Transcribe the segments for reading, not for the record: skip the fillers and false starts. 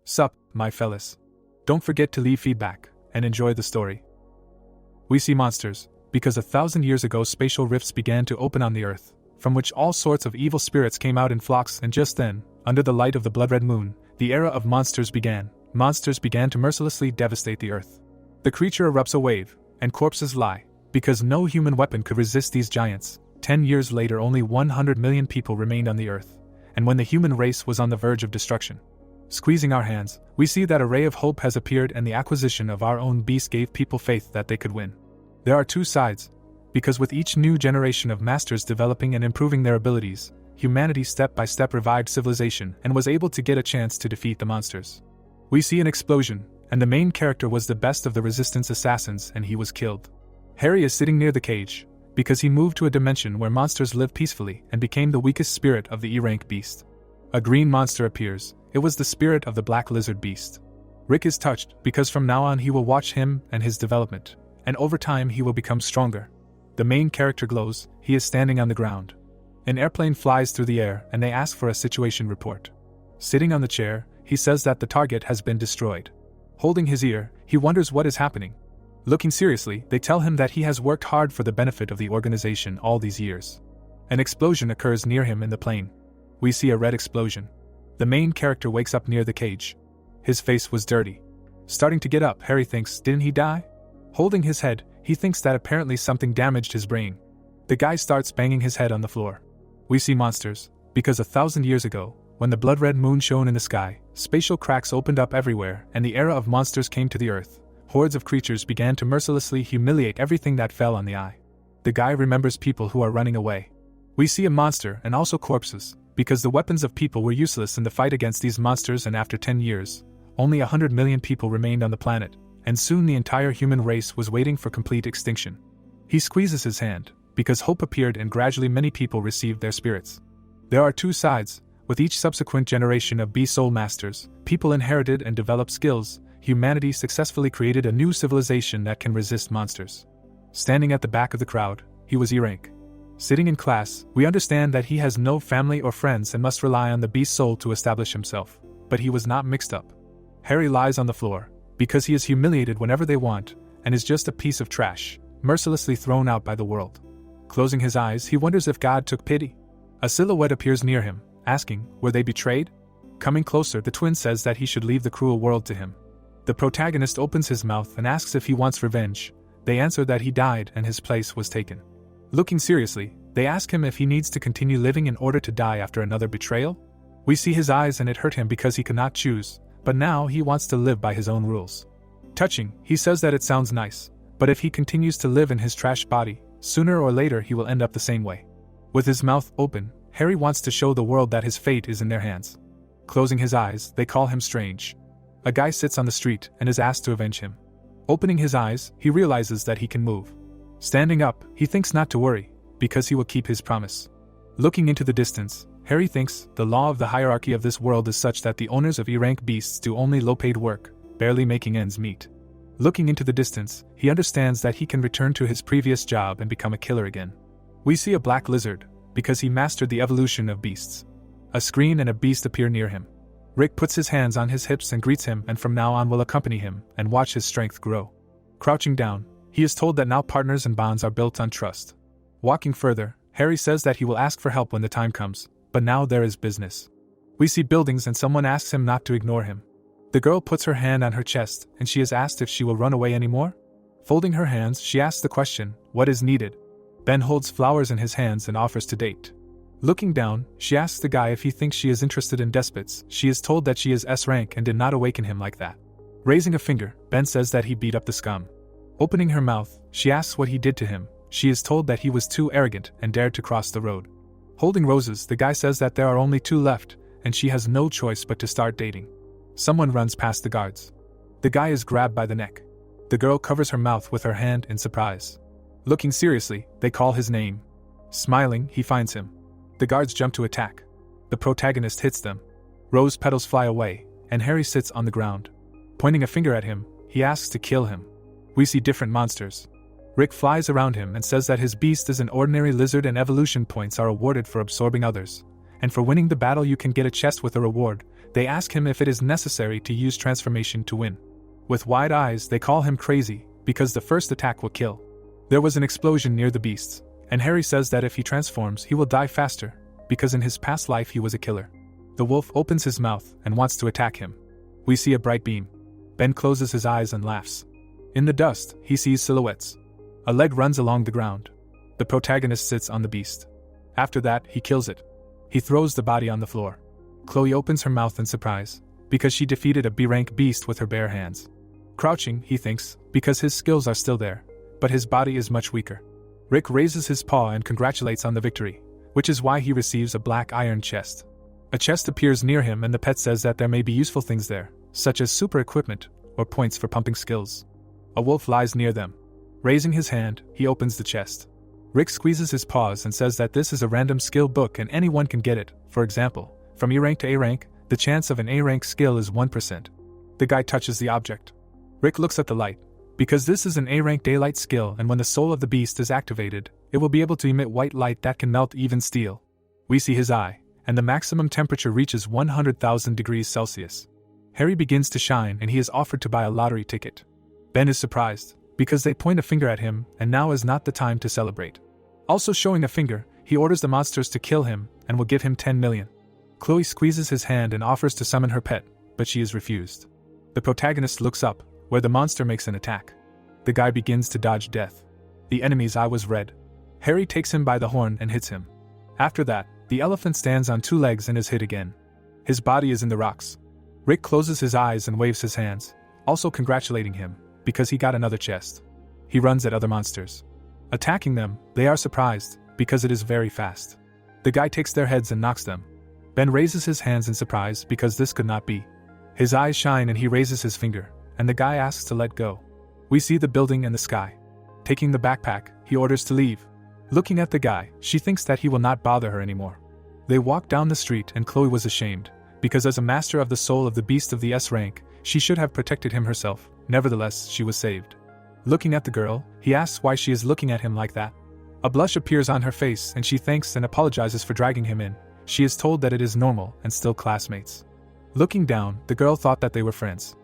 Sup, my fellas. Don't forget to leave feedback, and enjoy the story. We see monsters, because 1,000 years ago spatial rifts began to open on the earth, from which all sorts of evil spirits came out in flocks, and just then, under the light of the blood-red moon, the era of monsters began. Monsters began to mercilessly devastate the earth. The creature erupts a wave, and corpses lie, because no human weapon could resist these giants. 10 years later only 100 million people remained on the earth, and when the human race was on the verge of destruction. Squeezing our hands, we see that a ray of hope has appeared, and the acquisition of our own beast gave people faith that they could win. There are two sides, because with each new generation of masters developing and improving their abilities, humanity step by step revived civilization and was able to get a chance to defeat the monsters. We see an explosion, and the main character was the best of the resistance assassins, and he was killed. Harry is sitting near the cage, because he moved to a dimension where monsters live peacefully and became the weakest spirit of the E-rank beast. A green monster appears. It was the spirit of the black lizard beast. Rick is touched, because from now on he will watch him and his development, and over time he will become stronger. The main character glows. He is standing on the ground. An airplane flies through the air, and they ask for a situation report. Sitting on the chair, he says that the target has been destroyed. Holding his ear, he wonders what is happening. Looking seriously, they tell him that he has worked hard for the benefit of the organization all these years. An explosion occurs near him in the plane. We see a red explosion. The main character wakes up near the cage. His face was dirty. Starting to get up, Harry thinks, didn't he die? Holding his head, he thinks that apparently something damaged his brain. The guy starts banging his head on the floor. We see monsters, because 1,000 years ago, when the blood-red moon shone in the sky, spatial cracks opened up everywhere, and the era of monsters came to the earth. Hordes of creatures began to mercilessly humiliate everything that fell on the eye. The guy remembers people who are running away. We see a monster and also corpses, because the weapons of people were useless in the fight against these monsters, and after 10 years, only 100 million people remained on the planet, and soon the entire human race was waiting for complete extinction. He squeezes his hand, because hope appeared, and gradually many people received their spirits. There are two sides. With each subsequent generation of B-Soul Masters, people inherited and developed skills. Humanity successfully created a new civilization that can resist monsters. Standing at the back of the crowd, he was E-rank. Sitting in class, we understand that he has no family or friends and must rely on the beast soul to establish himself. But he was not mixed up. Harry lies on the floor, because he is humiliated whenever they want, and is just a piece of trash, mercilessly thrown out by the world. Closing his eyes, he wonders if God took pity. A silhouette appears near him, asking, were they betrayed? Coming closer, the twin says that he should leave the cruel world to him. The protagonist opens his mouth and asks if he wants revenge. They answer that he died and his place was taken. Looking seriously, they ask him if he needs to continue living in order to die after another betrayal. We see his eyes, and it hurt him because he could not choose, but now he wants to live by his own rules. Touching, he says that it sounds nice, but if he continues to live in his trash body, sooner or later he will end up the same way. With his mouth open, Harry wants to show the world that his fate is in their hands. Closing his eyes, they call him strange. A guy sits on the street and is asked to avenge him. Opening his eyes, he realizes that he can move. Standing up, he thinks not to worry, because he will keep his promise. Looking into the distance, Harry thinks the law of the hierarchy of this world is such that the owners of E-rank beasts do only low-paid work, barely making ends meet. Looking into the distance, he understands that he can return to his previous job and become a killer again. We see a black lizard, because he mastered the evolution of beasts. A screen and a beast appear near him. Rick puts his hands on his hips and greets him, and from now on will accompany him and watch his strength grow. Crouching down, he is told that now partners and bonds are built on trust. Walking further, Harry says that he will ask for help when the time comes, but now there is business. We see buildings and someone asks him not to ignore him. The girl puts her hand on her chest and she is asked if she will run away anymore. Folding her hands, she asks the question, what is needed? Ben holds flowers in his hands and offers to date. Looking down, she asks the guy if he thinks she is interested in despots. She is told that she is S-rank and did not awaken him like that. Raising a finger, Ben says that he beat up the scum. Opening her mouth, she asks what he did to him. She is told that he was too arrogant and dared to cross the road. Holding roses, the guy says that there are only 2 left, and she has no choice but to start dating. Someone runs past the guards. The guy is grabbed by the neck. The girl covers her mouth with her hand in surprise. Looking seriously, they call his name. Smiling, he finds him. The guards jump to attack. The protagonist hits them. Rose petals fly away, and Harry sits on the ground. Pointing a finger at him, he asks to kill him. We see different monsters. Rick flies around him and says that his beast is an ordinary lizard and evolution points are awarded for absorbing others. And for winning the battle you can get a chest with a reward. They ask him if it is necessary to use transformation to win. With wide eyes, they call him crazy, because the first attack will kill. There was an explosion near the beasts, and Harry says that if he transforms, he will die faster, because in his past life he was a killer. The wolf opens his mouth and wants to attack him. We see a bright beam. Ben closes his eyes and laughs. In the dust, he sees silhouettes. A leg runs along the ground. The protagonist sits on the beast. After that, he kills it. He throws the body on the floor. Chloe opens her mouth in surprise, because she defeated a B-rank beast with her bare hands. Crouching, he thinks, because his skills are still there, but his body is much weaker. Rick raises his paw and congratulates on the victory, which is why he receives a black iron chest. A chest appears near him and the pet says that there may be useful things there, such as super equipment or points for pumping skills. A wolf lies near them. Raising his hand, he opens the chest. Rick squeezes his paws and says that this is a random skill book and anyone can get it. For example, from E rank to A rank, the chance of an A rank skill is 1%. The guy touches the object. Rick looks at the light. Because this is an A rank daylight skill and when the soul of the beast is activated, it will be able to emit white light that can melt even steel. We see his eye, and the maximum temperature reaches 100,000 degrees Celsius. Harry begins to shine and he is offered to buy a lottery ticket. Ben is surprised, because they point a finger at him and now is not the time to celebrate. Also showing a finger, he orders the monsters to kill him and will give him 10 million. Chloe squeezes his hand and offers to summon her pet, but she is refused. The protagonist looks up, where the monster makes an attack. The guy begins to dodge death. The enemy's eye was red. Harry takes him by the horn and hits him. After that, the elephant stands on 2 legs and is hit again. His body is in the rocks. Rick closes his eyes and waves his hands, also congratulating him, because he got another chest. He runs at other monsters. Attacking them, they are surprised, because it is very fast. The guy takes their heads and knocks them. Ben raises his hands in surprise because this could not be. His eyes shine and he raises his finger, and the guy asks to let go. We see the building and the sky. Taking the backpack, he orders to leave. Looking at the guy, she thinks that he will not bother her anymore. They walk down the street and Chloe was ashamed, because as a master of the soul of the beast of the S rank, she should have protected him herself. Nevertheless, she was saved. Looking at the girl, he asks why she is looking at him like that. A blush appears on her face and she thanks and apologizes for dragging him in. She is told that it is normal and still classmates. Looking down, the girl thought that they were friends.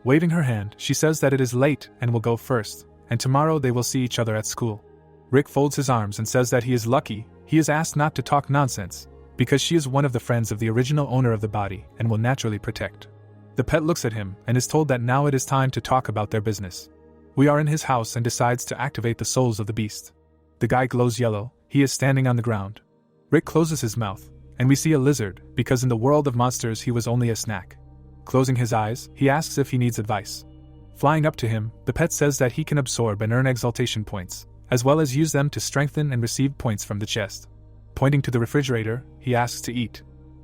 Waving her hand, she says that it is late and will go first, and tomorrow they will see each other at school. Rick folds his arms and says that he is lucky. He is asked not to talk nonsense, because she is one of the friends of the original owner of the body and will naturally protect. The pet looks at him and is told that now it is time to talk about their business. We are in his house and decides to activate the souls of the beast. The guy glows yellow. He is standing on the ground. Rick closes his mouth, and we see a lizard, because in the world of monsters he was only a snack. Closing his eyes, he asks if he needs advice. Flying up to him, the pet says that he can absorb and earn exaltation points, as well as use them to strengthen and receive points from the chest. Pointing to the refrigerator, he asks to eat.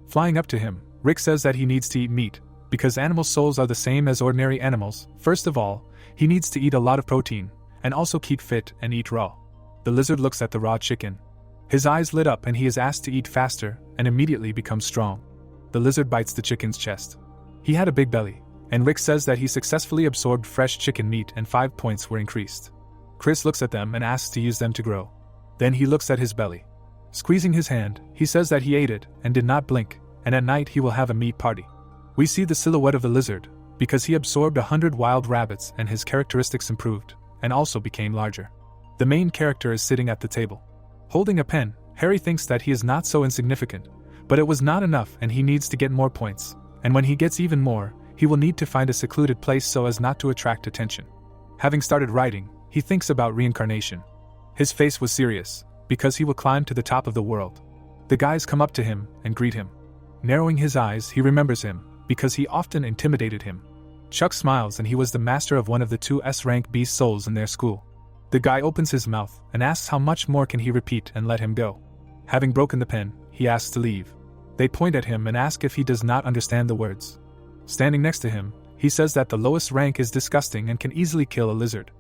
Flying up to him, Rick says that he needs to eat meat, because animal souls are the same as ordinary animals. First of all, he needs to eat a lot of protein, and also keep fit and eat raw. The lizard looks at the raw chicken. His eyes lit up and he is asked to eat faster, and immediately becomes strong. The lizard bites the chicken's chest. He had a big belly, and Rick says that he successfully absorbed fresh chicken meat and 5 points were increased. Chris looks at them and asks to use them to grow. Then he looks at his belly. Squeezing his hand, he says that he ate it and did not blink, and at night he will have a meat party. We see the silhouette of the lizard, because he absorbed 100 wild rabbits and his characteristics improved, and also became larger. The main character is sitting at the table. Holding a pen, Harry thinks that he is not so insignificant, but it was not enough and he needs to get more points, and when he gets even more, he will need to find a secluded place so as not to attract attention. Having started writing, he thinks about reincarnation. His face was serious, because he will climb to the top of the world. The guys come up to him and greet him. Narrowing his eyes, he remembers him, because he often intimidated him. Chuck smiles and he was the master of one of the 2 S-rank beast souls in their school. The guy opens his mouth and asks how much more can he repeat and let him go. Having broken the pen, he asks to leave. They point at him and ask if he does not understand the words. Standing next to him, he says that the lowest rank is disgusting and can easily kill a lizard.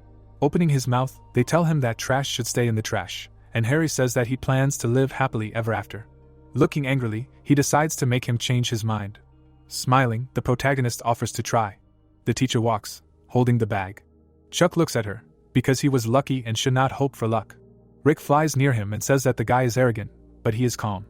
Opening his mouth, they tell him that trash should stay in the trash, and Harry says that he plans to live happily ever after. Looking angrily, he decides to make him change his mind. Smiling, the protagonist offers to try. The teacher walks, holding the bag. Chuck looks at her, because he was lucky and should not hope for luck. Rick flies near him and says that the guy is arrogant, but he is calm.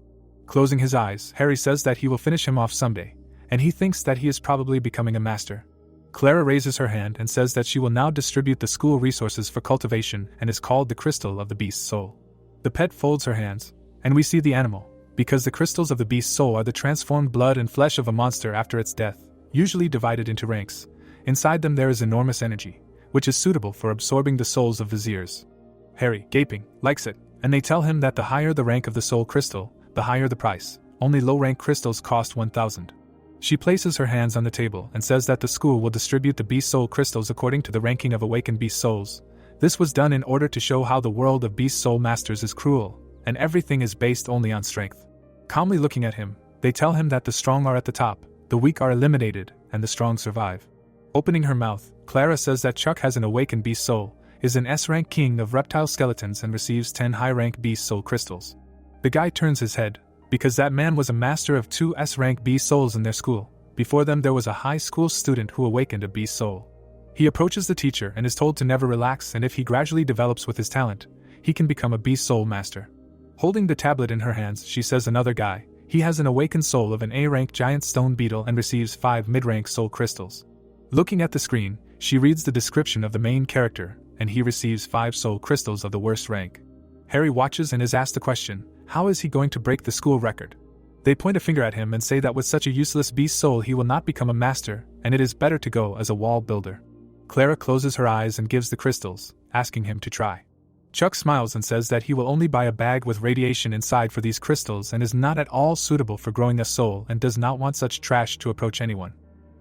Closing his eyes, Harry says that he will finish him off someday, and he thinks that he is probably becoming a master. Clara raises her hand and says that she will now distribute the school resources for cultivation and is called the Crystal of the Beast's Soul. The pet folds her hands, and we see the animal, because the crystals of the beast's soul are the transformed blood and flesh of a monster after its death, usually divided into ranks. Inside them there is enormous energy, which is suitable for absorbing the souls of viziers. Harry, gaping, likes it, and they tell him that the higher the rank of the soul crystal, the higher the price. Only low-rank crystals cost 1,000. She places her hands on the table and says that the school will distribute the beast soul crystals according to the ranking of awakened beast souls. This was done in order to show how the world of beast soul masters is cruel, and everything is based only on strength. Calmly looking at him, they tell him that the strong are at the top, the weak are eliminated, and the strong survive. Opening her mouth, Clara says that Chuck has an awakened beast soul, is an S-rank king of reptile skeletons and receives 10 high-rank beast soul crystals. The guy turns his head, because that man was a master of 2 S-rank beast souls in their school. Before them there was a high school student who awakened a beast soul. He approaches the teacher and is told to never relax, and if he gradually develops with his talent, he can become a beast soul master. Holding the tablet in her hands, she says another guy, he has an awakened soul of an A-rank giant stone beetle and receives 5 mid-rank soul crystals. Looking at the screen, she reads the description of the main character, and he receives 5 soul crystals of the worst rank. Harry watches and is asked the question, how is he going to break the school record? They point a finger at him and say that with such a useless beast soul he will not become a master, and it is better to go as a wall builder. Clara closes her eyes and gives the crystals, asking him to try. Chuck smiles and says that he will only buy a bag with radiation inside for these crystals and is not at all suitable for growing a soul and does not want such trash to approach anyone.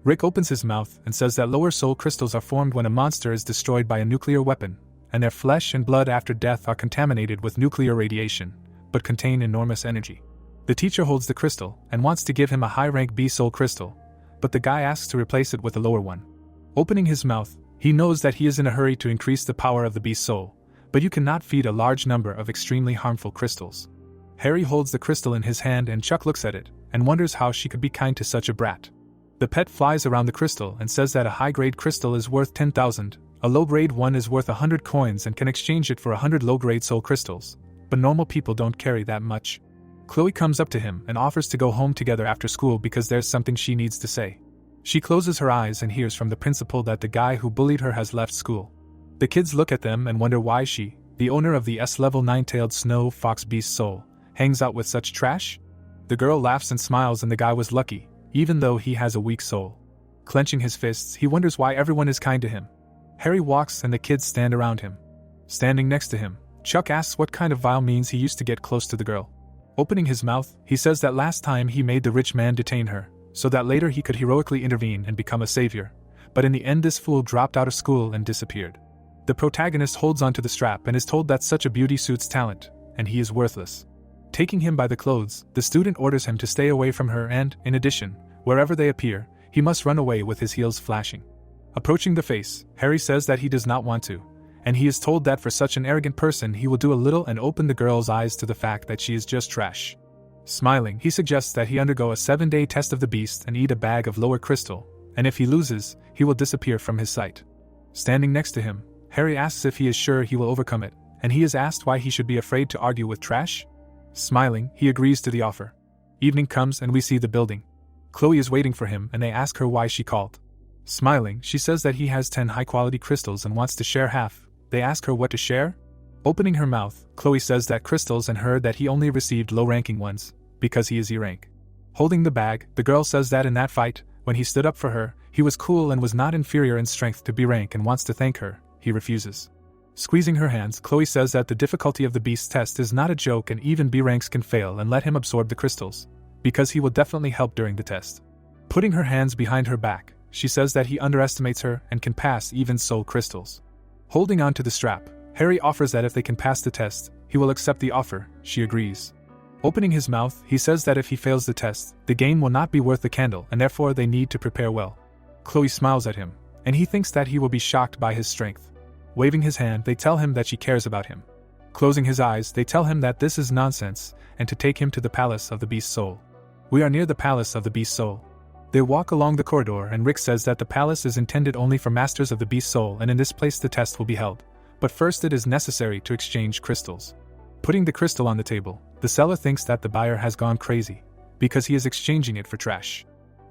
Rick opens his mouth and says that lower soul crystals are formed when a monster is destroyed by a nuclear weapon, and their flesh and blood after death are contaminated with nuclear radiation, but contain enormous energy. The teacher holds the crystal and wants to give him a high-rank B-soul crystal, but the guy asks to replace it with a lower one. Opening his mouth, he knows that he is in a hurry to increase the power of the beast soul, but you cannot feed a large number of extremely harmful crystals. Harry holds the crystal in his hand and Chuck looks at it, and wonders how she could be kind to such a brat. The pet flies around the crystal and says that a high-grade crystal is worth 10,000, a low-grade one is worth 100 coins and can exchange it for 100 low-grade soul crystals, but normal people don't carry that much. Chloe comes up to him and offers to go home together after school because there's something she needs to say. She closes her eyes and hears from the principal that the guy who bullied her has left school. The kids look at them and wonder why she, the owner of the S-level 9-tailed snow fox beast soul, hangs out with such trash. The girl laughs and smiles, and the guy was lucky, even though he has a weak soul. Clenching his fists, he wonders why everyone is kind to him. Harry walks and the kids stand around him. Standing next to him, Chuck asks what kind of vile means he used to get close to the girl. Opening his mouth, he says that last time he made the rich man detain her, so that later he could heroically intervene and become a savior, but in the end this fool dropped out of school and disappeared. The protagonist holds onto the strap and is told that such a beauty suits talent, and he is worthless. Taking him by the clothes, the student orders him to stay away from her and, in addition, wherever they appear, he must run away with his heels flashing. Approaching the face, Harry says that he does not want to, and he is told that for such an arrogant person he will do a little and open the girl's eyes to the fact that she is just trash. Smiling, he suggests that he undergo a 7-day test of the beast and eat a bag of lower crystal, and if he loses, he will disappear from his sight. Standing next to him, Harry asks if he is sure he will overcome it, and he is asked why he should be afraid to argue with trash. Smiling, he agrees to the offer. Evening comes and we see the building. Chloe is waiting for him and they ask her why she called. Smiling, she says that he has 10 high-quality crystals and wants to share half. They ask her what to share. Opening her mouth, Chloe says that crystals and her that he only received low-ranking ones, because he is E-rank. Holding the bag, the girl says that in that fight, when he stood up for her, he was cool and was not inferior in strength to B-rank and wants to thank her. He refuses. Squeezing her hands, Chloe says that the difficulty of the beast test is not a joke and even B-ranks can fail and let him absorb the crystals, because he will definitely help during the test. Putting her hands behind her back, she says that he underestimates her and can pass even soul crystals. Holding on to the strap, Harry offers that if they can pass the test, he will accept the offer. She agrees. Opening his mouth, he says that if he fails the test, the game will not be worth the candle and therefore they need to prepare well. Chloe smiles at him, and he thinks that he will be shocked by his strength. Waving his hand, they tell him that she cares about him. Closing his eyes, they tell him that this is nonsense and to take him to the palace of the beast soul. We are near the palace of the beast soul. They walk along the corridor and Rick says that the palace is intended only for masters of the beast soul and in this place the test will be held. But first it is necessary to exchange crystals. Putting the crystal on the table, the seller thinks that the buyer has gone crazy, because he is exchanging it for trash.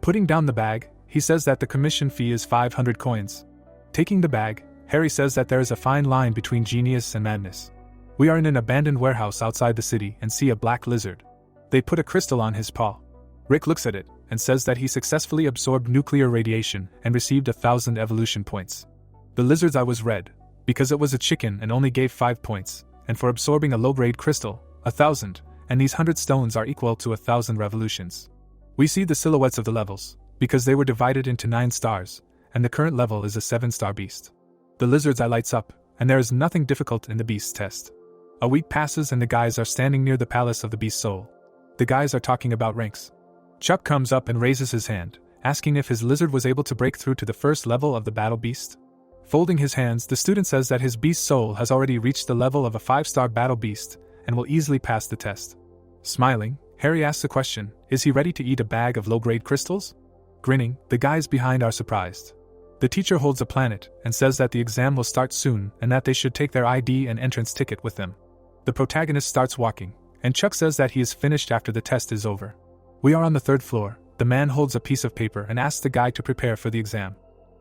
Putting down the bag, he says that the commission fee is 500 coins. Taking the bag, Harry says that there is a fine line between genius and madness. We are in an abandoned warehouse outside the city and see a black lizard. They put a crystal on his paw. Rick looks at it and says that he successfully absorbed nuclear radiation and received 1,000 evolution points. The lizard's eye was red, because it was a chicken and only gave 5 points, and for absorbing a low-grade crystal, 1,000, and these 100 stones are equal to 1,000 revolutions. We see the silhouettes of the levels, because they were divided into 9 stars, and the current level is a 7-star beast. The lizard's eye lights up, and there is nothing difficult in the beast's test. A week passes and the guys are standing near the palace of the beast's soul. The guys are talking about ranks. Chuck comes up and raises his hand, asking if his lizard was able to break through to the first level of the battle beast. Folding his hands, the student says that his beast soul has already reached the level of a 5-star battle beast, and will easily pass the test. Smiling, Harry asks a question: is he ready to eat a bag of low-grade crystals? Grinning, the guys behind are surprised. The teacher holds a planet and says that the exam will start soon and that they should take their ID and entrance ticket with them. The protagonist starts walking, and Chuck says that he is finished after the test is over. We are on the 3rd floor. The man holds a piece of paper and asks the guy to prepare for the exam.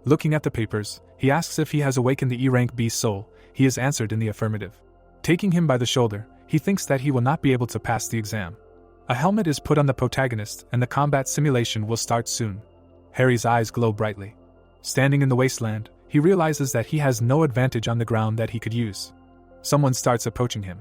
Looking at the papers, he asks if he has awakened the E-rank beast soul. He is answered in the affirmative. Taking him by the shoulder, he thinks that he will not be able to pass the exam. A helmet is put on the protagonist and the combat simulation will start soon. Harry's eyes glow brightly. Standing in the wasteland, he realizes that he has no advantage on the ground that he could use. Someone starts approaching him.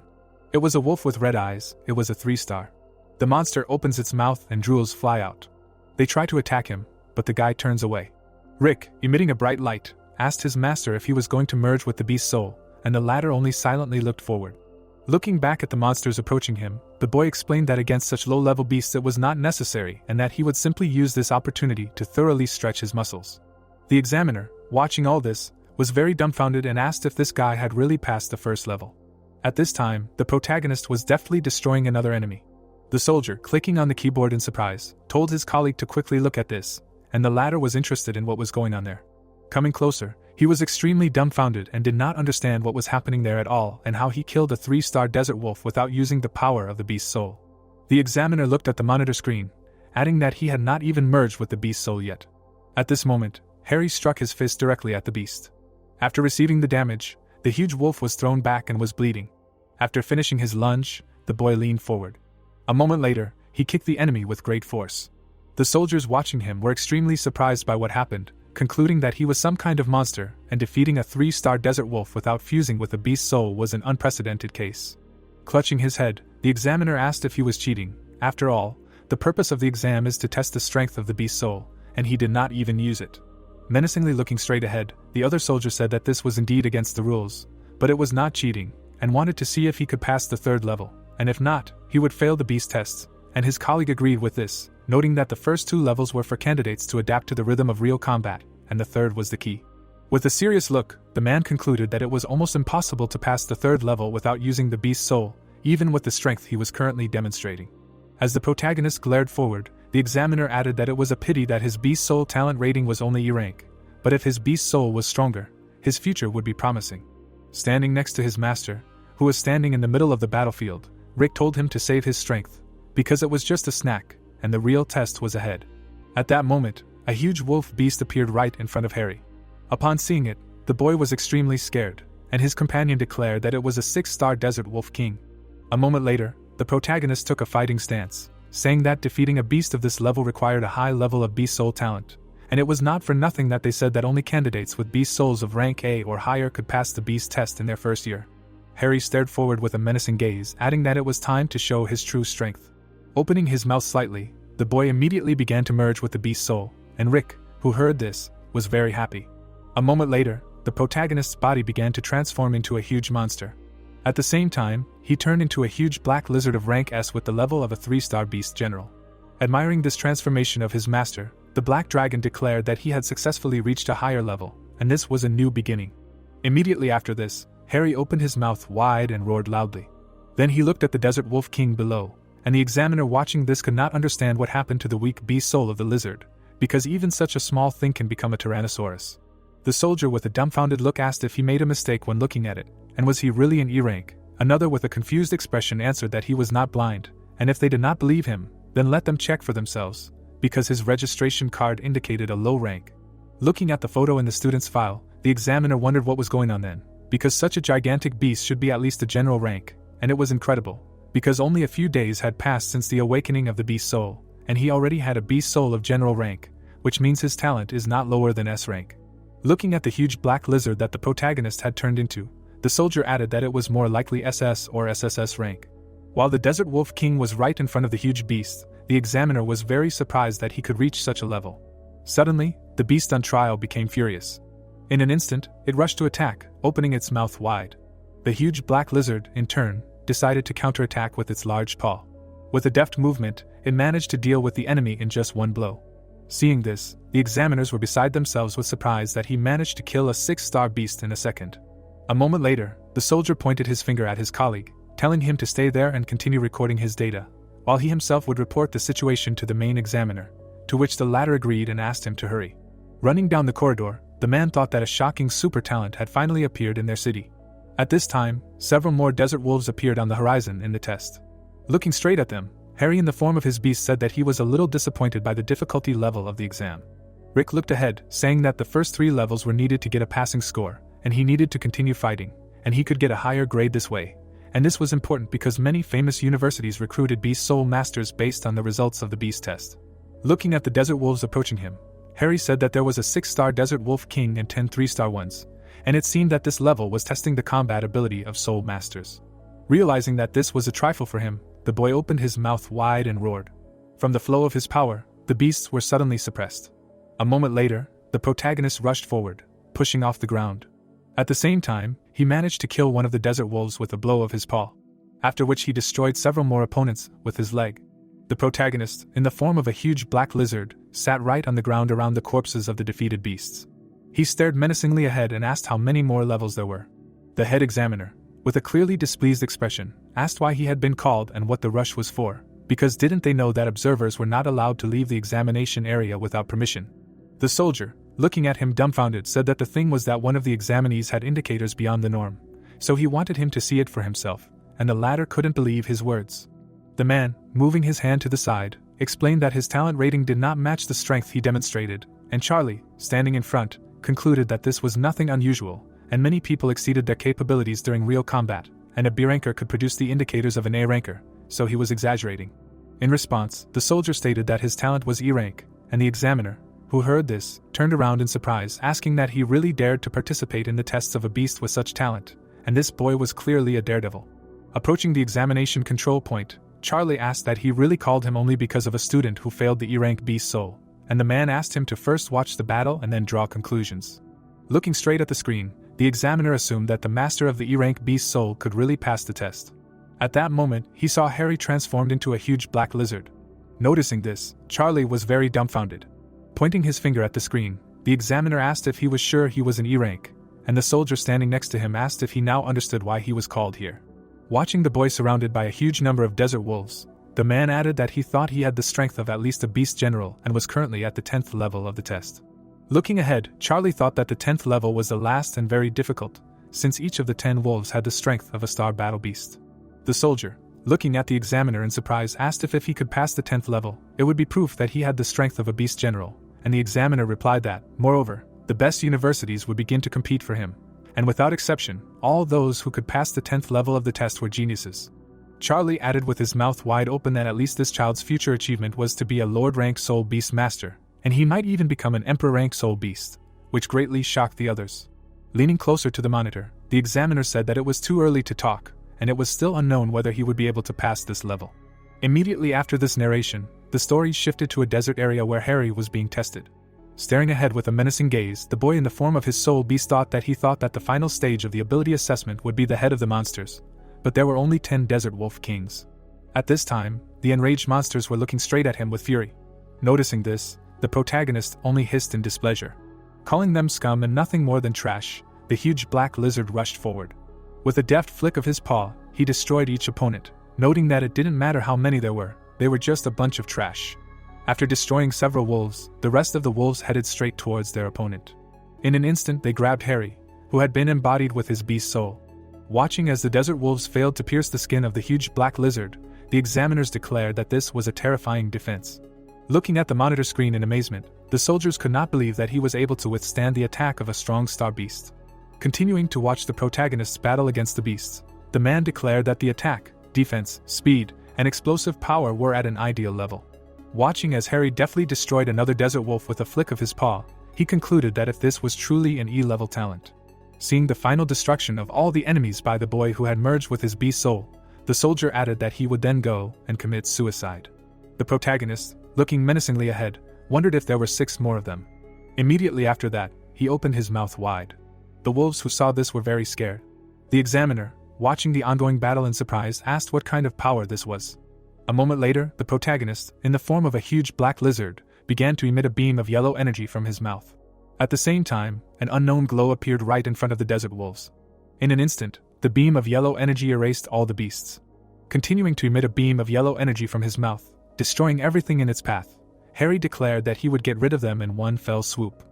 It was a wolf with red eyes. It was a 3-star. The monster opens its mouth and drools fly out. They try to attack him, but the guy turns away. Rick, emitting a bright light, asked his master if he was going to merge with the beast soul, and the latter only silently looked forward. Looking back at the monsters approaching him, the boy explained that against such low-level beasts it was not necessary and that he would simply use this opportunity to thoroughly stretch his muscles. The examiner, watching all this, was very dumbfounded and asked if this guy had really passed the first level. At this time, the protagonist was deftly destroying another enemy. The soldier, clicking on the keyboard in surprise, told his colleague to quickly look at this, and the latter was interested in what was going on there. Coming closer, he was extremely dumbfounded and did not understand what was happening there at all and how he killed a 3-star desert wolf without using the power of the beast's soul. The examiner looked at the monitor screen, adding that he had not even merged with the beast's soul yet. At this moment, Harry struck his fist directly at the beast. After receiving the damage, the huge wolf was thrown back and was bleeding. After finishing his lunge, the boy leaned forward. A moment later, he kicked the enemy with great force. The soldiers watching him were extremely surprised by what happened, concluding that he was some kind of monster, and defeating a 3-star desert wolf without fusing with the beast's soul was an unprecedented case. Clutching his head, the examiner asked if he was cheating. After all, the purpose of the exam is to test the strength of the beast's soul, and he did not even use it. Menacingly looking straight ahead, the other soldier said that this was indeed against the rules, but it was not cheating, and wanted to see if he could pass the 3rd level, and if not, he would fail the beast tests, and his colleague agreed with this, noting that the first 2 levels were for candidates to adapt to the rhythm of real combat, and the 3rd was the key. With a serious look, the man concluded that it was almost impossible to pass the 3rd level without using the beast's soul, even with the strength he was currently demonstrating. As the protagonist glared forward, the examiner added that it was a pity that his beast soul talent rating was only E-rank, but if his beast soul was stronger, his future would be promising. Standing next to his master, who was standing in the middle of the battlefield, Rick told him to save his strength, because it was just a snack, and the real test was ahead. At that moment, a huge wolf beast appeared right in front of Harry. Upon seeing it, the boy was extremely scared, and his companion declared that it was a 6-star desert wolf king. A moment later, the protagonist took a fighting stance, saying that defeating a beast of this level required a high level of beast soul talent, and it was not for nothing that they said that only candidates with beast souls of rank A or higher could pass the beast test in their first year. Harry stared forward with a menacing gaze, adding that it was time to show his true strength. Opening his mouth slightly, the boy immediately began to merge with the beast soul, and Rick, who heard this, was very happy. A moment later, the protagonist's body began to transform into a huge monster. At the same time, he turned into a huge black lizard of rank S with the level of a 3-star beast general. Admiring this transformation of his master, the black dragon declared that he had successfully reached a higher level, and this was a new beginning. Immediately after this, Harry opened his mouth wide and roared loudly. Then he looked at the desert wolf king below, and the examiner watching this could not understand what happened to the weak beast soul of the lizard, because even such a small thing can become a tyrannosaurus. The soldier with a dumbfounded look asked if he made a mistake when looking at it, and was he really an E-rank. Another with a confused expression answered that he was not blind, and if they did not believe him, then let them check for themselves. because his registration card indicated a low rank. Looking at the photo in the student's file, the examiner wondered what was going on then, because such a gigantic beast should be at least a general rank, and it was incredible, because only a few days had passed since the awakening of the beast soul, and he already had a beast soul of general rank, which means his talent is not lower than S rank. Looking at the huge black lizard that the protagonist had turned into, the soldier added that it was more likely SS or SSS rank. While the Desert Wolf King was right in front of the huge beast, the examiner was very surprised that he could reach such a level. Suddenly, the beast on trial became furious. In an instant, it rushed to attack, opening its mouth wide. The huge black lizard, in turn, decided to counterattack with its large paw. With a deft movement, it managed to deal with the enemy in just one blow. Seeing this, the examiners were beside themselves with surprise that he managed to kill a 6-star beast in a second. A moment later, the soldier pointed his finger at his colleague, telling him to stay there and continue recording his data, while he himself would report the situation to the main examiner, to which the latter agreed and asked him to hurry. Running down the corridor, the man thought that a shocking super talent had finally appeared in their city. At this time, several more desert wolves appeared on the horizon in the test. Looking straight at them, Harry in the form of his beast said that he was a little disappointed by the difficulty level of the exam. Rick looked ahead, saying that the first 3 levels were needed to get a passing score, and he needed to continue fighting, and he could get a higher grade this way. And this was important because many famous universities recruited Beast Soul Masters based on the results of the Beast test. Looking at the Desert Wolves approaching him, Harry said that there was a 6-star Desert Wolf King and 10 3-star ones, and it seemed that this level was testing the combat ability of Soul Masters. Realizing that this was a trifle for him, the boy opened his mouth wide and roared. From the flow of his power, the beasts were suddenly suppressed. A moment later, the protagonist rushed forward, pushing off the ground. At the same time, he managed to kill one of the desert wolves with a blow of his paw, after which he destroyed several more opponents with his leg. The protagonist, in the form of a huge black lizard, sat right on the ground around the corpses of the defeated beasts. He stared menacingly ahead and asked how many more levels there were. The head examiner, with a clearly displeased expression, asked why he had been called and what the rush was for, because didn't they know that observers were not allowed to leave the examination area without permission? The soldier, looking at him dumbfounded, said that the thing was that one of the examinees had indicators beyond the norm, so he wanted him to see it for himself, and the latter couldn't believe his words. The man, moving his hand to the side, explained that his talent rating did not match the strength he demonstrated, and Charlie, standing in front, concluded that this was nothing unusual, and many people exceeded their capabilities during real combat, and a B ranker could produce the indicators of an A ranker, so he was exaggerating. In response, the soldier stated that his talent was E rank, and the examiner, who heard this, turned around in surprise, asking that he really dared to participate in the tests of a beast with such talent, and this boy was clearly a daredevil. Approaching the examination control point, Charlie asked that he really called him only because of a student who failed the E-rank beast soul, and the man asked him to first watch the battle and then draw conclusions. Looking straight at the screen, the examiner assumed that the master of the E-rank beast soul could really pass the test. At that moment, he saw Harry transformed into a huge black lizard. Noticing this, Charlie was very dumbfounded. Pointing his finger at the screen, the examiner asked if he was sure he was an E-rank, and the soldier standing next to him asked if he now understood why he was called here. Watching the boy surrounded by a huge number of desert wolves, the man added that he thought he had the strength of at least a beast general and was currently at the 10th level of the test. Looking ahead, Charlie thought that the 10th level was the last and very difficult, since each of the 10 wolves had the strength of a star battle beast. The soldier, looking at the examiner in surprise, asked if he could pass the 10th level, it would be proof that he had the strength of a beast general, and the examiner replied that, moreover, the best universities would begin to compete for him, and without exception, all those who could pass the 10th level of the test were geniuses. Charlie added with his mouth wide open that at least this child's future achievement was to be a Lord-rank Soul Beast Master, and he might even become an Emperor-rank Soul Beast, which greatly shocked the others. Leaning closer to the monitor, the examiner said that it was too early to talk, and it was still unknown whether he would be able to pass this level. Immediately after this narration, the story shifted to a desert area where Harry was being tested. Staring ahead with a menacing gaze, the boy in the form of his soul beast thought that the final stage of the ability assessment would be the head of the monsters, but there were only 10 desert wolf kings. At this time, the enraged monsters were looking straight at him with fury. Noticing this, the protagonist only hissed in displeasure. Calling them scum and nothing more than trash, the huge black lizard rushed forward. With a deft flick of his paw, he destroyed each opponent, noting that it didn't matter how many there were, they were just a bunch of trash. After destroying several wolves, the rest of the wolves headed straight towards their opponent. In an instant they grabbed Harry, who had been embodied with his beast soul. Watching as the desert wolves failed to pierce the skin of the huge black lizard, the examiners declared that this was a terrifying defense. Looking at the monitor screen in amazement, the soldiers could not believe that he was able to withstand the attack of a strong star beast. Continuing to watch the protagonists battle against the beasts, the man declared that the attack, defense, speed, and explosive power were at an ideal level. Watching as Harry deftly destroyed another desert wolf with a flick of his paw, he concluded that if this was truly an E-level talent. Seeing the final destruction of all the enemies by the boy who had merged with his beast soul, the soldier added that he would then go and commit suicide. The protagonist, looking menacingly ahead, wondered if there were 6 more of them. Immediately after that, he opened his mouth wide. The wolves who saw this were very scared. The examiner, watching the ongoing battle in surprise, asked what kind of power this was. A moment later, the protagonist, in the form of a huge black lizard, began to emit a beam of yellow energy from his mouth. At the same time, an unknown glow appeared right in front of the desert wolves. In an instant, the beam of yellow energy erased all the beasts. Continuing to emit a beam of yellow energy from his mouth, destroying everything in its path, Harry declared that he would get rid of them in one fell swoop.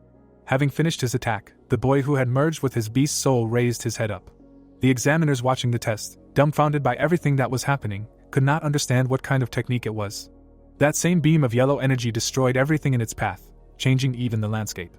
Having finished his attack, the boy who had merged with his beast soul raised his head up. The examiners watching the test, dumbfounded by everything that was happening, could not understand what kind of technique it was. That same beam of yellow energy destroyed everything in its path, changing even the landscape.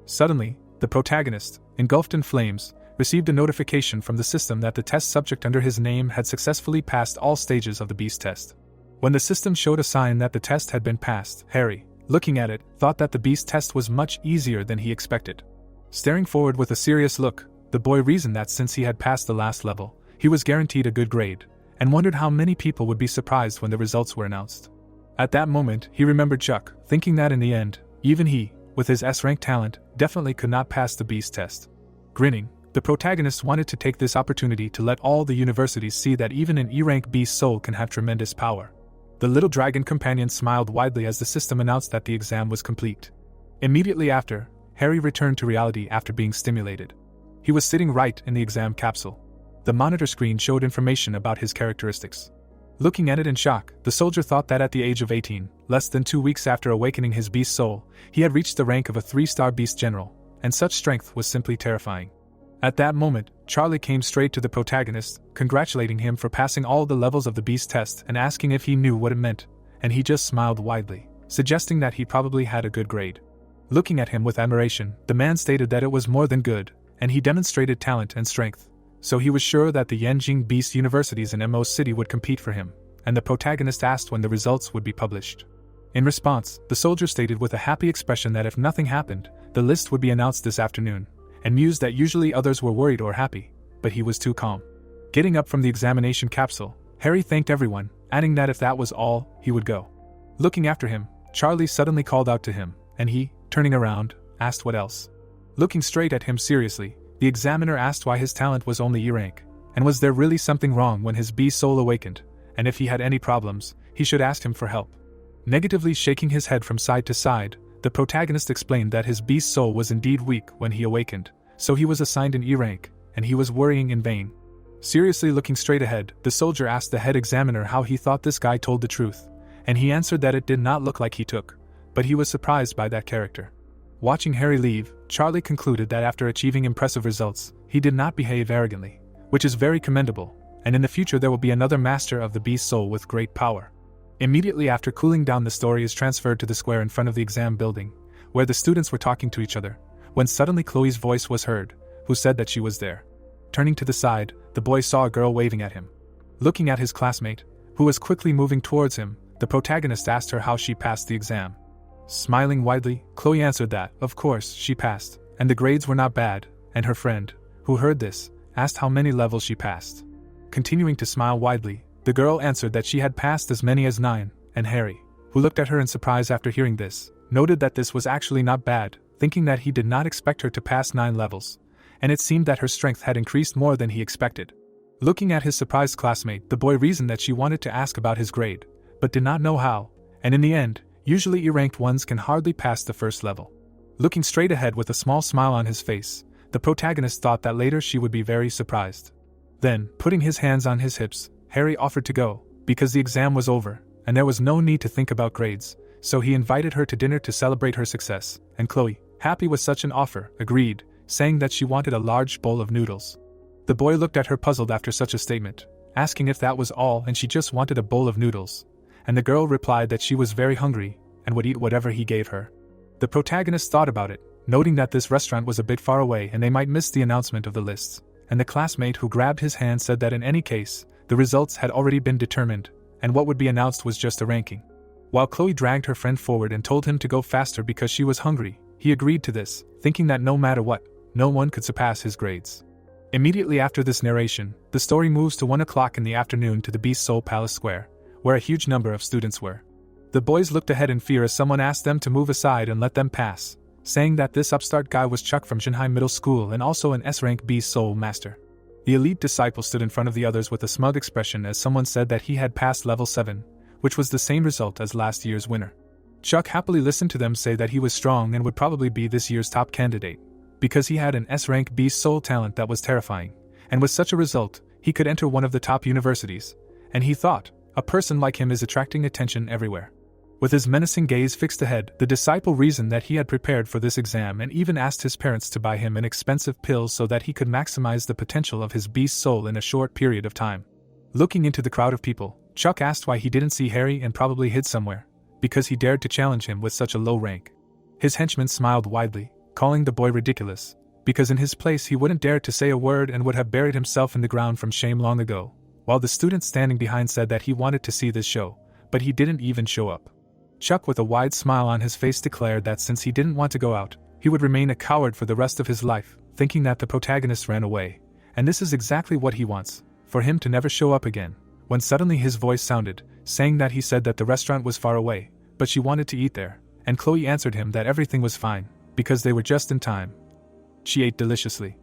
Suddenly, the protagonist, engulfed in flames, received a notification from the system that the test subject under his name had successfully passed all stages of the beast test. When the system showed a sign that the test had been passed, Harry, looking at it, thought that the beast test was much easier than he expected. Staring forward with a serious look, the boy reasoned that since he had passed the last level, he was guaranteed a good grade, and wondered how many people would be surprised when the results were announced. At that moment, he remembered Chuck, thinking that in the end, even he, with his S-rank talent, definitely could not pass the beast test. Grinning, the protagonist wanted to take this opportunity to let all the universities see that even an E-rank beast soul can have tremendous power. The little dragon companion smiled widely as the system announced that the exam was complete. Immediately after, Harry returned to reality after being stimulated. He was sitting right in the exam capsule. The monitor screen showed information about his characteristics. Looking at it in shock, the soldier thought that at the age of 18, less than 2 weeks after awakening his beast soul, he had reached the rank of a 3-star beast general, and such strength was simply terrifying. At that moment, Charlie came straight to the protagonist, congratulating him for passing all the levels of the beast test and asking if he knew what it meant, and he just smiled widely, suggesting that he probably had a good grade. Looking at him with admiration, the man stated that it was more than good, and he demonstrated talent and strength. So he was sure that the Yanjing Beast Universities in Mo City would compete for him, and the protagonist asked when the results would be published. In response, the soldier stated with a happy expression that if nothing happened, the list would be announced this afternoon, and mused that usually others were worried or happy, but he was too calm. Getting up from the examination capsule, Harry thanked everyone, adding that if that was all, he would go. Looking after him, Charlie suddenly called out to him, and he, turning around, asked what else. Looking straight at him seriously, the examiner asked why his talent was only E-rank, and was there really something wrong when his beast soul awakened, and if he had any problems, he should ask him for help. Negatively shaking his head from side to side, the protagonist explained that his beast soul was indeed weak when he awakened, so he was assigned an E-rank, and he was worrying in vain. Seriously looking straight ahead, the soldier asked the head examiner how he thought this guy told the truth, and he answered that it did not look like he took, but he was surprised by that character. Watching Harry leave, Charlie concluded that after achieving impressive results, he did not behave arrogantly, which is very commendable, and in the future there will be another master of the beast soul with great power. Immediately after cooling down, the story is transferred to the square in front of the exam building, where the students were talking to each other, when suddenly Chloe's voice was heard, who said that she was there. Turning to the side, the boy saw a girl waving at him. Looking at his classmate, who was quickly moving towards him, the protagonist asked her how she passed the exam. Smiling widely, Chloe answered that, of course, she passed, and the grades were not bad, and her friend, who heard this, asked how many levels she passed. Continuing to smile widely, the girl answered that she had passed as many as 9, and Harry, who looked at her in surprise after hearing this, noted that this was actually not bad, thinking that he did not expect her to pass 9 levels, and it seemed that her strength had increased more than he expected. Looking at his surprised classmate, the boy reasoned that she wanted to ask about his grade, but did not know how, and in the end, usually E-ranked ones can hardly pass the first level. Looking straight ahead with a small smile on his face, the protagonist thought that later she would be very surprised. Then, putting his hands on his hips, Harry offered to go, because the exam was over, and there was no need to think about grades, so he invited her to dinner to celebrate her success, and Chloe, happy with such an offer, agreed, saying that she wanted a large bowl of noodles. The boy looked at her puzzled after such a statement, asking if that was all and she just wanted a bowl of noodles, and the girl replied that she was very hungry, and would eat whatever he gave her. The protagonist thought about it, noting that this restaurant was a bit far away and they might miss the announcement of the lists, and the classmate who grabbed his hand said that in any case, the results had already been determined, and what would be announced was just a ranking. While Chloe dragged her friend forward and told him to go faster because she was hungry, he agreed to this, thinking that no matter what, no one could surpass his grades. Immediately after this narration, the story moves to 1 o'clock in the afternoon to the Beast Soul Palace Square, where a huge number of students were. The boys looked ahead in fear as someone asked them to move aside and let them pass, saying that this upstart guy was Chuck from Jinhai Middle School and also an S-rank Beast Soul Master. The elite disciple stood in front of the others with a smug expression as someone said that he had passed level 7, which was the same result as last year's winner. Chuck happily listened to them say that he was strong and would probably be this year's top candidate, because he had an S-rank Beast Soul talent that was terrifying, and with such a result, he could enter one of the top universities, and he thought, a person like him is attracting attention everywhere. With his menacing gaze fixed ahead, the disciple reasoned that he had prepared for this exam and even asked his parents to buy him an expensive pill so that he could maximize the potential of his beast soul in a short period of time. Looking into the crowd of people, Chuck asked why he didn't see Harry and probably hid somewhere, because he dared to challenge him with such a low rank. His henchman smiled widely, calling the boy ridiculous, because in his place he wouldn't dare to say a word and would have buried himself in the ground from shame long ago, while the student standing behind said that he wanted to see this show, but he didn't even show up. Chuck, with a wide smile on his face, declared that since he didn't want to go out, he would remain a coward for the rest of his life, thinking that the protagonist ran away, and this is exactly what he wants, for him to never show up again, when suddenly his voice sounded, saying that he said that the restaurant was far away, but she wanted to eat there, and Chloe answered him that everything was fine, because they were just in time. She ate deliciously.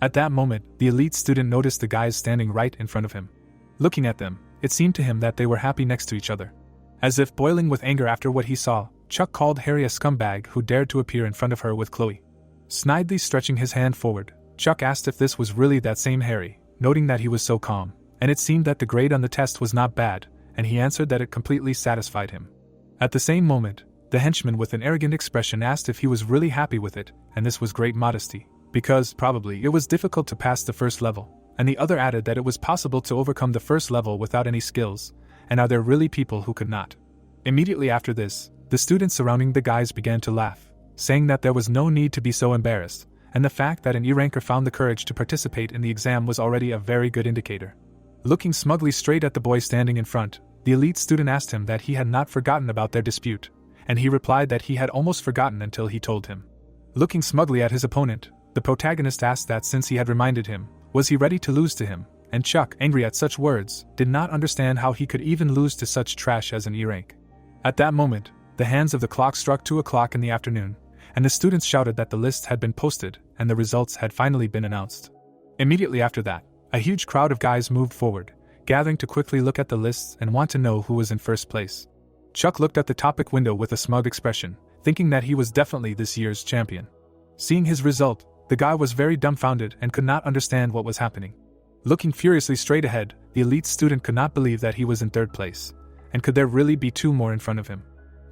At that moment, the elite student noticed the guys standing right in front of him. Looking at them, it seemed to him that they were happy next to each other. As if boiling with anger after what he saw, Chuck called Harry a scumbag who dared to appear in front of her with Chloe. Snidely stretching his hand forward, Chuck asked if this was really that same Harry, noting that he was so calm, and it seemed that the grade on the test was not bad, and he answered that it completely satisfied him. At the same moment, the henchman with an arrogant expression asked if he was really happy with it, and this was great modesty, because, probably, it was difficult to pass the first level, and the other added that it was possible to overcome the first level without any skills, and are there really people who could not? Immediately after this, the students surrounding the guys began to laugh, saying that there was no need to be so embarrassed, and the fact that an E-ranker found the courage to participate in the exam was already a very good indicator. Looking smugly straight at the boy standing in front, the elite student asked him that he had not forgotten about their dispute, and he replied that he had almost forgotten until he told him. Looking smugly at his opponent, the protagonist asked that since he had reminded him, was he ready to lose to him, and Chuck, angry at such words, did not understand how he could even lose to such trash as an E-rank. At that moment, the hands of the clock struck 2 o'clock in the afternoon, and the students shouted that the list had been posted and the results had finally been announced. Immediately after that, a huge crowd of guys moved forward, gathering to quickly look at the lists and want to know who was in first place. Chuck looked at the topic window with a smug expression, thinking that he was definitely this year's champion. Seeing his result, the guy was very dumbfounded and could not understand what was happening. Looking furiously straight ahead, the elite student could not believe that he was in third place, and could there really be 2 more in front of him?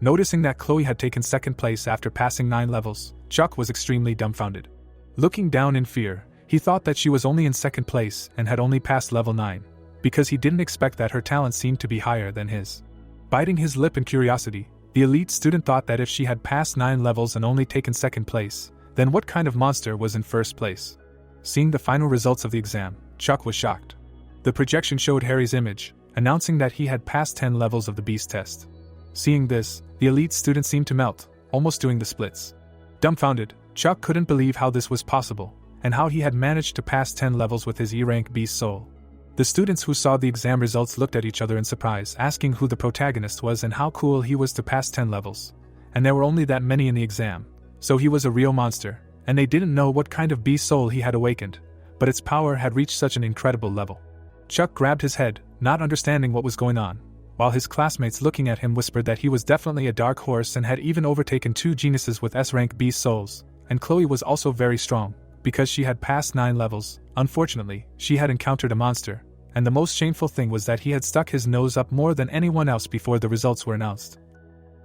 Noticing that Chloe had taken second place after passing 9 levels, Chuck was extremely dumbfounded. Looking down in fear, he thought that she was only in second place and had only passed level 9, because he didn't expect that her talent seemed to be higher than his. Biting his lip in curiosity, the elite student thought that if she had passed 9 levels and only taken second place, then what kind of monster was in first place? Seeing the final results of the exam, Chuck was shocked. The projection showed Harry's image, announcing that he had passed 10 levels of the beast test. Seeing this, the elite student seemed to melt, almost doing the splits. Dumbfounded, Chuck couldn't believe how this was possible, and how he had managed to pass 10 levels with his E-rank beast soul. The students who saw the exam results looked at each other in surprise, asking who the protagonist was and how cool he was to pass 10 levels. And there were only that many in the exam, so he was a real monster, and they didn't know what kind of beast soul he had awakened, but its power had reached such an incredible level. Chuck grabbed his head, not understanding what was going on, while his classmates looking at him whispered that he was definitely a dark horse and had even overtaken 2 geniuses with S-rank beast souls, and Chloe was also very strong, because she had passed 9 levels. Unfortunately, she had encountered a monster, and the most shameful thing was that he had stuck his nose up more than anyone else before the results were announced.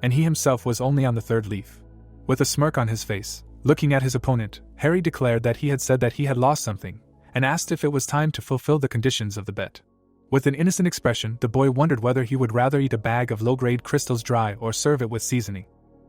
And he himself was only on the 3rd leaf. With a smirk on his face, looking at his opponent, Harry declared that he had said that he had lost something, and asked if it was time to fulfill the conditions of the bet. With an innocent expression, the boy wondered whether he would rather eat a bag of low-grade crystals dry or serve it with seasoning.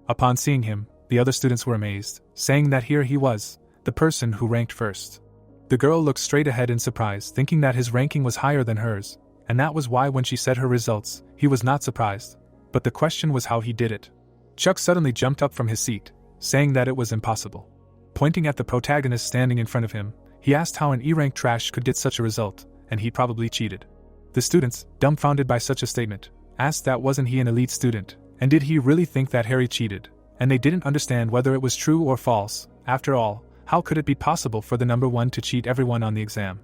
Upon seeing him, the other students were amazed, saying that here he was, the person who ranked first. The girl looked straight ahead in surprise, thinking that his ranking was higher than hers, and that was why when she said her results, he was not surprised. But the question was how he did it. Chuck suddenly jumped up from his seat, saying that it was impossible. Pointing at the protagonist standing in front of him, he asked how an E-rank trash could get such a result, and he probably cheated. The students, dumbfounded by such a statement, asked that wasn't he an elite student, and did he really think that Harry cheated, and they didn't understand whether it was true or false. After all, how could it be possible for the number one to cheat everyone on the exam?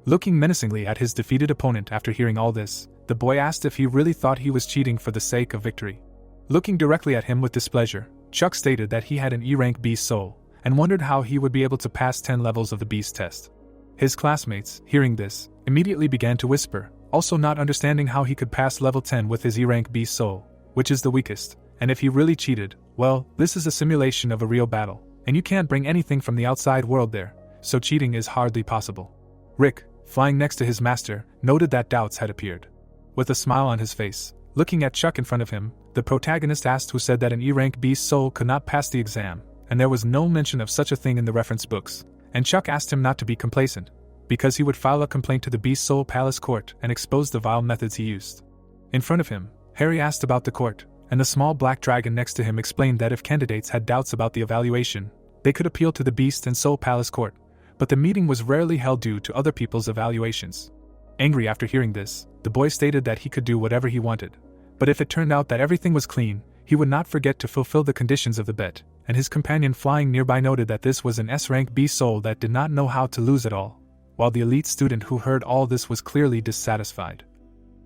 Looking menacingly at his defeated opponent after hearing all this, the boy asked if he really thought he was cheating for the sake of victory. Looking directly at him with displeasure, Chuck stated that he had an E-rank beast soul, and wondered how he would be able to pass 10 levels of the beast test. His classmates, hearing this, immediately began to whisper, also not understanding how he could pass level 10 with his E-rank beast soul, which is the weakest, and if he really cheated, well, this is a simulation of a real battle, and you can't bring anything from the outside world there, so cheating is hardly possible. Rick, flying next to his master, noted that doubts had appeared. With a smile on his face, looking at Chuck in front of him, the protagonist asked who said that an E-rank beast soul could not pass the exam, and there was no mention of such a thing in the reference books, and Chuck asked him not to be complacent, because he would file a complaint to the Beast Soul Palace Court and expose the vile methods he used. In front of him, Harry asked about the court, and the small black dragon next to him explained that if candidates had doubts about the evaluation, they could appeal to the Beast and Soul Palace Court, but the meeting was rarely held due to other people's evaluations. Angry after hearing this, the boy stated that he could do whatever he wanted, but if it turned out that everything was clean, he would not forget to fulfill the conditions of the bet, and his companion flying nearby noted that this was an S-rank beast soul that did not know how to lose at all, while the elite student who heard all this was clearly dissatisfied.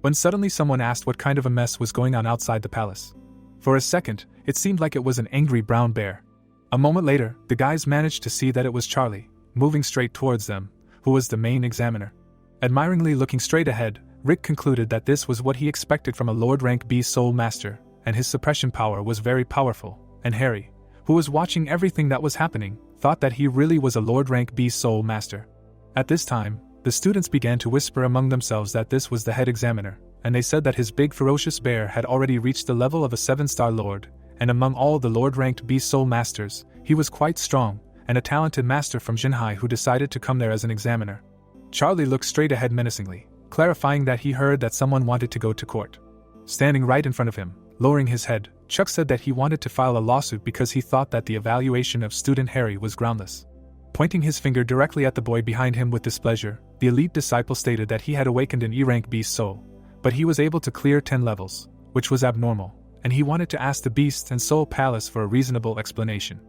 When suddenly someone asked what kind of a mess was going on outside the palace. For a second, it seemed like it was an angry brown bear. A moment later, the guys managed to see that it was Charlie, moving straight towards them, who was the main examiner. Admiringly looking straight ahead, Rick concluded that this was what he expected from a Lord-rank beast soul master, and his suppression power was very powerful, and Harry, who was watching everything that was happening, thought that he really was a Lord-rank beast soul master. At this time, the students began to whisper among themselves that this was the head examiner, and they said that his big ferocious bear had already reached the level of a 7-star lord, and among all the Lord-ranked beast soul masters, he was quite strong, and a talented master from Jinhai who decided to come there as an examiner. Charlie looked straight ahead menacingly, clarifying that he heard that someone wanted to go to court. Standing right in front of him, lowering his head, Chuck said that he wanted to file a lawsuit because he thought that the evaluation of student Harry was groundless. Pointing his finger directly at the boy behind him with displeasure, the elite disciple stated that he had awakened an E-rank beast soul, but he was able to clear 10 levels, which was abnormal, and he wanted to ask the Beast and Soul Palace for a reasonable explanation.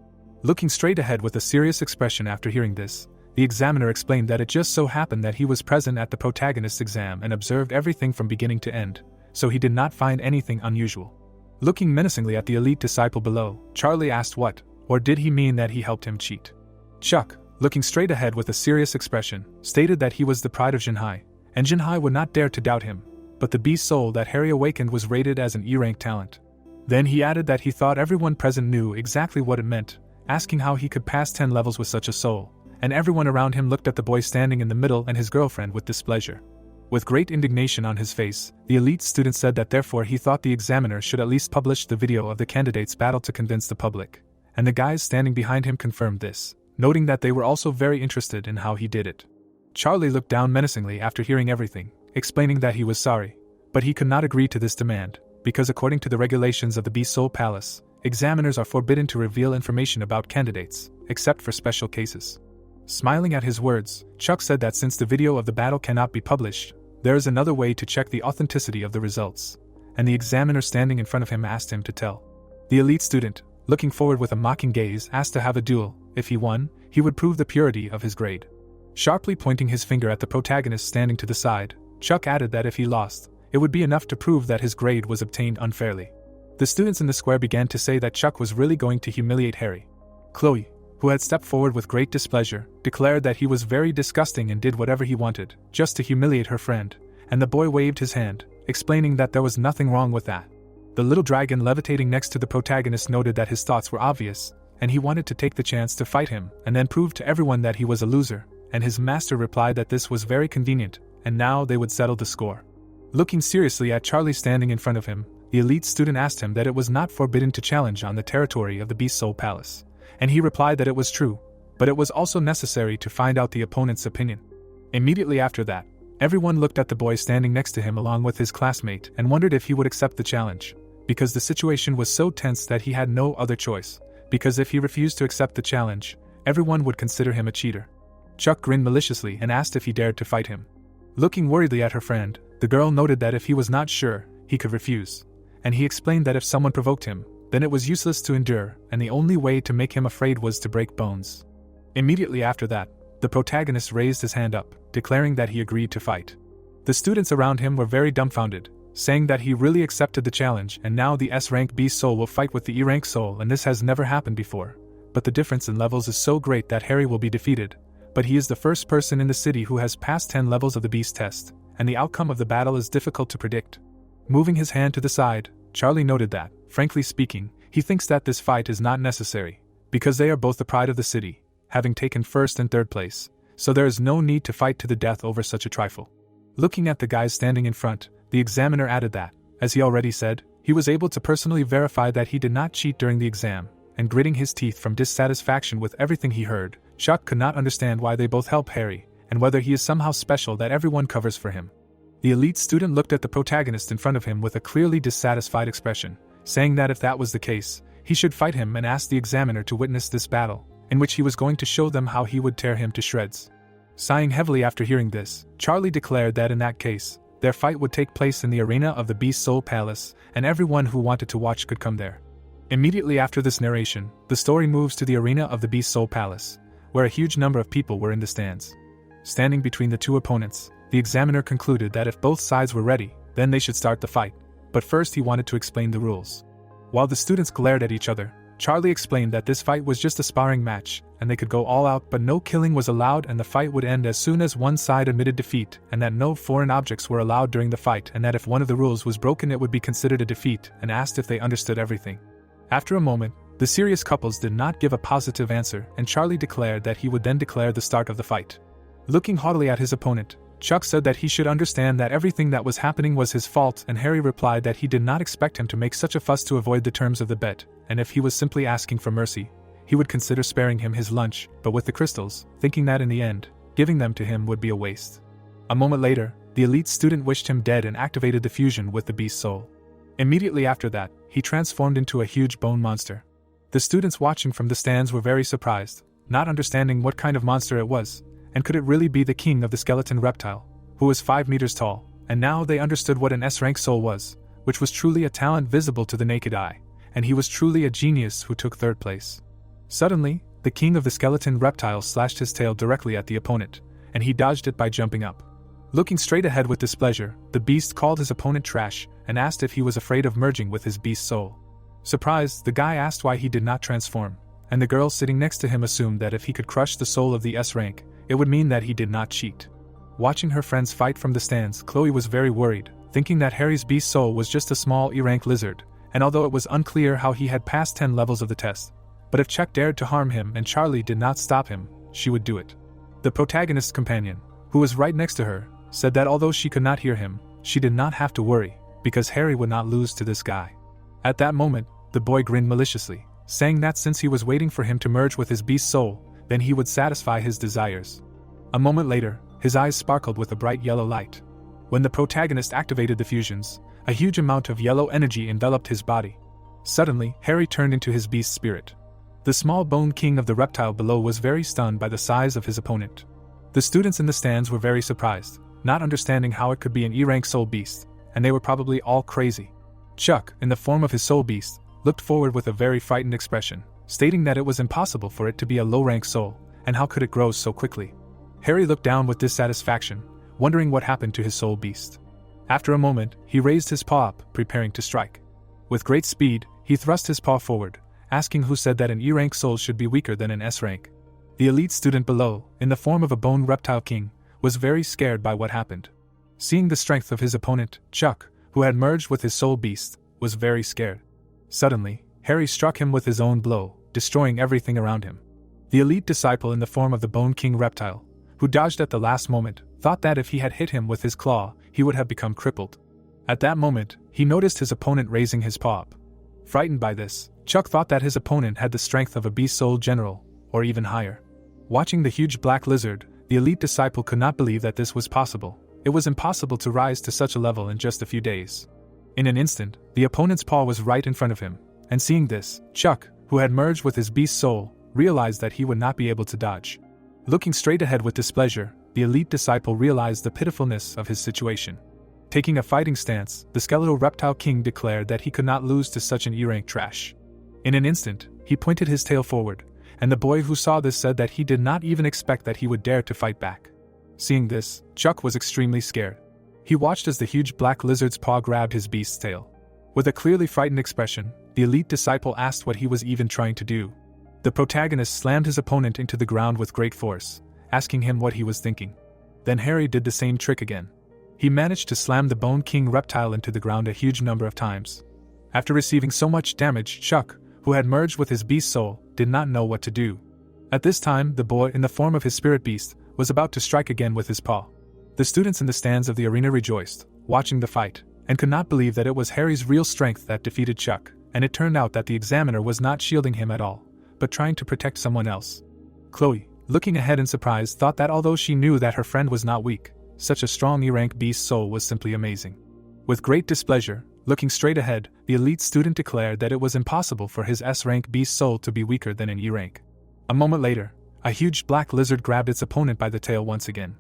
Looking straight ahead with a serious expression after hearing this, the examiner explained that it just so happened that he was present at the protagonist's exam and observed everything from beginning to end, so he did not find anything unusual. Looking menacingly at the elite disciple below, Charlie asked what, or did he mean that he helped him cheat? Chuck, looking straight ahead with a serious expression, stated that he was the pride of Jinhai, and Jinhai would not dare to doubt him, but the beast soul that Harry awakened was rated as an E-rank talent. Then he added that he thought everyone present knew exactly what it meant, asking how he could pass 10 levels with such a soul, and everyone around him looked at the boy standing in the middle and his girlfriend with displeasure. With great indignation on his face, the elite student said that therefore he thought the examiner should at least publish the video of the candidates' battle to convince the public, and the guys standing behind him confirmed this, noting that they were also very interested in how he did it. Charlie looked down menacingly after hearing everything, explaining that he was sorry, but he could not agree to this demand, because according to the regulations of the Beast Soul Palace, examiners are forbidden to reveal information about candidates, except for special cases. Smiling at his words, Chuck said that since the video of the battle cannot be published, there is another way to check the authenticity of the results, and the examiner standing in front of him asked him to tell. The elite student, looking forward with a mocking gaze, asked to have a duel. If he won, he would prove the purity of his grade. Sharply pointing his finger at the protagonist standing to the side, Chuck added that if he lost, it would be enough to prove that his grade was obtained unfairly. The students in the square began to say that Chuck was really going to humiliate Harry. Chloe, who had stepped forward with great displeasure, declared that he was very disgusting and did whatever he wanted, just to humiliate her friend, and the boy waved his hand, explaining that there was nothing wrong with that. The little dragon levitating next to the protagonist noted that his thoughts were obvious, and he wanted to take the chance to fight him and then prove to everyone that he was a loser, and his master replied that this was very convenient, and now they would settle the score. Looking seriously at Charlie standing in front of him, the elite student asked him that it was not forbidden to challenge on the territory of the Beast Soul Palace, and he replied that it was true, but it was also necessary to find out the opponent's opinion. Immediately after that, everyone looked at the boy standing next to him along with his classmate and wondered if he would accept the challenge, because the situation was so tense that he had no other choice, because if he refused to accept the challenge, everyone would consider him a cheater. Chuck grinned maliciously and asked if he dared to fight him. Looking worriedly at her friend, the girl noted that if he was not sure, he could refuse, and he explained that if someone provoked him, then it was useless to endure, and the only way to make him afraid was to break bones. Immediately after that, the protagonist raised his hand up, declaring that he agreed to fight. The students around him were very dumbfounded, saying that he really accepted the challenge and now the S-rank Beast Soul will fight with the E-rank Soul, and this has never happened before. But the difference in levels is so great that Harry will be defeated, but he is the first person in the city who has passed 10 levels of the Beast test, and the outcome of the battle is difficult to predict. Moving his hand to the side, Charlie noted that, frankly speaking, he thinks that this fight is not necessary, because they are both the pride of the city, having taken first and third place, so there is no need to fight to the death over such a trifle. Looking at the guys standing in front, the examiner added that, as he already said, he was able to personally verify that he did not cheat during the exam, and gritting his teeth from dissatisfaction with everything he heard, Chuck could not understand why they both help Harry, and whether he is somehow special that everyone covers for him. The elite student looked at the protagonist in front of him with a clearly dissatisfied expression, saying that if that was the case, he should fight him and ask the examiner to witness this battle, in which he was going to show them how he would tear him to shreds. Sighing heavily after hearing this, Charlie declared that in that case, their fight would take place in the arena of the Beast Soul Palace, and everyone who wanted to watch could come there. Immediately after this narration, the story moves to the arena of the Beast Soul Palace, where a huge number of people were in the stands. Standing between the two opponents, the examiner concluded that if both sides were ready, then they should start the fight, but first he wanted to explain the rules. While the students glared at each other, Charlie explained that this fight was just a sparring match, and they could go all out but no killing was allowed, and the fight would end as soon as one side admitted defeat, and that no foreign objects were allowed during the fight, and that if one of the rules was broken it would be considered a defeat, and asked if they understood everything. After a moment, the serious couples did not give a positive answer, and Charlie declared that he would then declare the start of the fight. Looking haughtily at his opponent, Chuck said that he should understand that everything that was happening was his fault, and Harry replied that he did not expect him to make such a fuss to avoid the terms of the bet, and if he was simply asking for mercy, he would consider sparing him his lunch, but with the crystals, thinking that in the end, giving them to him would be a waste. A moment later, the elite student wished him dead and activated the fusion with the Beast Soul. Immediately after that, he transformed into a huge bone monster. The students watching from the stands were very surprised, not understanding what kind of monster it was, and could it really be the king of the skeleton reptile, who was 5 meters tall, and now they understood what an S-rank soul was, which was truly a talent visible to the naked eye, and he was truly a genius who took third place. Suddenly, the king of the skeleton reptile slashed his tail directly at the opponent, and he dodged it by jumping up. Looking straight ahead with displeasure, the beast called his opponent trash, and asked if he was afraid of merging with his beast soul. Surprised, the guy asked why he did not transform, and the girl sitting next to him assumed that if he could crush the soul of the S-rank, it would mean that he did not cheat. Watching her friends fight from the stands, Chloe was very worried, thinking that Harry's beast soul was just a small E-rank lizard, and although it was unclear how he had passed 10 levels of the test, but if Chuck dared to harm him and Charlie did not stop him, she would do it. The protagonist's companion, who was right next to her, said that although she could not hear him, she did not have to worry, because Harry would not lose to this guy. At that moment, the boy grinned maliciously, saying that since he was waiting for him to merge with his beast soul, then he would satisfy his desires. A moment later, his eyes sparkled with a bright yellow light. When the protagonist activated the fusions, a huge amount of yellow energy enveloped his body. Suddenly, Harry turned into his beast spirit. The small bone king of the reptile below was very stunned by the size of his opponent. The students in the stands were very surprised, not understanding how it could be an E-rank soul beast, and they were probably all crazy. Chuck, in the form of his soul beast, looked forward with a very frightened expression, stating that it was impossible for it to be a low-rank soul, and how could it grow so quickly? Harry looked down with dissatisfaction, wondering what happened to his soul beast. After a moment, he raised his paw up, preparing to strike. With great speed, he thrust his paw forward, asking who said that an E-rank soul should be weaker than an S-rank. The elite student below, in the form of a bone reptile king, was very scared by what happened. Seeing the strength of his opponent, Chuck, who had merged with his soul beast, was very scared. Suddenly, Harry struck him with his own blow, destroying everything around him. The elite disciple in the form of the Bone King reptile, who dodged at the last moment, thought that if he had hit him with his claw, he would have become crippled. At that moment, he noticed his opponent raising his paw up. Frightened by this, Chuck thought that his opponent had the strength of a beast soul general, or even higher. Watching the huge black lizard, the elite disciple could not believe that this was possible. It was impossible to rise to such a level in just a few days. In an instant, the opponent's paw was right in front of him, and seeing this, Chuck, who had merged with his beast soul, realized that he would not be able to dodge. Looking straight ahead with displeasure, the elite disciple realized the pitifulness of his situation. Taking a fighting stance, the skeletal reptile king declared that he could not lose to such an E-rank trash. In an instant, he pointed his tail forward, and the boy who saw this said that he did not even expect that he would dare to fight back. Seeing this, Chuck was extremely scared. He watched as the huge black lizard's paw grabbed his beast's tail. With a clearly frightened expression, the elite disciple asked what he was even trying to do. The protagonist slammed his opponent into the ground with great force, asking him what he was thinking. Then Harry did the same trick again. He managed to slam the Bone King reptile into the ground a huge number of times. After receiving so much damage, Chuck, who had merged with his beast soul, did not know what to do. At this time, the boy, in the form of his spirit beast, was about to strike again with his paw. The students in the stands of the arena rejoiced, watching the fight, and could not believe that it was Harry's real strength that defeated Chuck, and it turned out that the examiner was not shielding him at all, but trying to protect someone else. Chloe, looking ahead in surprise, thought that although she knew that her friend was not weak, such a strong E-rank beast soul was simply amazing. With great displeasure, looking straight ahead, the elite student declared that it was impossible for his S-rank beast soul to be weaker than an E-rank. A moment later, a huge black lizard grabbed its opponent by the tail once again.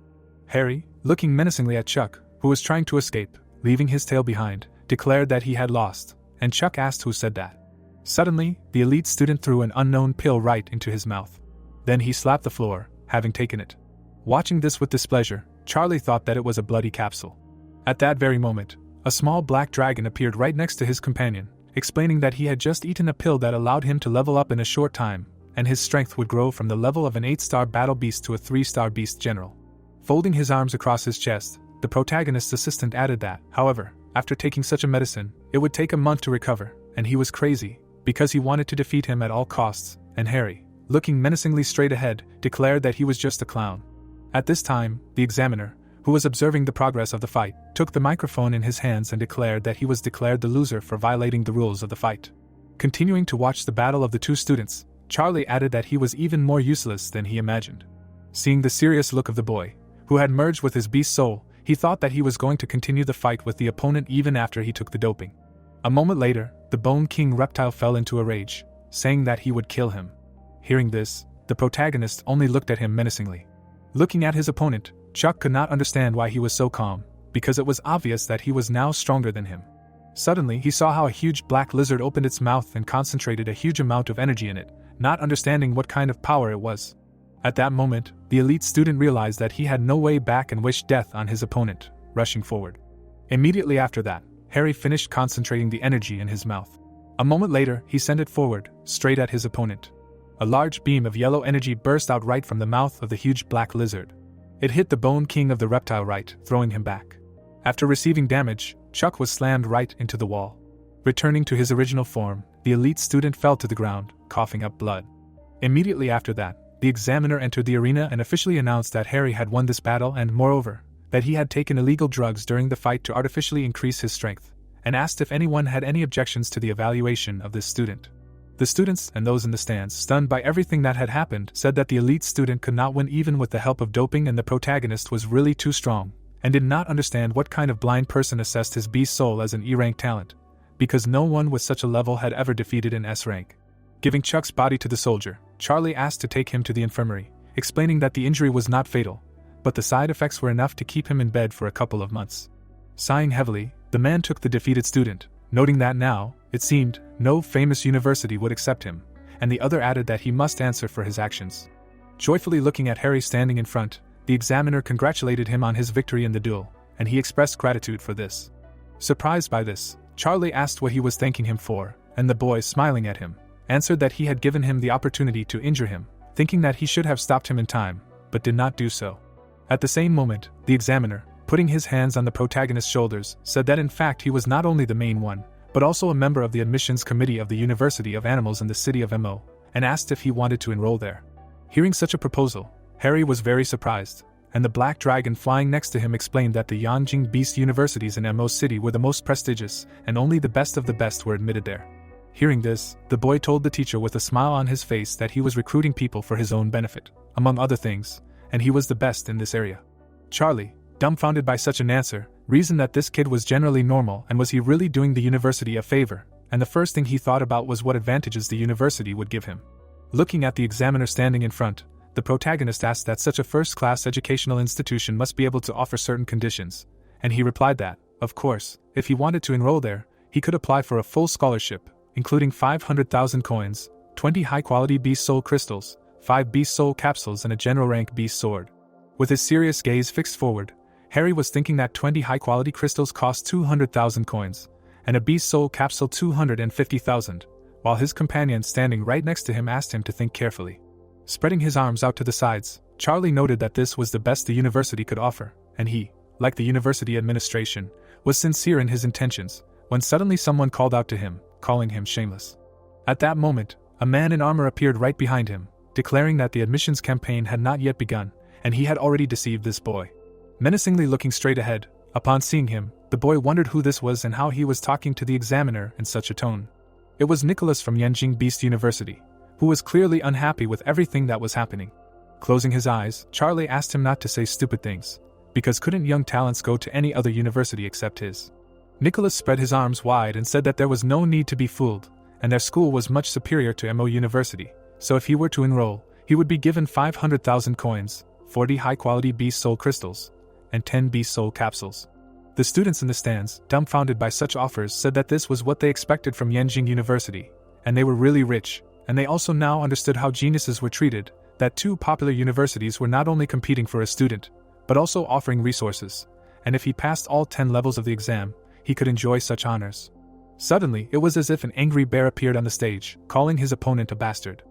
Harry, looking menacingly at Chuck, who was trying to escape, leaving his tail behind, declared that he had lost, and Chuck asked who said that. Suddenly, the elite student threw an unknown pill right into his mouth. Then he slapped the floor, having taken it. Watching this with displeasure, Charlie thought that it was a bloody capsule. At that very moment, a small black dragon appeared right next to his companion, explaining that he had just eaten a pill that allowed him to level up in a short time, and his strength would grow from the level of an 8-star battle beast to a 3-star beast general. Folding his arms across his chest, the protagonist's assistant added that, however, after taking such a medicine, it would take a month to recover, and he was crazy, because he wanted to defeat him at all costs, and Harry, looking menacingly straight ahead, declared that he was just a clown. At this time, the examiner, who was observing the progress of the fight, took the microphone in his hands and declared that he was declared the loser for violating the rules of the fight. Continuing to watch the battle of the two students, Charlie added that he was even more useless than he imagined. Seeing the serious look of the boy, who had merged with his beast soul, he thought that he was going to continue the fight with the opponent even after he took the doping. A moment later, the Bone King reptile fell into a rage, saying that he would kill him. Hearing this, the protagonist only looked at him menacingly. Looking at his opponent, Chuck could not understand why he was so calm, because it was obvious that he was now stronger than him. Suddenly, he saw how a huge black lizard opened its mouth and concentrated a huge amount of energy in it, not understanding what kind of power it was. At that moment, the elite student realized that he had no way back and wished death on his opponent, rushing forward. Immediately after that, Harry finished concentrating the energy in his mouth. A moment later, he sent it forward, straight at his opponent. A large beam of yellow energy burst out right from the mouth of the huge black lizard. It hit the Bone King of the reptile right, throwing him back. After receiving damage, Chuck was slammed right into the wall. Returning to his original form, the elite student fell to the ground, coughing up blood. Immediately after that, the examiner entered the arena and officially announced that Harry had won this battle and, moreover, that he had taken illegal drugs during the fight to artificially increase his strength, and asked if anyone had any objections to the evaluation of this student. The students and those in the stands, stunned by everything that had happened, said that the elite student could not win even with the help of doping and the protagonist was really too strong, and did not understand what kind of blind person assessed his beast soul as an E-rank talent, because no one with such a level had ever defeated an S-rank. Giving Chuck's body to the soldier, Charlie asked to take him to the infirmary, explaining that the injury was not fatal, but the side effects were enough to keep him in bed for a couple of months. Sighing heavily, the man took the defeated student, noting that now, it seemed, no famous university would accept him, and the other added that he must answer for his actions. Joyfully looking at Harry standing in front, the examiner congratulated him on his victory in the duel, and he expressed gratitude for this. Surprised by this, Charlie asked what he was thanking him for, and the boy, smiling at him, answered that he had given him the opportunity to injure him, thinking that he should have stopped him in time, but did not do so. At the same moment, the examiner, putting his hands on the protagonist's shoulders, said that in fact he was not only the main one, but also a member of the admissions committee of the University of Animals in the city of Mo, and asked if he wanted to enroll there. Hearing such a proposal, Harry was very surprised, and the black dragon flying next to him explained that the Yanjing Beast universities in Mo City were the most prestigious, and only the best of the best were admitted there. Hearing this, the boy told the teacher with a smile on his face that he was recruiting people for his own benefit, among other things, and he was the best in this area. Charlie, dumbfounded by such an answer, reasoned that this kid was generally normal and was he really doing the university a favor, and the first thing he thought about was what advantages the university would give him. Looking at the examiner standing in front, the protagonist asked that such a first-class educational institution must be able to offer certain conditions, and he replied that, of course, if he wanted to enroll there, he could apply for a full scholarship, including 500,000 coins, 20 high-quality beast soul crystals, 5 beast soul capsules and a general rank beast sword. With his serious gaze fixed forward, Harry was thinking that 20 high-quality crystals cost 200,000 coins, and a beast soul capsule 250,000, while his companion standing right next to him asked him to think carefully. Spreading his arms out to the sides, Charlie noted that this was the best the university could offer, and he, like the university administration, was sincere in his intentions, when suddenly someone called out to him, calling him shameless. At that moment, a man in armor appeared right behind him, declaring that the admissions campaign had not yet begun, and he had already deceived this boy. Menacingly looking straight ahead, upon seeing him, the boy wondered who this was and how he was talking to the examiner in such a tone. It was Nicholas from Yanjing Beast University, who was clearly unhappy with everything that was happening. Closing his eyes, Charlie asked him not to say stupid things, because couldn't young talents go to any other university except his? Nicholas spread his arms wide and said that there was no need to be fooled, and their school was much superior to Mo University, so if he were to enroll, he would be given 500,000 coins, 40 high-quality beast soul crystals, and 10 beast soul capsules. The students in the stands, dumbfounded by such offers, said that this was what they expected from Yanjing University, and they were really rich, and they also now understood how geniuses were treated, that two popular universities were not only competing for a student, but also offering resources, and if he passed all 10 levels of the exam, he could enjoy such honors. Suddenly, it was as if an angry bear appeared on the stage, calling his opponent a bastard.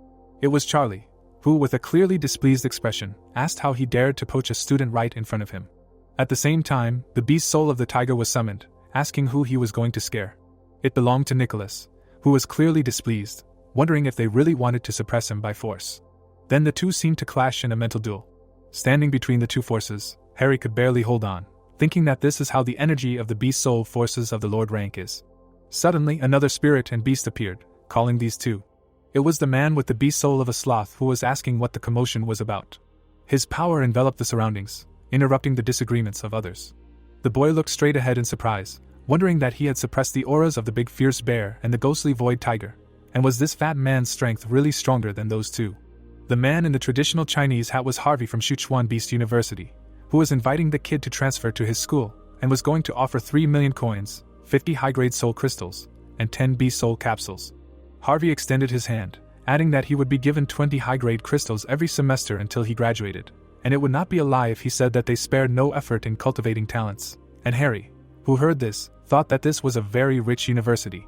It was Charlie, who, with a clearly displeased expression, asked how he dared to poach a student right in front of him. At the same time, the beast soul of the tiger was summoned, asking who he was going to scare. It belonged to Nicholas, who was clearly displeased, wondering if they really wanted to suppress him by force. Then the two seemed to clash in a mental duel. Standing between the two forces, Harry could barely hold on, thinking that this is how the energy of the beast soul forces of the Lord rank is. Suddenly, another spirit and beast appeared, calling these two. It was the man with the beast soul of a sloth who was asking what the commotion was about. His power enveloped the surroundings, interrupting the disagreements of others. The boy looked straight ahead in surprise, wondering that he had suppressed the auras of the big fierce bear and the ghostly void tiger, and was this fat man's strength really stronger than those two? The man in the traditional Chinese hat was Harvey from Sichuan Beast University, who was inviting the kid to transfer to his school, and was going to offer 3 million coins, 50 high-grade soul crystals, and 10 beast soul capsules. Harvey extended his hand, adding that he would be given 20 high-grade crystals every semester until he graduated, and it would not be a lie if he said that they spared no effort in cultivating talents. And Harry, who heard this, thought that this was a very rich university.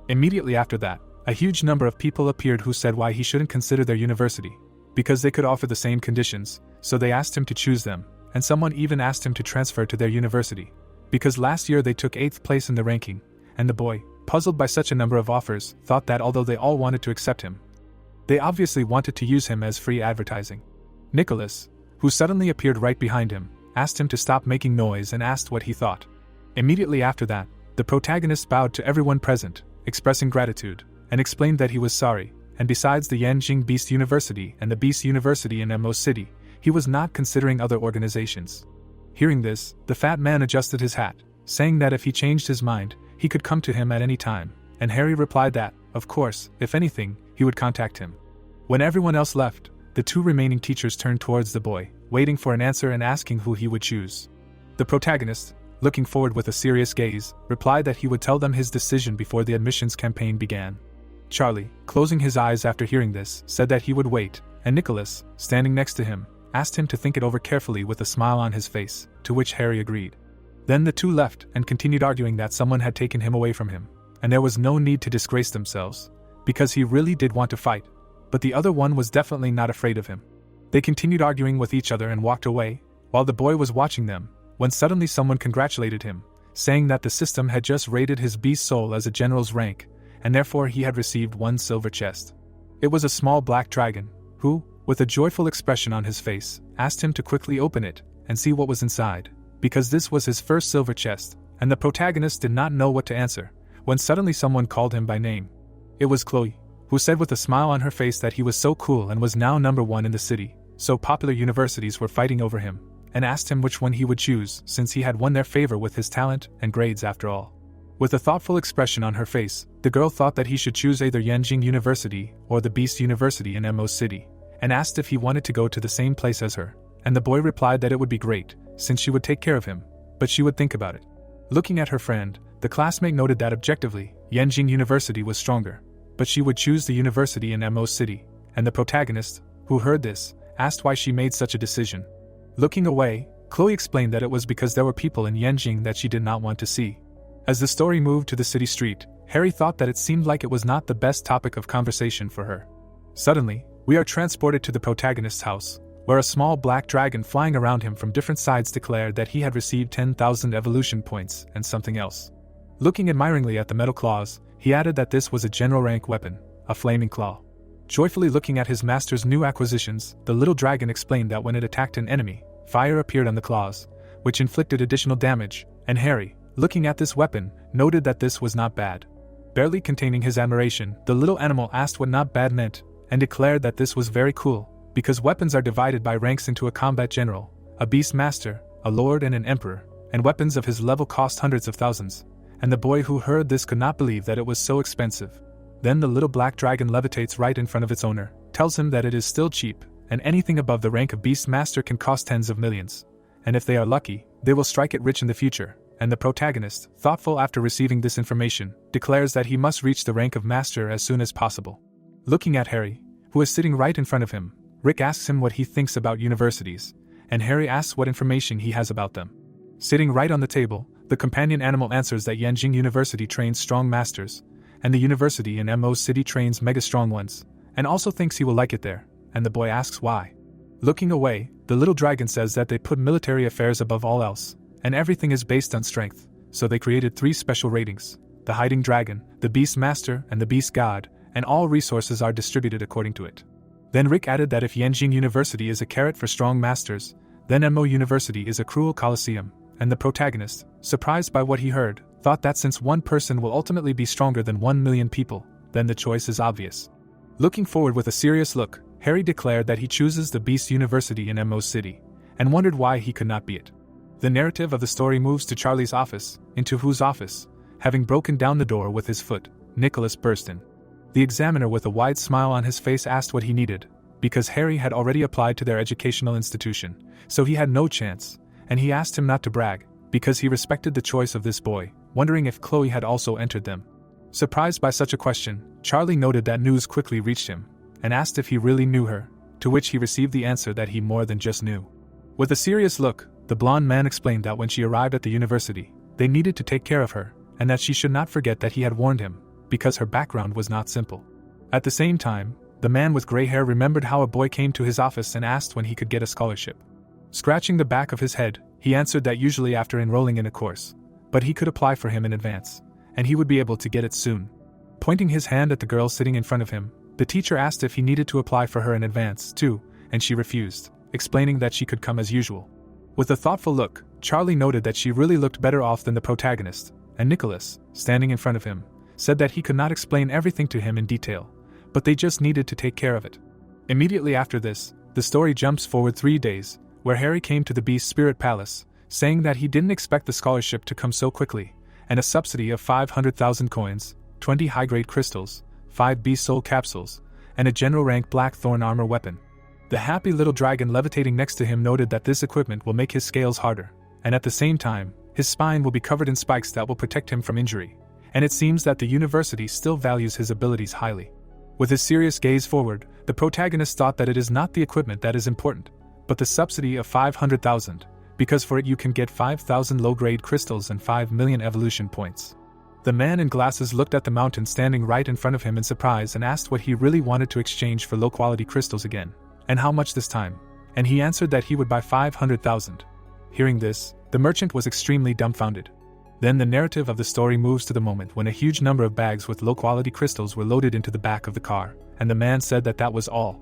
Immediately after that, a huge number of people appeared who said why he shouldn't consider their university, because they could offer the same conditions, so they asked him to choose them, and someone even asked him to transfer to their university, because last year they took 8th place in the ranking, and the boy, puzzled by such a number of offers, thought that although they all wanted to accept him, they obviously wanted to use him as free advertising. Nicholas, who suddenly appeared right behind him, asked him to stop making noise and asked what he thought. Immediately after that, the protagonist bowed to everyone present, expressing gratitude, and explained that he was sorry, and besides the Yanjing Beast University and the Beast University in Mo City, he was not considering other organizations. Hearing this, the fat man adjusted his hat, saying that if he changed his mind, he could come to him at any time, and Harry replied that, of course, if anything, he would contact him. When everyone else left, the two remaining teachers turned towards the boy, waiting for an answer and asking who he would choose. The protagonist, looking forward with a serious gaze, replied that he would tell them his decision before the admissions campaign began. Charlie, closing his eyes after hearing this, said that he would wait, and Nicholas, standing next to him, asked him to think it over carefully with a smile on his face, to which Harry agreed. Then the two left and continued arguing that someone had taken him away from him, and there was no need to disgrace themselves, because he really did want to fight, but the other one was definitely not afraid of him. They continued arguing with each other and walked away, while the boy was watching them, when suddenly someone congratulated him, saying that the system had just rated his beast soul as a general's rank, and therefore he had received 1 silver chest. It was a small black dragon, who, with a joyful expression on his face, asked him to quickly open it, and see what was inside, because this was his first silver chest, and the protagonist did not know what to answer, when suddenly someone called him by name. It was Chloe, who said with a smile on her face that he was so cool and was now #1 in the city, so popular universities were fighting over him, and asked him which one he would choose since he had won their favor with his talent and grades after all. With a thoughtful expression on her face, the girl thought that he should choose either Yanjing University or the Beast University in Mo City, and asked if he wanted to go to the same place as her, and the boy replied that it would be great, since she would take care of him, but she would think about it. Looking at her friend, the classmate noted that objectively, Yanjing University was stronger, but she would choose the university in Mo City, and the protagonist, who heard this, asked why she made such a decision. Looking away, Chloe explained that it was because there were people in Yanjing that she did not want to see. As the story moved to the city street, Harry thought that it seemed like it was not the best topic of conversation for her. Suddenly, we are transported to the protagonist's house, where a small black dragon flying around him from different sides declared that he had received 10,000 evolution points and something else. Looking admiringly at the metal claws, he added that this was a general rank weapon, a flaming claw. Joyfully looking at his master's new acquisitions, the little dragon explained that when it attacked an enemy, fire appeared on the claws, which inflicted additional damage, and Harry, looking at this weapon, noted that this was not bad. Barely containing his admiration, the little animal asked what not bad meant, and declared that this was very cool, because weapons are divided by ranks into a combat general, a beast master, a lord and an emperor, and weapons of his level cost hundreds of thousands, and the boy who heard this could not believe that it was so expensive. Then the little black dragon levitates right in front of its owner, tells him that it is still cheap, and anything above the rank of beast master can cost tens of millions, and if they are lucky, they will strike it rich in the future. And the protagonist, thoughtful after receiving this information, declares that he must reach the rank of master as soon as possible. Looking at Harry, who is sitting right in front of him, Rick asks him what he thinks about universities, and Harry asks what information he has about them. Sitting right on the table, the companion animal answers that Yanjing University trains strong masters, and the university in Mo City trains mega strong ones, and also thinks he will like it there, and the boy asks why. Looking away, the little dragon says that they put military affairs above all else, and everything is based on strength, so they created 3 special ratings: the Hiding Dragon, the Beast Master, and the Beast God, and all resources are distributed according to it. Then Rick added that if Yanjing University is a carrot for strong masters, then Mo University is a cruel coliseum, and the protagonist, surprised by what he heard, thought that since one person will ultimately be stronger than 1 million people, then the choice is obvious. Looking forward with a serious look, Harry declared that he chooses the Beast University in Mo City, and wondered why he could not be it. The narrative of the story moves to Charlie's office, into whose office, having broken down the door with his foot, Nicholas burst in. The examiner with a wide smile on his face asked what he needed, because Harry had already applied to their educational institution, so he had no chance, and he asked him not to brag, because he respected the choice of this boy, wondering if Chloe had also entered them. Surprised by such a question, Charlie noted that news quickly reached him, and asked if he really knew her, to which he received the answer that he more than just knew. With a serious look, the blonde man explained that when she arrived at the university, they needed to take care of her, and that she should not forget that he had warned him, because her background was not simple. At the same time, the man with gray hair remembered how a boy came to his office and asked when he could get a scholarship. Scratching the back of his head, he answered that usually after enrolling in a course, but he could apply for him in advance, and he would be able to get it soon. Pointing his hand at the girl sitting in front of him, the teacher asked if he needed to apply for her in advance, too, and she refused, explaining that she could come as usual. With a thoughtful look, Charlie noted that she really looked better off than the protagonist, and Nicholas, standing in front of him, said that he could not explain everything to him in detail, but they just needed to take care of it. Immediately after this, the story jumps forward 3 days, where Harry came to the Beast Spirit Palace, saying that he didn't expect the scholarship to come so quickly, and a subsidy of 500,000 coins, 20 high-grade crystals, 5 Beast Soul capsules, and a general rank Blackthorn armor weapon. The happy little dragon levitating next to him noted that this equipment will make his scales harder, and at the same time, his spine will be covered in spikes that will protect him from injury, and it seems that the university still values his abilities highly. With his serious gaze forward, the protagonist thought that it is not the equipment that is important, but the subsidy of 500,000, because for it you can get 5,000 low-grade crystals and 5 million evolution points. The man in glasses looked at the mountain standing right in front of him in surprise and asked what he really wanted to exchange for low-quality crystals again, and how much this time, and he answered that he would buy 500,000. Hearing this, the merchant was extremely dumbfounded. Then the narrative of the story moves to the moment when a huge number of bags with low-quality crystals were loaded into the back of the car, and the man said that that was all.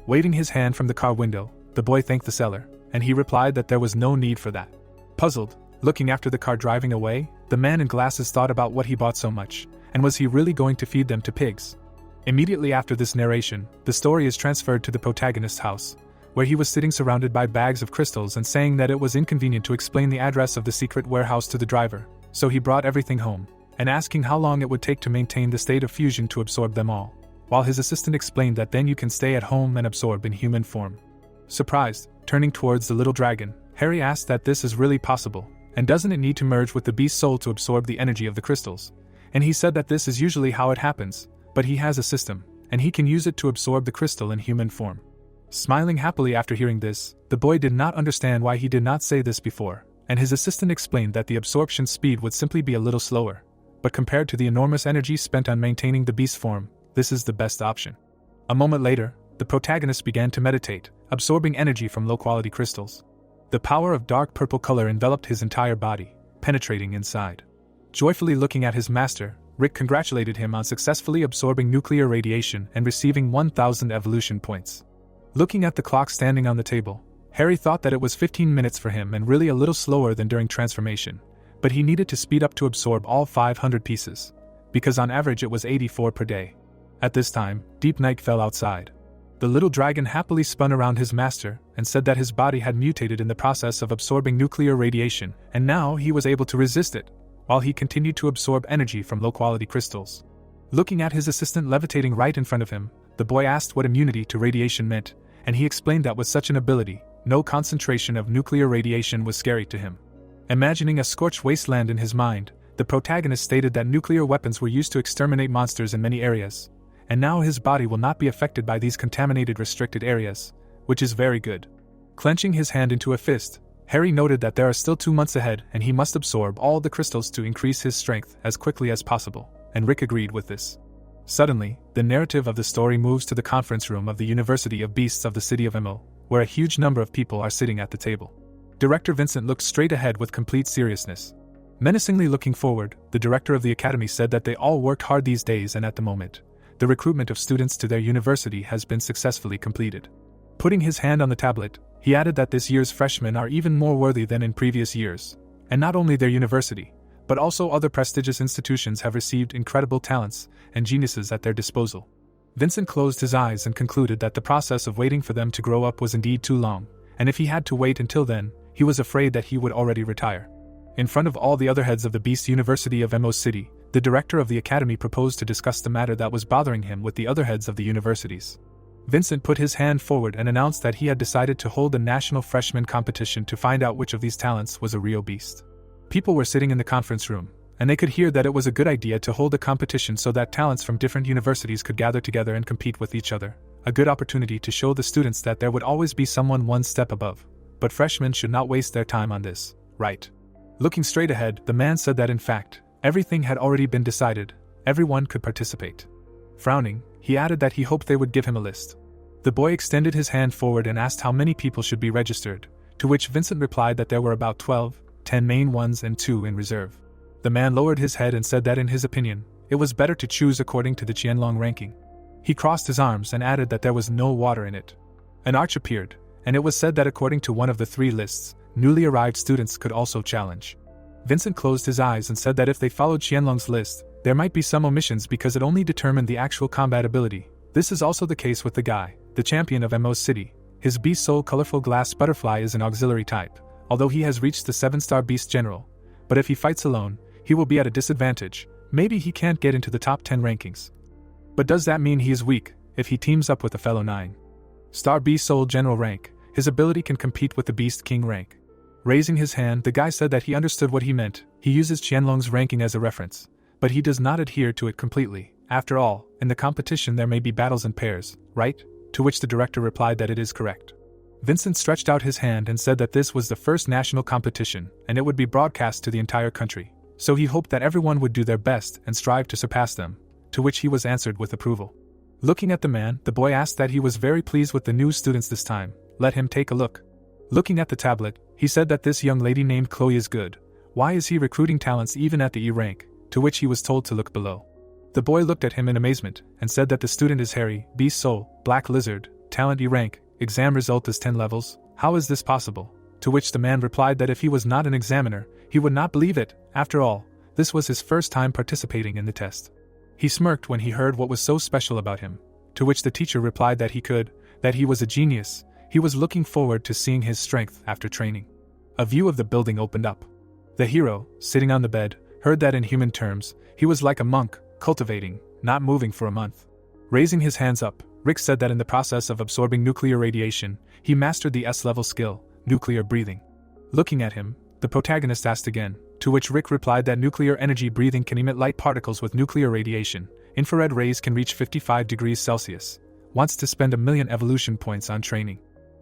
Waving his hand from the car window, the boy thanked the seller, and he replied that there was no need for that. Puzzled, looking after the car driving away, the man in glasses thought about what he bought so much, and was he really going to feed them to pigs? Immediately after this narration, the story is transferred to the protagonist's house, where he was sitting surrounded by bags of crystals and saying that it was inconvenient to explain the address of the secret warehouse to the driver, so he brought everything home, and asking how long it would take to maintain the state of fusion to absorb them all, while his assistant explained that then you can stay at home and absorb in human form. Surprised, turning towards the little dragon, Harry asked that this is really possible, and doesn't it need to merge with the beast's soul to absorb the energy of the crystals? And he said that this is usually how it happens, but he has a system, and he can use it to absorb the crystal in human form. Smiling happily after hearing this, the boy did not understand why he did not say this before, and his assistant explained that the absorption speed would simply be a little slower, but compared to the enormous energy spent on maintaining the beast form, this is the best option. A moment later, the protagonist began to meditate, absorbing energy from low-quality crystals. The power of dark purple color enveloped his entire body, penetrating inside. Joyfully looking at his master, Rick congratulated him on successfully absorbing nuclear radiation and receiving 1,000 evolution points. Looking at the clock standing on the table, Harry thought that it was 15 minutes for him and really a little slower than during transformation, but he needed to speed up to absorb all 500 pieces, because on average it was 84 per day. At this time, deep night fell outside. The little dragon happily spun around his master and said that his body had mutated in the process of absorbing nuclear radiation, and now he was able to resist it, while he continued to absorb energy from low-quality crystals. Looking at his assistant levitating right in front of him, the boy asked what immunity to radiation meant, and he explained that with such an ability, no concentration of nuclear radiation was scary to him. Imagining a scorched wasteland in his mind, the protagonist stated that nuclear weapons were used to exterminate monsters in many areas, and now his body will not be affected by these contaminated restricted areas, which is very good. Clenching his hand into a fist, Harry noted that there are still 2 months ahead and he must absorb all the crystals to increase his strength as quickly as possible, and Rick agreed with this. Suddenly, the narrative of the story moves to the conference room of the University of Beasts of the City of Imo, where a huge number of people are sitting at the table. Director Vincent looked straight ahead with complete seriousness. Menacingly looking forward, the director of the academy said that they all worked hard these days and at the moment, the recruitment of students to their university has been successfully completed. Putting his hand on the tablet, he added that this year's freshmen are even more worthy than in previous years, and not only their university, but also other prestigious institutions have received incredible talents and geniuses at their disposal. Vincent closed his eyes and concluded that the process of waiting for them to grow up was indeed too long, and if he had to wait until then, he was afraid that he would already retire. In front of all the other heads of the Beast University of Imo City, the director of the academy proposed to discuss the matter that was bothering him with the other heads of the universities. Vincent put his hand forward and announced that he had decided to hold a national freshman competition to find out which of these talents was a real beast. People were sitting in the conference room, and they could hear that it was a good idea to hold a competition so that talents from different universities could gather together and compete with each other, a good opportunity to show the students that there would always be someone one step above. But freshmen should not waste their time on this, right? Looking straight ahead, the man said that in fact, everything had already been decided, everyone could participate. Frowning, he added that he hoped they would give him a list. The boy extended his hand forward and asked how many people should be registered, to which Vincent replied that there were about 12, 10 main ones and 2 in reserve. The man lowered his head and said that in his opinion, it was better to choose according to the Qianlong ranking. He crossed his arms and added that there was no water in it. An arch appeared, and it was said that according to one of the 3 lists, newly arrived students could also challenge. Vincent closed his eyes and said that if they followed Qianlong's list, there might be some omissions because it only determined the actual combat ability. This is also the case with the guy, the champion of Imo City. His beast soul colorful glass butterfly is an auxiliary type, although he has reached the 7-star beast general. But if he fights alone, he will be at a disadvantage. Maybe he can't get into the top 10 rankings. But does that mean he is weak if he teams up with a fellow 9-star beast soul general rank? His ability can compete with the beast king rank. Raising his hand, the guy said that he understood what he meant. He uses Qianlong's ranking as a reference, but he does not adhere to it completely. After all, in the competition there may be battles in pairs, right? To which the director replied that it is correct. Vincent stretched out his hand and said that this was the first national competition, and it would be broadcast to the entire country. So he hoped that everyone would do their best and strive to surpass them, to which he was answered with approval. Looking at the man, the boy asked that he was very pleased with the new students this time. Let him take a look. Looking at the tablet, he said that this young lady named Chloe is good. Why is he recruiting talents even at the E rank? To which he was told to look below. The boy looked at him in amazement and said that the student is Harry, Beast Soul, Black Lizard, talent E rank, exam result is 10 levels, How is this possible? To which the man replied that if he was not an examiner, he would not believe it. After all, this was his first time participating in the test. He smirked when he heard what was so special about him, to which the teacher replied that he was a genius. He was looking forward to seeing his strength after training. A view of the building opened up. The hero, sitting on the bed, heard that in human terms, he was like a monk, cultivating, not moving for a month. Raising his hands up, Rick said that in the process of absorbing nuclear radiation, he mastered the S-level skill, nuclear breathing. Looking at him, the protagonist asked again, to which Rick replied that nuclear energy breathing can emit light particles with nuclear radiation. Infrared rays can reach 55 degrees Celsius. Wants to spend 1,000,000 evolution points on training.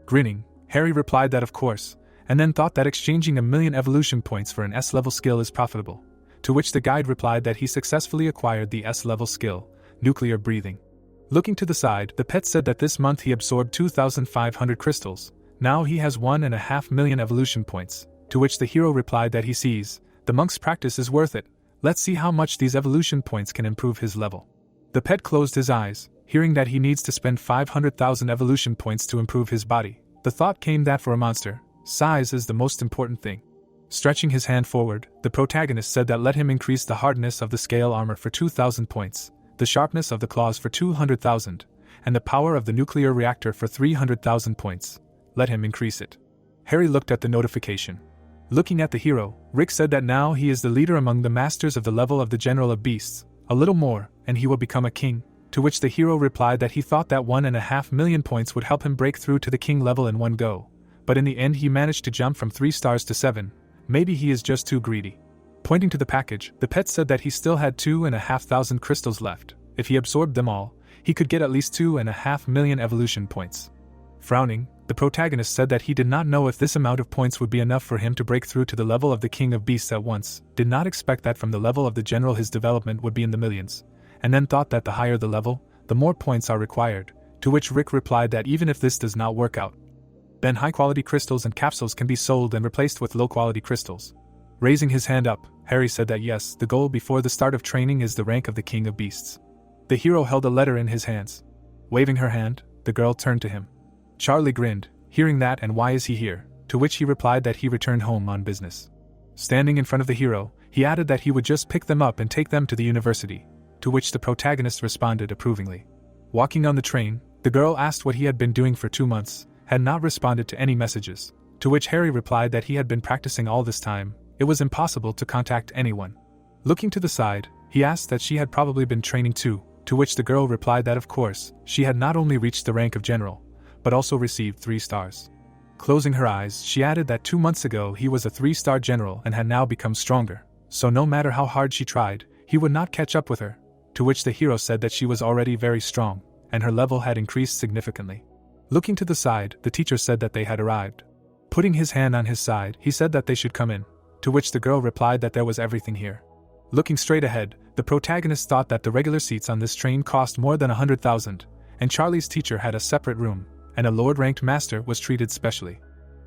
Grinning, Harry replied that of course, and then thought that exchanging 1,000,000 evolution points for an S-level skill is profitable. To which the guide replied that he successfully acquired the S-level skill, nuclear breathing. Looking to the side, the pet said that this month he absorbed 2,500 crystals. Now he has 1.5 million evolution points. To which the hero replied that he sees, the monk's practice is worth it. Let's see how much these evolution points can improve his level. The pet closed his eyes, hearing that he needs to spend 500,000 evolution points to improve his body. The thought came that for a monster, size is the most important thing. Stretching his hand forward, the protagonist said that let him increase the hardness of the scale armor for 2,000 points, the sharpness of the claws for 200,000, and the power of the nuclear reactor for 300,000 points. Let him increase it. Harry looked at the notification. Looking at the hero, Rick said that now he is the leader among the masters of the level of the General of Beasts. A little more, and he will become a king. To which the hero replied that he thought that 1.5 million points would help him break through to the king level in one go. But in the end he managed to jump from 3 stars to 7. Maybe he is just too greedy. Pointing to the package, the pet said that he still had 2,500 crystals left. If he absorbed them all, he could get at least 2.5 million evolution points. Frowning, the protagonist said that he did not know if this amount of points would be enough for him to break through to the level of the King of Beasts at once, did not expect that from the level of the general his development would be in the millions, and then thought that the higher the level, the more points are required, to which Rick replied that even if this does not work out, then high-quality crystals and capsules can be sold and replaced with low-quality crystals. Raising his hand up, Harry said that yes, the goal before the start of training is the rank of the King of Beasts. The hero held a letter in his hands. Waving her hand, the girl turned to him. Charlie grinned, hearing that and why is he here, to which he replied that he returned home on business. Standing in front of the hero, he added that he would just pick them up and take them to the university, to which the protagonist responded approvingly. Walking on the train, the girl asked what he had been doing for 2 months, had not responded to any messages, to which Harry replied that he had been practicing all this time, it was impossible to contact anyone. Looking to the side, he asked that she had probably been training too, to which the girl replied that of course, she had not only reached the rank of general, but also received 3 stars. Closing her eyes, she added that 2 months ago he was a 3-star general and had now become stronger, so no matter how hard she tried, he would not catch up with her, to which the hero said that she was already very strong, and her level had increased significantly. Looking to the side, the teacher said that they had arrived. Putting his hand on his side, he said that they should come in, to which the girl replied that there was everything here. Looking straight ahead, the protagonist thought that the regular seats on this train cost more than 100,000, and Charlie's teacher had a separate room, and a Lord-ranked master was treated specially.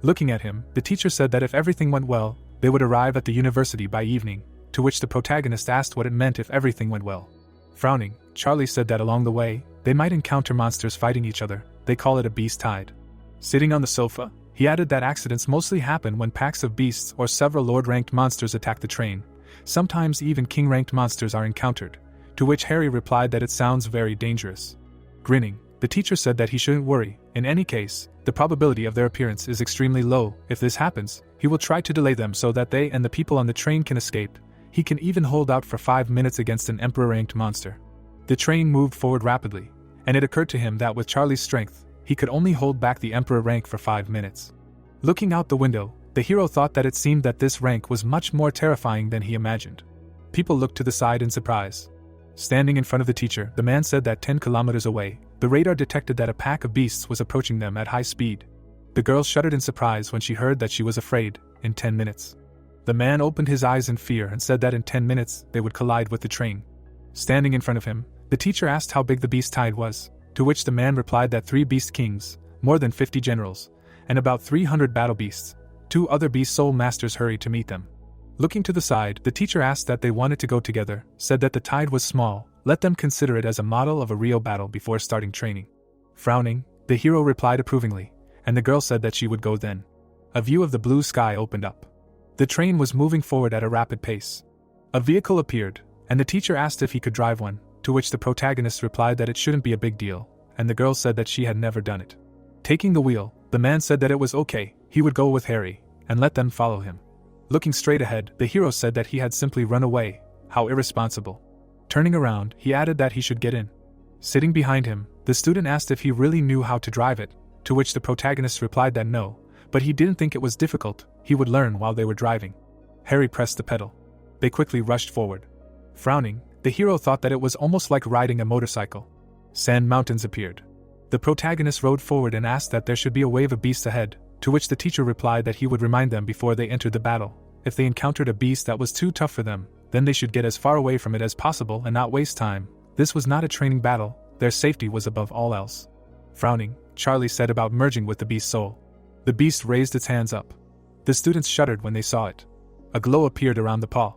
Looking at him, the teacher said that if everything went well, they would arrive at the university by evening, to which the protagonist asked what it meant if everything went well. Frowning, Charlie said that along the way, they might encounter monsters fighting each other, they call it a beast tide. Sitting on the sofa, he added that accidents mostly happen when packs of beasts or several Lord-ranked monsters attack the train. Sometimes even King-ranked monsters are encountered, to which Harry replied that it sounds very dangerous. Grinning, the teacher said that he shouldn't worry, in any case, the probability of their appearance is extremely low. If this happens, he will try to delay them so that they and the people on the train can escape. He can even hold out for 5 minutes against an Emperor-ranked monster. The train moved forward rapidly, and it occurred to him that with Charlie's strength, he could only hold back the Emperor rank for 5 minutes. Looking out the window, the hero thought that it seemed that this rank was much more terrifying than he imagined. People looked to the side in surprise. Standing in front of the teacher, the man said that 10 kilometers away, the radar detected that a pack of beasts was approaching them at high speed. The girl shuddered in surprise when she heard that she was afraid. In 10 minutes. The man opened his eyes in fear and said that in 10 minutes they would collide with the train. Standing in front of him, the teacher asked how big the beast tide was, to which the man replied that 3 beast kings, more than 50 generals, and about 300 battle beasts, 2 other beast soul masters hurried to meet them. Looking to the side, the teacher asked that they wanted to go together, said that the tide was small, let them consider it as a model of a real battle before starting training. Frowning, the hero replied approvingly, and the girl said that she would go then. A view of the blue sky opened up. The train was moving forward at a rapid pace. A vehicle appeared, and the teacher asked if he could drive one, to which the protagonist replied that it shouldn't be a big deal, and the girl said that she had never done it. Taking the wheel, the man said that it was okay, he would go with Harry, and let them follow him. Looking straight ahead, the hero said that he had simply run away. How irresponsible. Turning around, he added that he should get in. Sitting behind him, the student asked if he really knew how to drive it, to which the protagonist replied that no, but he didn't think it was difficult, he would learn while they were driving. Harry pressed the pedal. They quickly rushed forward. Frowning, the hero thought that it was almost like riding a motorcycle. Sand mountains appeared. The protagonist rode forward and asked that there should be a wave of beasts ahead, to which the teacher replied that he would remind them before they entered the battle. If they encountered a beast that was too tough for them, then they should get as far away from it as possible and not waste time. This was not a training battle, their safety was above all else. Frowning, Charlie said about merging with the beast's soul. The beast raised its hands up. The students shuddered when they saw it. A glow appeared around the paw.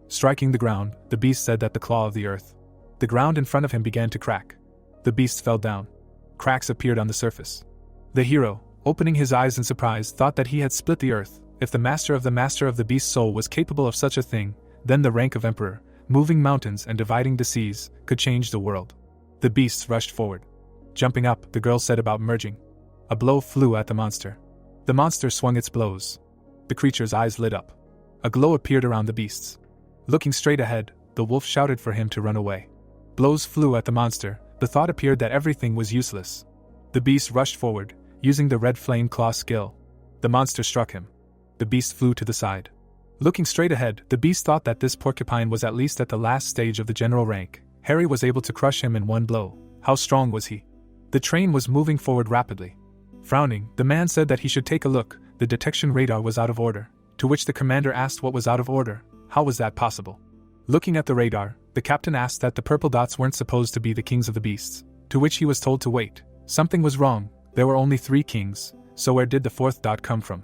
Striking the ground, the beast said that the claw of the earth. The ground in front of him began to crack. The beast fell down. Cracks appeared on the surface. The hero, opening his eyes in surprise, thought that he had split the earth. If the master of the beast's soul was capable of such a thing, then the rank of emperor, moving mountains and dividing the seas, could change the world. The beasts rushed forward. Jumping up, the girl said about merging. A blow flew at the monster. The monster swung its blows. The creature's eyes lit up. A glow appeared around the beasts. Looking straight ahead, the wolf shouted for him to run away. Blows flew at the monster. The thought appeared that everything was useless. The beast rushed forward, using the red flame claw skill. The monster struck him. The beast flew to the side. Looking straight ahead, the beast thought that this porcupine was at least at the last stage of the general rank. Harry was able to crush him in one blow. How strong was he? The train was moving forward rapidly. Frowning, the man said that he should take a look. The detection radar was out of order, to which the commander asked what was out of order. How was that possible? Looking at the radar, the captain asked that the purple dots weren't supposed to be the kings of the beasts, to which he was told to wait. Something was wrong, there were only 3 kings, so where did the 4th dot come from?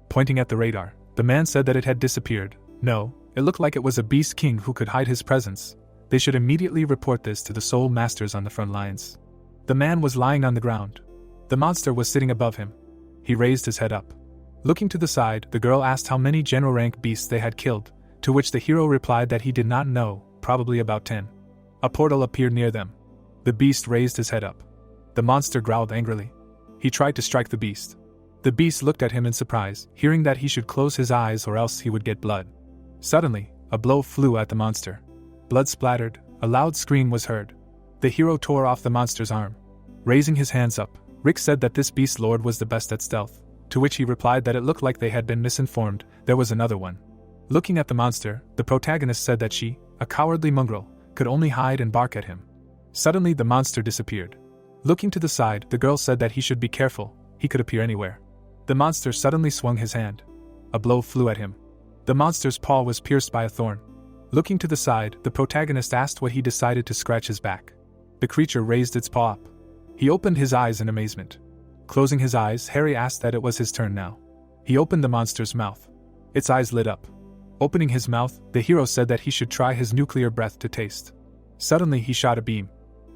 Pointing at the radar, the man said that it had disappeared. No, it looked like it was a beast king who could hide his presence. They should immediately report this to the soul masters on the front lines. The man was lying on the ground. The monster was sitting above him. He raised his head up. Looking to the side, the girl asked how many general rank beasts they had killed, to which the hero replied that he did not know, probably about 10. A portal appeared near them. The beast raised his head up. The monster growled angrily. He tried to strike the beast. The beast looked at him in surprise, hearing that he should close his eyes or else he would get blood. Suddenly, a blow flew at the monster. Blood splattered, a loud scream was heard. The hero tore off the monster's arm. Raising his hands up, Rick said that this beast lord was the best at stealth, to which he replied that it looked like they had been misinformed. There was another one. Looking at the monster, the protagonist said that she, a cowardly mongrel, could only hide and bark at him. Suddenly the monster disappeared. Looking to the side, the girl said that he should be careful, he could appear anywhere. The monster suddenly swung his hand. A blow flew at him. The monster's paw was pierced by a thorn. Looking to the side, the protagonist asked what he decided to scratch his back. The creature raised its paw up. He opened his eyes in amazement. Closing his eyes, Harry asked that it was his turn now. He opened the monster's mouth. Its eyes lit up. Opening his mouth, the hero said that he should try his nuclear breath to taste. Suddenly he shot a beam.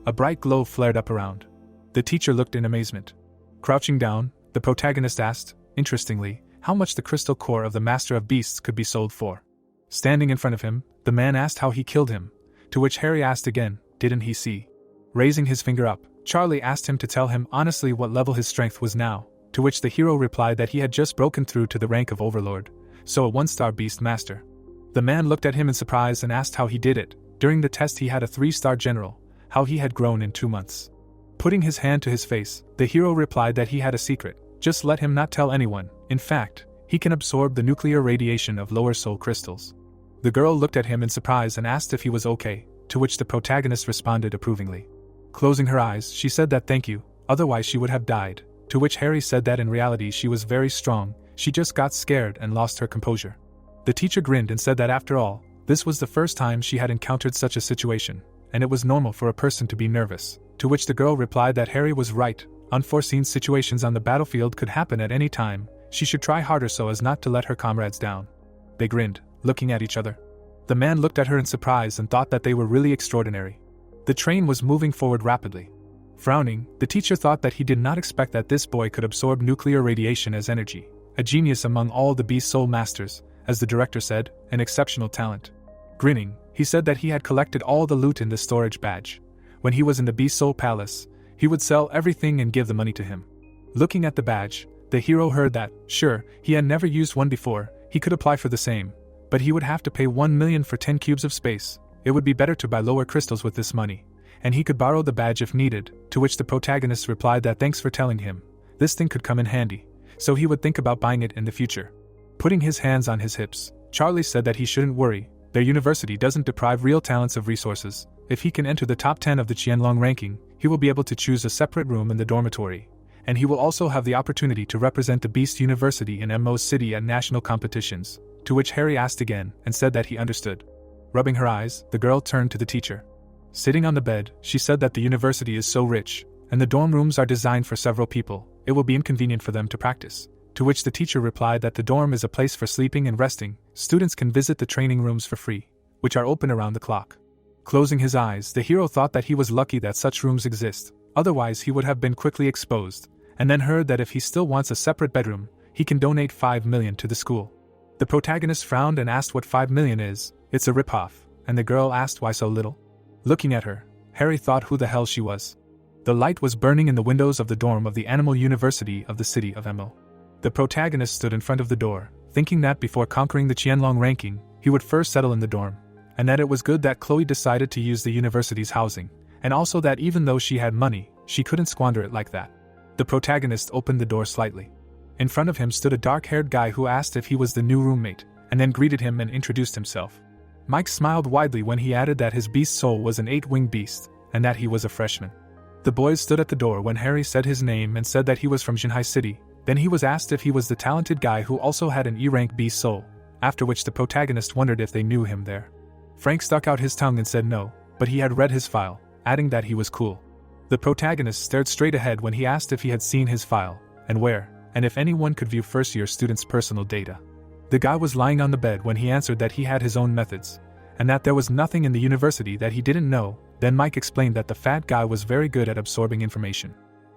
A bright glow flared up around. The teacher looked in amazement. Crouching down, the protagonist asked, interestingly, how much the crystal core of the Master of Beasts could be sold for. Standing in front of him, the man asked how he killed him, to which Harry asked again, didn't he see? Raising his finger up, Charlie asked him to tell him honestly what level his strength was now, to which the hero replied that he had just broken through to the rank of Overlord, so a 1-star Beast Master. The man looked at him in surprise and asked how he did it. During the test he had a 3-star general, how he had grown in 2 months. Putting his hand to his face, the hero replied that he had a secret, just let him not tell anyone. In fact, he can absorb the nuclear radiation of lower soul crystals. The girl looked at him in surprise and asked if he was okay, to which the protagonist responded approvingly. Closing her eyes, she said that thank you, otherwise she would have died, to which Harry said that in reality she was very strong, she just got scared and lost her composure. The teacher grinned and said that after all, this was the first time she had encountered such a situation, and it was normal for a person to be nervous, to which the girl replied that Harry was right, unforeseen situations on the battlefield could happen at any time, she should try harder so as not to let her comrades down. They grinned, looking at each other. The man looked at her in surprise and thought that they were really extraordinary. The train was moving forward rapidly. Frowning, the teacher thought that he did not expect that this boy could absorb nuclear radiation as energy, a genius among all the Beast Soul Masters, as the director said, an exceptional talent. Grinning, he said that he had collected all the loot in the storage badge. When he was in the Beast Soul Palace, he would sell everything and give the money to him. Looking at the badge, the hero heard that, sure, he had never used one before, he could apply for the same, but he would have to pay 1 million for 10 cubes of space. It would be better to buy lower crystals with this money, and he could borrow the badge if needed, to which the protagonist replied that thanks for telling him. This thing could come in handy, so he would think about buying it in the future. Putting his hands on his hips, Charlie said that he shouldn't worry, their university doesn't deprive real talents of resources. If he can enter the top 10 of the Qianlong ranking, he will be able to choose a separate room in the dormitory, and he will also have the opportunity to represent the Beast University in Mo's city at national competitions, to which Harry asked again and said that he understood. Rubbing her eyes, the girl turned to the teacher. Sitting on the bed, she said that the university is so rich, and the dorm rooms are designed for several people, it will be inconvenient for them to practice. To which the teacher replied that the dorm is a place for sleeping and resting, students can visit the training rooms for free, which are open around the clock. Closing his eyes, the hero thought that he was lucky that such rooms exist, otherwise he would have been quickly exposed, and then heard that if he still wants a separate bedroom, he can donate 5 million to the school. The protagonist frowned and asked what 5 million is. It's a ripoff, and the girl asked why so little. Looking at her, Harry thought who the hell she was. The light was burning in the windows of the dorm of the Animal University of the city of Mo. The protagonist stood in front of the door, thinking that before conquering the Qianlong ranking, he would first settle in the dorm, and that it was good that Chloe decided to use the university's housing, and also that even though she had money, she couldn't squander it like that. The protagonist opened the door slightly. In front of him stood a dark-haired guy who asked if he was the new roommate, and then greeted him and introduced himself. Mike smiled widely when he added that his beast soul was an 8-winged beast, and that he was a freshman. The boys stood at the door when Harry said his name and said that he was from Jinhai City. Then he was asked if he was the talented guy who also had an E-rank beast soul, after which the protagonist wondered if they knew him there. Frank stuck out his tongue and said no, but he had read his file, adding that he was cool. The protagonist stared straight ahead when he asked if he had seen his file, and where, and if anyone could view first-year students' personal data. The guy was lying on the bed when he answered that he had his own methods, and that there was nothing in the university that he didn't know. Then Mike explained that the fat guy was very good at absorbing information.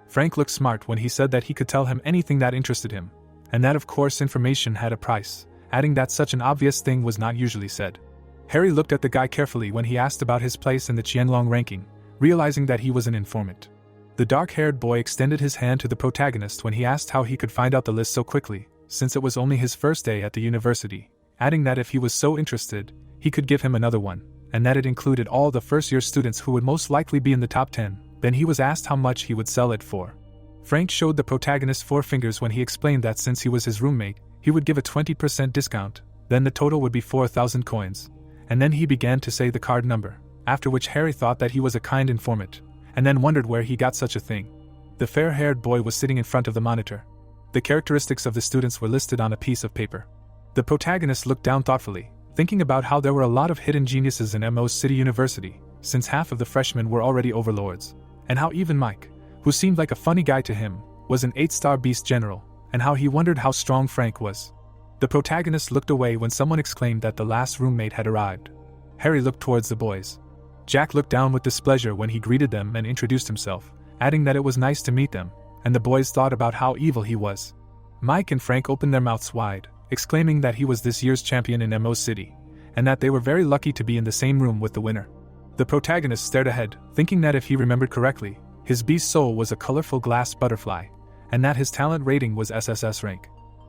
Frank looked smart when he said that he could tell him anything that interested him, and that of course information had a price, adding that such an obvious thing was not usually said. Harry looked at the guy carefully when he asked about his place in the Qianlong ranking, realizing that he was an informant. The dark-haired boy extended his hand to the protagonist when he asked how he could find out the list so quickly, since it was only his first day at the university, adding that if he was so interested, he could give him another one, and that it included all the first-year students who would most likely be in the top 10. Then he was asked how much he would sell it for. Frank showed the protagonist 4 fingers when he explained that since he was his roommate, he would give a 20% discount, then the total would be 4,000 coins, and then he began to say the card number, after which Harry thought that he was a kind informant, and then wondered where he got such a thing. The fair-haired boy was sitting in front of the monitor. The characteristics of the students were listed on a piece of paper. The protagonist looked down thoughtfully, thinking about how there were a lot of hidden geniuses in Mo's City University, since half of the freshmen were already overlords, and how even Mike, who seemed like a funny guy to him, was an 8-star beast general, and how he wondered how strong Frank was. The protagonist looked away when someone exclaimed that the last roommate had arrived. Harry looked towards the boys. Jack looked down with displeasure when he greeted them and introduced himself, adding that it was nice to meet them, and the boys thought about how evil he was. Mike and Frank opened their mouths wide, exclaiming that he was this year's champion in Mo City, and that they were very lucky to be in the same room with the winner. The protagonist stared ahead, thinking that if he remembered correctly, his beast soul was a colorful glass butterfly, and that his talent rating was SSS rank.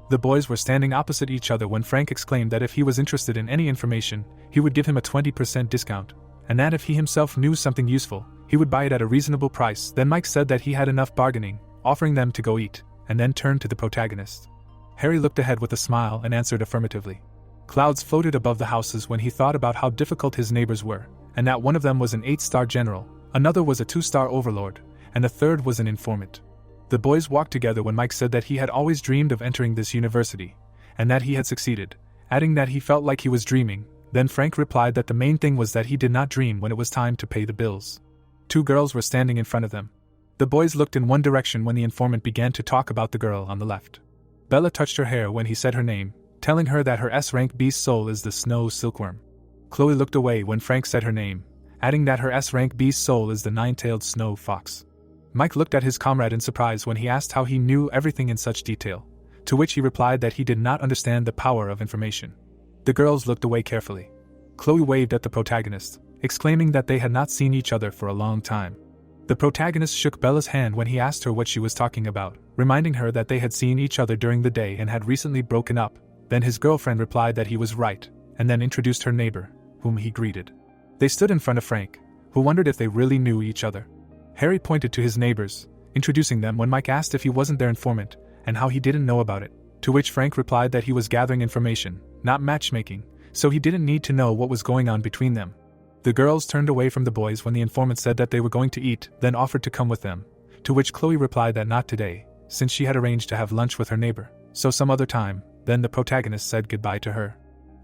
The boys were standing opposite each other when Frank exclaimed that if he was interested in any information, he would give him a 20% discount, and that if he himself knew something useful, he would buy it at a reasonable price. Then Mike said that he had enough bargaining, offering them to go eat, and then turned to the protagonist. Harry looked ahead with a smile and answered affirmatively. Clouds floated above the houses when he thought about how difficult his neighbors were, and that one of them was an 8-star general, another was a 2-star overlord, and the third was an informant. The boys walked together when Mike said that he had always dreamed of entering this university, and that he had succeeded, adding that he felt like he was dreaming. Then Frank replied that the main thing was that he did not dream when it was time to pay the bills. 2 girls were standing in front of them. The boys looked in one direction when the informant began to talk about the girl on the left. Bella touched her hair when he said her name, telling her that her S-rank beast soul is the snow silkworm. Chloe looked away when Frank said her name, adding that her S-rank beast soul is the 9-tailed snow fox. Mike looked at his comrade in surprise when he asked how he knew everything in such detail, to which he replied that he did not understand the power of information. The girls looked away carefully. Chloe waved at the protagonist, exclaiming that they had not seen each other for a long time. The protagonist shook Bella's hand when he asked her what she was talking about, reminding her that they had seen each other during the day and had recently broken up. Then his girlfriend replied that he was right, and then introduced her neighbor, whom he greeted. They stood in front of Frank, who wondered if they really knew each other. Harry pointed to his neighbors, introducing them when Mike asked if he wasn't their informant, and how he didn't know about it, to which Frank replied that he was gathering information, not matchmaking, so he didn't need to know what was going on between them. The girls turned away from the boys when the informant said that they were going to eat, then offered to come with them, to which Chloe replied that not today, since she had arranged to have lunch with her neighbor, so some other time. Then the protagonist said goodbye to her.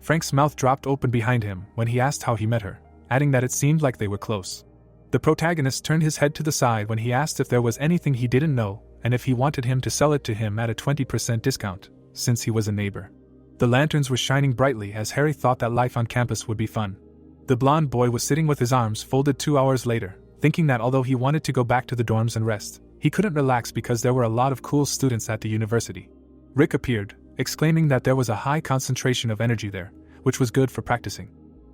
Frank's mouth dropped open behind him when he asked how he met her, adding that it seemed like they were close. The protagonist turned his head to the side when he asked if there was anything he didn't know, and if he wanted him to sell it to him at a 20% discount, since he was a neighbor. The lanterns were shining brightly as Harry thought that life on campus would be fun. The blonde boy was sitting with his arms folded 2 hours later, thinking that although he wanted to go back to the dorms and rest, he couldn't relax because there were a lot of cool students at the university. Rick appeared, exclaiming that there was a high concentration of energy there, which was good for practicing.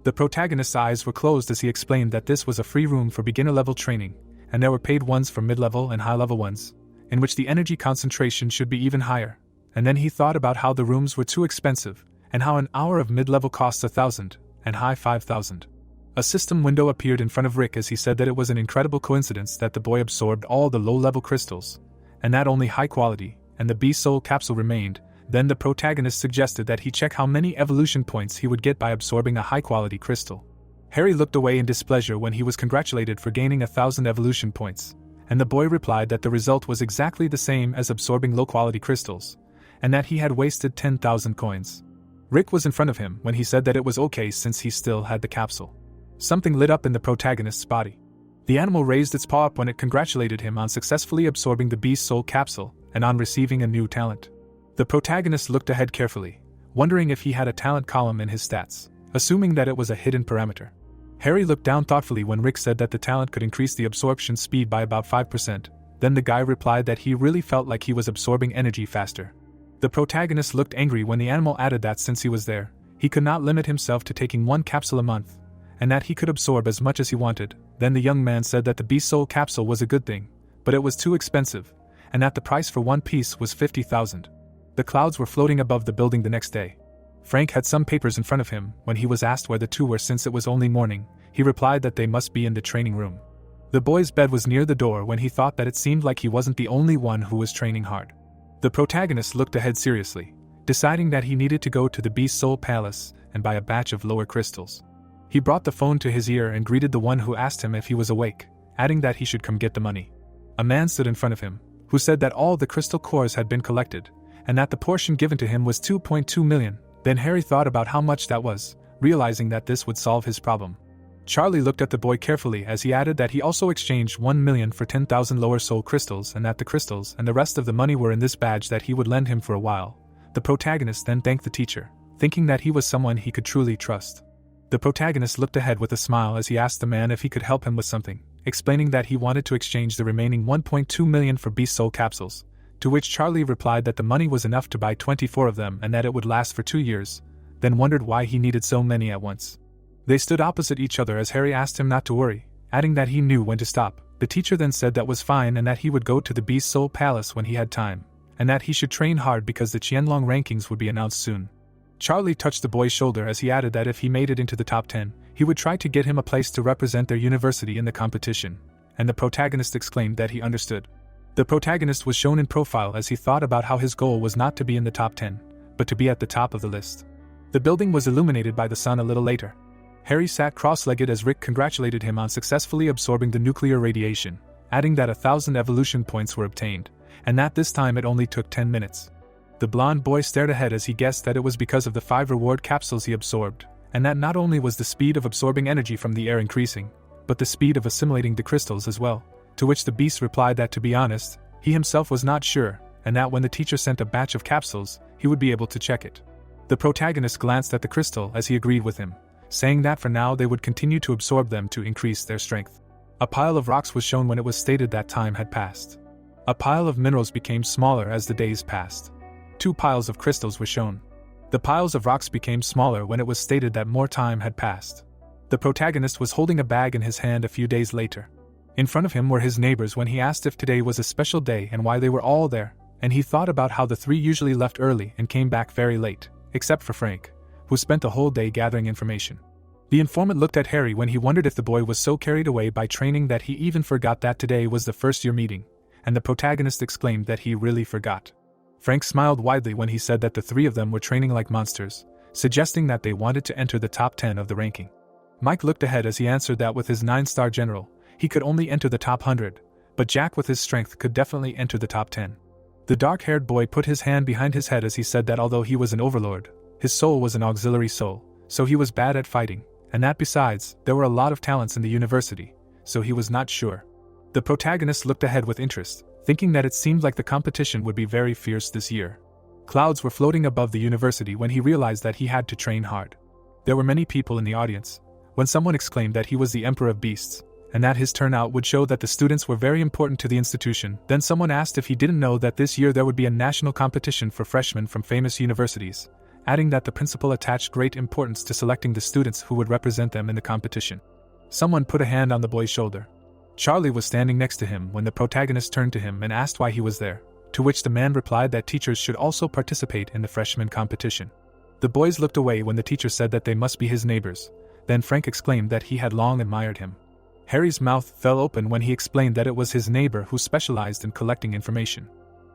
The protagonist's eyes were closed as he explained that this was a free room for beginner-level training, and there were paid ones for mid-level and high-level ones, in which the energy concentration should be even higher. And then he thought about how the rooms were too expensive, and how an hour of mid-level costs 1,000, and high 5,000. A system window appeared in front of Rick as he said that it was an incredible coincidence that the boy absorbed all the low-level crystals, and that only high-quality, and the B-Soul capsule remained. Then the protagonist suggested that he check how many evolution points he would get by absorbing a high-quality crystal. Harry looked away in displeasure when he was congratulated for gaining 1,000 evolution points, and the boy replied that the result was exactly the same as absorbing low-quality crystals, and that he had wasted 10,000 coins. Rick was in front of him when he said that it was okay since he still had the capsule. Something lit up in the protagonist's body. The animal raised its paw up when it congratulated him on successfully absorbing the Beast Soul capsule and on receiving a new talent. The protagonist looked ahead carefully, wondering if he had a talent column in his stats, assuming that it was a hidden parameter. Harry looked down thoughtfully when Rick said that the talent could increase the absorption speed by about 5%. Then the guy replied that he really felt like he was absorbing energy faster. The protagonist looked angry when the animal added that since he was there, he could not limit himself to taking 1 capsule a month, and that he could absorb as much as he wanted. Then the young man said that the Beast Soul capsule was a good thing, but it was too expensive, and that the price for 1 piece was 50,000. The clouds were floating above the building the next day. Frank had some papers in front of him when he was asked where the two were since it was only morning. He replied that they must be in the training room. The boy's bed was near the door when he thought that it seemed like he wasn't the only one who was training hard. The protagonist looked ahead seriously, deciding that he needed to go to the Beast Soul Palace and buy a batch of lower crystals. He brought the phone to his ear and greeted the one who asked him if he was awake, adding that he should come get the money. A man stood in front of him, who said that all the crystal cores had been collected, and that the portion given to him was 2.2 million. Then Harry thought about how much that was, realizing that this would solve his problem. Charlie looked at the boy carefully as he added that he also exchanged 1 million for 10,000 lower soul crystals and that the crystals and the rest of the money were in this badge that he would lend him for a while. The protagonist then thanked the teacher, thinking that he was someone he could truly trust. The protagonist looked ahead with a smile as he asked the man if he could help him with something, explaining that he wanted to exchange the remaining 1.2 million for Beast Soul capsules, to which Charlie replied that the money was enough to buy 24 of them and that it would last for 2 years, then wondered why he needed so many at once. They stood opposite each other as Harry asked him not to worry, adding that he knew when to stop. The teacher then said that was fine and that he would go to the Beast Soul Palace when he had time, and that he should train hard because the Qianlong rankings would be announced soon. Charlie touched the boy's shoulder as he added that if he made it into the top 10, he would try to get him a place to represent their university in the competition, and the protagonist exclaimed that he understood. The protagonist was shown in profile as he thought about how his goal was not to be in the top 10, but to be at the top of the list. The building was illuminated by the sun a little later. Harry sat cross-legged as Rick congratulated him on successfully absorbing the nuclear radiation, adding that 1,000 evolution points were obtained, and that this time it only took 10 minutes. The blonde boy stared ahead as he guessed that it was because of the 5 reward capsules he absorbed, and that not only was the speed of absorbing energy from the air increasing, but the speed of assimilating the crystals as well, to which the beast replied that to be honest, he himself was not sure, and that when the teacher sent a batch of capsules, he would be able to check it. The protagonist glanced at the crystal as he agreed with him, saying that for now they would continue to absorb them to increase their strength. A pile of rocks was shown when it was stated that time had passed. A pile of minerals became smaller as the days passed. 2 piles of crystals were shown. The piles of rocks became smaller when it was stated that more time had passed. The protagonist was holding a bag in his hand a few days later. In front of him were his neighbors when he asked if today was a special day and why they were all there, and he thought about how the 3 usually left early and came back very late, except for Frank, who spent the whole day gathering information. The informant looked at Harry when he wondered if the boy was so carried away by training that he even forgot that today was the first-year meeting, and the protagonist exclaimed that he really forgot. Frank smiled widely when he said that the 3 of them were training like monsters, suggesting that they wanted to enter the top 10 of the ranking. Mike looked ahead as he answered that with his 9-star general, he could only enter the top 100, but Jack with his strength could definitely enter the top 10. The dark-haired boy put his hand behind his head as he said that although he was an overlord, his soul was an auxiliary soul, so he was bad at fighting, and that besides, there were a lot of talents in the university, so he was not sure. The protagonist looked ahead with interest, thinking that it seemed like the competition would be very fierce this year. Clouds were floating above the university when he realized that he had to train hard. There were many people in the audience, when someone exclaimed that he was the Emperor of Beasts, and that his turnout would show that the students were very important to the institution. Then someone asked if he didn't know that this year there would be a national competition for freshmen from famous universities, adding that the principal attached great importance to selecting the students who would represent them in the competition. Someone put a hand on the boy's shoulder. Charlie was standing next to him when the protagonist turned to him and asked why he was there, to which the man replied that teachers should also participate in the freshman competition. The boys looked away when the teacher said that they must be his neighbors. Then Frank exclaimed that he had long admired him. Harry's mouth fell open when he explained that it was his neighbor who specialized in collecting information.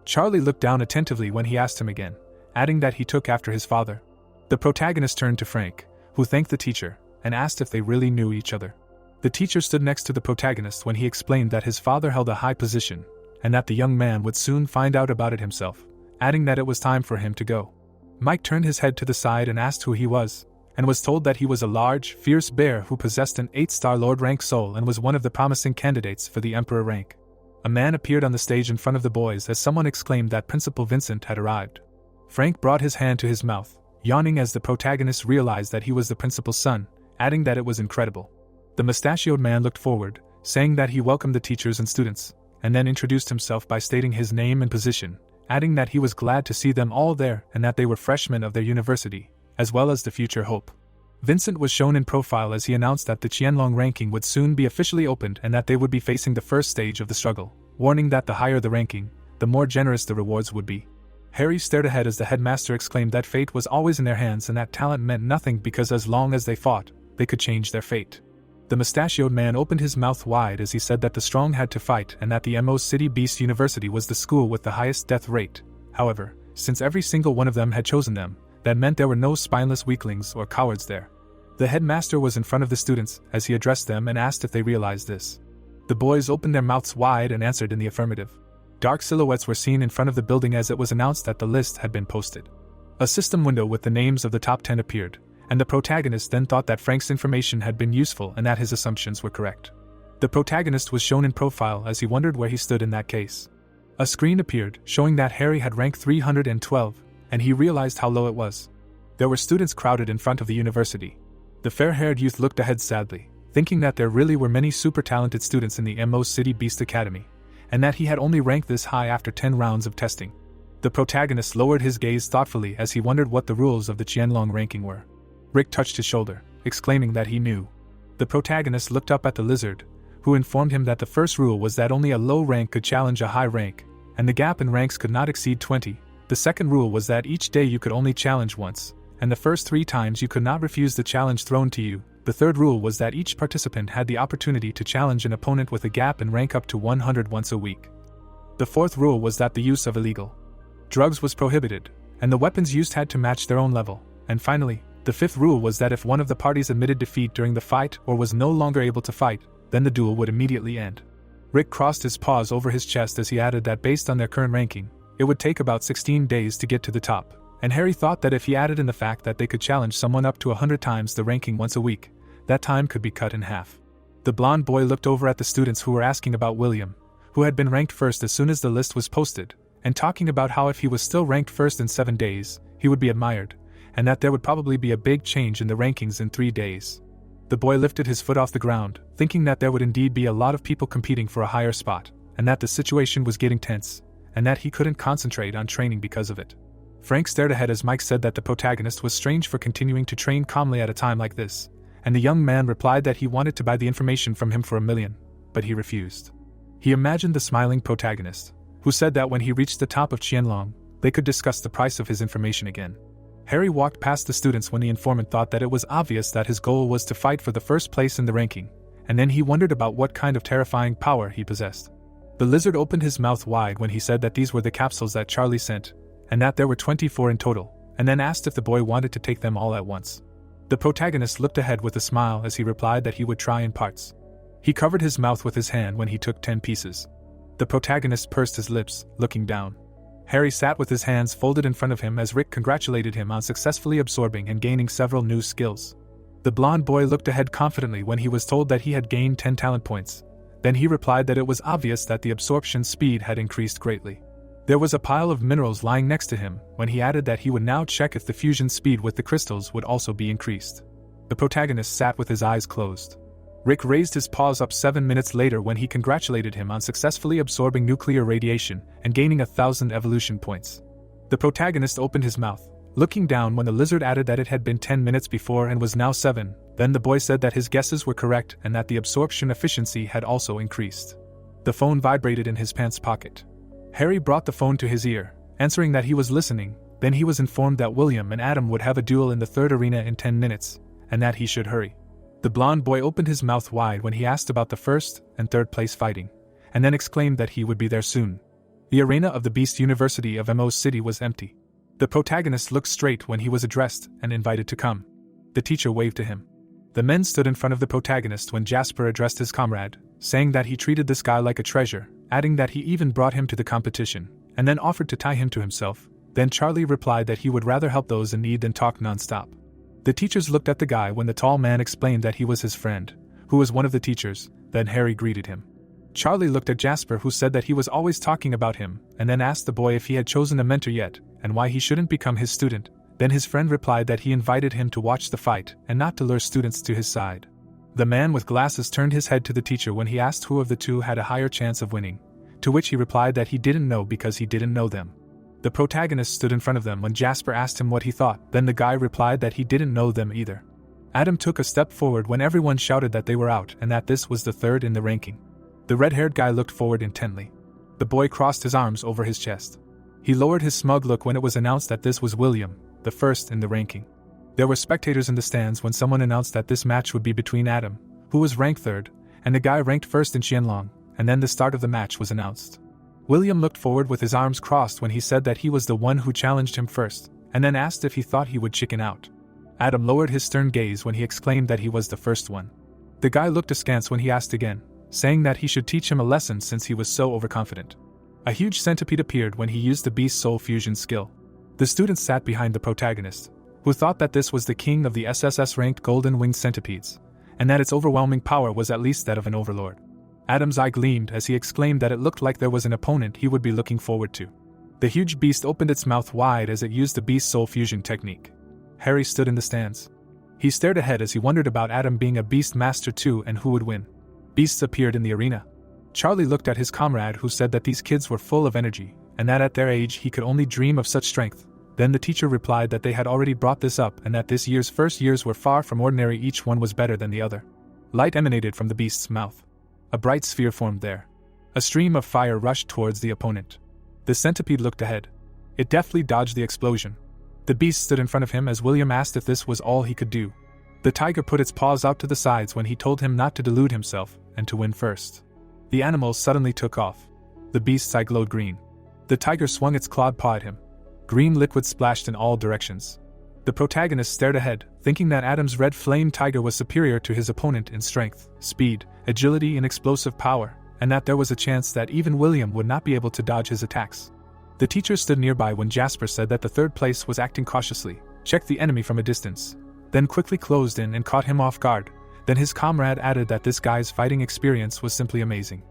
Charlie looked down attentively when he asked him again, adding that he took after his father. The protagonist turned to Frank, who thanked the teacher, and asked if they really knew each other. The teacher stood next to the protagonist when he explained that his father held a high position, and that the young man would soon find out about it himself, adding that it was time for him to go. Mike turned his head to the side and asked who he was, and was told that he was a large, fierce bear who possessed an 8-star Lord rank soul and was one of the promising candidates for the Emperor rank. A man appeared on the stage in front of the boys as someone exclaimed that Principal Vincent had arrived. Frank brought his hand to his mouth, yawning as the protagonist realized that he was the principal's son, adding that it was incredible. The mustachioed man looked forward, saying that he welcomed the teachers and students, and then introduced himself by stating his name and position, adding that he was glad to see them all there and that they were freshmen of their university, as well as the future hope. Vincent was shown in profile as he announced that the Qianlong ranking would soon be officially opened and that they would be facing the first stage of the struggle, warning that the higher the ranking, the more generous the rewards would be. Harry stared ahead as the headmaster exclaimed that fate was always in their hands and that talent meant nothing because as long as they fought, they could change their fate. The mustachioed man opened his mouth wide as he said that the strong had to fight and that the Mo City Beast University was the school with the highest death rate. However, since every single one of them had chosen them, that meant there were no spineless weaklings or cowards there. The headmaster was in front of the students as he addressed them and asked if they realized this. The boys opened their mouths wide and answered in the affirmative. Dark silhouettes were seen in front of the building as it was announced that the list had been posted. A system window with the names of the top 10 appeared, and the protagonist then thought that Frank's information had been useful and that his assumptions were correct. The protagonist was shown in profile as he wondered where he stood in that case. A screen appeared, showing that Harry had rank 312, and he realized how low it was. There were students crowded in front of the university. The fair-haired youth looked ahead sadly, thinking that there really were many super-talented students in the Mo City Beast Academy, and that he had only ranked this high after 10 rounds of testing. The protagonist lowered his gaze thoughtfully as he wondered what the rules of the Qianlong ranking were. Rick touched his shoulder, exclaiming that he knew. The protagonist looked up at the lizard, who informed him that the first rule was that only a low rank could challenge a high rank, and the gap in ranks could not exceed 20. The second rule was that each day you could only challenge once, and the first 3 times you could not refuse the challenge thrown to you. The third rule was that each participant had the opportunity to challenge an opponent with a gap in rank up to 100 once a week. The fourth rule was that the use of illegal drugs was prohibited, and the weapons used had to match their own level. And finally, the fifth rule was that if one of the parties admitted defeat during the fight or was no longer able to fight, then the duel would immediately end. Rick crossed his paws over his chest as he added that based on their current ranking, it would take about 16 days to get to the top, and Harry thought that if he added in the fact that they could challenge someone up to 100 times the ranking once a week, that time could be cut in half. The blonde boy looked over at the students who were asking about William, who had been ranked first as soon as the list was posted, and talking about how if he was still ranked first in 7 days, he would be admired, and that there would probably be a big change in the rankings in 3 days. The boy lifted his foot off the ground, thinking that there would indeed be a lot of people competing for a higher spot, and that the situation was getting tense, and that he couldn't concentrate on training because of it. Frank stared ahead as Mike said that the protagonist was strange for continuing to train calmly at a time like this, and the young man replied that he wanted to buy the information from him for $1 million, but he refused. He imagined the smiling protagonist, who said that when he reached the top of Qianlong, they could discuss the price of his information again. Harry walked past the students when the informant thought that it was obvious that his goal was to fight for the first place in the ranking, and then he wondered about what kind of terrifying power he possessed. The lizard opened his mouth wide when he said that these were the capsules that Charlie sent, and that there were 24 in total, and then asked if the boy wanted to take them all at once. The protagonist looked ahead with a smile as he replied that he would try in parts. He covered his mouth with his hand when he took 10 pieces. The protagonist pursed his lips, looking down. Harry sat with his hands folded in front of him as Rick congratulated him on successfully absorbing and gaining several new skills. The blonde boy looked ahead confidently when he was told that he had gained 10 talent points. Then he replied that it was obvious that the absorption speed had increased greatly. There was a pile of minerals lying next to him when he added that he would now check if the fusion speed with the crystals would also be increased. The protagonist sat with his eyes closed. Rick raised his paws up 7 minutes later when he congratulated him on successfully absorbing nuclear radiation and gaining 1,000 evolution points. The protagonist opened his mouth, looking down when the lizard added that it had been 10 minutes before and was now 7. Then the boy said that his guesses were correct and that the absorption efficiency had also increased. The phone vibrated in his pants pocket. Harry brought the phone to his ear, answering that he was listening. Then he was informed that William and Adam would have a duel in the third arena in 10 minutes, and that he should hurry. The blonde boy opened his mouth wide when he asked about the first and third place fighting, and then exclaimed that he would be there soon. The arena of the Beast University of Mo's city was empty. The protagonist looked straight when he was addressed and invited to come. The teacher waved to him. The men stood in front of the protagonist when Jasper addressed his comrade, saying that he treated this guy like a treasure, adding that he even brought him to the competition, and then offered to tie him to himself. Then Charlie replied that he would rather help those in need than talk non-stop. The teachers looked at the guy when the tall man explained that he was his friend, who was one of the teachers. Then Harry greeted him. Charlie looked at Jasper, who said that he was always talking about him, and then asked the boy if he had chosen a mentor yet, and why he shouldn't become his student. Then his friend replied that he invited him to watch the fight and not to lure students to his side. The man with glasses turned his head to the teacher when he asked who of the two had a higher chance of winning, to which he replied that he didn't know because he didn't know them. The protagonist stood in front of them when Jasper asked him what he thought. Then the guy replied that he didn't know them either. Adam took a step forward when everyone shouted that they were out and that this was the third in the ranking. The red-haired guy looked forward intently. The boy crossed his arms over his chest. He lowered his smug look when it was announced that this was William, the first in the ranking. There were spectators in the stands when someone announced that this match would be between Adam, who was ranked third, and the guy ranked first in Qianlong, and then the start of the match was announced. William looked forward with his arms crossed when he said that he was the one who challenged him first, and then asked if he thought he would chicken out. Adam lowered his stern gaze when he exclaimed that he was the first one. The guy looked askance when he asked again, saying that he should teach him a lesson since he was so overconfident. A huge centipede appeared when he used the Beast Soul Fusion skill. The students sat behind the protagonist, who thought that this was the king of the SSS-ranked golden-winged centipedes, and that its overwhelming power was at least that of an overlord. Adam's eye gleamed as he exclaimed that it looked like there was an opponent he would be looking forward to. The huge beast opened its mouth wide as it used the Beast Soul Fusion technique. Harry stood in the stands. He stared ahead as he wondered about Adam being a Beast Master too and who would win. Beasts appeared in the arena. Charlie looked at his comrade, who said that these kids were full of energy, and that at their age he could only dream of such strength. Then the teacher replied that they had already brought this up and that this year's first years were far from ordinary, each one was better than the other. Light emanated from the beast's mouth. A bright sphere formed there. A stream of fire rushed towards the opponent. The centipede looked ahead. It deftly dodged the explosion. The beast stood in front of him as William asked if this was all he could do. The tiger put its paws out to the sides when he told him not to delude himself and to win first. The animal suddenly took off. The beast's eye glowed green. The tiger swung its clawed paw at him. Green liquid splashed in all directions. The protagonist stared ahead, thinking that Adam's red flame tiger was superior to his opponent in strength, speed, agility and explosive power, and that there was a chance that even William would not be able to dodge his attacks. The teacher stood nearby when Jasper said that the third place was acting cautiously, checked the enemy from a distance, then quickly closed in and caught him off guard. Then his comrade added that this guy's fighting experience was simply amazing.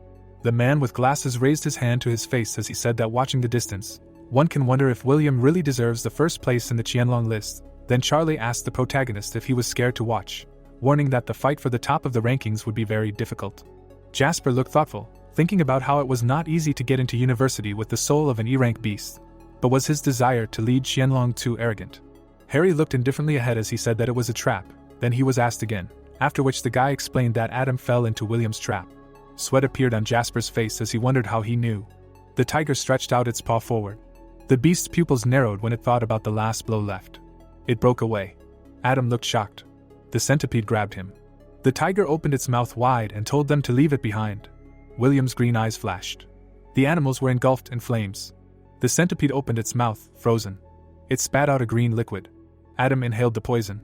The man with glasses raised his hand to his face as he said that watching the distance, one can wonder if William really deserves the first place in the Qianlong list. Then Charlie asked the protagonist if he was scared to watch. warning that the fight for the top of the rankings would be very difficult. Jasper looked thoughtful, thinking about how it was not easy to get into university with the soul of an E-rank beast. But was his desire to lead Qianlong too arrogant? Harry looked indifferently ahead as he said that it was a trap, then he was asked again, after which the guy explained that Adam fell into William's trap. Sweat appeared on Jasper's face as he wondered how he knew. The tiger stretched out its paw forward. The beast's pupils narrowed when it thought about the last blow left. It broke away. Adam looked shocked. The centipede grabbed him. The tiger opened its mouth wide and told them to leave it behind. William's green eyes flashed. The animals were engulfed in flames. The centipede opened its mouth, frozen. It spat out a green liquid. Adam inhaled the poison.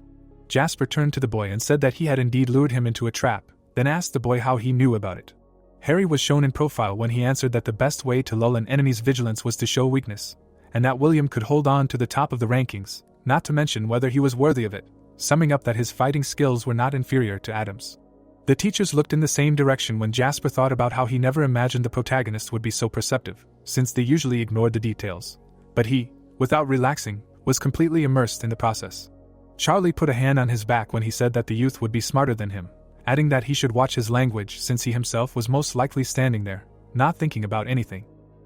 Jasper turned to the boy and said that he had indeed lured him into a trap, then asked the boy how he knew about it. Harry was shown in profile when he answered that the best way to lull an enemy's vigilance was to show weakness, and that William could hold on to the top of the rankings, not to mention whether he was worthy of it, summing up that his fighting skills were not inferior to Adam's. The teachers looked in the same direction when Jasper thought about how he never imagined the protagonist would be so perceptive, since they usually ignored the details. But he, without relaxing, was completely immersed in the process. Charlie put a hand on his back when he said that the youth would be smarter than him, adding that he should watch his language since he himself was most likely standing there, not thinking about anything.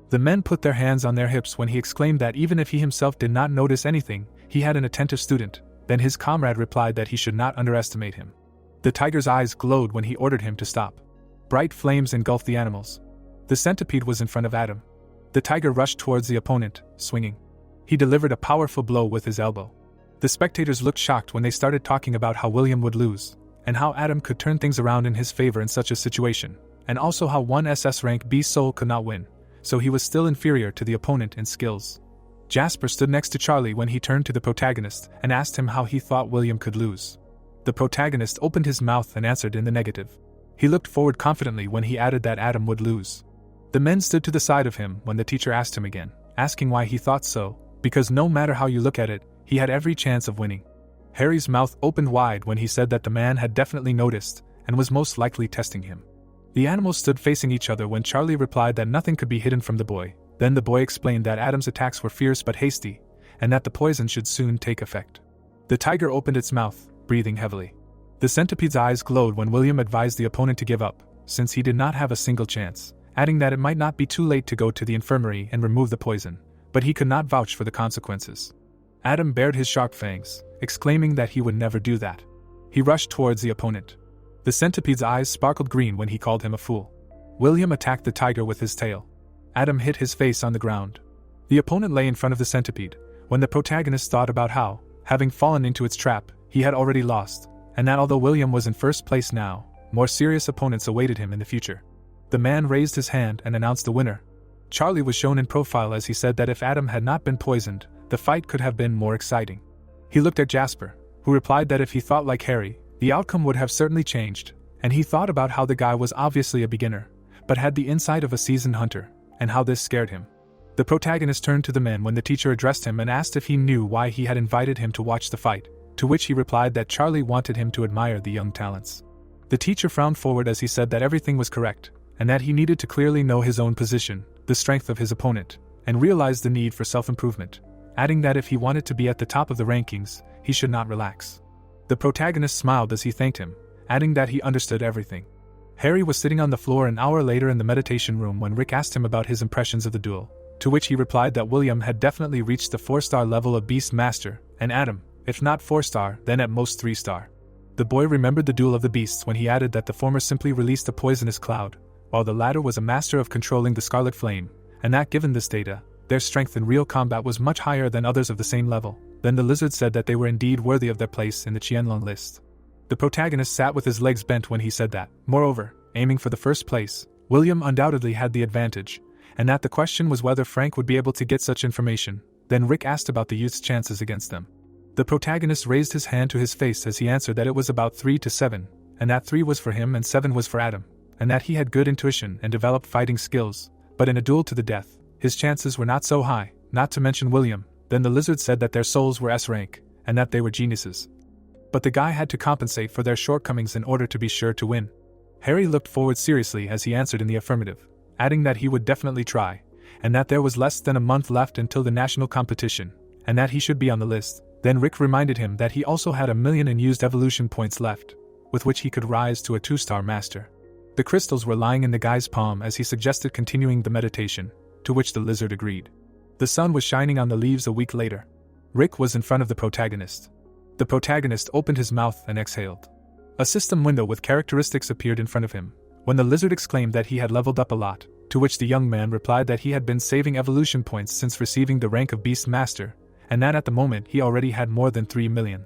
The men put their hands on their hips when he exclaimed that even if he himself did not notice anything, he had an attentive student. Then his comrade replied that he should not underestimate him. The tiger's eyes glowed when he ordered him to stop. Bright flames engulfed the animals. The centipede was in front of Adam. The tiger rushed towards the opponent, swinging. He delivered a powerful blow with his elbow. The spectators looked shocked when they started talking about how William would lose, and how Adam could turn things around in his favor in such a situation, and also how one SS rank beast soul could not win, so he was still inferior to the opponent in skills. Jasper stood next to Charlie when he turned to the protagonist and asked him how he thought William could lose. The protagonist opened his mouth and answered in the negative. He looked forward confidently when he added that Adam would lose. The men stood to the side of him when the teacher asked him again, asking why he thought so, because no matter how you look at it, he had every chance of winning. Harry's mouth opened wide when he said that the man had definitely noticed and was most likely testing him. The animals stood facing each other when Charlie replied that nothing could be hidden from the boy. Then the boy explained that Adam's attacks were fierce but hasty, and that the poison should soon take effect. The tiger opened its mouth, breathing heavily. The centipede's eyes glowed when William advised the opponent to give up, since he did not have a single chance, adding that it might not be too late to go to the infirmary and remove the poison, but he could not vouch for the consequences. Adam bared his sharp fangs, exclaiming that he would never do that. He rushed towards the opponent. The centipede's eyes sparkled green when he called him a fool. William attacked the tiger with his tail. Adam hit his face on the ground. The opponent lay in front of the centipede, when the protagonist thought about how, having fallen into its trap, he had already lost, and that although William was in first place now, more serious opponents awaited him in the future. The man raised his hand and announced the winner. Charlie was shown in profile as he said that if Adam had not been poisoned, the fight could have been more exciting. He looked at Jasper, who replied that if he thought like Harry, the outcome would have certainly changed, and he thought about how the guy was obviously a beginner, but had the insight of a seasoned hunter, and how this scared him. The protagonist turned to the men when the teacher addressed him and asked if he knew why he had invited him to watch the fight, to which he replied that Charlie wanted him to admire the young talents. The teacher frowned forward as he said that everything was correct, and that he needed to clearly know his own position, the strength of his opponent, and realize the need for self-improvement, adding that if he wanted to be at the top of the rankings, he should not relax. The protagonist smiled as he thanked him, adding that he understood everything. Harry was sitting on the floor an hour later in the meditation room when Rick asked him about his impressions of the duel, to which he replied that William had definitely reached the 4-star level of Beast Master, and Adam, if not 4-star, then at most 3-star. The boy remembered the duel of the beasts when he added that the former simply released a poisonous cloud, while the latter was a master of controlling the Scarlet Flame, and that given this data, their strength in real combat was much higher than others of the same level. Then the lizard said that they were indeed worthy of their place in the Qianlong list. The protagonist sat with his legs bent when he said that. Moreover, aiming for the first place, William undoubtedly had the advantage, and that the question was whether Frank would be able to get such information. Then Rick asked about the youth's chances against them. The protagonist raised his hand to his face as he answered that it was about 3 to 7, and that 3 was for him and 7 was for Adam, and that he had good intuition and developed fighting skills, but in a duel to the death, his chances were not so high, not to mention William. Then the lizard said that their souls were S rank, and that they were geniuses. But the guy had to compensate for their shortcomings in order to be sure to win. Harry looked forward seriously as he answered in the affirmative, adding that he would definitely try, and that there was less than a month left until the national competition, and that he should be on the list. Then Rick reminded him that he also had 1,000,000 unused evolution points left, with which he could rise to a 2-star master. The crystals were lying in the guy's palm as he suggested continuing the meditation, to which the lizard agreed. The sun was shining on the leaves a week later. Rick was in front of the protagonist. The protagonist opened his mouth and exhaled. A system window with characteristics appeared in front of him, when the lizard exclaimed that he had leveled up a lot, to which the young man replied that he had been saving evolution points since receiving the rank of Beast Master, and that at the moment he already had more than 3 million.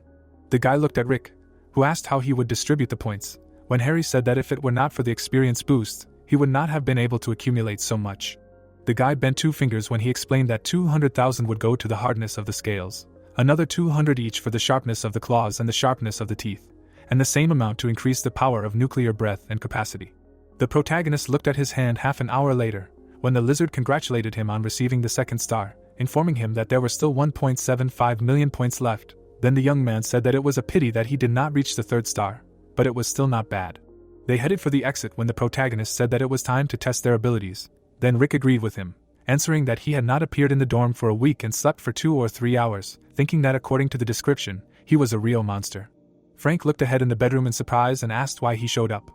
The guy looked at Rick, who asked how he would distribute the points, when Harry said that if it were not for the experience boost, he would not have been able to accumulate so much. The guy bent 2 fingers when he explained that 200,000 would go to the hardness of the scales, another 200 each for the sharpness of the claws and the sharpness of the teeth, and the same amount to increase the power of nuclear breath and capacity. The protagonist looked at his hand half an hour later, when the lizard congratulated him on receiving the 2nd star, informing him that there were still 1.75 million points left. Then the young man said that it was a pity that he did not reach the 3rd star, but it was still not bad. They headed for the exit when the protagonist said that it was time to test their abilities. Then Rick agreed with him, answering that he had not appeared in the dorm for a week and slept for 2 or 3 hours, thinking that according to the description, he was a real monster. Frank looked ahead in the bedroom in surprise and asked why he showed up.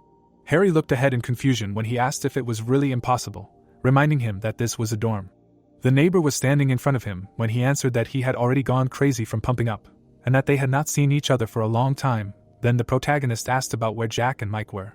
Harry looked ahead in confusion when he asked if it was really impossible, reminding him that this was a dorm. The neighbor was standing in front of him when he answered that he had already gone crazy from pumping up, and that they had not seen each other for a long time. Then the protagonist asked about where Jack and Mike were.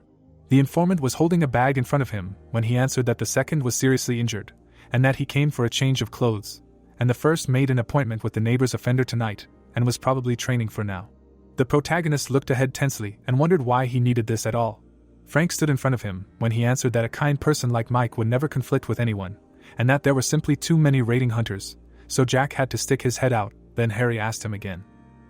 The informant was holding a bag in front of him when he answered that the second was seriously injured, and that he came for a change of clothes, and the first made an appointment with the neighbor's offender tonight, and was probably training for now. The protagonist looked ahead tensely and wondered why he needed this at all. Frank stood in front of him when he answered that a kind person like Mike would never conflict with anyone, and that there were simply too many raiding hunters, so Jack had to stick his head out. Then Harry asked him again.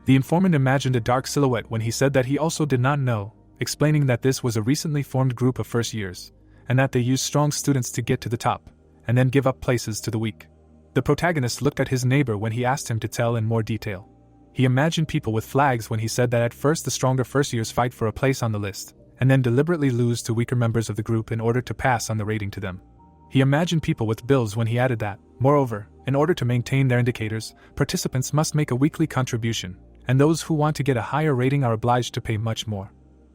The informant imagined a dark silhouette when he said that he also did not know, explaining that this was a recently formed group of first years, and that they used strong students to get to the top, and then give up places to the weak. The protagonist looked at his neighbor when he asked him to tell in more detail. He imagined people with flags when he said that at first the stronger first years fight for a place on the list, and then deliberately lose to weaker members of the group in order to pass on the rating to them. He imagined people with bills when he added that, moreover, in order to maintain their indicators, participants must make a weekly contribution, and those who want to get a higher rating are obliged to pay much more.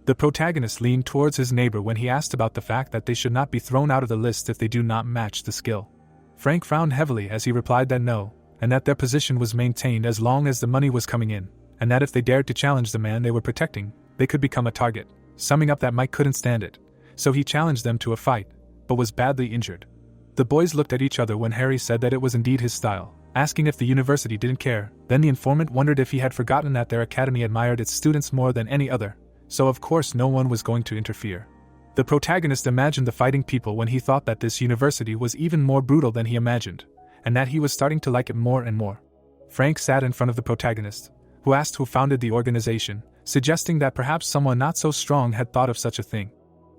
The protagonist leaned towards his neighbor when he asked about the fact that they should not be thrown out of the list if they do not match the skill. Frank frowned heavily as he replied that no, and that their position was maintained as long as the money was coming in, and that if they dared to challenge the man they were protecting, they could become a target, summing up that Mike couldn't stand it, so he challenged them to a fight, but was badly injured. The boys looked at each other when Harry said that it was indeed his style, asking if the university didn't care. Then the informant wondered if he had forgotten that their academy admired its students more than any other, so of course no one was going to interfere. The protagonist imagined the fighting people when he thought that this university was even more brutal than he imagined, and that he was starting to like it more and more. Frank sat in front of the protagonist, who asked who founded the organization, suggesting that perhaps someone not so strong had thought of such a thing.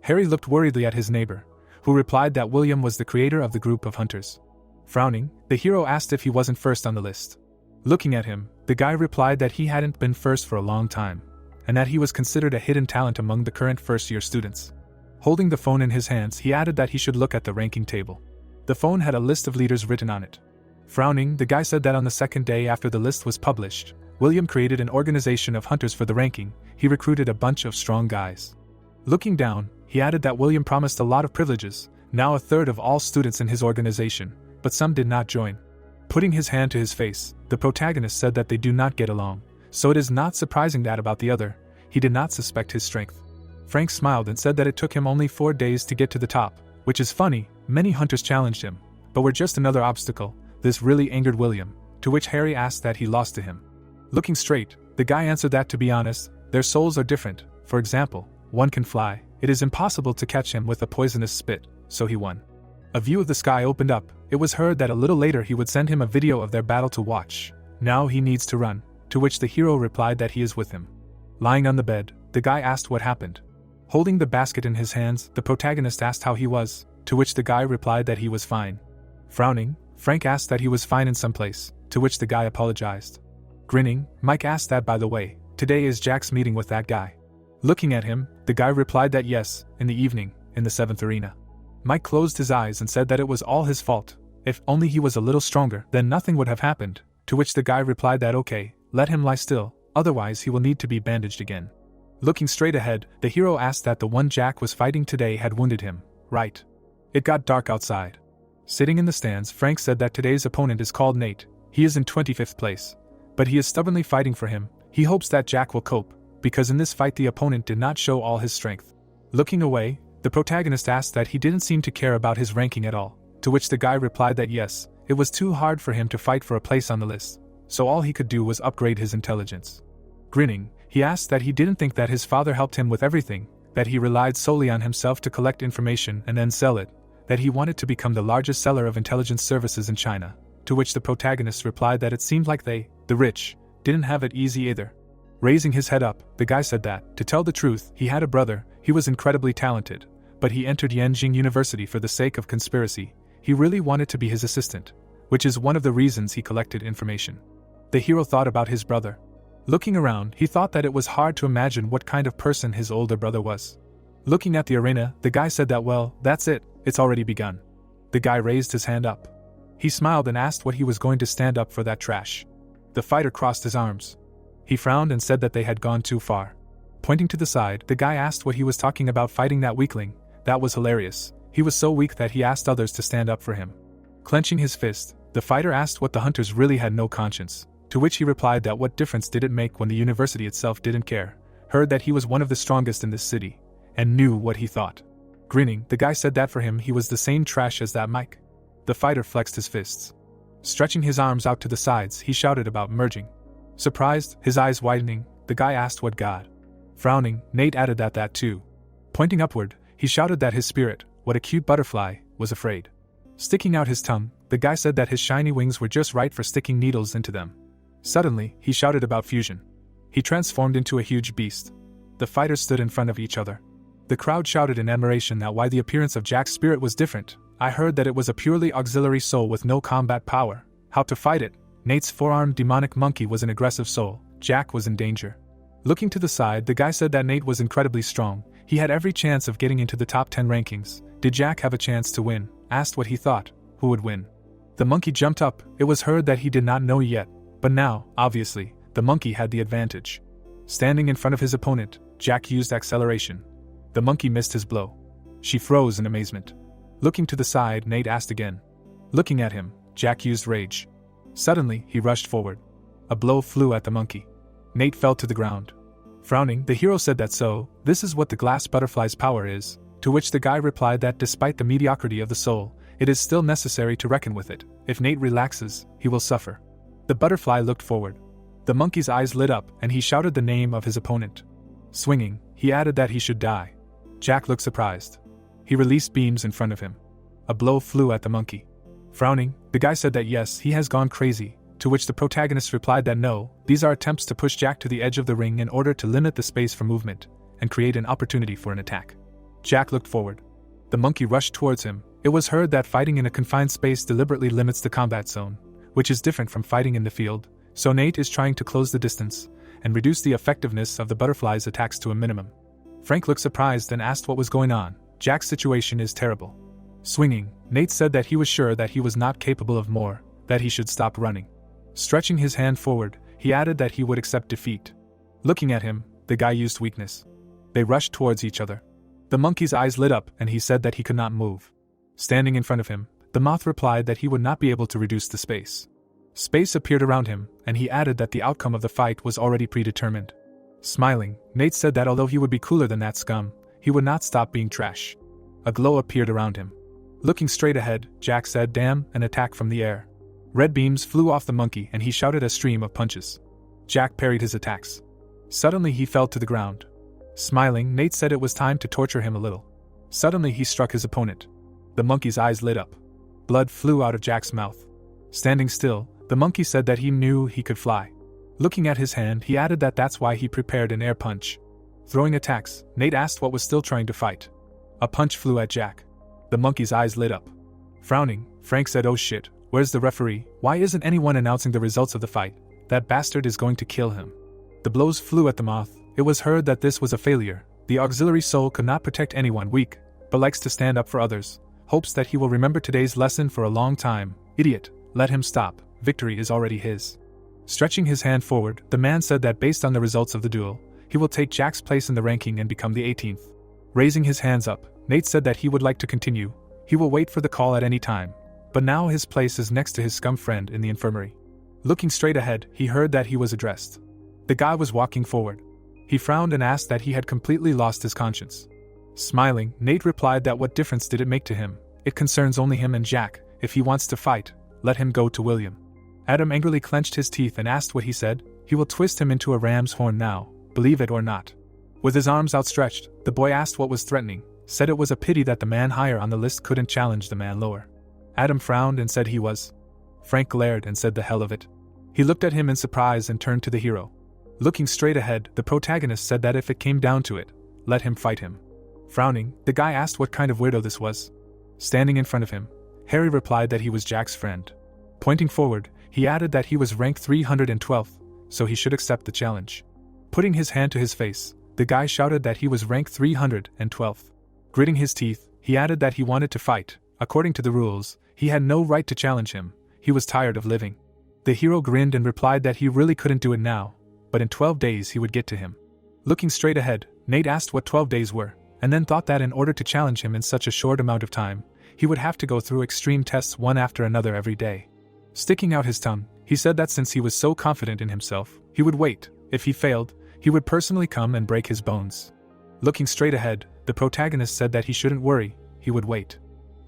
Harry looked worriedly at his neighbor, who replied that William was the creator of the group of hunters. Frowning, the hero asked if he wasn't first on the list. Looking at him, the guy replied that he hadn't been first for a long time, and that he was considered a hidden talent among the current first-year students. Holding the phone in his hands, he added that he should look at the ranking table. The phone had a list of leaders written on it. Frowning, the guy said that on the second day after the list was published, William created an organization of hunters for the ranking. He recruited a bunch of strong guys. Looking down, he added that William promised a lot of privileges, now a third of all students in his organization, but some did not join. Putting his hand to his face, the protagonist said that they do not get along, so it is not surprising that about the other, he did not suspect his strength. Frank smiled and said that it took him only 4 days to get to the top, which is funny. Many hunters challenged him, but were just another obstacle. This really angered William, to which Harry asked that he lost to him. Looking straight, the guy answered that to be honest, their souls are different. For example, one can fly, it is impossible to catch him with a poisonous spit, so he won. A view of the sky opened up. It was heard that a little later he would send him a video of their battle to watch. Now he needs to run, to which the hero replied that he is with him. Lying on the bed, the guy asked what happened. Holding the basket in his hands, the protagonist asked how he was, to which the guy replied that he was fine. Frowning, Frank asked that he was fine in some place, to which the guy apologized. Grinning, Mike asked that by the way, today is Jack's meeting with that guy. Looking at him, the guy replied that yes, in the evening, in the 7th arena. Mike closed his eyes and said that it was all his fault. If only he was a little stronger, then nothing would have happened, to which the guy replied that okay, let him lie still, otherwise he will need to be bandaged again. Looking straight ahead, the hero asked that the one Jack was fighting today had wounded him, right? It got dark outside. Sitting in the stands, Frank said that today's opponent is called Nate. He is in 25th place. But he is stubbornly fighting for him. He hopes that Jack will cope, because in this fight the opponent did not show all his strength. Looking away, the protagonist asked that he didn't seem to care about his ranking at all, to which the guy replied that yes, it was too hard for him to fight for a place on the list, so all he could do was upgrade his intelligence. Grinning, he asked that he didn't think that his father helped him with everything, that he relied solely on himself to collect information and then sell it, that he wanted to become the largest seller of intelligence services in China, to which the protagonist replied that it seemed like they, the rich, didn't have it easy either. Raising his head up, the guy said that, to tell the truth, he had a brother, he was incredibly talented, but he entered Yanjing University for the sake of conspiracy. He really wanted to be his assistant, which is one of the reasons he collected information. The hero thought about his brother. Looking around, he thought that it was hard to imagine what kind of person his older brother was. Looking at the arena, the guy said that well, that's it, it's already begun. The guy raised his hand up. He smiled and asked what he was going to stand up for that trash. The fighter crossed his arms. He frowned and said that they had gone too far. Pointing to the side, the guy asked what he was talking about fighting that weakling. That was hilarious. He was so weak that he asked others to stand up for him. Clenching his fist, the fighter asked what the hunters really had no conscience, to which he replied that what difference did it make when the university itself didn't care, heard that he was one of the strongest in this city, and knew what he thought. Grinning, the guy said that for him he was the same trash as that Mike. The fighter flexed his fists. Stretching his arms out to the sides, he shouted about merging. Surprised, his eyes widening, the guy asked what god. Frowning, Nate added that too. Pointing upward, he shouted that his spirit, what a cute butterfly, was afraid. Sticking out his tongue, the guy said that his shiny wings were just right for sticking needles into them. Suddenly, he shouted about fusion. He transformed into a huge beast. The fighters stood in front of each other. The crowd shouted in admiration that why the appearance of Jack's spirit was different. I heard that it was a purely auxiliary soul with no combat power. How to fight it? Nate's four-armed demonic monkey was an aggressive soul. Jack was in danger. Looking to the side, the guy said that Nate was incredibly strong. He had every chance of getting into the top 10 rankings. Did Jack have a chance to win? Asked what he thought. Who would win? The monkey jumped up. It was heard that he did not know yet. But now, obviously, the monkey had the advantage. Standing in front of his opponent, Jack used acceleration. The monkey missed his blow. She froze in amazement. Looking to the side, Nate asked again. Looking at him, Jack used rage. Suddenly, he rushed forward. A blow flew at the monkey. Nate fell to the ground. Frowning, the hero said that so, this is what the glass butterfly's power is, to which the guy replied that despite the mediocrity of the soul, it is still necessary to reckon with it. If Nate relaxes, he will suffer. The butterfly looked forward. The monkey's eyes lit up and he shouted the name of his opponent. Swinging, he added that he should die. Jack looked surprised. He released beams in front of him. A blow flew at the monkey. Frowning, the guy said that yes, he has gone crazy, to which the protagonist replied that no, these are attempts to push Jack to the edge of the ring in order to limit the space for movement and create an opportunity for an attack. Jack looked forward. The monkey rushed towards him. It was heard that fighting in a confined space deliberately limits the combat zone, which is different from fighting in the field, so Nate is trying to close the distance and reduce the effectiveness of the butterfly's attacks to a minimum. Frank looked surprised and asked what was going on. Jack's situation is terrible. Swinging, Nate said that he was sure that he was not capable of more, that he should stop running. Stretching his hand forward, he added that he would accept defeat. Looking at him, the guy used weakness. They rushed towards each other. The monkey's eyes lit up and he said that he could not move. Standing in front of him, the moth replied that he would not be able to reduce the space. Space appeared around him, and he added that the outcome of the fight was already predetermined. Smiling, Nate said that although he would be cooler than that scum, he would not stop being trash. A glow appeared around him. Looking straight ahead, Jack said, "Damn," and attacked from the air. Red beams flew off the monkey and he shouted a stream of punches. Jack parried his attacks. Suddenly he fell to the ground. Smiling, Nate said it was time to torture him a little. Suddenly he struck his opponent. The monkey's eyes lit up. Blood flew out of Jack's mouth. Standing still, the monkey said that he knew he could fly. Looking at his hand, he added that that's why he prepared an air punch. Throwing attacks, Nate asked what was still trying to fight. A punch flew at Jack. The monkey's eyes lit up. Frowning, Frank said, "Oh shit, where's the referee? Why isn't anyone announcing the results of the fight? That bastard is going to kill him." The blows flew at the moth. It was heard that this was a failure. The auxiliary soul could not protect anyone weak, but likes to stand up for others. Hopes that he will remember today's lesson for a long time. Idiot, let him stop. Victory is already his. Stretching his hand forward, the man said that based on the results of the duel, he will take Jack's place in the ranking and become the 18th. Raising his hands up, Nate said that he would like to continue. He will wait for the call at any time, but now his place is next to his scum friend in the infirmary. Looking straight ahead, he heard that he was addressed. The guy was walking forward. He frowned and asked that he had completely lost his conscience. Smiling, Nate replied that what difference did it make to him? It concerns only him and Jack. If he wants to fight, let him go to William. Adam angrily clenched his teeth and asked what he said. He will twist him into a ram's horn now, believe it or not. With his arms outstretched, the boy asked what was threatening, said it was a pity that the man higher on the list couldn't challenge the man lower. Adam frowned and said he was. Frank glared and said the hell of it. He looked at him in surprise and turned to the hero. Looking straight ahead, the protagonist said that if it came down to it, let him fight him. Frowning, the guy asked what kind of weirdo this was. Standing in front of him, Harry replied that he was Jack's friend. Pointing forward, he added that he was ranked 312th, so he should accept the challenge. Putting his hand to his face, the guy shouted that he was ranked 312th. Gritting his teeth, he added that he wanted to fight. According to the rules, he had no right to challenge him. He was tired of living. The hero grinned and replied that he really couldn't do it now, but in 12 days he would get to him. Looking straight ahead, Nate asked what 12 days were, and then thought that in order to challenge him in such a short amount of time, he would have to go through extreme tests one after another every day. Sticking out his tongue, he said that since he was so confident in himself, he would wait. If he failed, he would personally come and break his bones. Looking straight ahead, the protagonist said that he shouldn't worry, he would wait.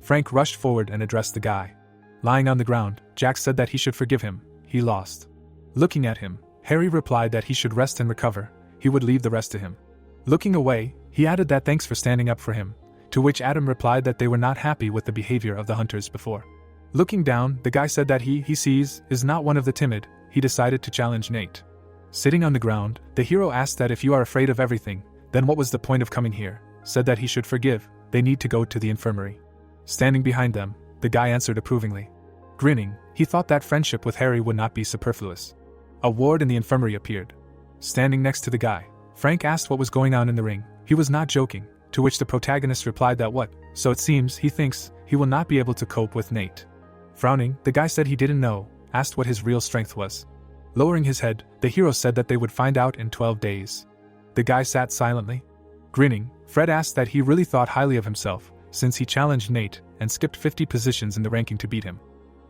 Frank rushed forward and addressed the guy. Lying on the ground, Jack said that he should forgive him. He lost. Looking at him, Harry replied that he should rest and recover. He would leave the rest to him. Looking away, he added that thanks for standing up for him, to which Adam replied that they were not happy with the behavior of the hunters before. Looking down, the guy said that he sees is not one of the timid. He decided to challenge Nate. Sitting on the ground, the hero asked that if you are afraid of everything, then what was the point of coming here? Said that he should forgive. They need to go to the infirmary. Standing behind them, the guy answered approvingly. Grinning, he thought that friendship with Harry would not be superfluous. A ward in the infirmary appeared. Standing next to the guy, Frank asked what was going on in the ring. He was not joking, to which the protagonist replied that what, so it seems he thinks he will not be able to cope with Nate. Frowning, the guy said he didn't know, asked what his real strength was. Lowering his head, the hero said that they would find out in 12 days. The guy sat silently. Grinning, Fred asked that he really thought highly of himself, since he challenged Nate and skipped 50 positions in the ranking to beat him.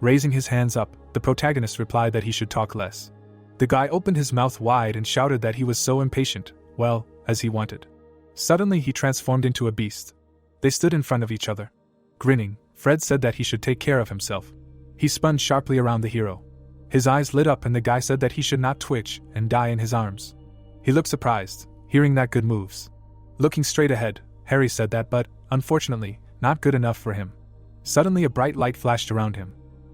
Raising his hands up, the protagonist replied that he should talk less. The guy opened his mouth wide and shouted that he was so impatient, well, as he wanted. Suddenly he transformed into a beast. They stood in front of each other. Grinning, Fred said that he should take care of himself. He spun sharply around the hero. His eyes lit up and the guy said that he should not twitch and die in his arms. He looked surprised, hearing that good moves. Looking straight ahead, Harry said that but, unfortunately, not good enough for him. Suddenly a bright light flashed around him.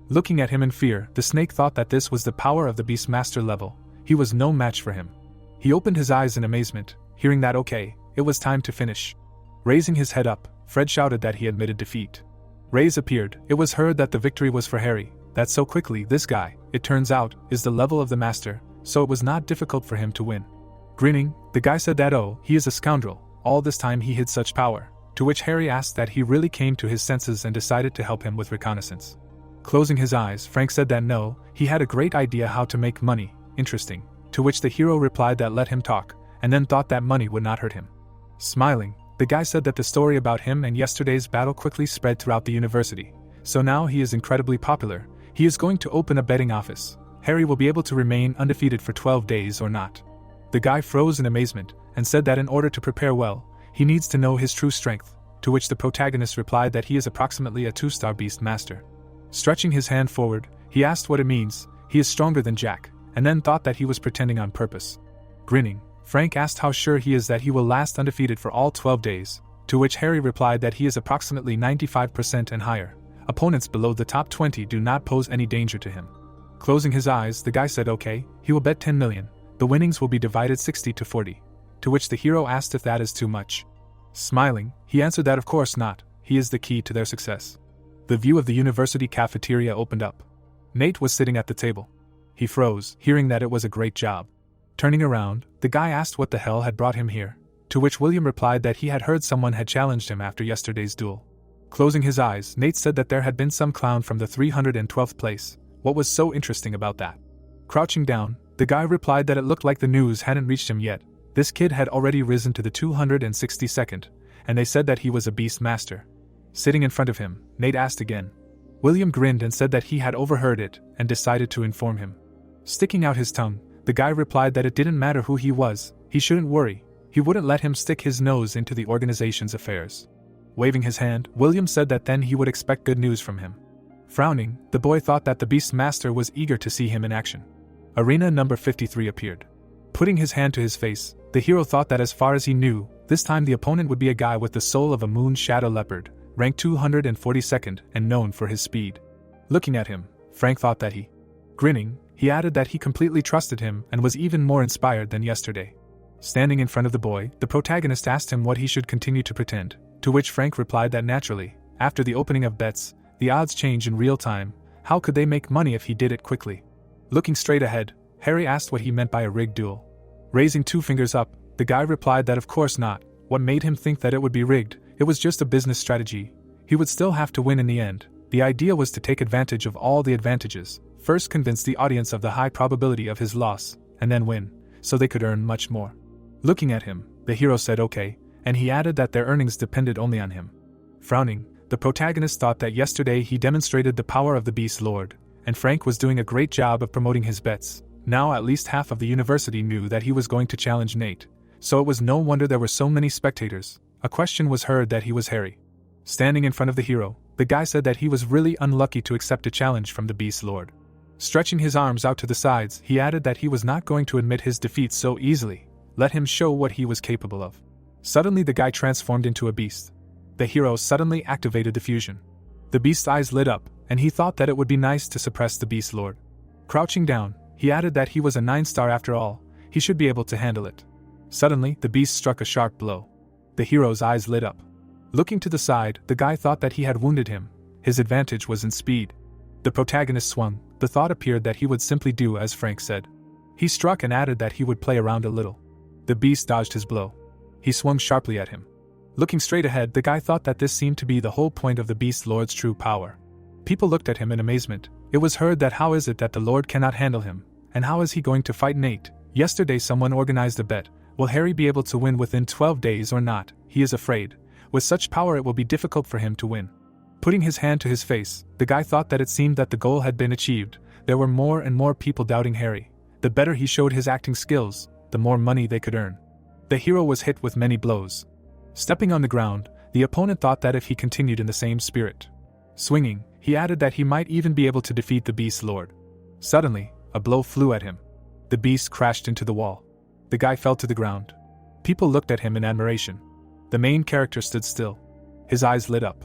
Looking at him in fear, the snake thought that this was the power of the Beastmaster level. He was no match for him. He opened his eyes in amazement, hearing that okay, it was time to finish. Raising his head up, Fred shouted that he admitted defeat. Rays appeared. It was heard that the victory was for Harry, that so quickly this guy, it turns out, is the level of the master, so it was not difficult for him to win. Grinning, the guy said that he is a scoundrel, all this time he hid such power, to which Harry asked that he really came to his senses and decided to help him with reconnaissance. Closing his eyes, Frank said that no, he had a great idea how to make money, interesting, to which the hero replied that let him talk, and then thought that money would not hurt him. Smiling, the guy said that the story about him and yesterday's battle quickly spread throughout the university, so now he is incredibly popular. He is going to open a betting office. Harry will be able to remain undefeated for 12 days or not. The guy froze in amazement, and said that in order to prepare well, he needs to know his true strength, to which the protagonist replied that he is approximately a 2-star beast master. Stretching his hand forward, he asked what it means. He is stronger than Jack, and then thought that he was pretending on purpose. Grinning, Frank asked how sure he is that he will last undefeated for all 12 days, to which Harry replied that he is approximately 95% and higher. Opponents below the top 20 do not pose any danger to him. Closing his eyes, the guy said okay, he will bet 10 million. The winnings will be divided 60 to 40. To which the hero asked if that is too much. Smiling, he answered that of course not, he is the key to their success. The view of the university cafeteria opened up. Nate was sitting at the table. He froze, hearing that it was a great job. Turning around, the guy asked what the hell had brought him here, to which William replied that he had heard someone had challenged him after yesterday's duel. Closing his eyes, Nate said that there had been some clown from the 312th place. What was so interesting about that? Crouching down, the guy replied that it looked like the news hadn't reached him yet, This kid had already risen to the 262nd, and they said that he was a beast master. Sitting in front of him, Nate asked again. William grinned and said that he had overheard it and decided to inform him. Sticking out his tongue, the guy replied that it didn't matter who he was, he shouldn't worry, he wouldn't let him stick his nose into the organization's affairs. Waving his hand, William said that then he would expect good news from him. Frowning, the boy thought that the Beast Master was eager to see him in action. Arena number 53 appeared. Putting his hand to his face, the hero thought that as far as he knew, this time the opponent would be a guy with the soul of a moon shadow leopard, ranked 242nd and known for his speed. Looking at him, Frank thought that he. Grinning, he added that he completely trusted him and was even more inspired than yesterday. Standing in front of the boy, the protagonist asked him what he should continue to pretend, to which Frank replied that naturally, after the opening of bets, the odds change in real time, how could they make money if he did it quickly? Looking straight ahead, Harry asked what he meant by a rigged duel. Raising 2 fingers up, the guy replied that of course not. What made him think that it would be rigged? It was just a business strategy. He would still have to win in the end. The idea was to take advantage of all the advantages, first convince the audience of the high probability of his loss, and then win, so they could earn much more. Looking at him, the hero said okay, and he added that their earnings depended only on him. Frowning, the protagonist thought that yesterday he demonstrated the power of the Beast Lord, and Frank was doing a great job of promoting his bets. Now at least half of the university knew that he was going to challenge Nate, so it was no wonder there were so many spectators. A question was heard that he was Harry. Standing in front of the hero, the guy said that he was really unlucky to accept a challenge from the Beast Lord. Stretching his arms out to the sides, he added that he was not going to admit his defeat so easily. Let him show what he was capable of. Suddenly the guy transformed into a beast. The hero suddenly activated the fusion. The beast's eyes lit up, and he thought that it would be nice to suppress the Beast Lord. Crouching down, he added that he was a 9-star after all, he should be able to handle it. Suddenly, the beast struck a sharp blow. The hero's eyes lit up. Looking to the side, the guy thought that he had wounded him. His advantage was in speed. The protagonist swung. The thought appeared that he would simply do as Frank said. He struck and added that he would play around a little. The beast dodged his blow. He swung sharply at him. Looking straight ahead, the guy thought that this seemed to be the whole point of the Beast Lord's true power. People looked at him in amazement. It was heard that how is it that the Lord cannot handle him, and how is he going to fight Nate? Yesterday someone organized a bet. Will Harry be able to win within 12 days or not? He is afraid. With such power it will be difficult for him to win. Putting his hand to his face, the guy thought that it seemed that the goal had been achieved. There were more and more people doubting Harry. The better he showed his acting skills, the more money they could earn. The hero was hit with many blows. Stepping on the ground, the opponent thought that if he continued in the same spirit. Swinging, he added that he might even be able to defeat the Beast Lord. Suddenly, a blow flew at him. The beast crashed into the wall. The guy fell to the ground. People looked at him in admiration. The main character stood still. His eyes lit up.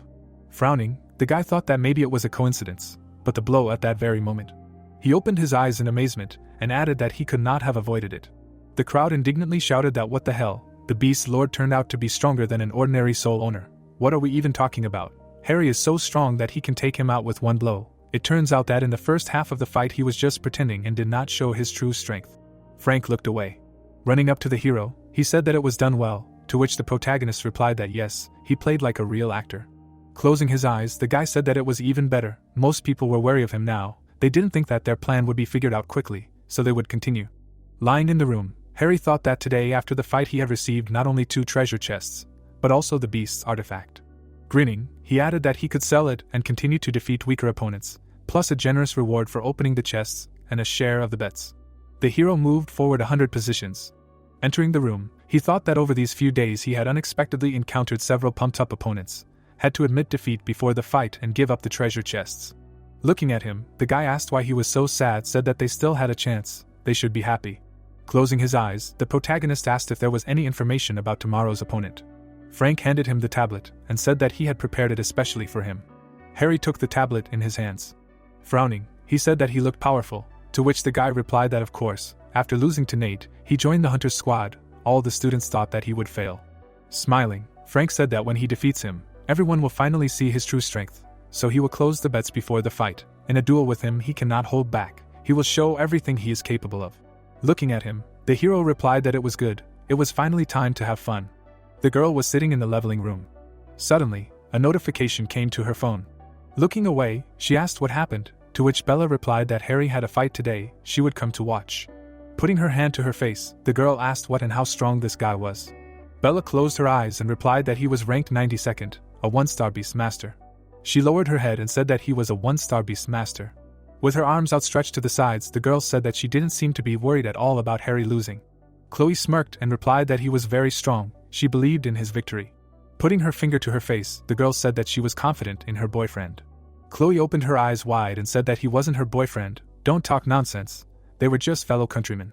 Frowning, the guy thought that maybe it was a coincidence, but the blow at that very moment. He opened his eyes in amazement, and added that he could not have avoided it. The crowd indignantly shouted that what the hell, the Beast Lord turned out to be stronger than an ordinary soul owner. What are we even talking about? Harry is so strong that he can take him out with one blow. It turns out that in the first half of the fight he was just pretending and did not show his true strength. Frank looked away. Running up to the hero, he said that it was done well, to which the protagonist replied that yes, he played like a real actor. Closing his eyes, the guy said that it was even better. Most people were wary of him now. They didn't think that their plan would be figured out quickly, so they would continue. Lying in the room, Harry thought that today after the fight he had received not only 2 treasure chests, but also the beast's artifact. Grinning, he added that he could sell it and continue to defeat weaker opponents, plus a generous reward for opening the chests and a share of the bets. The hero moved forward 100 positions. Entering the room, he thought that over these few days he had unexpectedly encountered several pumped-up opponents, had to admit defeat before the fight and give up the treasure chests. Looking at him, the guy asked why he was so sad, said that they still had a chance, they should be happy. Closing his eyes, the protagonist asked if there was any information about tomorrow's opponent. Frank handed him the tablet and said that he had prepared it especially for him. Harry took the tablet in his hands. Frowning, he said that he looked powerful, to which the guy replied that of course, after losing to Nate, he joined the hunter's squad. All the students thought that he would fail. Smiling, Frank said that when he defeats him, everyone will finally see his true strength, so he will close the bets before the fight. In a duel with him he cannot hold back, he will show everything he is capable of. Looking at him, the hero replied that it was good, it was finally time to have fun. The girl was sitting in the leveling room. Suddenly, a notification came to her phone. Looking away, she asked what happened, to which Bella replied that Harry had a fight today, she would come to watch. Putting her hand to her face, the girl asked what and how strong this guy was. Bella closed her eyes and replied that he was ranked 92nd, a 1-star beast master. She lowered her head and said that he was a 1-star beast master. With her arms outstretched to the sides, the girl said that she didn't seem to be worried at all about Harry losing. Chloe smirked and replied that he was very strong, she believed in his victory. Putting her finger to her face, the girl said that she was confident in her boyfriend. Chloe opened her eyes wide and said that he wasn't her boyfriend. Don't talk nonsense. They were just fellow countrymen.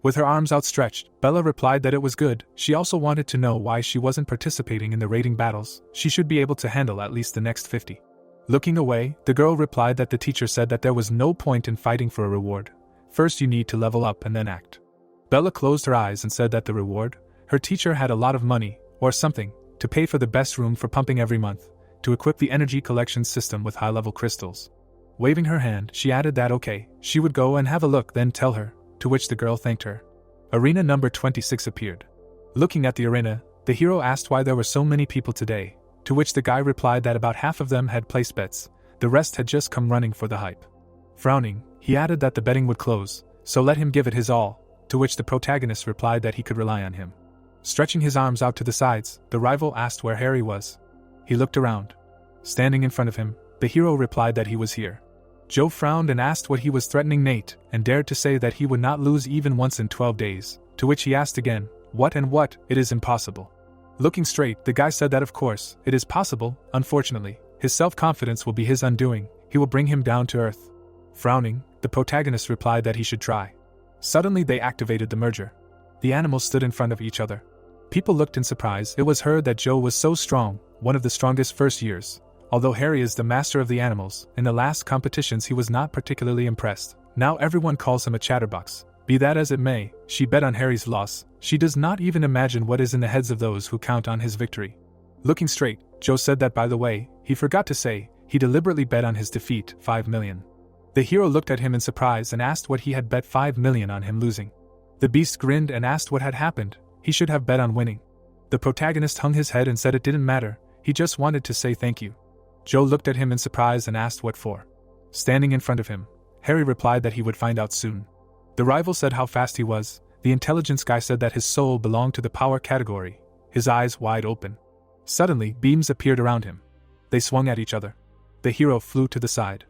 With her arms outstretched, Bella replied that it was good. She also wanted to know why she wasn't participating in the raiding battles. She should be able to handle at least the next 50. Looking away, the girl replied that the teacher said that there was no point in fighting for a reward. First you need to level up and then act. Bella closed her eyes and said that the reward? Her teacher had a lot of money, or something, to pay for the best room for pumping every month, to equip the energy collection system with high-level crystals. Waving her hand, she added that okay, she would go and have a look then tell her, to which the girl thanked her. Arena number 26 appeared. Looking at the arena, the hero asked why there were so many people today, to which the guy replied that about half of them had placed bets, the rest had just come running for the hype. Frowning, he added that the betting would close, so let him give it his all, to which the protagonist replied that he could rely on him. Stretching his arms out to the sides, the rival asked where Harry was. He looked around. Standing in front of him, the hero replied that he was here. Joe frowned and asked what he was threatening Nate, and dared to say that he would not lose even once in 12 days, to which he asked again, what and what, it is impossible. Looking straight, the guy said that of course, it is possible, unfortunately, his self-confidence will be his undoing, he will bring him down to earth. Frowning, the protagonist replied that he should try. Suddenly they activated the merger. The animals stood in front of each other. People looked in surprise. It was heard that Joe was so strong, one of the strongest first years. Although Harry is the master of the animals, in the last competitions he was not particularly impressed. Now everyone calls him a chatterbox. Be that as it may, she bet on Harry's loss. She does not even imagine what is in the heads of those who count on his victory. Looking straight, Joe said that by the way, he forgot to say, he deliberately bet on his defeat, 5 million. The hero looked at him in surprise and asked what he had bet 5 million on him losing. The beast grinned and asked what had happened. He should have bet on winning. The protagonist hung his head and said it didn't matter, he just wanted to say thank you. Joe looked at him in surprise and asked what for. Standing in front of him, Harry replied that he would find out soon. The rival said how fast he was. The intelligence guy said that his soul belonged to the power category, his eyes wide open. Suddenly, beams appeared around him. They swung at each other. The hero flew to the side.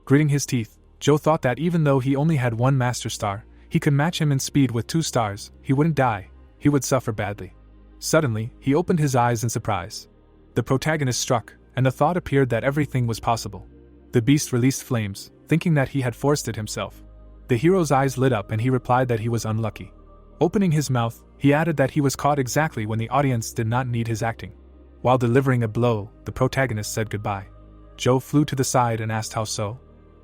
Gritting his teeth, Joe thought that even though he only had 1 master star, he could match him in speed with 2 stars, he wouldn't die, he would suffer badly. Suddenly, he opened his eyes in surprise. The protagonist struck, and the thought appeared that everything was possible. The beast released flames, thinking that he had forced it himself. The hero's eyes lit up and he replied that he was unlucky. Opening his mouth, he added that he was caught exactly when the audience did not need his acting. While delivering a blow, the protagonist said goodbye. Joe flew to the side and asked how so.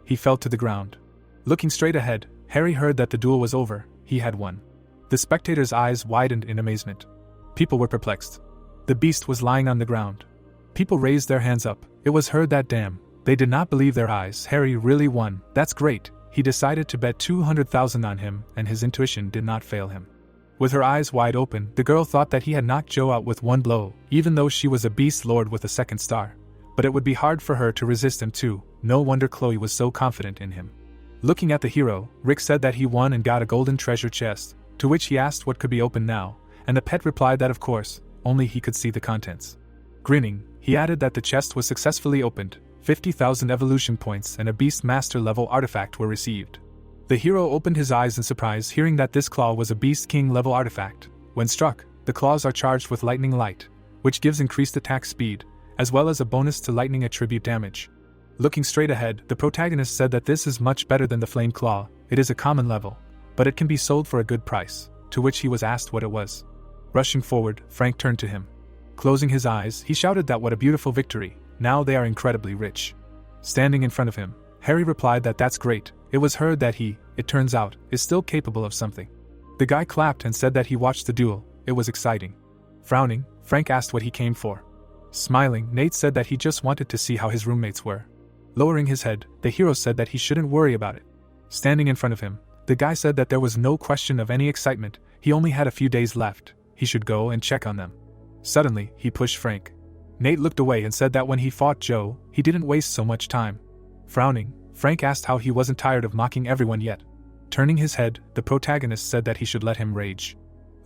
He fell to the ground. Looking straight ahead, Harry heard that the duel was over, he had won. The spectators' eyes widened in amazement. People were perplexed. The beast was lying on the ground. People raised their hands up. It was heard that damn, they did not believe their eyes. Harry really won, that's great. He decided to bet 200,000 on him, and his intuition did not fail him. With her eyes wide open, the girl thought that he had knocked Joe out with 1 blow, even though she was a beast lord with a 2nd star. But it would be hard for her to resist him too, no wonder Chloe was so confident in him. Looking at the hero, Rick said that he won and got a golden treasure chest, to which he asked what could be opened now, and the pet replied that of course, only he could see the contents. Grinning, he added that the chest was successfully opened, 50,000 evolution points and a beast master level artifact were received. The hero opened his eyes in surprise hearing that this claw was a beast king level artifact. When struck, the claws are charged with lightning light, which gives increased attack speed, as well as a bonus to lightning attribute damage. Looking straight ahead, the protagonist said that this is much better than the flame claw. It is a common level, but it can be sold for a good price, to which he was asked what it was. Rushing forward, Frank turned to him. Closing his eyes, he shouted that what a beautiful victory, now they are incredibly rich. Standing in front of him, Harry replied that that's great, it was heard that he, it turns out, is still capable of something. The guy clapped and said that he watched the duel, it was exciting. Frowning, Frank asked what he came for. Smiling, Nate said that he just wanted to see how his roommates were. Lowering his head, the hero said that he shouldn't worry about it. Standing in front of him, the guy said that there was no question of any excitement, he only had a few days left, he should go and check on them. Suddenly, he pushed Frank. Nate looked away and said that when he fought Joe, he didn't waste so much time. Frowning, Frank asked how he wasn't tired of mocking everyone yet. Turning his head, the protagonist said that he should let him rage.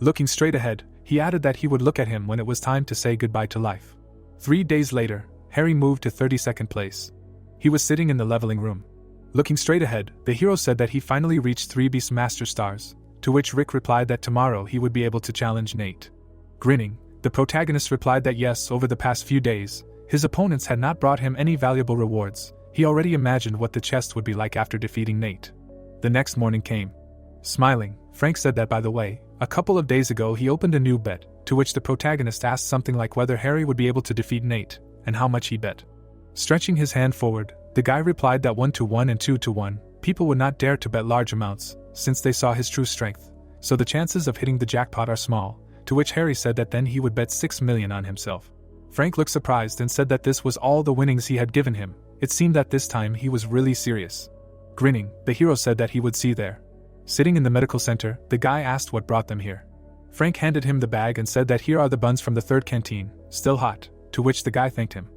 Looking straight ahead, he added that he would look at him when it was time to say goodbye to life. 3 days later, Harry moved to 32nd place. He was sitting in the leveling room. Looking straight ahead, the hero said that he finally reached 3 Beastmaster stars, to which Rick replied that tomorrow he would be able to challenge Nate. Grinning, the protagonist replied that yes, over the past few days, his opponents had not brought him any valuable rewards. He already imagined what the chest would be like after defeating Nate. The next morning came. Smiling, Frank said that by the way, a couple of days ago he opened a new bet, to which the protagonist asked something like whether Harry would be able to defeat Nate, and how much he bet. Stretching his hand forward, the guy replied that 1-1 and 2-1, people would not dare to bet large amounts, since they saw his true strength, so the chances of hitting the jackpot are small, to which Harry said that then he would bet 6 million on himself. Frank looked surprised and said that this was all the winnings he had given him. It seemed that this time he was really serious. Grinning, the hero said that he would see there. Sitting in the medical center, the guy asked what brought them here. Frank handed him the bag and said that here are the buns from the 3rd canteen, still hot, to which the guy thanked him.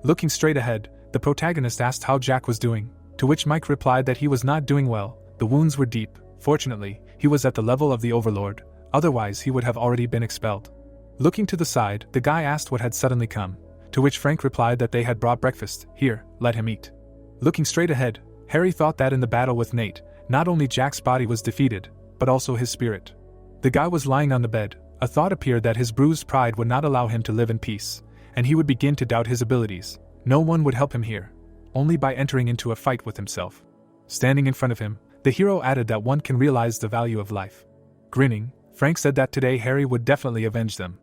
Looking straight ahead, the protagonist asked how Jack was doing, to which Mike replied that he was not doing well, the wounds were deep. Fortunately, he was at the level of the Overlord, otherwise he would have already been expelled. Looking to the side, the guy asked what had suddenly come, to which Frank replied that they had brought breakfast. Here, let him eat. Looking straight ahead, Harry thought that in the battle with Nate, not only Jack's body was defeated, but also his spirit. The guy was lying on the bed. A thought appeared that his bruised pride would not allow him to live in peace, and he would begin to doubt his abilities. No one would help him here, only by entering into a fight with himself. Standing in front of him, the hero added that one can realize the value of life. Grinning, Frank said that today Harry would definitely avenge them.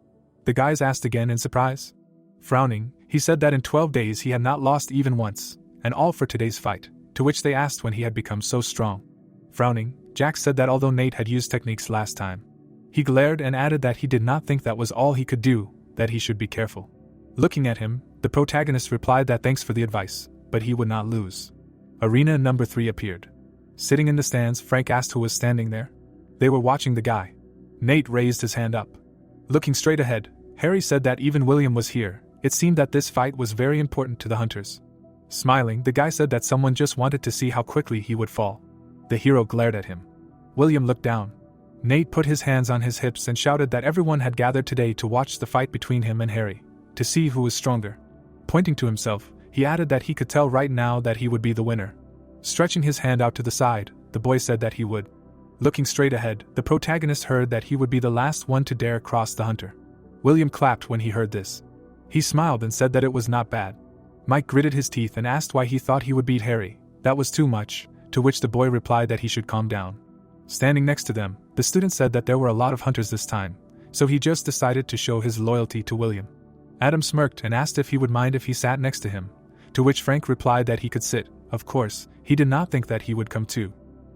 The guys asked again in surprise. Frowning, he said that in 12 days he had not lost even once, and all for today's fight, to which they asked when he had become so strong. Frowning, Jack said that although Nate had used techniques last time, he glared and added that he did not think that was all he could do, that he should be careful. Looking at him, the protagonist replied that thanks for the advice, but he would not lose. Arena number 3 appeared. Sitting in the stands, Frank asked who was standing there. They were watching the guy. Nate raised his hand up. Looking straight ahead, Harry said that even William was here. It seemed that this fight was very important to the hunters. Smiling, the guy said that someone just wanted to see how quickly he would fall. The hero glared at him. William looked down. Nate put his hands on his hips and shouted that everyone had gathered today to watch the fight between him and Harry, to see who was stronger. Pointing to himself, he added that he could tell right now that he would be the winner. Stretching his hand out to the side, the boy said that he would. Looking straight ahead, the protagonist heard that he would be the last one to dare cross the hunter. William clapped when he heard this. He smiled and said that it was not bad. Mike gritted his teeth and asked why he thought he would beat Harry. That was too much, to which the boy replied that he should calm down. Standing next to them, the student said that there were a lot of hunters this time, so he just decided to show his loyalty to William. Adam smirked and asked if he would mind if he sat next to him, to which Frank replied that he could sit. Of course, he did not think that he would come too.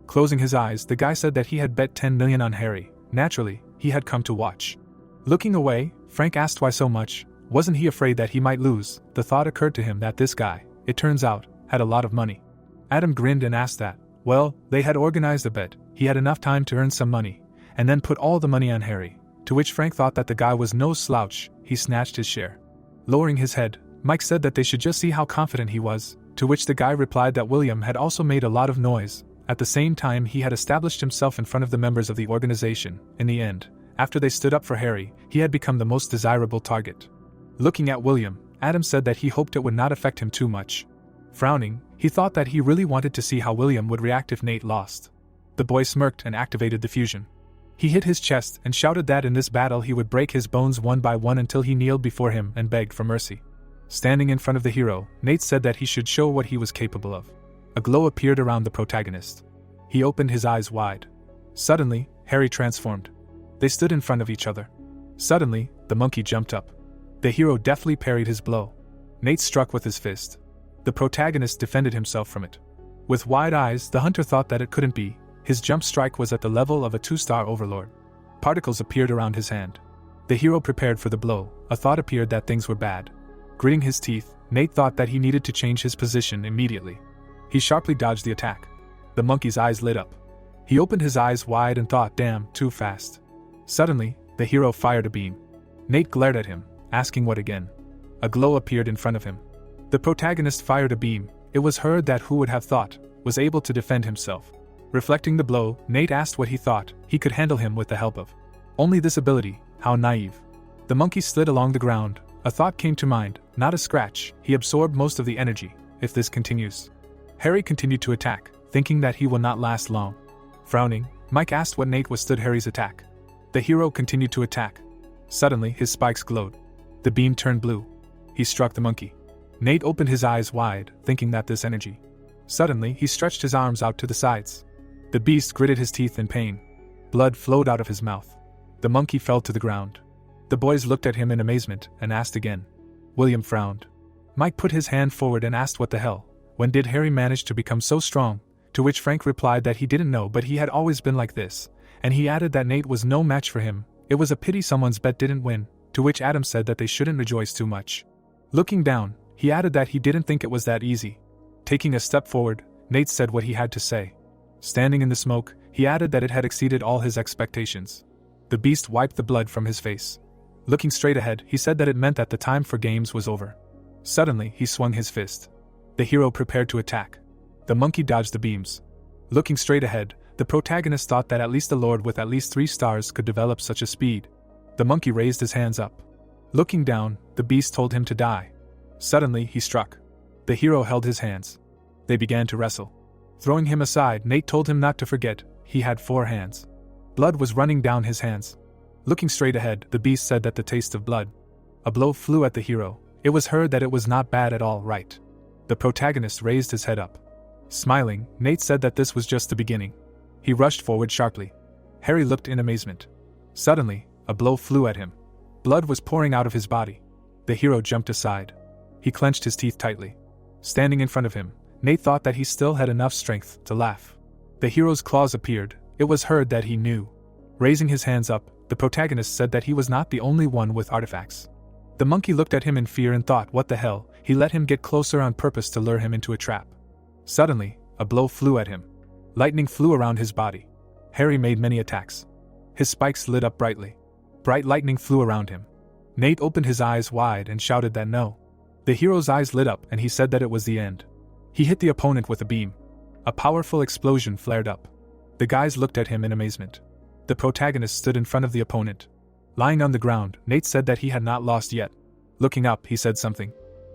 Closing his eyes, the guy said that he had bet 10 million on Harry. Naturally, he had come to watch. Looking away, Frank asked why so much. Wasn't he afraid that he might lose? The thought occurred to him that this guy, it turns out, had a lot of money. Adam grinned and asked that, well, they had organized a bet. He had enough time to earn some money, and then put all the money on Harry, to which Frank thought that the guy was no slouch. He snatched his share. Lowering his head, Mike said that they should just see how confident he was, to which the guy replied that William had also made a lot of noise. At the same time, he had established himself in front of the members of the organization. In the end, after they stood up for Harry, he had become the most desirable target. Looking at William, Adam said that he hoped it would not affect him too much. Frowning, he thought that he really wanted to see how William would react if Nate lost. The boy smirked and activated the fusion. He hit his chest and shouted that in this battle he would break his bones one by one until he kneeled before him and begged for mercy. Standing in front of the hero, Nate said that he should show what he was capable of. A glow appeared around the protagonist. He opened his eyes wide. Suddenly, Harry transformed. They stood in front of each other. Suddenly, the monkey jumped up. The hero deftly parried his blow. Nate struck with his fist. The protagonist defended himself from it. With wide eyes, the hunter thought that it couldn't be. His jump strike was at the level of a 2-star overlord. Particles appeared around his hand. The hero prepared for the blow. A thought appeared that things were bad. Gritting his teeth, Nate thought that he needed to change his position immediately. He sharply dodged the attack. The monkey's eyes lit up. He opened his eyes wide and thought, damn, too fast. Suddenly, the hero fired a beam. Nate glared at him, asking what again. A glow appeared in front of him. The protagonist fired a beam. It was heard that who would have thought, was able to defend himself. Reflecting the blow, Nate asked what he thought he could handle him with the help of. Only this ability, how naive. The monkey slid along the ground. A thought came to mind, not a scratch, he absorbed most of the energy. If this continues. Harry continued to attack, thinking that he will not last long. Frowning, Mike asked what Nate withstood Harry's attack. The hero continued to attack. Suddenly, his spikes glowed. The beam turned blue. He struck the monkey. Nate opened his eyes wide, thinking that this energy. Suddenly, he stretched his arms out to the sides. The beast gritted his teeth in pain. Blood flowed out of his mouth. The monkey fell to the ground. The boys looked at him in amazement and asked again. William frowned. Mike put his hand forward and asked what the hell. When did Harry manage to become so strong? To which Frank replied that he didn't know, but he had always been like this. And he added that Nate was no match for him. It was a pity someone's bet didn't win. To which Adam said that they shouldn't rejoice too much. Looking down, he added that he didn't think it was that easy. Taking a step forward, Nate said what he had to say. Standing in the smoke, he added that it had exceeded all his expectations. The beast wiped the blood from his face. Looking straight ahead, he said that it meant that the time for games was over. Suddenly, he swung his fist. The hero prepared to attack. The monkey dodged the beams. Looking straight ahead, the protagonist thought that at least a lord with at least 3 stars could develop such a speed. The monkey raised his hands up. Looking down, the beast told him to die. Suddenly, he struck. The hero held his hands. They began to wrestle. Throwing him aside, Nate told him not to forget, he had 4 hands. Blood was running down his hands. Looking straight ahead, the beast said that the taste of blood. A blow flew at the hero. It was heard that it was not bad at all, right? The protagonist raised his head up. Smiling, Nate said that this was just the beginning. He rushed forward sharply. Harry looked in amazement. Suddenly, a blow flew at him. Blood was pouring out of his body. The hero jumped aside. He clenched his teeth tightly. Standing in front of him, Nate thought that he still had enough strength to laugh. The hero's claws appeared. It was heard that he knew. Raising his hands up, the protagonist said that he was not the only one with artifacts. The monkey looked at him in fear and thought, what the hell? He let him get closer on purpose to lure him into a trap. Suddenly, a blow flew at him. Lightning flew around his body. Harry made many attacks. His spikes lit up brightly. Bright lightning flew around him. Nate opened his eyes wide and shouted that no. The hero's eyes lit up and he said that it was the end. He hit the opponent with a beam. A powerful explosion flared up. The guys looked at him in amazement. The protagonist stood in front of the opponent. Lying on the ground, Nate said that he had not lost yet. Looking up, he said something.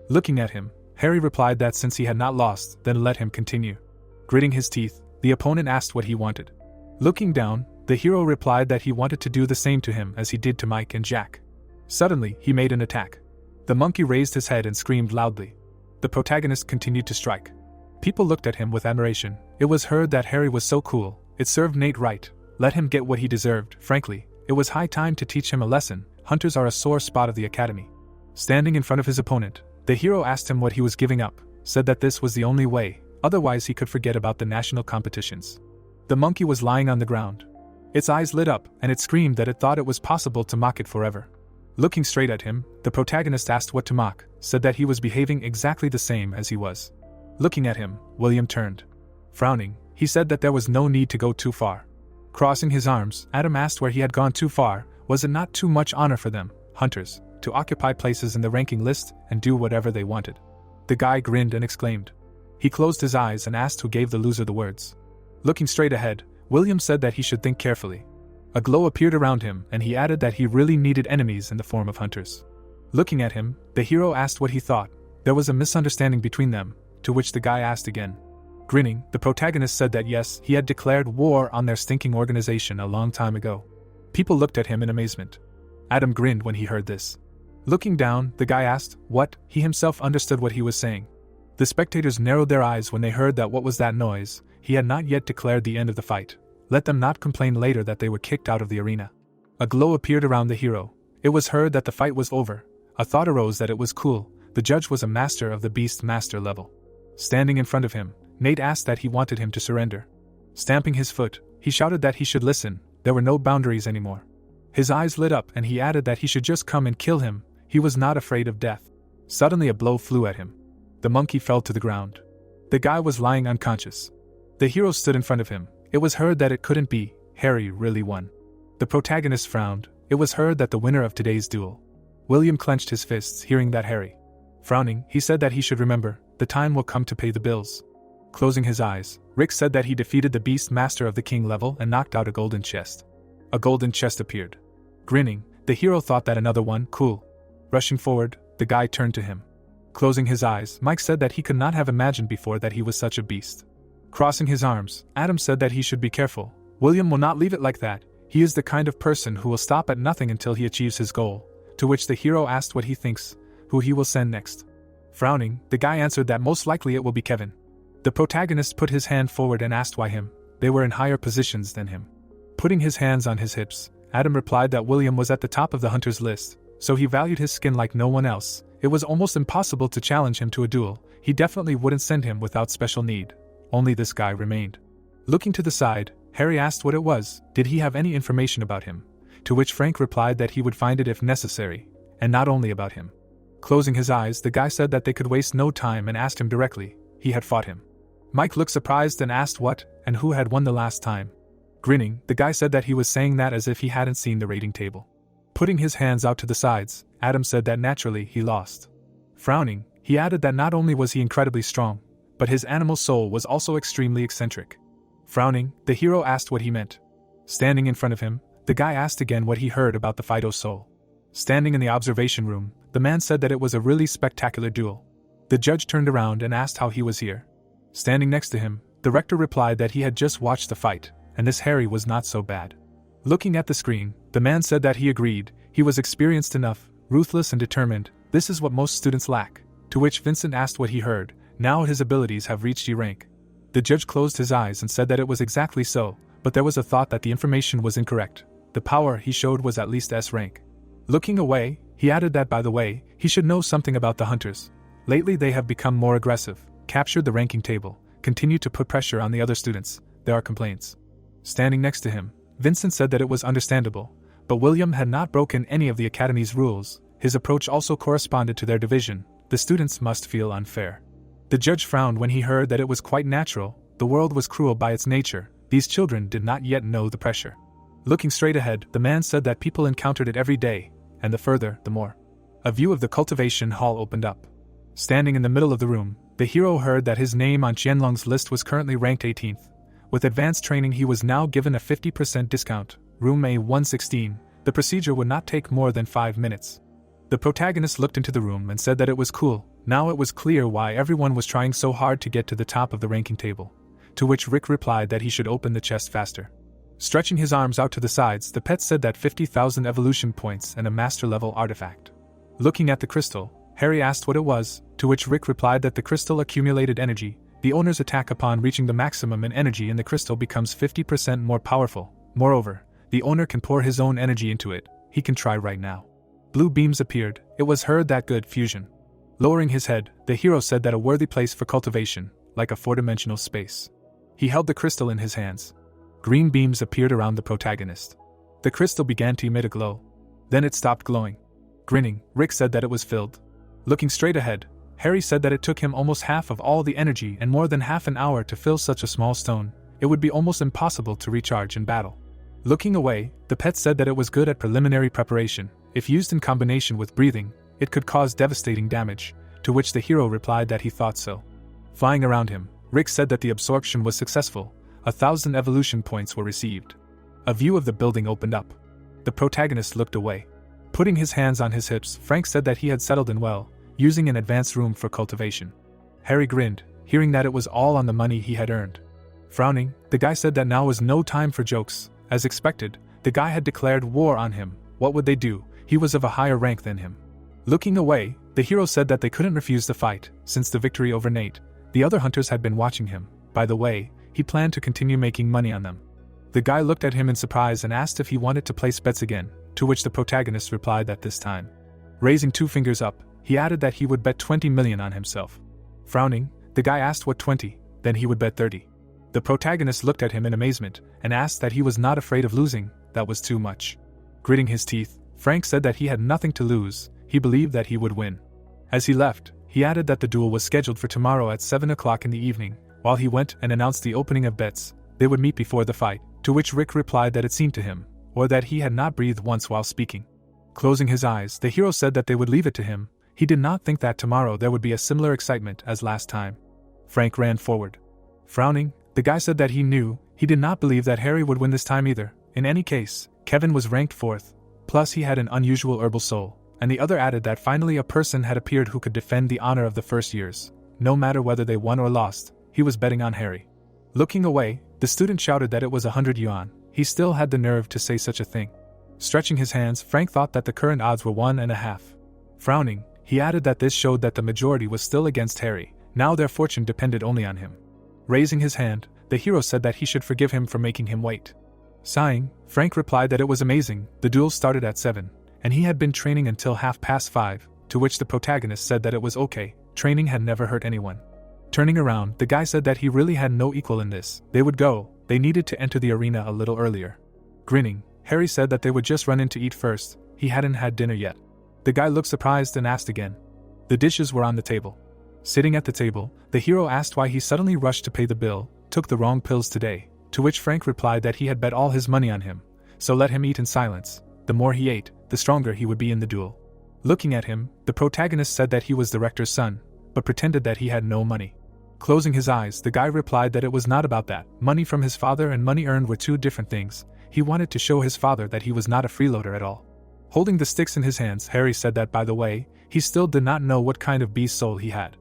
Looking at him, Harry replied that since he had not lost, then let him continue. Gritting his teeth, the opponent asked what he wanted. Looking down, the hero replied that he wanted to do the same to him as he did to Mike and Jack. Suddenly, he made an attack. The monkey raised his head and screamed loudly. The protagonist continued to strike. People looked at him with admiration. It was heard that Harry was so cool, it served Nate right. Let him get what he deserved. Frankly, it was high time to teach him a lesson. Hunters are a sore spot of the academy. Standing in front of his opponent, the hero asked him what he was giving up, said that this was the only way, otherwise he could forget about the national competitions. The monkey was lying on the ground. Its eyes lit up, and it screamed that it thought it was possible to mock it forever. Looking straight at him, the protagonist asked what to mock, said that he was behaving exactly the same as he was. Looking at him, William turned. Frowning, he said that there was no need to go too far. Crossing his arms, Adam asked where he had gone too far. Was it not too much honor for them, hunters, to occupy places in the ranking list and do whatever they wanted? The guy grinned and exclaimed. He closed his eyes and asked who gave the loser the words. Looking straight ahead, William said that he should think carefully. A glow appeared around him, and he added that he really needed enemies in the form of hunters. Looking at him, the hero asked what he thought. There was a misunderstanding between them, to which the guy asked again. Grinning, the protagonist said that yes, he had declared war on their stinking organization a long time ago. People looked at him in amazement. Adam grinned when he heard this. Looking down, the guy asked, what? He himself understood what he was saying. The spectators narrowed their eyes when they heard that what was that noise. He had not yet declared the end of the fight. Let them not complain later that they were kicked out of the arena. A glow appeared around the hero. It was heard that the fight was over. A thought arose that it was cool. The judge was a master of the beast master level. Standing in front of him, Nate asked that he wanted him to surrender. Stamping his foot, he shouted that he should listen. There were no boundaries anymore. His eyes lit up and he added that he should just come and kill him. He was not afraid of death. Suddenly a blow flew at him. The monkey fell to the ground. The guy was lying unconscious. The hero stood in front of him. It was heard that it couldn't be. Harry really won. The protagonist frowned. It was heard that the winner of today's duel. William clenched his fists, hearing that Harry. Frowning, he said that he should remember, the time will come to pay the bills. Closing his eyes, Rick said that he defeated the beast master of the king level and knocked out a golden chest. A golden chest appeared. Grinning, the hero thought that another one, cool. Rushing forward, the guy turned to him. Closing his eyes, Mike said that he could not have imagined before that he was such a beast. Crossing his arms, Adam said that he should be careful. William will not leave it like that. He is the kind of person who will stop at nothing until he achieves his goal. To which the hero asked what he thinks, who he will send next. Frowning, the guy answered that most likely it will be Kevin. The protagonist put his hand forward and asked why him. They were in higher positions than him. Putting his hands on his hips, Adam replied that William was at the top of the hunter's list, so he valued his skin like no one else. It was almost impossible to challenge him to a duel. He definitely wouldn't send him without special need. Only this guy remained. Looking to the side, Harry asked what it was. Did he have any information about him? To which Frank replied that he would find it if necessary, and not only about him. Closing his eyes, the guy said that they could waste no time and asked him directly. He had fought him. Mike looked surprised and asked what and who had won the last time. Grinning, the guy said that he was saying that as if he hadn't seen the rating table. Putting his hands out to the sides, Adam said that naturally he lost. Frowning, he added that not only was he incredibly strong, but his animal soul was also extremely eccentric. Frowning, the hero asked what he meant. Standing in front of him, the guy asked again what he heard about the Fido soul. Standing in the observation room, the man said that it was a really spectacular duel. The judge turned around and asked how he was here. Standing next to him, the rector replied that he had just watched the fight, and this Harry was not so bad. Looking at the screen, the man said that he agreed. He was experienced enough, ruthless and determined. This is what most students lack. To which Vincent asked what he heard. Now his abilities have reached E rank. The judge closed his eyes and said that it was exactly so, but there was a thought that the information was incorrect. The power he showed was at least S rank. Looking away, he added that by the way, he should know something about the hunters. Lately they have become more aggressive, captured the ranking table, continued to put pressure on the other students. There are complaints. Standing next to him, Vincent said that it was understandable, but William had not broken any of the academy's rules. His approach also corresponded to their division. The students must feel unfair. The judge frowned when he heard that it was quite natural. The world was cruel by its nature. These children did not yet know the pressure. Looking straight ahead, the man said that people encountered it every day, and the further, the more. A view of the cultivation hall opened up. Standing in the middle of the room, the hero heard that his name on Qianlong's list was currently ranked 18th. With advanced training he was now given a 50% discount. Room A116. The procedure would not take more than 5 minutes. The protagonist looked into the room and said that it was cool. Now it was clear why everyone was trying so hard to get to the top of the ranking table. To which Rick replied that he should open the chest faster. Stretching his arms out to the sides, the pet said that 50,000 evolution points and a master-level artifact. Looking at the crystal, Harry asked what it was, to which Rick replied that the crystal accumulated energy. The owner's attack upon reaching the maximum in energy in the crystal becomes 50% more powerful. Moreover, the owner can pour his own energy into it. He can try right now. Blue beams appeared. It was heard that good fusion. Lowering his head, the hero said that a worthy place for cultivation, like a four-dimensional space. He held the crystal in his hands. Green beams appeared around the protagonist. The crystal began to emit a glow. Then it stopped glowing. Grinning, Rick said that it was filled. Looking straight ahead, Harry said that it took him almost half of all the energy and more than half an hour to fill such a small stone. It would be almost impossible to recharge in battle. Looking away, the pet said that it was good at preliminary preparation. If used in combination with breathing, it could cause devastating damage, to which the hero replied that he thought so. Flying around him, Rick said that the absorption was successful. 1,000 evolution points were received. A view of the building opened up. The protagonist looked away. Putting his hands on his hips, Frank said that he had settled in well, using an advanced room for cultivation. Harry grinned, hearing that it was all on the money he had earned. Frowning, the guy said that now was no time for jokes. As expected, the guy had declared war on him. What would they do? He was of a higher rank than him. Looking away, the hero said that they couldn't refuse the fight, since the victory over Nate. The other hunters had been watching him. By the way, he planned to continue making money on them. The guy looked at him in surprise and asked if he wanted to place bets again, to which the protagonist replied that this time. Raising 2 fingers up, he added that he would bet 20 million on himself. Frowning, the guy asked what 20, then he would bet 30. The protagonist looked at him in amazement and asked that he was not afraid of losing. That was too much. Gritting his teeth, Frank said that he had nothing to lose. He believed that he would win. As he left, he added that the duel was scheduled for tomorrow at 7 o'clock in the evening. While he went and announced the opening of bets, they would meet before the fight, to which Rick replied that it seemed to him, or that he had not breathed once while speaking. Closing his eyes, the hero said that they would leave it to him. He did not think that tomorrow there would be a similar excitement as last time. Frank ran forward. Frowning, the guy said that he did not believe that Harry would win this time either. In any case, Kevin was ranked 4th, plus he had an unusual herbal soul, and the other added that finally a person had appeared who could defend the honor of the first years. No matter whether they won or lost, he was betting on Harry. Looking away, the student shouted that it was 100 yuan. He still had the nerve to say such a thing. Stretching his hands, Frank thought that the current odds were 1.5. Frowning, he added that this showed that the majority was still against Harry. Now their fortune depended only on him. Raising his hand, the hero said that he should forgive him for making him wait. Sighing, Frank replied that it was amazing. The duel started at 7, and he had been training until 5:30, to which the protagonist said that it was okay, training had never hurt anyone. Turning around, the guy said that he really had no equal in this. They would go, they needed to enter the arena a little earlier. Grinning, Harry said that they would just run in to eat first, he hadn't had dinner yet. The guy looked surprised and asked again. The dishes were on the table. Sitting at the table, the hero asked why he suddenly rushed to pay the bill, took the wrong pills today, to which Frank replied that he had bet all his money on him, so let him eat in silence. The more he ate, the stronger he would be in the duel. Looking at him, the protagonist said that he was the rector's son, but pretended that he had no money. Closing his eyes, the guy replied that it was not about that. Money from his father and money earned were two different things. He wanted to show his father that he was not a freeloader at all. Holding the sticks in his hands, Harry said that, by the way, he still did not know what kind of beast soul he had.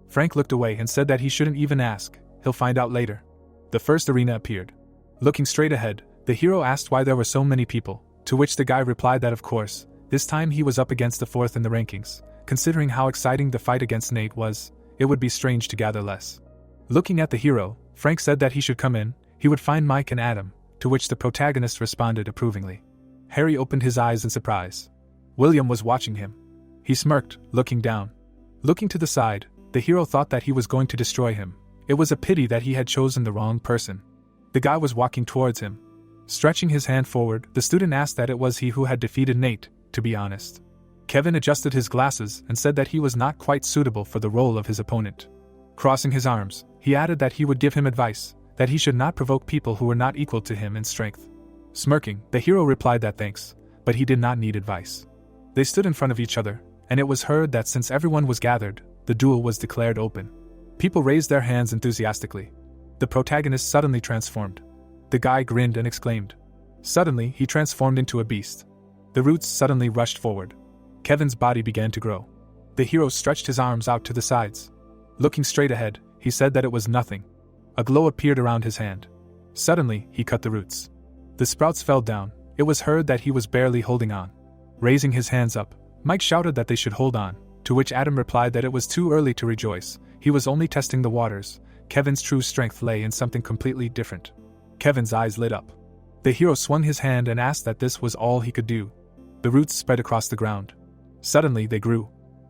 Frank looked away and said that he shouldn't even ask, he'll find out later. The first arena appeared. Looking straight ahead, the hero asked why there were so many people, to which the guy replied that of course, this time he was up against the 4th in the rankings. Considering how exciting the fight against Nate was, it would be strange to gather less. Looking at the hero, Frank said that he should come in, he would find Mike and Adam, to which the protagonist responded approvingly. Harry opened his eyes in surprise. William was watching him. He smirked, looking down. Looking to the side, the hero thought that he was going to destroy him. It was a pity that he had chosen the wrong person. The guy was walking towards him. Stretching his hand forward, the student asked that it was he who had defeated Nate, to be honest. Kevin adjusted his glasses and said that he was not quite suitable for the role of his opponent. Crossing his arms, he added that he would give him advice, that he should not provoke people who were not equal to him in strength. Smirking, the hero replied that thanks, but he did not need advice. They stood in front of each other, and it was heard that since everyone was gathered, the duel was declared open. People raised their hands enthusiastically. The protagonist suddenly transformed. The guy grinned and exclaimed. Suddenly, he transformed into a beast. The roots suddenly rushed forward. Kevin's body began to grow. The hero stretched his arms out to the sides. Looking straight ahead, he said that it was nothing. A glow appeared around his hand. Suddenly, he cut the roots. The sprouts fell down. It was heard that he was barely holding on. Raising his hands up, Mike shouted that they should hold on, to which Adam replied that it was too early to rejoice. He was only testing the waters. Kevin's true strength lay in something completely different. Kevin's eyes lit up. The hero swung his hand and asked that this was all he could do. The roots spread across the ground. Suddenly they grew.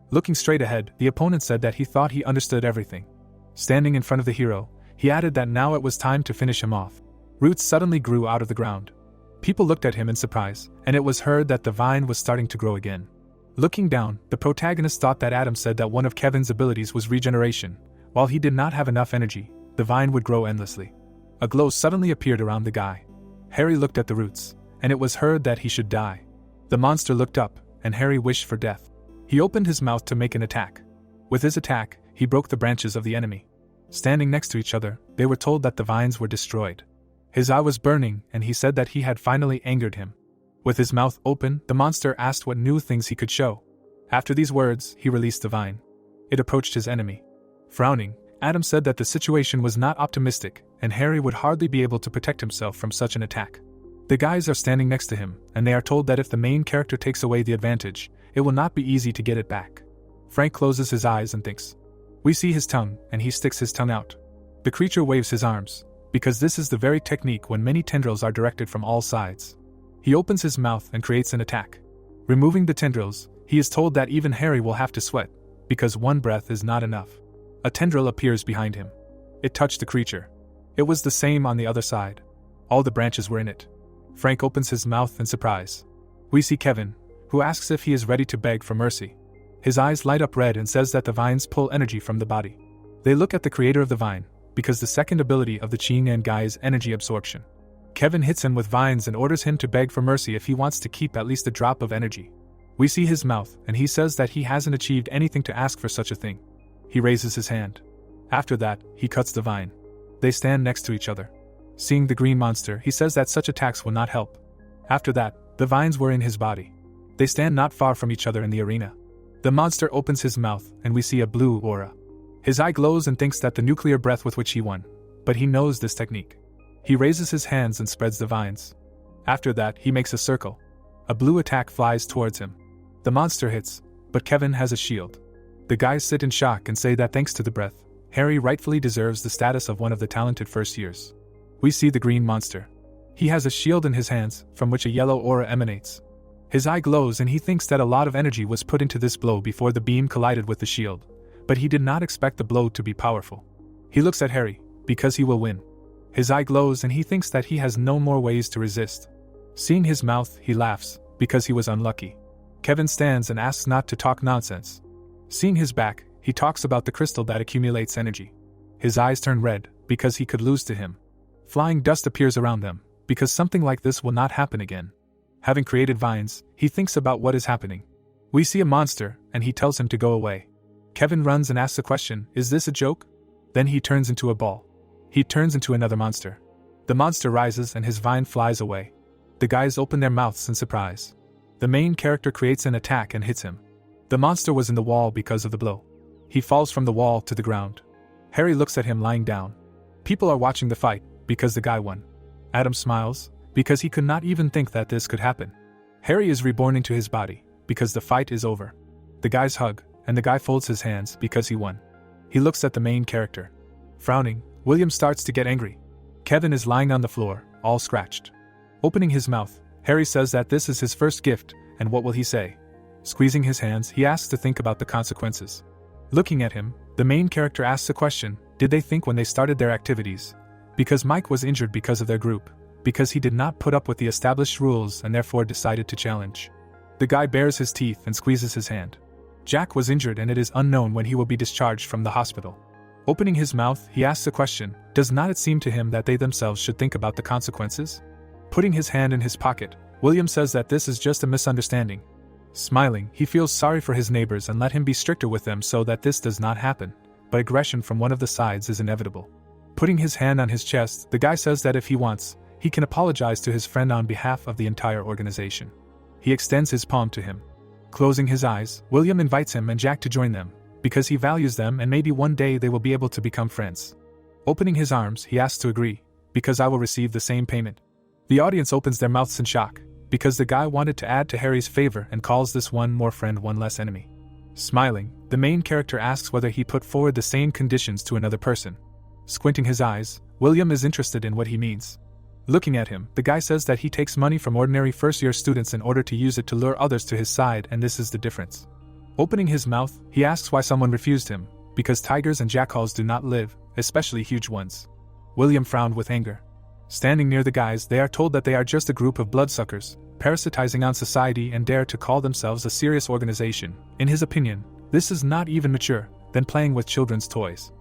Looking straight ahead, the opponent said that he thought he understood everything. Standing in front of the hero, he added that now it was time to finish him off. Roots suddenly grew out of the ground. People looked at him in surprise, and it was heard that the vine was starting to grow again. Looking down, the protagonist thought that Adam said that one of Kevin's abilities was regeneration. While he did not have enough energy, the vine would grow endlessly. A glow suddenly appeared around the guy. Harry looked at the roots, and it was heard that he should die. The monster looked up, and Harry wished for death. He opened his mouth to make an attack. With his attack, he broke the branches of the enemy. Standing next to each other, they were told that the vines were destroyed. His eye was burning, and he said that he had finally angered him. With his mouth open, the monster asked what new things he could show. After these words, he released the vine. It approached his enemy. Frowning, Adam said that the situation was not optimistic, and Harry would hardly be able to protect himself from such an attack. The guys are standing next to him, and they are told that if the main character takes away the advantage, it will not be easy to get it back. Frank closes his eyes and thinks. We see his tongue, and he sticks his tongue out. The creature waves his arms, because this is the very technique when many tendrils are directed from all sides. He opens his mouth and creates an attack. Removing the tendrils, he is told that even Harry will have to sweat, because one breath is not enough. A tendril appears behind him. It touched the creature. It was the same on the other side. All the branches were in it. Frank opens his mouth in surprise. We see Kevin, who asks if he is ready to beg for mercy. His eyes light up red and says that the vines pull energy from the body. They look at the creator of the vine, because the second ability of the Qing and Guy is energy absorption. Kevin hits him with vines and orders him to beg for mercy if he wants to keep at least a drop of energy. We see his mouth, and he says that he hasn't achieved anything to ask for such a thing. He raises his hand. After that, he cuts the vine. They stand next to each other. Seeing the green monster, he says that such attacks will not help. After that, the vines were in his body. They stand not far from each other in the arena. The monster opens his mouth, and we see a blue aura. His eye glows and thinks that the nuclear breath with which he won, but he knows this technique. He raises his hands and spreads the vines. After that, he makes a circle. A blue attack flies towards him. The monster hits, but Kevin has a shield. The guys sit in shock and say that thanks to the breath, Harry rightfully deserves the status of one of the talented first years. We see the green monster. He has a shield in his hands, from which a yellow aura emanates. His eye glows and he thinks that a lot of energy was put into this blow before the beam collided with the shield, but he did not expect the blow to be powerful. He looks at Harry, because he will win. His eye glows and he thinks that he has no more ways to resist. Seeing his mouth, he laughs, because he was unlucky. Kevin stands and asks not to talk nonsense. Seeing his back, he talks about the crystal that accumulates energy. His eyes turn red, because he could lose to him. Flying dust appears around them, because something like this will not happen again. Having created vines, he thinks about what is happening. We see a monster, and he tells him to go away. Kevin runs and asks a question, is this a joke? Then he turns into a ball. He turns into another monster. The monster rises and his vine flies away. The guys open their mouths in surprise. The main character creates an attack and hits him. The monster was in the wall because of the blow. He falls from the wall to the ground. Harry looks at him lying down. People are watching the fight, because the guy won. Adam smiles, because he could not even think that this could happen. Harry is reborn into his body, because the fight is over. The guys hug, and the guy folds his hands because he won. He looks at the main character. Frowning, William starts to get angry. Kevin is lying on the floor, all scratched. Opening his mouth, Harry says that this is his first gift, and what will he say? Squeezing his hands, he asks to think about the consequences. Looking at him, the main character asks a question, did they think when they started their activities? Because Mike was injured because of their group, because he did not put up with the established rules and therefore decided to challenge. The guy bares his teeth and squeezes his hand. Jack was injured and it is unknown when he will be discharged from the hospital. Opening his mouth, he asks a question, does not it seem to him that they themselves should think about the consequences? Putting his hand in his pocket, William says that this is just a misunderstanding. Smiling, he feels sorry for his neighbors and let him be stricter with them so that this does not happen, but aggression from one of the sides is inevitable. Putting his hand on his chest, the guy says that if he wants, he can apologize to his friend on behalf of the entire organization. He extends his palm to him. Closing his eyes, William invites him and Jack to join them, because he values them and maybe one day they will be able to become friends. Opening his arms, he asks to agree, because I will receive the same payment. The audience opens their mouths in shock, because the guy wanted to add to Harry's favor and calls this one more friend one less enemy. Smiling, the main character asks whether he put forward the same conditions to another person. Squinting his eyes, William is interested in what he means. Looking at him, the guy says that he takes money from ordinary first-year students in order to use it to lure others to his side, and this is the difference. Opening his mouth, he asks why someone refused him, because tigers and jackals do not live, especially huge ones. William frowned with anger. Standing near the guys, they are told that they are just a group of bloodsuckers, parasitizing on society and dare to call themselves a serious organization. In his opinion, this is not even mature, than playing with children's toys.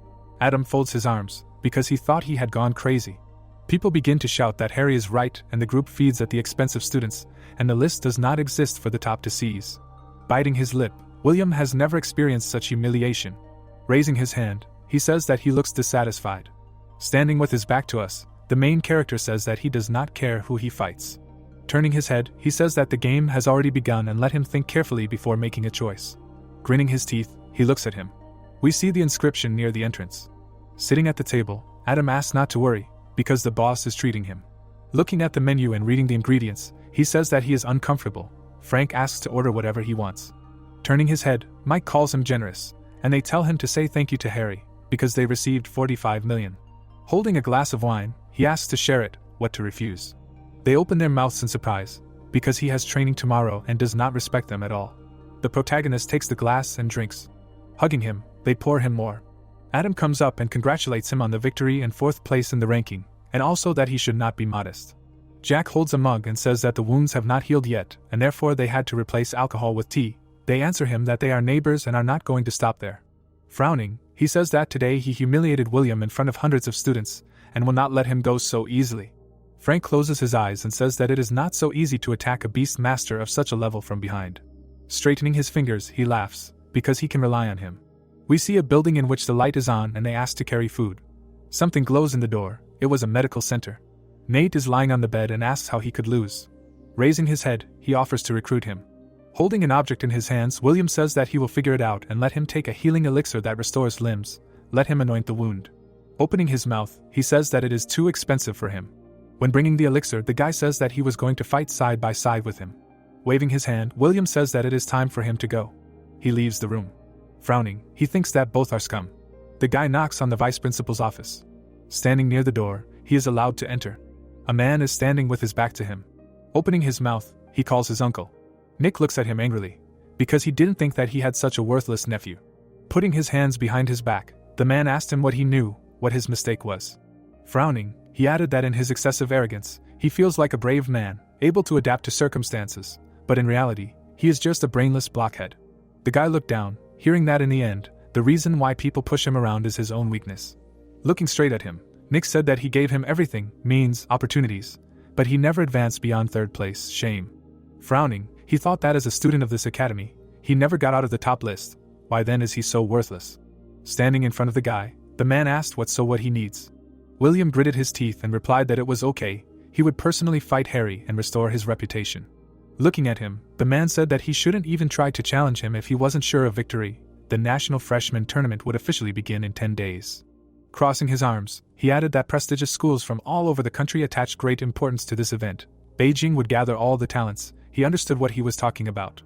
Adam folds his arms, because he thought he had gone crazy. People begin to shout that Harry is right and the group feeds at the expense of students, and the list does not exist for the top to seize. Biting his lip, William has never experienced such humiliation. Raising his hand, he says that he looks dissatisfied. Standing with his back to us, the main character says that he does not care who he fights. Turning his head, he says that the game has already begun and let him think carefully before making a choice. Grinning his teeth, he looks at him. We see the inscription near the entrance. Sitting at the table, Adam asks not to worry, because the boss is treating him. Looking at the menu and reading the ingredients, he says that he is uncomfortable. Frank asks to order whatever he wants. Turning his head, Mike calls him generous, and they tell him to say thank you to Harry, because they received 45 million. Holding a glass of wine, he asks to share it, what to refuse. They open their mouths in surprise, because he has training tomorrow and does not respect them at all. The protagonist takes the glass and drinks. Hugging him, they pour him more. Adam comes up and congratulates him on the victory and 4th place in the ranking, and also that he should not be modest. Jack holds a mug and says that the wounds have not healed yet, and therefore they had to replace alcohol with tea. They answer him that they are neighbors and are not going to stop there. Frowning, he says that today he humiliated William in front of hundreds of students, and will not let him go so easily. Frank closes his eyes and says that it is not so easy to attack a beast master of such a level from behind. Straightening his fingers, he laughs, because he can rely on him. We see a building in which the light is on and they ask to carry food. Something glows in the door. It was a medical center. Nate is lying on the bed and asks how he could lose. Raising his head, he offers to recruit him. Holding an object in his hands, William says that he will figure it out and let him take a healing elixir that restores limbs. Let him anoint the wound. Opening his mouth, he says that it is too expensive for him. When bringing the elixir, the guy says that he was going to fight side by side with him. Waving his hand, William says that it is time for him to go. He leaves the room. Frowning, he thinks that both are scum. The guy knocks on the vice principal's office. Standing near the door, he is allowed to enter. A man is standing with his back to him. Opening his mouth, he calls his uncle. Nick looks at him angrily, because he didn't think that he had such a worthless nephew. Putting his hands behind his back, the man asked him what he knew, what his mistake was. Frowning, he added that in his excessive arrogance, he feels like a brave man, able to adapt to circumstances, but in reality, he is just a brainless blockhead. The guy looked down, hearing that in the end, the reason why people push him around is his own weakness. Looking straight at him, Nick said that he gave him everything, means, opportunities, but he never advanced beyond third place, shame. Frowning, he thought that as a student of this academy, he never got out of the top list. Why then is he so worthless? Standing in front of the guy, the man asked what he needs. William gritted his teeth and replied that it was okay, he would personally fight Harry and restore his reputation. Looking at him, the man said that he shouldn't even try to challenge him if he wasn't sure of victory. The National Freshman Tournament would officially begin in 10 days. Crossing his arms, he added that prestigious schools from all over the country attached great importance to this event. Beijing would gather all the talents. He understood what he was talking about.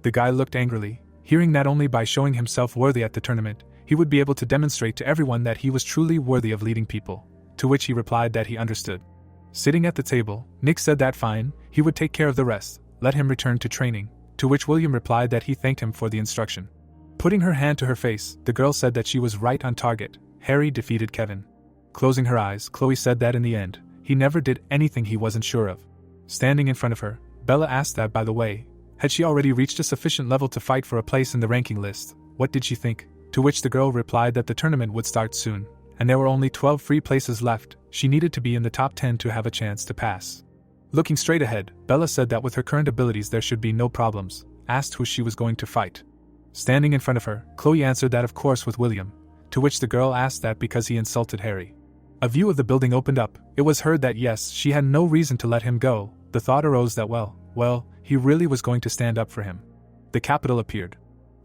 The guy looked angrily, hearing that only by showing himself worthy at the tournament, he would be able to demonstrate to everyone that he was truly worthy of leading people, to which he replied that he understood. Sitting at the table, Nick said that fine, he would take care of the rest, let him return to training, to which William replied that he thanked him for the instruction. Putting her hand to her face, the girl said that she was right on target. Harry defeated Kevin. Closing her eyes, Chloe said that in the end, he never did anything he wasn't sure of. Standing in front of her, Bella asked that, by the way, had she already reached a sufficient level to fight for a place in the ranking list? What did she think? To which the girl replied that the tournament would start soon, and there were only 12 free places left. She needed to be in the top 10 to have a chance to pass. Looking straight ahead, Bella said that with her current abilities there should be no problems, asked who she was going to fight. Standing in front of her, Chloe answered that of course with William, to which the girl asked that because he insulted Harry. A view of the building opened up. It was heard that yes, she had no reason to let him go. The thought arose that well, he really was going to stand up for him. The capital appeared.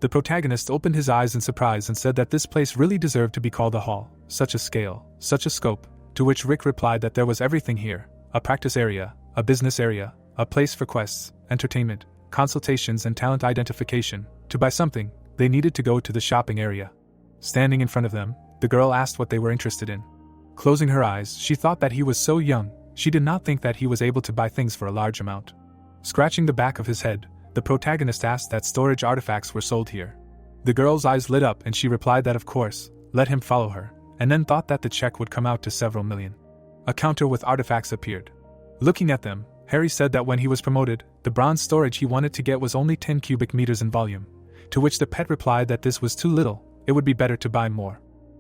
The protagonist opened his eyes in surprise and said that this place really deserved to be called a hall. Such a scale, such a scope, to which Rick replied that there was everything here, a practice area, a business area, a place for quests, entertainment, consultations and talent identification. To buy something, they needed to go to the shopping area. Standing in front of them, the girl asked what they were interested in. Closing her eyes, she thought that he was so young, she did not think that he was able to buy things for a large amount. Scratching the back of his head, the protagonist asked that storage artifacts were sold here. The girl's eyes lit up and she replied that of course, let him follow her, and then thought that the check would come out to several million. A counter with artifacts appeared. Looking at them, Harry said that when he was promoted, the bronze storage he wanted to get was only 10 cubic meters in volume, to which the pet replied that this was too little, it would be better to buy more.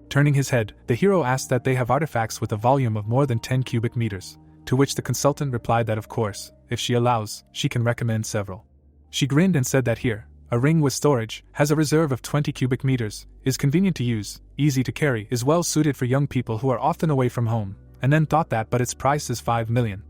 Turning his head, the hero asked that they have artifacts with a volume of more than 10 cubic meters, to which the consultant replied that of course, if she allows, she can recommend several. She grinned and said that here, a ring with storage, has a reserve of 20 cubic meters, is convenient to use, easy to carry, is well suited for young people who are often away from home, and then thought that but its price is 5 million.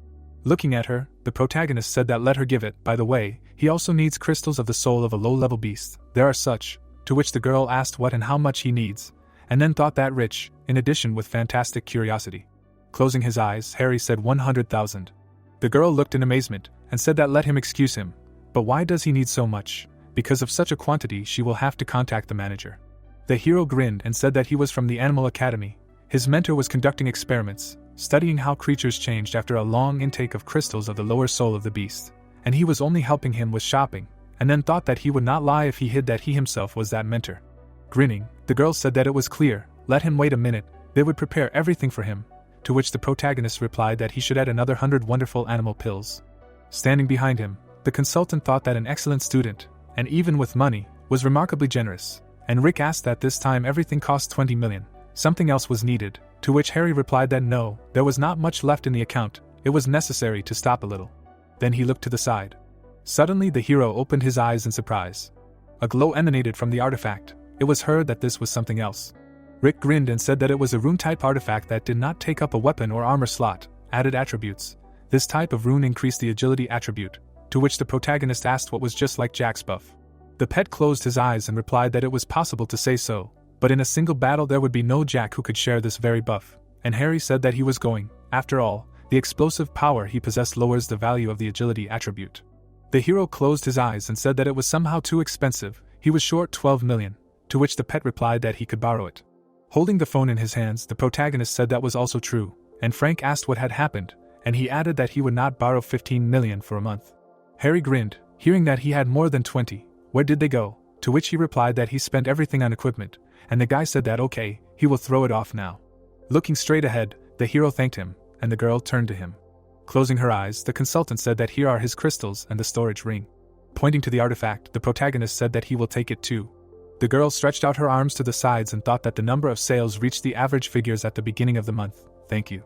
Looking at her, the protagonist said that let her give it. By the way, he also needs crystals of the soul of a low-level beast. There are such, to which the girl asked what and how much he needs, and then thought that rich, in addition with fantastic curiosity. Closing his eyes, Harry said 100,000. The girl looked in amazement, and said that let him excuse him. But why does he need so much? Because of such a quantity she will have to contact the manager. The hero grinned and said that he was from the Animal Academy. His mentor was conducting experiments, studying how creatures changed after a long intake of crystals of the lower soul of the beast, and he was only helping him with shopping, and then thought that he would not lie if he hid that he himself was that mentor. Grinning, the girl said that it was clear, let him wait a minute, they would prepare everything for him, to which the protagonist replied that he should add another 100 wonderful animal pills. Standing behind him, the consultant thought that an excellent student, and even with money, was remarkably generous, and Rick asked that this time everything cost 20 million, something else was needed, to which Harry replied that no, there was not much left in the account, it was necessary to stop a little. Then he looked to the side. Suddenly the hero opened his eyes in surprise. A glow emanated from the artifact. It was heard that this was something else. Rick grinned and said that it was a rune-type artifact that did not take up a weapon or armor slot. Added attributes. This type of rune increased the agility attribute, to which the protagonist asked what was just like Jack's buff. The pet closed his eyes and replied that it was possible to say so, but in a single battle there would be no Jack who could share this very buff, and Harry said that he was going. After all, the explosive power he possessed lowers the value of the agility attribute. The hero closed his eyes and said that it was somehow too expensive, he was short 12 million, to which the pet replied that he could borrow it. Holding the phone in his hands, the protagonist said that was also true, and Frank asked what had happened, and he added that he would not borrow 15 million for a month. Harry grinned, hearing that he had more than 20. Where did they go? To which he replied that he spent everything on equipment, and the guy said that okay, he will throw it off now. Looking straight ahead, the hero thanked him, and the girl turned to him. Closing her eyes, the consultant said that here are his crystals and the storage ring. Pointing to the artifact, the protagonist said that he will take it too. The girl stretched out her arms to the sides and thought that the number of sales reached the average figures at the beginning of the month. Thank you.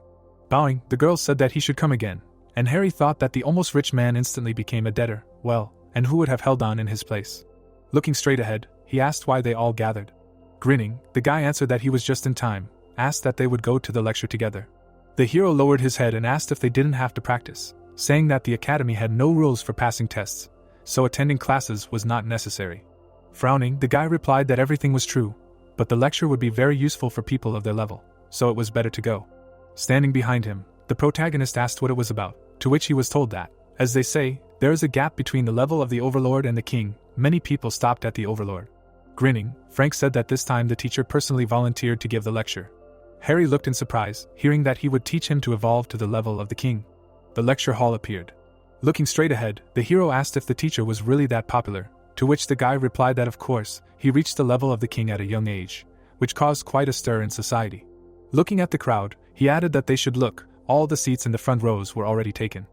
Bowing, the girl said that he should come again, and Harry thought that the almost rich man instantly became a debtor. Well, and who would have held on in his place? Looking straight ahead, he asked why they all gathered. Grinning, the guy answered that he was just in time, asked that they would go to the lecture together. The hero lowered his head and asked if they didn't have to practice, saying that the academy had no rules for passing tests, so attending classes was not necessary. Frowning, the guy replied that everything was true, but the lecture would be very useful for people of their level, so it was better to go. Standing behind him, the protagonist asked what it was about, to which he was told that, as they say, there is a gap between the level of the overlord and the king. Many people stopped at the overlord. Grinning, Frank said that this time the teacher personally volunteered to give the lecture. Harry looked in surprise, hearing that he would teach him to evolve to the level of the king. The lecture hall appeared. Looking straight ahead, the hero asked if the teacher was really that popular, to which the guy replied that of course, he reached the level of the king at a young age, which caused quite a stir in society. Looking at the crowd, he added that they should look, all the seats in the front rows were already taken.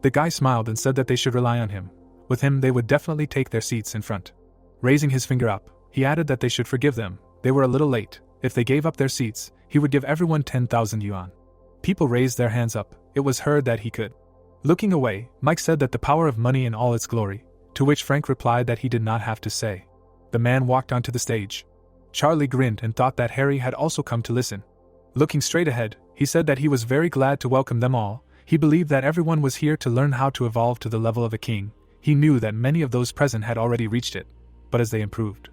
The guy smiled and said that they should rely on him. With him they would definitely take their seats in front. Raising his finger up, he added that they should forgive them, they were a little late. If they gave up their seats, he would give everyone 10,000 yuan. People raised their hands up, it was heard that he could. Looking away, Mike said that the power of money in all its glory, to which Frank replied that he did not have to say. The man walked onto the stage. Charlie grinned and thought that Harry had also come to listen. Looking straight ahead, he said that he was very glad to welcome them all. He believed that everyone was here to learn how to evolve to the level of a king. He knew that many of those present had already reached it, but as they improved,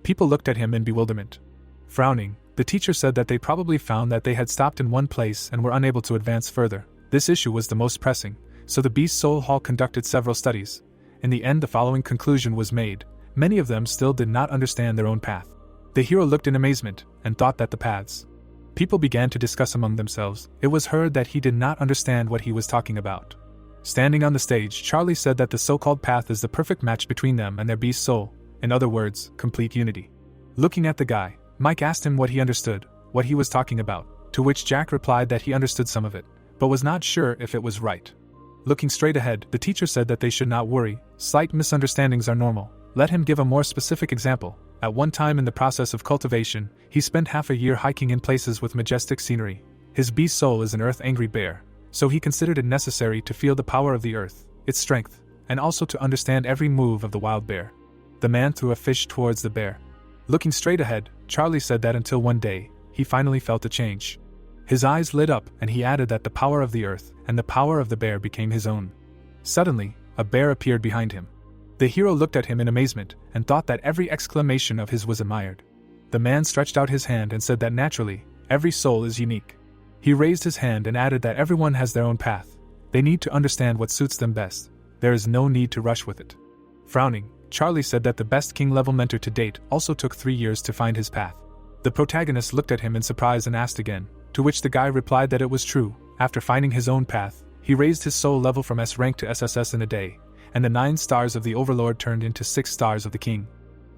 people looked at him in bewilderment. Frowning, the teacher said that they probably found that they had stopped in one place and were unable to advance further. This issue was the most pressing, so the Beast Soul Hall conducted several studies. In the end, the following conclusion was made: many of them still did not understand their own path. The hero looked in amazement and thought that the paths. People began to discuss among themselves. It was heard that he did not understand what he was talking about. Standing on the stage, Charlie said that the so-called path is the perfect match between them and their beast soul. In other words, complete unity. Looking at the guy, Mike asked him what he understood, what he was talking about, to which Jack replied that he understood some of it, but was not sure if it was right. Looking straight ahead, the teacher said that they should not worry, slight misunderstandings are normal. Let him give a more specific example. At one time in the process of cultivation, he spent half a year hiking in places with majestic scenery. His beast soul is an earth-angry bear, so he considered it necessary to feel the power of the earth, its strength, and also to understand every move of the wild bear. The man threw a fish towards the bear. Looking straight ahead, Charlie said that until one day, he finally felt a change. His eyes lit up and he added that the power of the earth and the power of the bear became his own. Suddenly, a bear appeared behind him. The hero looked at him in amazement and thought that every exclamation of his was admired. The man stretched out his hand and said that naturally, every soul is unique. He raised his hand and added that everyone has their own path. They need to understand what suits them best. There is no need to rush with it. Frowning, Charlie said that the best king-level mentor to date also took 3 years to find his path. The protagonist looked at him in surprise and asked again, to which the guy replied that it was true. After finding his own path, he raised his soul level from S rank to SSS in a day, and the 9 stars of the Overlord turned into 6 stars of the King.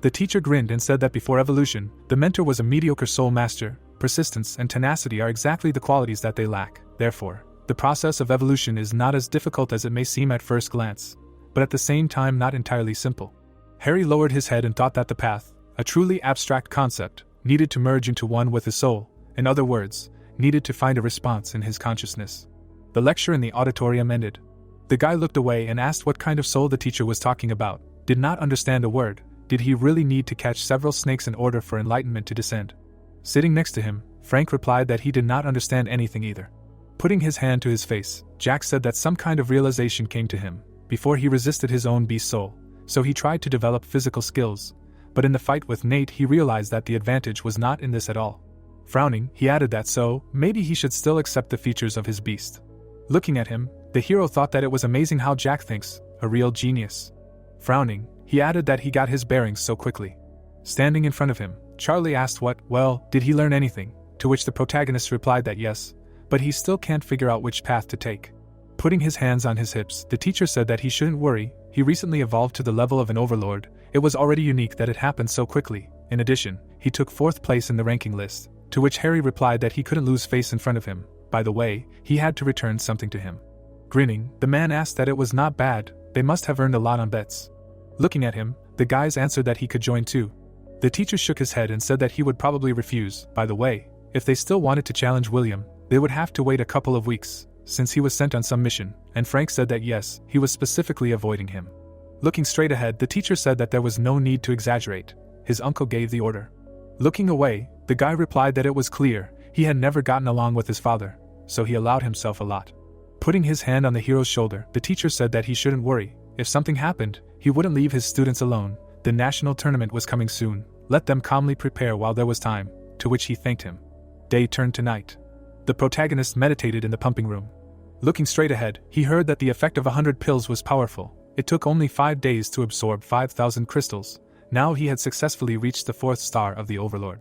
The teacher grinned and said that before evolution, the mentor was a mediocre soul master. Persistence and tenacity are exactly the qualities that they lack. Therefore, the process of evolution is not as difficult as it may seem at first glance, but at the same time not entirely simple. Harry lowered his head and thought that the path, a truly abstract concept, needed to merge into one with his soul. In other words, needed to find a response in his consciousness. The lecture in the auditorium ended. The guy looked away and asked what kind of soul the teacher was talking about. Did not understand a word. Did he really need to catch several snakes in order for enlightenment to descend? Sitting next to him, Frank replied that he did not understand anything either. Putting his hand to his face, Jack said that some kind of realization came to him before he resisted his own beast soul, so he tried to develop physical skills, but in the fight with Nate he realized that the advantage was not in this at all. Frowning, he added that so, maybe he should still accept the features of his beast. Looking at him, the hero thought that it was amazing how Jack thinks, a real genius. Frowning, he added that he got his bearings so quickly. Standing in front of him, Charlie asked did he learn anything, to which the protagonist replied that yes, but he still can't figure out which path to take. Putting his hands on his hips, the teacher said that he shouldn't worry, he recently evolved to the level of an overlord, it was already unique that it happened so quickly. In addition, he took 4th place in the ranking list, to which Harry replied that he couldn't lose face in front of him, by the way, he had to return something to him. Grinning, the man asked that it was not bad, they must have earned a lot on bets. Looking at him, the guys answered that he could join too. The teacher shook his head and said that he would probably refuse, by the way, if they still wanted to challenge William, they would have to wait a couple of weeks, since he was sent on some mission, and Frank said that yes, he was specifically avoiding him. Looking straight ahead, the teacher said that there was no need to exaggerate, his uncle gave the order. Looking away, the guy replied that it was clear, he had never gotten along with his father, so he allowed himself a lot. Putting his hand on the hero's shoulder, the teacher said that he shouldn't worry, if something happened, he wouldn't leave his students alone, the national tournament was coming soon, let them calmly prepare while there was time, to which he thanked him. Day turned to night. The protagonist meditated in the pumping room. Looking straight ahead, he heard that the effect of 100 pills was powerful. It took only 5 days to absorb 5,000 crystals. Now he had successfully reached the 4th star of the Overlord.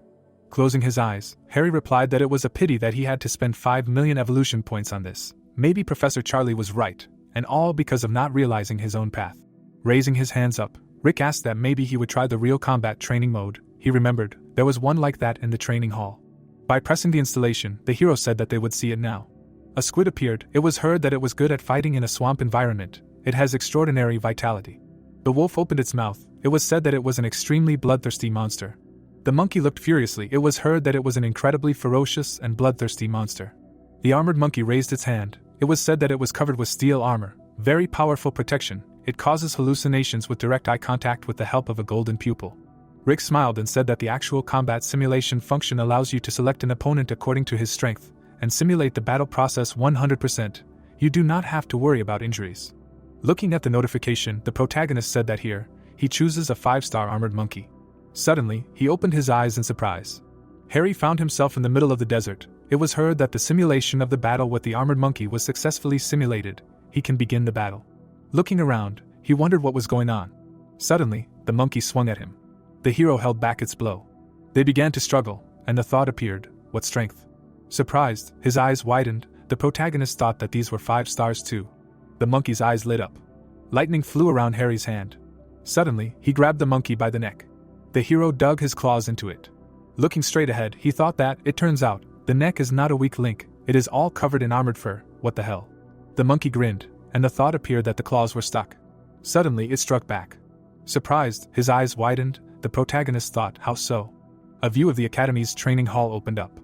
Closing his eyes, Harry replied that it was a pity that he had to spend 5 million evolution points on this. Maybe Professor Charlie was right, and all because of not realizing his own path. Raising his hands up, Rick asked that maybe he would try the real combat training mode. He remembered, there was one like that in the training hall. By pressing the installation, the hero said that they would see it now. A squid appeared, it was heard that it was good at fighting in a swamp environment, it has extraordinary vitality. The wolf opened its mouth, it was said that it was an extremely bloodthirsty monster. The monkey looked furiously, it was heard that it was an incredibly ferocious and bloodthirsty monster. The armored monkey raised its hand, it was said that it was covered with steel armor, very powerful protection, it causes hallucinations with direct eye contact with the help of a golden pupil. Rick smiled and said that the actual combat simulation function allows you to select an opponent according to his strength, and simulate the battle process 100%. You do not have to worry about injuries. Looking at the notification, the protagonist said that here, he chooses a 5-star armored monkey. Suddenly, he opened his eyes in surprise. Harry found himself in the middle of the desert. It was heard that the simulation of the battle with the armored monkey was successfully simulated. He can begin the battle. Looking around, he wondered what was going on. Suddenly, the monkey swung at him. The hero held back its blow. They began to struggle, and the thought appeared, what strength? Surprised, his eyes widened, the protagonist thought that these were 5 stars too. The monkey's eyes lit up. Lightning flew around Harry's hand. Suddenly, he grabbed the monkey by the neck. The hero dug his claws into it. Looking straight ahead, he thought that, it turns out, the neck is not a weak link, it is all covered in armored fur, what the hell? The monkey grinned, and the thought appeared that the claws were stuck. Suddenly, it struck back. Surprised, his eyes widened, the protagonist thought, how so? A view of the academy's training hall opened up.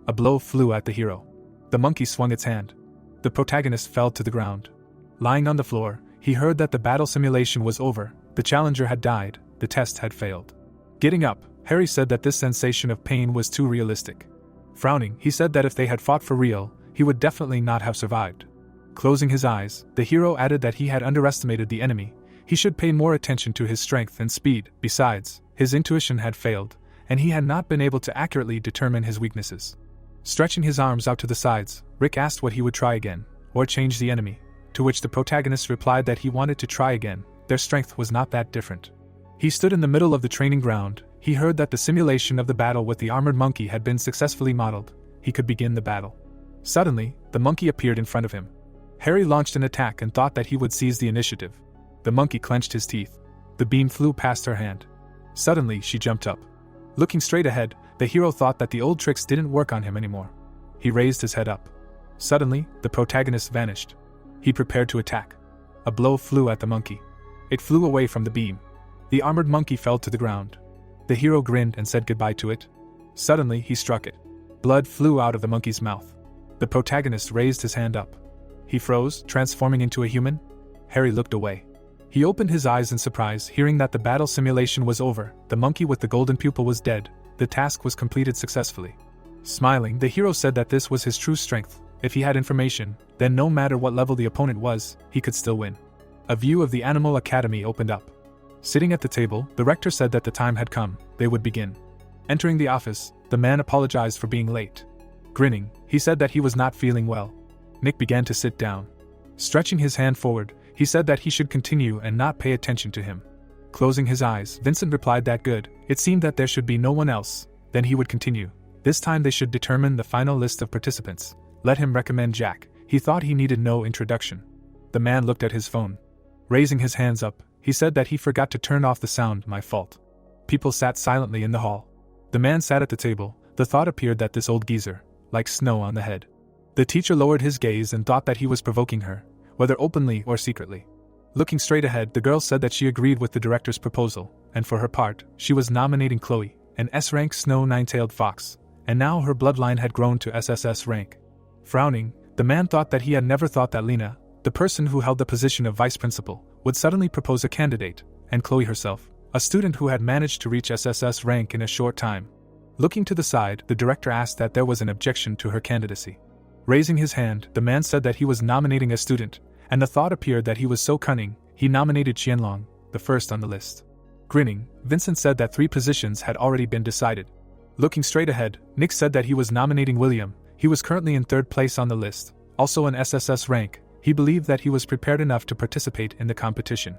A blow flew at the hero. The monkey swung its hand. The protagonist fell to the ground. Lying on the floor, he heard that the battle simulation was over, the challenger had died, the test had failed. Getting up, Harry said that this sensation of pain was too realistic. Frowning, he said that if they had fought for real, he would definitely not have survived. Closing his eyes, the hero added that he had underestimated the enemy, he should pay more attention to his strength and speed, besides, his intuition had failed, and he had not been able to accurately determine his weaknesses. Stretching his arms out to the sides, Rick asked what he would try again, or change the enemy, to which the protagonist replied that he wanted to try again, their strength was not that different. He stood in the middle of the training ground, he heard that the simulation of the battle with the armored monkey had been successfully modeled, he could begin the battle. Suddenly, the monkey appeared in front of him. Harry launched an attack and thought that he would seize the initiative. The monkey clenched his teeth. The beam flew past her hand. Suddenly, she jumped up. Looking straight ahead, the hero thought that the old tricks didn't work on him anymore. He raised his head up. Suddenly, the protagonist vanished. He prepared to attack. A blow flew at the monkey. It flew away from the beam. The armored monkey fell to the ground. The hero grinned and said goodbye to it. Suddenly, he struck it. Blood flew out of the monkey's mouth. The protagonist raised his hand up. He froze, transforming into a human. Harry looked away. He opened his eyes in surprise, hearing that the battle simulation was over, the monkey with the golden pupil was dead, the task was completed successfully. Smiling, the hero said that this was his true strength. If he had information, then no matter what level the opponent was, he could still win. A view of the Animal Academy opened up. Sitting at the table, the rector said that the time had come, they would begin. Entering the office, the man apologized for being late. Grinning, he said that he was not feeling well. Nick began to sit down. Stretching his hand forward, he said that he should continue and not pay attention to him. Closing his eyes, Vincent replied that good, it seemed that there should be no one else, then he would continue. This time they should determine the final list of participants. Let him recommend Jack, he thought he needed no introduction. The man looked at his phone. Raising his hands up, he said that he forgot to turn off the sound, my fault. People sat silently in the hall. The man sat at the table, the thought appeared that this old geezer, like snow on the head. The teacher lowered his gaze and thought that he was provoking her, whether openly or secretly. Looking straight ahead, the girl said that she agreed with the director's proposal, and for her part, she was nominating Chloe, an S-rank snow nine-tailed fox, and now her bloodline had grown to SSS rank. Frowning, the man thought that he had never thought that Lena, the person who held the position of vice principal, would suddenly propose a candidate, and Chloe herself, a student who had managed to reach SSS rank in a short time. Looking to the side, the director asked that there was an objection to her candidacy. Raising his hand, the man said that he was nominating a student, and the thought appeared that he was so cunning, he nominated Qianlong, the first on the list. Grinning, Vincent said that 3 positions had already been decided. Looking straight ahead, Nick said that he was nominating William, he was currently in 3rd place on the list, also an SSS rank, he believed that he was prepared enough to participate in the competition.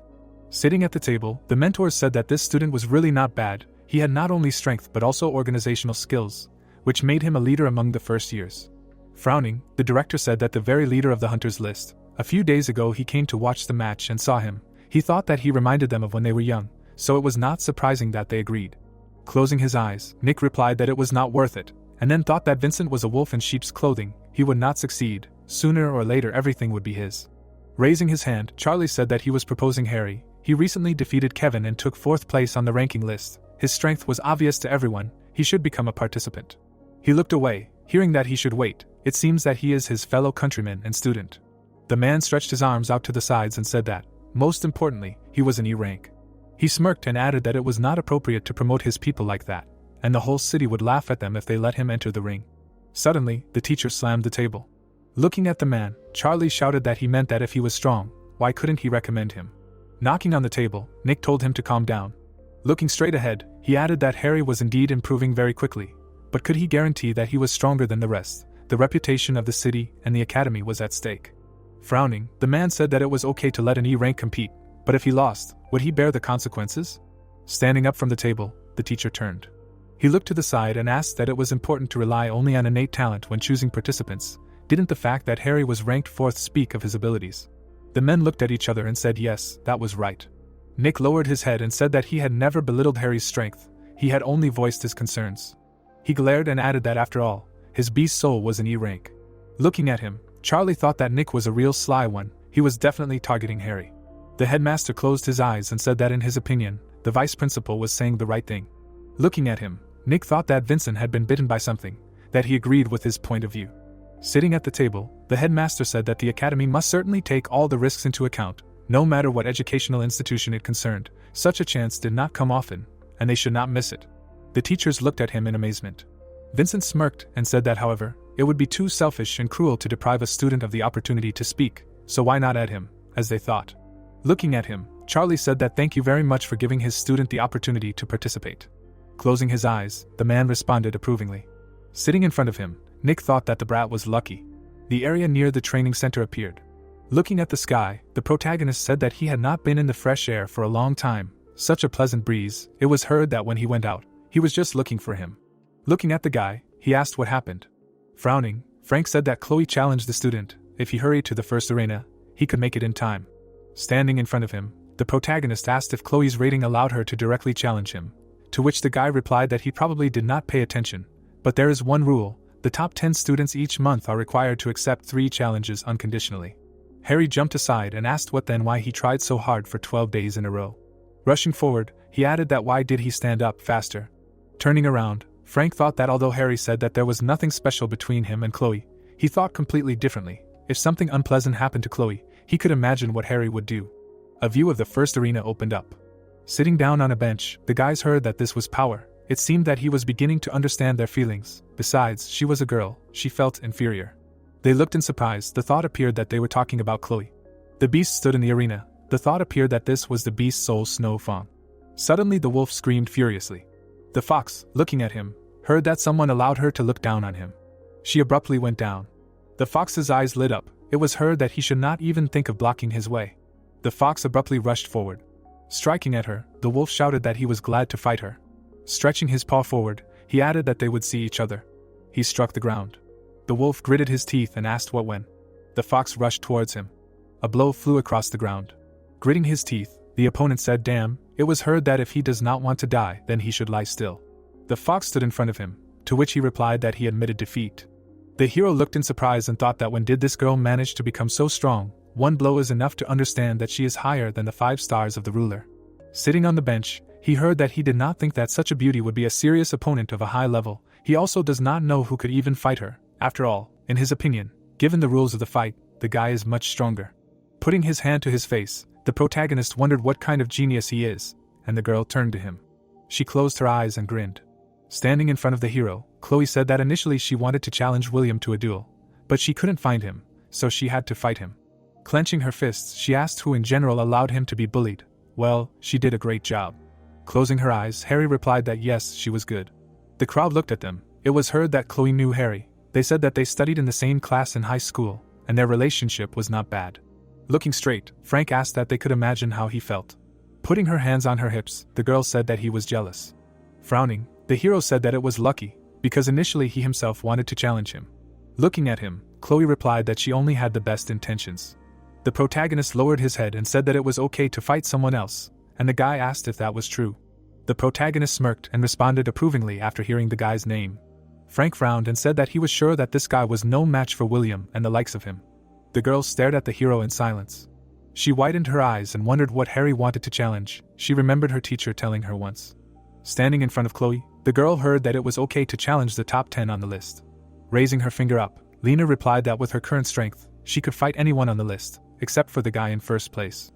Sitting at the table, the mentors said that this student was really not bad, he had not only strength but also organizational skills, which made him a leader among the first years. Frowning, the director said that the very leader of the hunters list, a few days ago he came to watch the match and saw him, he thought that he reminded them of when they were young, so it was not surprising that they agreed. Closing his eyes, Nick replied that it was not worth it, and then thought that Vincent was a wolf in sheep's clothing, he would not succeed, sooner or later everything would be his. Raising his hand, Charlie said that he was proposing Harry, he recently defeated Kevin and took 4th place on the ranking list, his strength was obvious to everyone, he should become a participant. He looked away, hearing that he should wait, it seems that he is his fellow countryman and student. The man stretched his arms out to the sides and said that, most importantly, he was an E rank. He smirked and added that it was not appropriate to promote his people like that, and the whole city would laugh at them if they let him enter the ring. Suddenly, the teacher slammed the table. Looking at the man, Charlie shouted that he meant that if he was strong, why couldn't he recommend him? Knocking on the table, Nick told him to calm down. Looking straight ahead, he added that Harry was indeed improving very quickly, but could he guarantee that he was stronger than the rest? The reputation of the city and the academy was at stake. Frowning, the man said that it was okay to let an E rank compete, but if he lost, would he bear the consequences? Standing up from the table, the teacher turned. He looked to the side and asked that it was important to rely only on innate talent when choosing participants. Didn't the fact that Harry was ranked 4th speak of his abilities? The men looked at each other and said yes, that was right. Nick lowered his head and said that he had never belittled Harry's strength, he had only voiced his concerns. He glared and added that after all, his beast soul was an E rank. Looking at him, Charlie thought that Nick was a real sly one, he was definitely targeting Harry. The headmaster closed his eyes and said that in his opinion, the vice principal was saying the right thing. Looking at him, Nick thought that Vincent had been bitten by something, that he agreed with his point of view. Sitting at the table, the headmaster said that the academy must certainly take all the risks into account, no matter what educational institution it concerned, such a chance did not come often, and they should not miss it. The teachers looked at him in amazement. Vincent smirked and said that however, it would be too selfish and cruel to deprive a student of the opportunity to speak, so why not add him, as they thought. Looking at him, Charlie said that thank you very much for giving his student the opportunity to participate. Closing his eyes, the man responded approvingly. Sitting in front of him, Nick thought that the brat was lucky. The area near the training center appeared. Looking at the sky, the protagonist said that he had not been in the fresh air for a long time, such a pleasant breeze, it was heard that when he went out, he was just looking for him. Looking at the guy, he asked what happened. Frowning, Frank said that Chloe challenged the student, if he hurried to the first arena, he could make it in time. Standing in front of him, the protagonist asked if Chloe's rating allowed her to directly challenge him, to which the guy replied that he probably did not pay attention, but there is one rule, the top 10 students each month are required to accept 3 challenges unconditionally. Harry jumped aside and asked what then why he tried so hard for 12 days in a row. Rushing forward, he added that why did he stand up faster. Turning around, Frank thought that although Harry said that there was nothing special between him and Chloe, he thought completely differently. If something unpleasant happened to Chloe, he could imagine what Harry would do. A view of the first arena opened up. Sitting down on a bench, the guys heard that this was power, It seemed that he was beginning to understand their feelings. Besides, she was a girl, she felt inferior. They looked in surprise. The thought appeared that they were talking about Chloe. The beast stood in the arena. The thought appeared that this was the beast's soul, Snow Fawn. Suddenly the wolf screamed furiously. The fox, looking at him, heard that someone allowed her to look down on him. She abruptly went down. The fox's eyes lit up. It was heard that he should not even think of blocking his way. The fox abruptly rushed forward. Striking at her, the wolf shouted that he was glad to fight her. Stretching his paw forward, he added that they would see each other. He struck the ground. The wolf gritted his teeth and asked what when. The fox rushed towards him. A blow flew across the ground. Gritting his teeth, the opponent said, "Damn, it was heard that if he does not want to die, then he should lie still." The fox stood in front of him, to which he replied that he admitted defeat. The hero looked in surprise and thought that when did this girl manage to become so strong? One blow is enough to understand that she is higher than the 5 stars of the ruler. Sitting on the bench, he heard that he did not think that such a beauty would be a serious opponent of a high level. He also does not know who could even fight her. After all, in his opinion, given the rules of the fight, the guy is much stronger. Putting his hand to his face, the protagonist wondered what kind of genius he is, and the girl turned to him. She closed her eyes and grinned. Standing in front of the hero, Chloe said that initially she wanted to challenge William to a duel, but she couldn't find him, so she had to fight him. Clenching her fists, she asked who in general allowed him to be bullied. Well, she did a great job. Closing her eyes, Harry replied that yes, she was good. The crowd looked at them. It was heard that Chloe knew Harry. They said that they studied in the same class in high school, and their relationship was not bad. Looking straight, Frank asked that they could imagine how he felt. Putting her hands on her hips, the girl said that he was jealous. Frowning, the hero said that it was lucky, because initially he himself wanted to challenge him. Looking at him, Chloe replied that she only had the best intentions. The protagonist lowered his head and said that it was okay to fight someone else, and the guy asked if that was true. The protagonist smirked and responded approvingly after hearing the guy's name. Frank frowned and said that he was sure that this guy was no match for William and the likes of him. The girl stared at the hero in silence. She widened her eyes and wondered what Harry wanted to challenge. She remembered her teacher telling her once. Standing in front of Chloe, the girl heard that it was okay to challenge the top 10 on the list. Raising her finger up, Lena replied that with her current strength, she could fight anyone on the list, except for the guy in first place.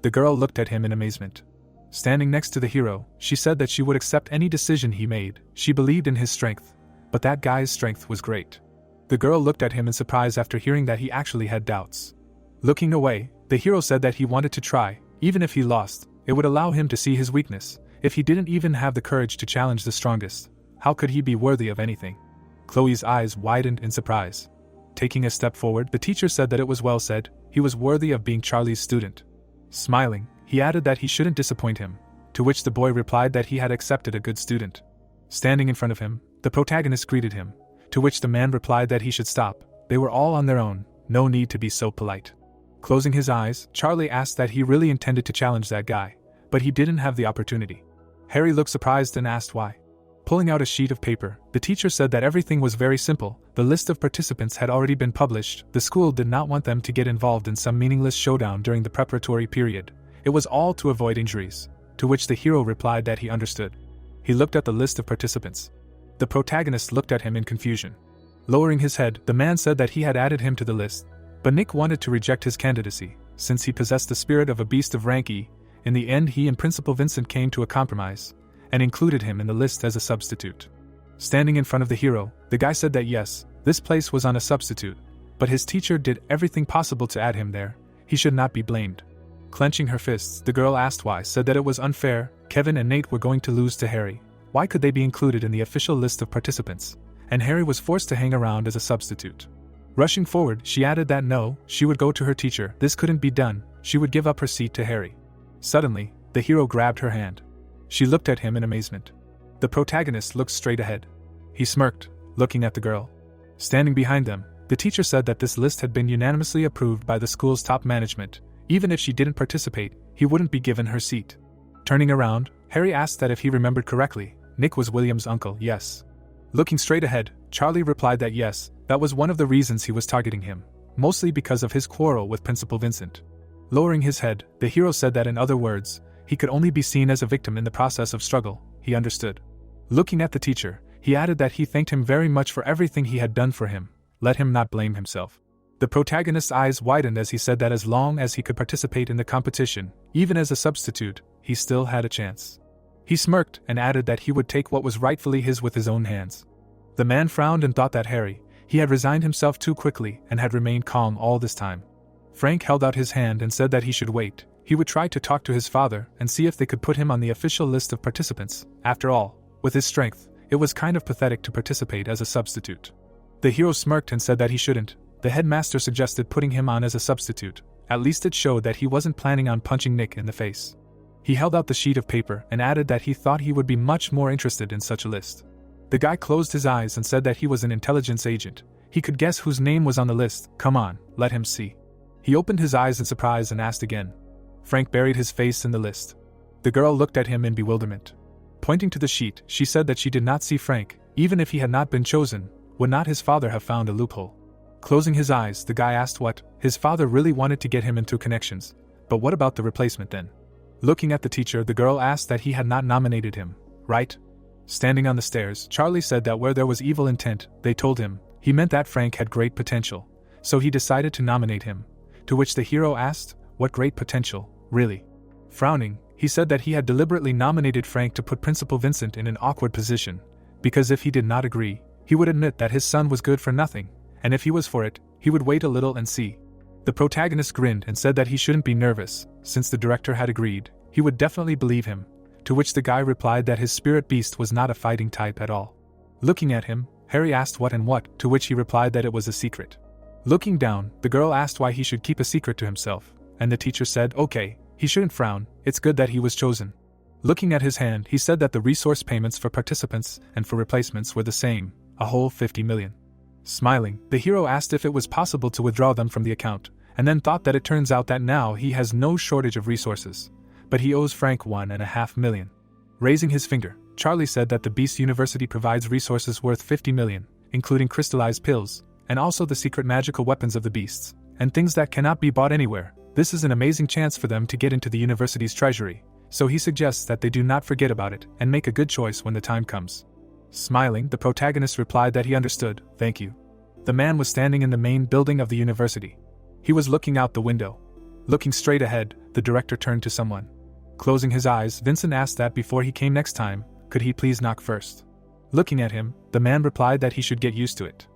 The girl looked at him in amazement. Standing next to the hero, she said that she would accept any decision he made. She believed in his strength, but that guy's strength was great. The girl looked at him in surprise after hearing that he actually had doubts. Looking away, the hero said that he wanted to try. Even if he lost, it would allow him to see his weakness. If he didn't even have the courage to challenge the strongest, how could he be worthy of anything? Chloe's eyes widened in surprise. Taking a step forward, the teacher said that it was well said, he was worthy of being Charlie's student. Smiling, he added that he shouldn't disappoint him, to which the boy replied that he had accepted a good student. Standing in front of him, the protagonist greeted him, to which the man replied that he should stop. They were all on their own, no need to be so polite. Closing his eyes, Charlie asked that he really intended to challenge that guy, but he didn't have the opportunity. Harry looked surprised and asked why. Pulling out a sheet of paper, the teacher said that everything was very simple. The list of participants had already been published. The school did not want them to get involved in some meaningless showdown during the preparatory period. It was all to avoid injuries, to which the hero replied that he understood. He looked at the list of participants. The protagonist looked at him in confusion. Lowering his head, the man said that he had added him to the list, but Nick wanted to reject his candidacy, since he possessed the spirit of a beast of rank E. In the end, he and Principal Vincent came to a compromise, and included him in the list as a substitute. Standing in front of the hero, the guy said that yes, this place was on a substitute, but his teacher did everything possible to add him there. He should not be blamed. Clenching her fists, the girl asked why, said that it was unfair. Kevin and Nate were going to lose to Harry. Why could they be included in the official list of participants? And Harry was forced to hang around as a substitute. Rushing forward, she added that no, she would go to her teacher. This couldn't be done. She would give up her seat to Harry. Suddenly, the hero grabbed her hand. She looked at him in amazement. The protagonist looked straight ahead. He smirked, looking at the girl. Standing behind them, the teacher said that this list had been unanimously approved by the school's top management. Even if she didn't participate, he wouldn't be given her seat. Turning around, Harry asked that if he remembered correctly, Nick was William's uncle. Yes. Looking straight ahead, Charlie replied that yes, that was one of the reasons he was targeting him, mostly because of his quarrel with Principal Vincent. Lowering his head, the hero said that in other words, he could only be seen as a victim in the process of struggle. He understood. Looking at the teacher, he added that he thanked him very much for everything he had done for him. Let him not blame himself. The protagonist's eyes widened as he said that as long as he could participate in the competition, even as a substitute, he still had a chance. He smirked and added that he would take what was rightfully his with his own hands. The man frowned and thought that he had resigned himself too quickly and had remained calm all this time. Frank held out his hand and said that he should wait. He would try to talk to his father and see if they could put him on the official list of participants. After all, with his strength, it was kind of pathetic to participate as a substitute. The hero smirked and said that he shouldn't. The headmaster suggested putting him on as a substitute. At least it showed that he wasn't planning on punching Nick in the face. He held out the sheet of paper and added that he thought he would be much more interested in such a list. The guy closed his eyes and said that he was an intelligence agent. He could guess whose name was on the list. Come on, let him see. He opened his eyes in surprise and asked again. Frank buried his face in the list. The girl looked at him in bewilderment. Pointing to the sheet, she said that she did not see Frank. Even if he had not been chosen, would not his father have found a loophole? Closing his eyes, the guy asked what. His father really wanted to get him into connections. But what about the replacement then? Looking at the teacher, the girl asked that he had not nominated him, right? Standing on the stairs, Charlie said that where there was evil intent, they told him. He meant that Frank had great potential. So he decided to nominate him. To which the hero asked, what great potential, really? Frowning, he said that he had deliberately nominated Frank to put Principal Vincent in an awkward position, because if he did not agree, he would admit that his son was good for nothing, and if he was for it, he would wait a little and see. The protagonist grinned and said that he shouldn't be nervous, since the director had agreed, he would definitely believe him, to which the guy replied that his spirit beast was not a fighting type at all. Looking at him, Harry asked what and what, to which he replied that it was a secret. Looking down, the girl asked why he should keep a secret to himself, and the teacher said, okay, he shouldn't frown, it's good that he was chosen. Looking at his hand, he said that the resource payments for participants and for replacements were the same, a whole 50 million. Smiling, the hero asked if it was possible to withdraw them from the account, and then thought that it turns out that now he has no shortage of resources, but he owes Frank 1.5 million. Raising his finger, Charlie said that the Beast University provides resources worth 50 million, including crystallized pills, and also the secret magical weapons of the beasts, and things that cannot be bought anywhere. This is an amazing chance for them to get into the university's treasury, so he suggests that they do not forget about it and make a good choice when the time comes. Smiling, the protagonist replied that he understood, thank you. The man was standing in the main building of the university. He was looking out the window. Looking straight ahead, the director turned to someone. Closing his eyes, Vincent asked that before he came next time, could he please knock first? Looking at him, the man replied that he should get used to it.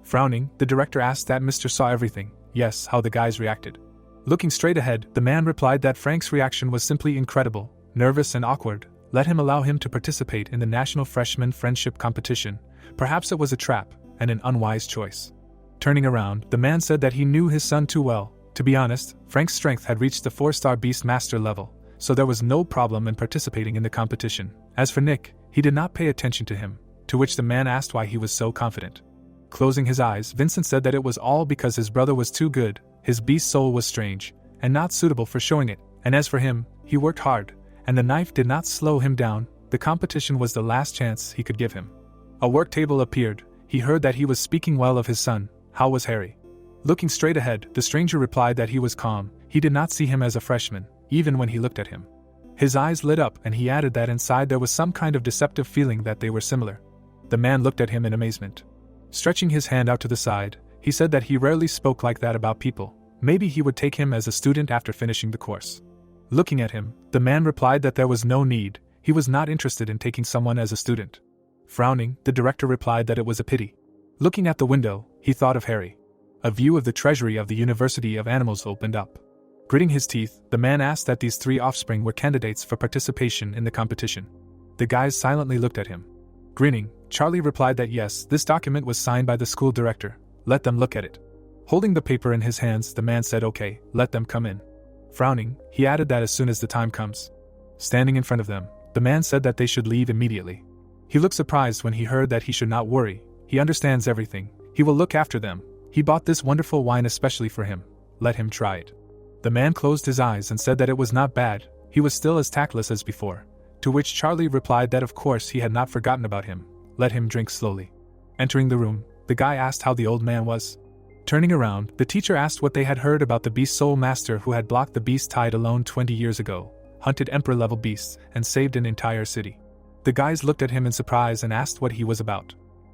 Frowning, the director asked that Mr. saw everything, yes, how the guys reacted. Looking straight ahead, the man replied that Frank's reaction was simply incredible, nervous and awkward. Let him allow him to participate in the National Freshman Friendship Competition. Perhaps it was a trap, and an unwise choice. Turning around, the man said that he knew his son too well. To be honest, Frank's strength had reached the 4-star Beast Master level, so there was no problem in participating in the competition. As for Nick, he did not pay attention to him, to which the man asked why he was so confident. Closing his eyes, Vincent said that it was all because his brother was too good, his beast soul was strange, and not suitable for showing it, and as for him, he worked hard, and the knife did not slow him down. The competition was the last chance he could give him. A work table appeared. He heard that he was speaking well of his son. How was Harry? Looking straight ahead, the stranger replied that he was calm. He did not see him as a freshman, even when he looked at him. His eyes lit up and he added that inside there was some kind of deceptive feeling that they were similar. The man looked at him in amazement. Stretching his hand out to the side, he said that he rarely spoke like that about people. Maybe he would take him as a student after finishing the course. Looking at him, the man replied that there was no need. He was not interested in taking someone as a student. Frowning, the director replied that it was a pity. Looking at the window, he thought of Harry. A view of the treasury of the University of Animals opened up. Gritting his teeth, the man asked that these 3 offspring were candidates for participation in the competition. The guys silently looked at him. Grinning, Charlie replied that yes, this document was signed by the school director. Let them look at it. Holding the paper in his hands, the man said okay, let them come in. Frowning, he added that as soon as the time comes. Standing in front of them, the man said that they should leave immediately. He looked surprised when he heard that he should not worry. He understands everything. He will look after them. He bought this wonderful wine especially for him. Let him try it. The man closed his eyes and said that it was not bad. He was still as tactless as before. To which Charlie replied that of course he had not forgotten about him. Let him drink slowly. Entering the room, the guy asked how the old man was. Turning around, the teacher asked what they had heard about the Beast Soul Master who had blocked the beast tide alone 20 years ago, hunted Emperor-level beasts, and saved an entire city. The guys looked at him in surprise and asked what he was about.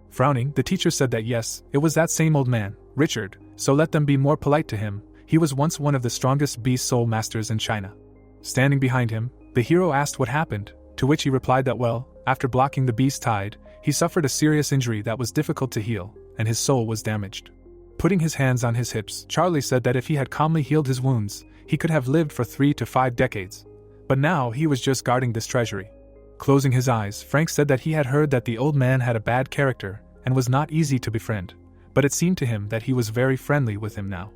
Frowning, the teacher said that yes, it was that same old man, Richard, so let them be more polite to him. He was once one of the strongest Beast Soul Masters in China. Standing behind him, the hero asked what happened, To which he replied that well, after blocking the beast's tide, he suffered a serious injury that was difficult to heal, and his soul was damaged. Putting his hands on his hips, Charlie said that if he had calmly healed his wounds, he could have lived for 3 to 5 decades. But now he was just guarding this treasury. Closing his eyes, Frank said that he had heard that the old man had a bad character and was not easy to befriend, but it seemed to him that he was very friendly with him now.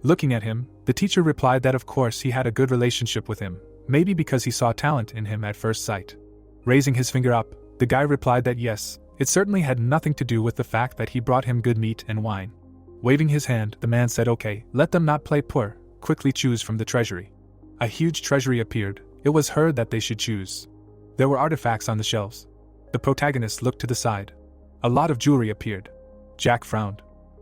Looking at him, the teacher replied that of course he had a good relationship with him, maybe because he saw talent in him at first sight. Raising his finger up, the guy replied that yes, it certainly had nothing to do with the fact that he brought him good meat and wine. Waving his hand, the man said okay, let them not play poor, quickly choose from the treasury. A huge treasury appeared. It was heard that they should choose. There were artifacts on the shelves. The protagonist looked to the side. A lot of jewelry appeared. Jack frowned.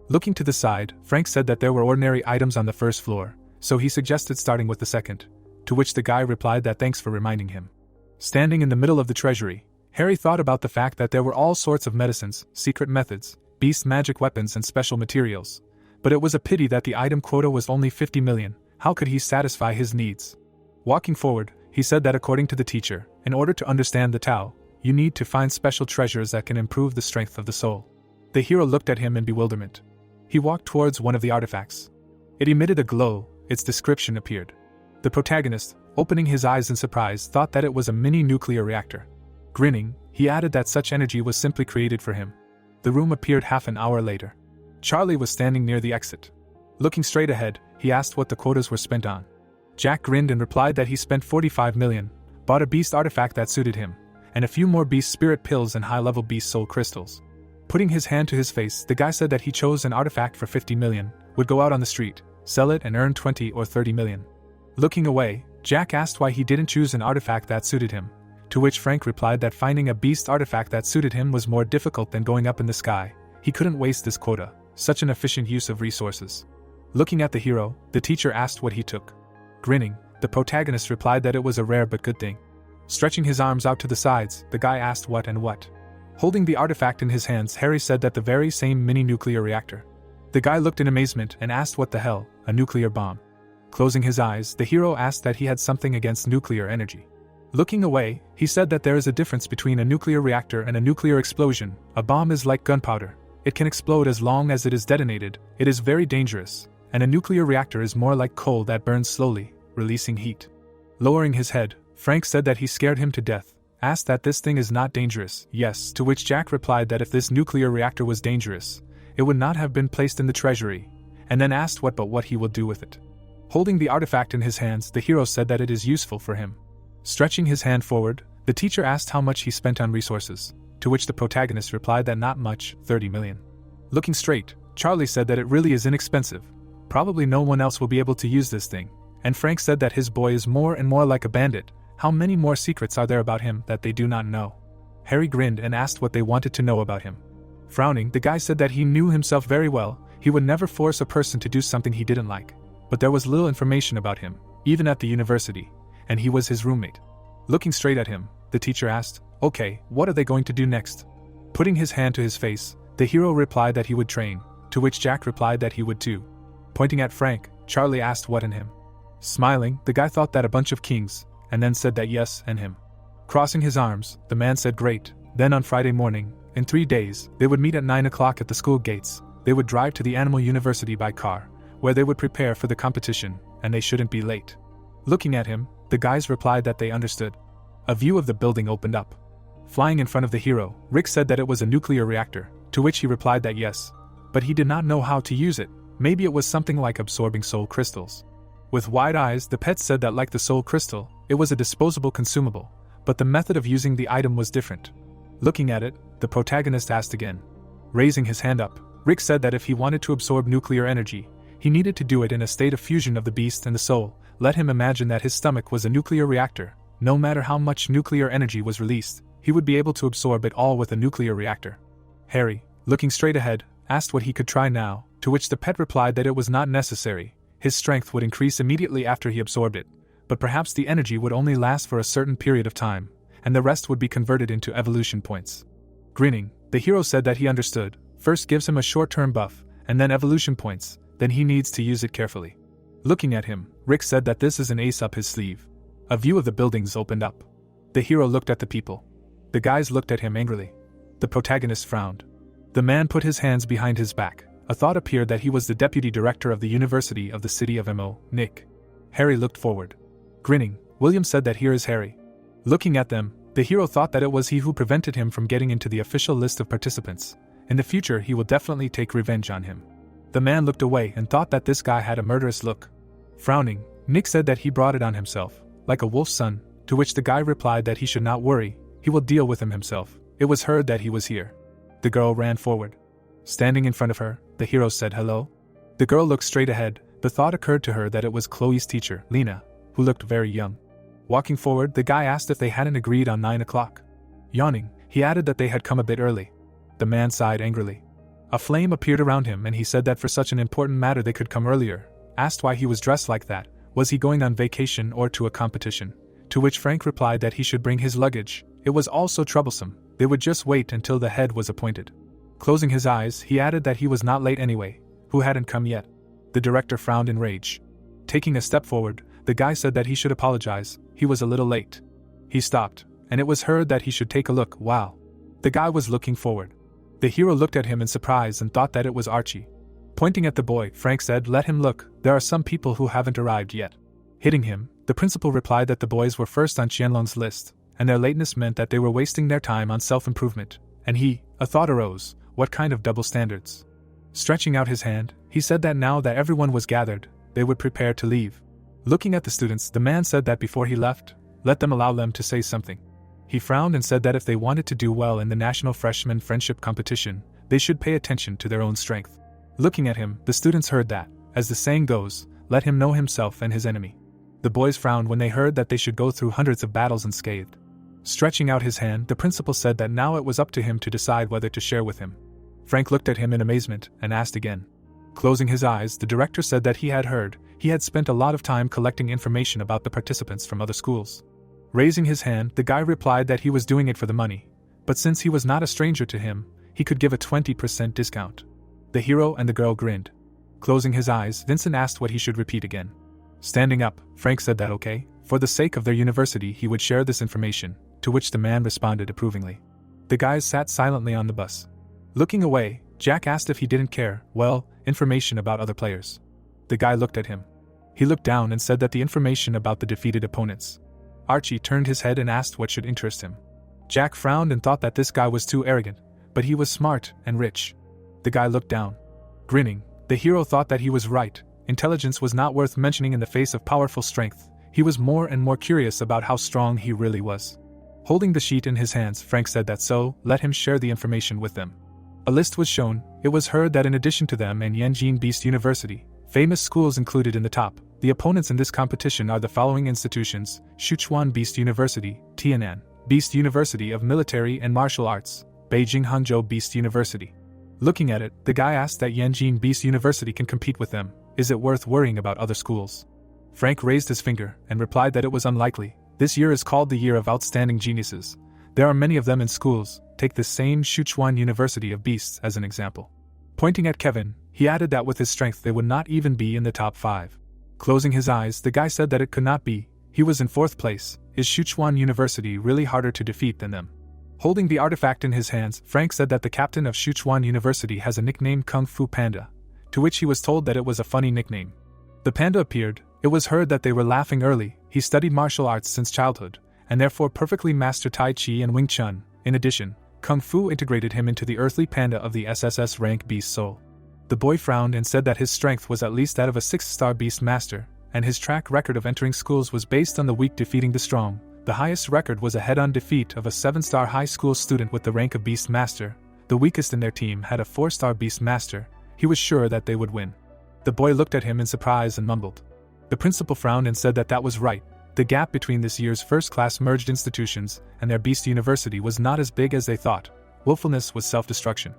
Looking to the side, Frank said that there were ordinary items on the first floor, so he suggested starting with the second, to which the guy replied that thanks for reminding him. Standing in the middle of the treasury, Harry thought about the fact that there were all sorts of medicines, secret methods, beast magic weapons and special materials, but it was a pity that the item quota was only 50 million, how could he satisfy his needs? Walking forward, he said that according to the teacher, in order to understand the Tao, you need to find special treasures that can improve the strength of the soul. The hero looked at him in bewilderment. He walked towards one of the artifacts. It emitted a glow, its description appeared. The protagonist, opening his eyes in surprise, thought that it was a mini nuclear reactor. Grinning, he added that such energy was simply created for him. The room appeared half an hour later. Charlie was standing near the exit. Looking straight ahead, he asked what the quotas were spent on. Jack grinned and replied that he spent 45 million, bought a beast artifact that suited him, and a few more beast spirit pills and high-level beast soul crystals. Putting his hand to his face, the guy said that he chose an artifact for 50 million, would go out on the street, sell it and earn 20 or 30 million. Looking away, Jack asked why he didn't choose an artifact that suited him, to which Frank replied that finding a beast artifact that suited him was more difficult than going up in the sky. He couldn't waste this quota, such an efficient use of resources. Looking at the hero, the teacher asked what he took. Grinning, the protagonist replied that it was a rare but good thing. Stretching his arms out to the sides, the guy asked what and what. Holding the artifact in his hands, Harry said that the very same mini-nuclear reactor. The guy looked in amazement and asked what the hell, a nuclear bomb. Closing his eyes, the hero asked that he had something against nuclear energy. Looking away, he said that there is a difference between a nuclear reactor and a nuclear explosion. A bomb is like gunpowder. It can explode as long as it is detonated. It is very dangerous. And a nuclear reactor is more like coal that burns slowly, releasing heat. Lowering his head, Frank said that he scared him to death, asked that this thing is not dangerous. Yes, to which Jack replied that if this nuclear reactor was dangerous, it would not have been placed in the treasury, and then asked what he will do with it. Holding the artifact in his hands, the hero said that it is useful for him. Stretching his hand forward, the teacher asked how much he spent on resources, to which the protagonist replied that not much, 30 million. Looking straight, Charlie said that it really is inexpensive. Probably no one else will be able to use this thing, and Frank said that his boy is more and more like a bandit. How many more secrets are there about him that they do not know? Harry grinned and asked what they wanted to know about him. Frowning, the guy said that he knew himself very well, he would never force a person to do something he didn't like. But there was little information about him, even at the university, and he was his roommate. Looking straight at him, the teacher asked, "Okay, what are they going to do next?" Putting his hand to his face, the hero replied that he would train, to which Jack replied that he would too. Pointing at Frank, Charlie asked what in him. Smiling, the guy thought that a bunch of kings, and then said that yes and him. Crossing his arms, the man said great. Then on Friday morning, in 3 days, they would meet at 9 o'clock at the school gates. They would drive to the animal university by car, where they would prepare for the competition, and they shouldn't be late. Looking at him, the guys replied that they understood. A view of the building opened up. Flying in front of the hero, Rick said that it was a nuclear reactor, to which he replied that yes, but he did not know how to use it. Maybe it was something like absorbing soul crystals. With wide eyes, the pet said that like the soul crystal, it was a disposable consumable, but the method of using the item was different. Looking at it, the protagonist asked again. Raising his hand up, Rick said that if he wanted to absorb nuclear energy, he needed to do it in a state of fusion of the beast and the soul. Let him imagine that his stomach was a nuclear reactor. No matter how much nuclear energy was released, he would be able to absorb it all with a nuclear reactor. Harry, looking straight ahead, asked what he could try now, to which the pet replied that it was not necessary. His strength would increase immediately after he absorbed it, but perhaps the energy would only last for a certain period of time, and the rest would be converted into evolution points. Grinning, the hero said that he understood. First gives him a short-term buff, and then evolution points, then he needs to use it carefully. Looking at him, Rick said that this is an ace up his sleeve. A view of the buildings opened up. The hero looked at the people. The guys looked at him angrily. The protagonist frowned. The man put his hands behind his back. A thought appeared that he was the deputy director of the University of the City of Mo, Nick. Harry looked forward. Grinning, William said that here is Harry. Looking at them, the hero thought that it was he who prevented him from getting into the official list of participants. In the future he will definitely take revenge on him. The man looked away and thought that this guy had a murderous look. Frowning, Nick said that he brought it on himself, like a wolf's son, to which the guy replied that he should not worry, he will deal with him himself. It was heard that he was here. The girl ran forward. Standing in front of her, the hero said hello. The girl looked straight ahead. The thought occurred to her that it was Chloe's teacher, Lena, who looked very young. Walking forward, the guy asked if they hadn't agreed on 9 o'clock. Yawning, he added that they had come a bit early. The man sighed angrily. A flame appeared around him and he said that for such an important matter they could come earlier. Asked why he was dressed like that, was he going on vacation or to a competition? To which Frank replied that he should bring his luggage. It was all so troublesome, they would just wait until the head was appointed. Closing his eyes, he added that he was not late anyway, who hadn't come yet. The director frowned in rage. Taking a step forward, the guy said that he should apologize, he was a little late. He stopped, and it was heard that he should take a look. Wow. The guy was looking forward. The hero looked at him in surprise and thought that it was Archie. Pointing at the boy, Frank said, "Let him look, there are some people who haven't arrived yet." Hitting him, the principal replied that the boys were first on Qianlong's list, and their lateness meant that they were wasting their time on self-improvement, and a thought arose, what kind of double standards? Stretching out his hand, he said that now that everyone was gathered, they would prepare to leave. Looking at the students, the man said that before he left, let them allow them to say something. He frowned and said that if they wanted to do well in the National Freshman Friendship Competition, they should pay attention to their own strength. Looking at him, the students heard that, as the saying goes, let him know himself and his enemy. The boys frowned when they heard that they should go through hundreds of battles unscathed. Stretching out his hand, the principal said that now it was up to him to decide whether to share with him. Frank looked at him in amazement and asked again. Closing his eyes, the director said that he had heard, he had spent a lot of time collecting information about the participants from other schools. Raising his hand, the guy replied that he was doing it for the money, but since he was not a stranger to him, he could give a 20% discount. The hero and the girl grinned. Closing his eyes, Vincent asked what he should repeat again. Standing up, Frank said that okay, for the sake of their university he would share this information, to which the man responded approvingly. The guys sat silently on the bus. Looking away, Jack asked if he didn't care, information about other players. The guy looked at him. He looked down and said that the information about the defeated opponents. Archie turned his head and asked what should interest him. Jack frowned and thought that this guy was too arrogant, but he was smart and rich. The guy looked down. Grinning, the hero thought that he was right. Intelligence was not worth mentioning in the face of powerful strength. He was more and more curious about how strong he really was. Holding the sheet in his hands, Frank said that so, let him share the information with them. A list was shown. It was heard that in addition to them and Yanjin Beast University, famous schools included in the top, the opponents in this competition are the following institutions: Sichuan Beast University, Tianan Beast University of Military and Martial Arts, Beijing Hangzhou Beast University. Looking at it, the guy asked that Yanjin Beast University can compete with them. Is it worth worrying about other schools? Frank raised his finger and replied that it was unlikely. This year is called the Year of Outstanding Geniuses. There are many of them in schools. Take the same Sichuan University of Beasts as an example. Pointing at Kevin, he added that with his strength they would not even be in the top 5. Closing his eyes, the guy said that it could not be. He was in 4th place. Is Sichuan University really harder to defeat than them? Holding the artifact in his hands, Frank said that the captain of Sichuan University has a nickname Kung Fu Panda, to which he was told that it was a funny nickname. The panda appeared. It was heard that they were laughing early. He studied martial arts since childhood, and therefore perfectly mastered Tai Chi and Wing Chun. In addition, Kung Fu integrated him into the earthly panda of the SSS rank beast soul. The boy frowned and said that his strength was at least that of a 6-star beast master, and his track record of entering schools was based on the weak defeating the strong. The highest record was a head-on defeat of a 7-star high school student with the rank of beast master. The weakest in their team had a 4-star beast master. He was sure that they would win. The boy looked at him in surprise and mumbled. The principal frowned and said that that was right. The gap between this year's first-class merged institutions and their beast university was not as big as they thought. Willfulness was self-destruction.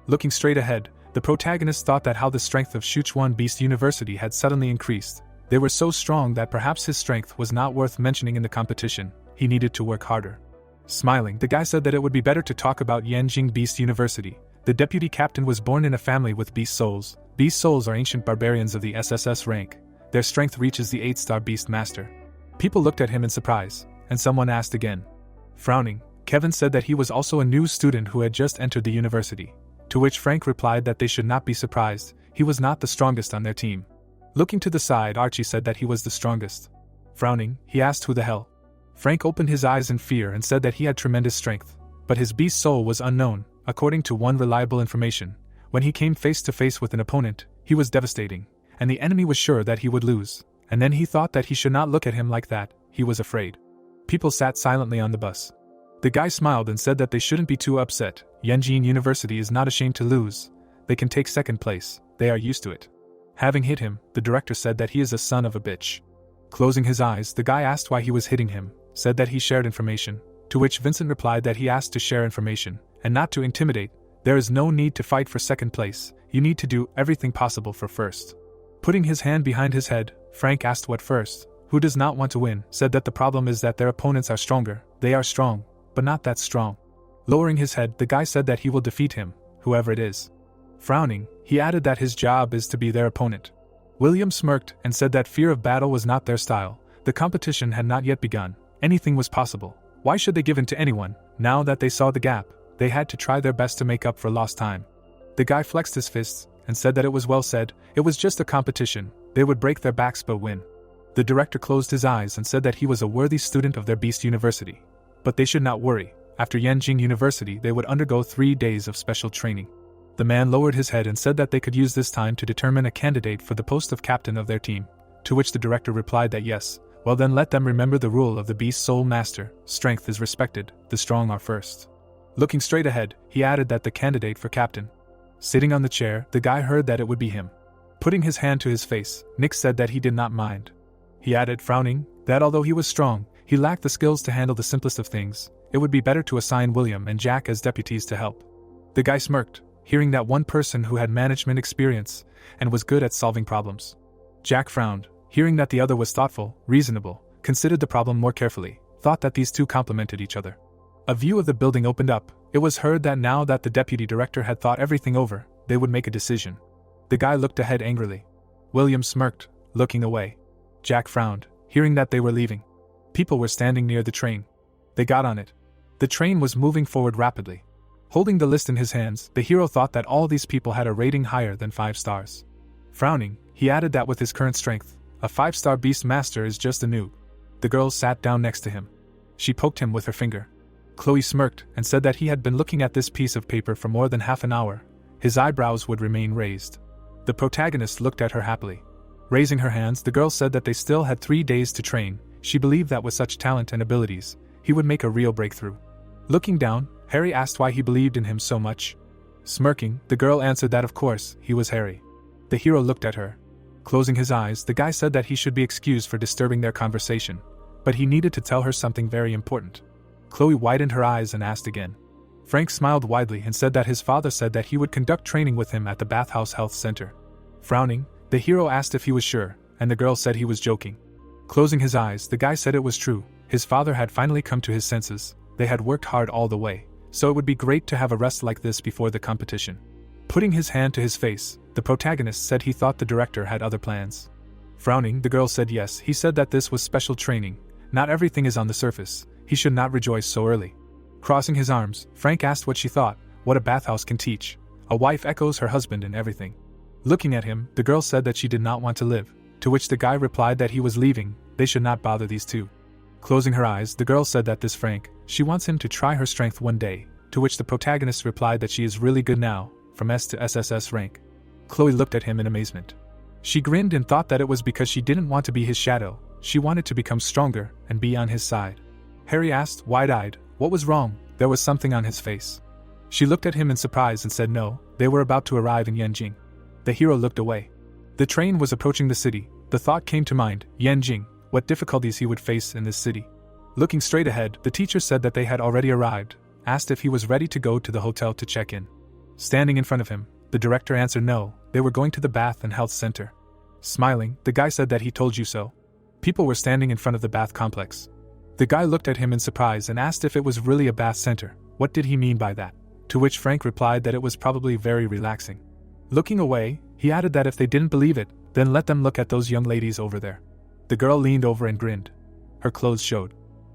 Looking straight ahead, the protagonist thought that how the strength of Sichuan Beast University had suddenly increased. They were so strong that perhaps his strength was not worth mentioning in the competition. He needed to work harder. Smiling, the guy said that it would be better to talk about Yanjing Beast University. The deputy captain was born in a family with beast souls. Beast souls are ancient barbarians of the SSS rank. Their strength reaches the 8-star beast master. People looked at him in surprise, and someone asked again. Frowning, Kevin said that he was also a new student who had just entered the university, to which Frank replied that they should not be surprised, he was not the strongest on their team. Looking to the side, Archie said that he was the strongest. Frowning, he asked who the hell. Frank opened his eyes in fear and said that he had tremendous strength, but his beast soul was unknown. According to one reliable information, when he came face to face with an opponent, he was devastating, and the enemy was sure that he would lose, and then he thought that he should not look at him like that, he was afraid. People sat silently on the bus. The guy smiled and said that they shouldn't be too upset. Yenjin University is not ashamed to lose. They can take second place, they are used to it. Having hit him, the director said that he is a son of a bitch. Closing his eyes, the guy asked why he was hitting him, said that he shared information, to which Vincent replied that he asked to share information, and not to intimidate. There is no need to fight for second place, you need to do everything possible for first. Putting his hand behind his head, Frank asked what first, who does not want to win, said that the problem is that their opponents are stronger, they are strong, but not that strong. Lowering his head, the guy said that he will defeat him, whoever it is. Frowning, he added that his job is to be their opponent. William smirked and said that fear of battle was not their style, the competition had not yet begun, anything was possible. Why should they give in to anyone? Now that they saw the gap, they had to try their best to make up for lost time. The guy flexed his fists and said that it was well said, it was just a competition, they would break their backs but win. The director closed his eyes and said that he was a worthy student of their beast university. But they should not worry, after Yenjing University they would undergo 3 days of special training. The man lowered his head and said that they could use this time to determine a candidate for the post of captain of their team, to which the director replied that yes, well then let them remember the rule of the beast soul master, strength is respected, the strong are first. Looking straight ahead, he added that the candidate for captain. Sitting on the chair, the guy heard that it would be him. Putting his hand to his face, Nick said that he did not mind. He added, frowning, that although he was strong, he lacked the skills to handle the simplest of things, it would be better to assign William and Jack as deputies to help. The guy smirked, hearing that one person who had management experience and was good at solving problems. Jack frowned, hearing that the other was thoughtful, reasonable, considered the problem more carefully, thought that these two complemented each other. A view of the building opened up. It was heard that now that the deputy director had thought everything over, they would make a decision. The guy looked ahead angrily. William smirked, looking away. Jack frowned, hearing that they were leaving. People were standing near the train. They got on it. The train was moving forward rapidly. Holding the list in his hands, the hero thought that all these people had a rating higher than 5 stars. Frowning, he added that with his current strength, a 5-star beast master is just a noob. The girl sat down next to him. She poked him with her finger. Chloe smirked and said that he had been looking at this piece of paper for more than half an hour. His eyebrows would remain raised. The protagonist looked at her happily. Raising her hands, the girl said that they still had 3 days to train. She believed that with such talent and abilities, he would make a real breakthrough. Looking down, Harry asked why he believed in him so much. Smirking, the girl answered that of course, he was Harry. The hero looked at her. Closing his eyes, the guy said that he should be excused for disturbing their conversation, but he needed to tell her something very important. Chloe widened her eyes and asked again. Frank smiled widely and said that his father said that he would conduct training with him at the Bathhouse Health Center. Frowning, the hero asked if he was sure, and the girl said he was joking. Closing his eyes, the guy said it was true. His father had finally come to his senses. They had worked hard all the way, so it would be great to have a rest like this before the competition. Putting his hand to his face, the protagonist said he thought the director had other plans. Frowning, the girl said yes, he said that this was special training. Not everything is on the surface. He should not rejoice so early. Crossing his arms, Frank asked what she thought, what a bathhouse can teach. A wife echoes her husband in everything. Looking at him, the girl said that she did not want to live, to which the guy replied that he was leaving, they should not bother these two. Closing her eyes, the girl said that this Frank, she wants him to try her strength one day, to which the protagonist replied that she is really good now, from S to SSS rank. Chloe looked at him in amazement. She grinned and thought that it was because she didn't want to be his shadow, she wanted to become stronger and be on his side. Harry asked, wide-eyed, what was wrong? There was something on his face. She looked at him in surprise and said no, they were about to arrive in Yenjing. The hero looked away. The train was approaching the city. The thought came to mind, Yenjing, what difficulties he would face in this city. Looking straight ahead, the teacher said that they had already arrived, asked if he was ready to go to the hotel to check in. Standing in front of him, the director answered no, they were going to the bath and health center. Smiling, the guy said that he told you so. People were standing in front of the bath complex. The guy looked at him in surprise and asked if it was really a bath center. What did he mean by that? To which Frank replied that it was probably very relaxing. Looking away, he added that if they didn't believe it, then let them look at those young ladies over there. The girl leaned over and grinned. Her clothes showed.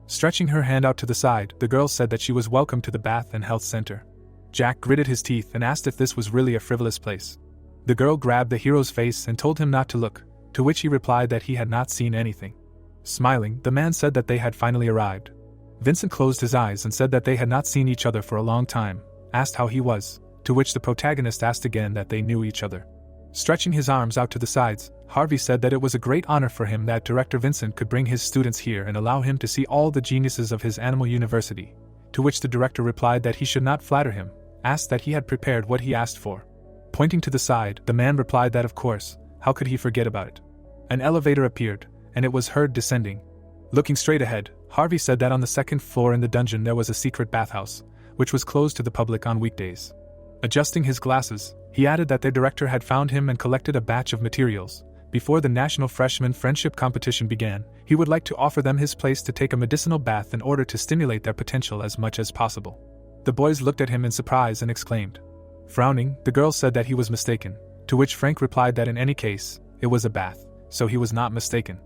Stretching her hand out to the side, the girl said that she was welcome to the bath and health center. Jack gritted his teeth and asked if this was really a frivolous place. The girl grabbed the hero's face and told him not to look, to which he replied that he had not seen anything. Smiling, the man said that they had finally arrived. Vincent closed his eyes and said that they had not seen each other for a long time, asked how he was, to which the protagonist asked again that they knew each other. Stretching his arms out to the sides, Harvey said that it was a great honor for him that Director Vincent could bring his students here and allow him to see all the geniuses of his animal university, to which the director replied that he should not flatter him, asked that he had prepared what he asked for. Pointing to the side, the man replied that of course, how could he forget about it? An elevator appeared, and it was heard descending. Looking straight ahead, Harvey said that on the second floor in the dungeon there was a secret bathhouse, which was closed to the public on weekdays. Adjusting his glasses, he added that their director had found him and collected a batch of materials. Before the National Freshman Friendship Competition began, he would like to offer them his place to take a medicinal bath in order to stimulate their potential as much as possible. The boys looked at him in surprise and exclaimed. Frowning, the girl said that he was mistaken, to which Frank replied that in any case, it was a bath, so he was not mistaken.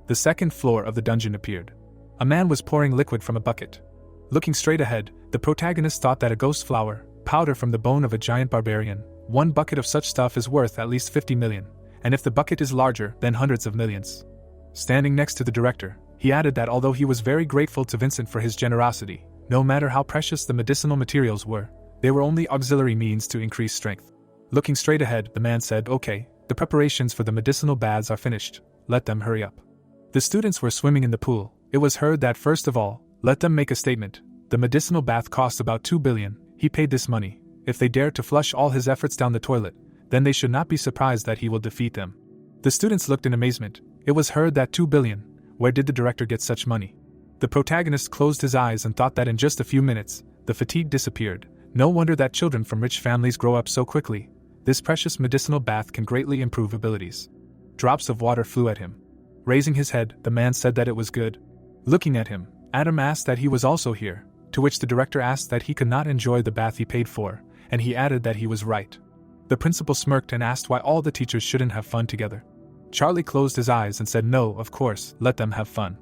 The second floor of the dungeon appeared. A man was pouring liquid from a bucket. Looking straight ahead, the protagonist thought that a ghost flower, powder from the bone of a giant barbarian, one bucket of such stuff is worth at least 50 million, and if the bucket is larger, then hundreds of millions. Standing next to the director, he added that although he was very grateful to Vincent for his generosity, no matter how precious the medicinal materials were, they were only auxiliary means to increase strength. Looking straight ahead, the man said, "Okay, the preparations for the medicinal baths are finished, let them hurry up." The students were swimming in the pool. It was heard that first of all, let them make a statement. The medicinal bath cost about 2 billion, he paid this money. If they dare to flush all his efforts down the toilet, then they should not be surprised that he will defeat them. The students looked in amazement. It was heard that 2 billion, where did the director get such money? The protagonist closed his eyes and thought that in just a few minutes, the fatigue disappeared. No wonder that children from rich families grow up so quickly. This precious medicinal bath can greatly improve abilities. Drops of water flew at him. Raising his head, the man said that it was good. Looking at him, Adam asked that he was also here, to which the director asked that he could not enjoy the bath he paid for, and he added that he was right. The principal smirked and asked why all the teachers shouldn't have fun together. Charlie closed his eyes and said no, of course, let them have fun.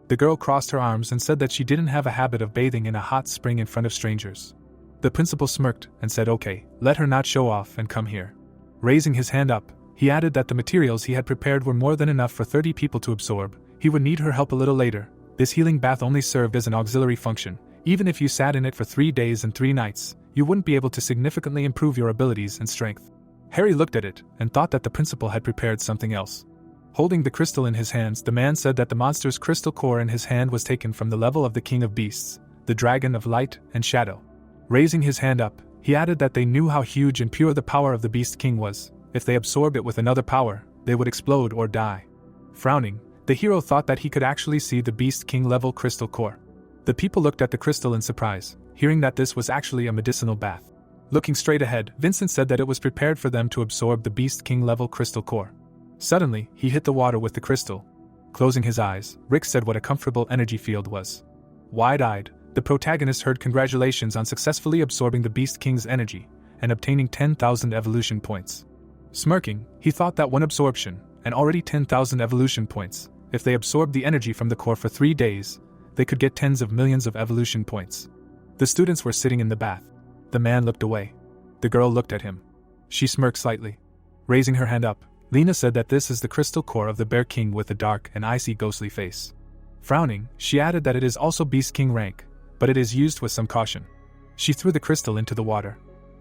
The girl crossed her arms and said that she didn't have a habit of bathing in a hot spring in front of strangers. The principal smirked and said okay, let her not show off and come here. Raising his hand up, he added that the materials he had prepared were more than enough for 30 people to absorb. He would need her help a little later. This healing bath only served as an auxiliary function. Even if you sat in it for 3 days and 3 nights, you wouldn't be able to significantly improve your abilities and strength. Harry looked at it and thought that the principal had prepared something else. Holding the crystal in his hands, the man said that the monster's crystal core in his hand was taken from the level of the king of beasts, the dragon of light and shadow. Raising his hand up, he added that they knew how huge and pure the power of the beast king was. If they absorbed it with another power, they would explode or die. Frowning, the hero thought that he could actually see the beast king level crystal core. The people looked at the crystal in surprise, hearing that this was actually a medicinal bath. Looking straight ahead, Vincent said that it was prepared for them to absorb the beast king level crystal core. Suddenly, he hit the water with the crystal. Closing his eyes, Rick said what a comfortable energy field was. Wide-eyed, the protagonist heard congratulations on successfully absorbing the beast king's energy and obtaining 10,000 evolution points. Smirking, he thought that one absorption, and already 10,000 evolution points, if they absorbed the energy from the core for 3 days, they could get tens of millions of evolution points. The students were sitting in the bath. The man looked away. The girl looked at him. She smirked slightly. Raising her hand up, Lena said that this is the crystal core of the Bear King with a dark and icy ghostly face. Frowning, she added that it is also Beast King rank, but it is used with some caution. She threw the crystal into the water.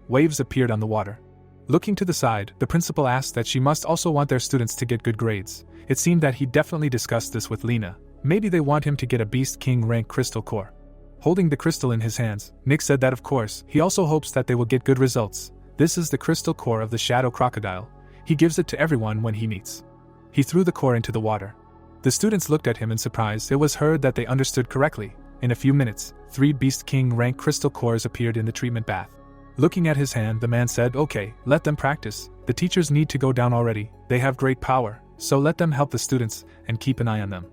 Waves appeared on the water. Looking to the side, the principal asked that she must also want their students to get good grades. It seemed that he definitely discussed this with Lena. Maybe they want him to get a Beast King rank crystal core. Holding the crystal in his hands, Nick said that of course, he also hopes that they will get good results. This is the crystal core of the shadow crocodile. He gives it to everyone when he meets. He threw the core into the water. The students looked at him in surprise. It was heard that they understood correctly. In a few minutes, 3 Beast King rank crystal cores appeared in the treatment bath. Looking at his hand, the man said, okay, let them practice. The teachers need to go down already. They have great power, so let them help the students and keep an eye on them.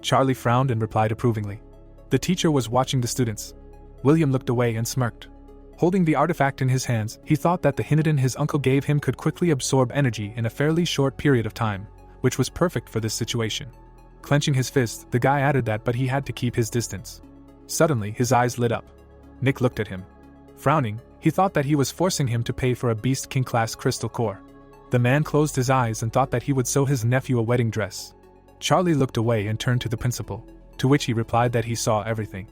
Charlie frowned and replied approvingly. The teacher was watching the students. William looked away and smirked. Holding the artifact in his hands, he thought that the Hinodin his uncle gave him could quickly absorb energy in a fairly short period of time, which was perfect for this situation. Clenching his fist, the guy added that but he had to keep his distance. Suddenly, his eyes lit up. Nick looked at him. Frowning, he thought that he was forcing him to pay for a Beast King class crystal core. The man closed his eyes and thought that he would sew his nephew a wedding dress. Charlie looked away and turned to the principal, to which he replied that he saw everything.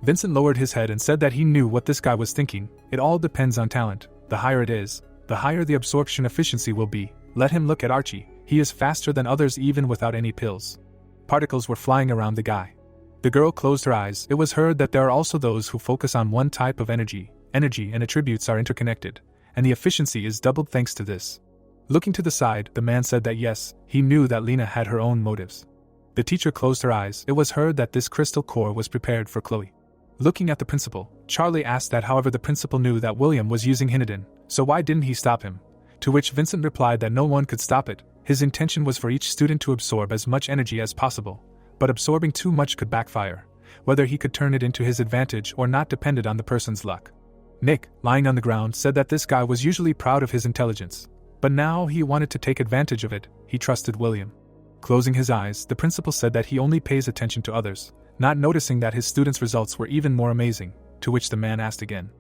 Vincent lowered his head and said that he knew what this guy was thinking. It all depends on talent. The higher it is, the higher the absorption efficiency will be. Let him look at Archie. He is faster than others even without any pills. Particles were flying around the guy. The girl closed her eyes. It was heard that there are also those who focus on one type of energy. Energy and attributes are interconnected, and the efficiency is doubled thanks to this. Looking to the side, the man said that yes, he knew that Lena had her own motives. The teacher closed her eyes. It was heard that this crystal core was prepared for Chloe. Looking at the principal, Charlie asked that however the principal knew that William was using Hinodin, so why didn't he stop him? To which Vincent replied that no one could stop it. His intention was for each student to absorb as much energy as possible, but absorbing too much could backfire. Whether he could turn it into his advantage or not depended on the person's luck. Nick, lying on the ground, said that this guy was usually proud of his intelligence, but now he wanted to take advantage of it. He trusted William. Closing his eyes, the principal said that he only pays attention to others, not noticing that his students' results were even more amazing, to which the man asked again.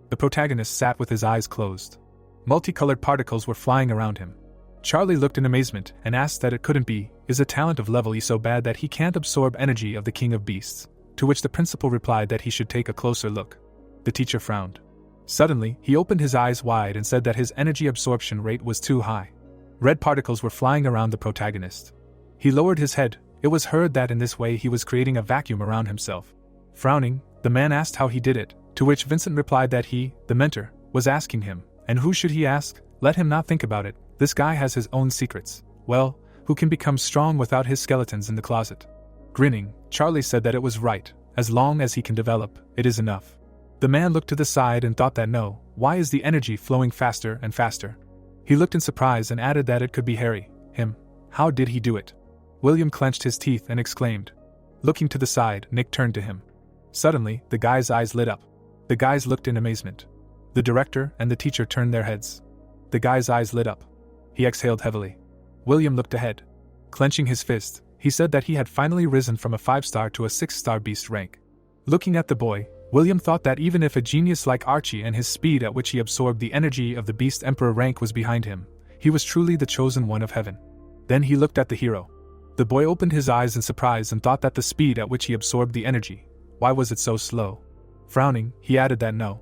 The protagonist sat with his eyes closed. Multicolored particles were flying around him. Charlie looked in amazement and asked that it couldn't be. Is a talent of level E so bad that he can't absorb energy of the king of beasts? To which the principal replied that he should take a closer look. The teacher frowned. Suddenly, he opened his eyes wide and said that his energy absorption rate was too high. Red particles were flying around the protagonist. He lowered his head. It was heard that in this way he was creating a vacuum around himself. Frowning, the man asked how he did it, to which Vincent replied that he, the mentor, was asking him, and who should he ask? Let him not think about it. This guy has his own secrets. Well, who can become strong without his skeletons in the closet? Grinning, Charlie said that it was right. As long as he can develop, it is enough. The man looked to the side and thought that no, why is the energy flowing faster and faster? He looked in surprise and added that it could be Harry, him. How did he do it? William clenched his teeth and exclaimed. Looking to the side, Nick turned to him. Suddenly, the guy's eyes lit up. The guys looked in amazement. The director and the teacher turned their heads. The guy's eyes lit up. He exhaled heavily. William looked ahead. Clenching his fist, he said that he had finally risen from a 5-star to a 6-star beast rank. Looking at the boy, William thought that even if a genius like Archie and his speed at which he absorbed the energy of the Beast Emperor rank was behind him, he was truly the chosen one of heaven. Then he looked at the hero. The boy opened his eyes in surprise and thought that the speed at which he absorbed the energy, why was it so slow? Frowning, he added that no.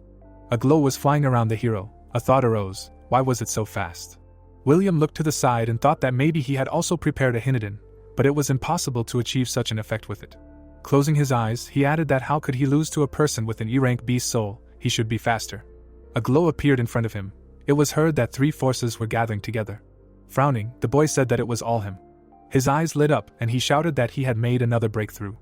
A glow was flying around the hero. A thought arose, why was it so fast? William looked to the side and thought that maybe he had also prepared a Hinodin, but it was impossible to achieve such an effect with it. Closing his eyes, he added that how could he lose to a person with an E-rank beast soul? He should be faster. A glow appeared in front of him. It was heard that 3 forces were gathering together. Frowning, the boy said that it was all him. His eyes lit up and he shouted that he had made another breakthrough.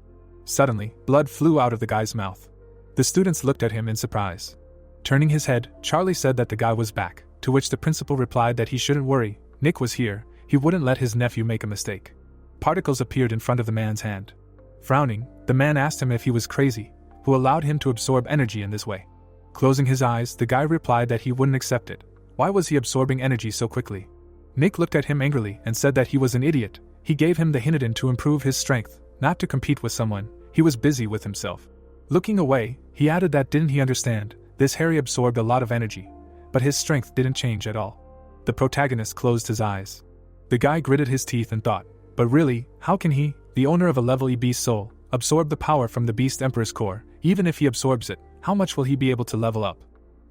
Suddenly, blood flew out of the guy's mouth. The students looked at him in surprise. Turning his head, Charlie said that the guy was back, to which the principal replied that he shouldn't worry. Nick was here. He wouldn't let his nephew make a mistake. Particles appeared in front of the man's hand. Frowning, the man asked him if he was crazy, who allowed him to absorb energy in this way. Closing his eyes, the guy replied that he wouldn't accept it. Why was he absorbing energy so quickly? Nick looked at him angrily and said that he was an idiot. He gave him the Hinodin to improve his strength, not to compete with someone. He was busy with himself. Looking away, he added that didn't he understand, this Harry absorbed a lot of energy, but his strength didn't change at all. The protagonist closed his eyes. The guy gritted his teeth and thought, but really, how can he, the owner of a level E beast soul, absorb the power from the Beast Emperor's core? Even if he absorbs it, how much will he be able to level up?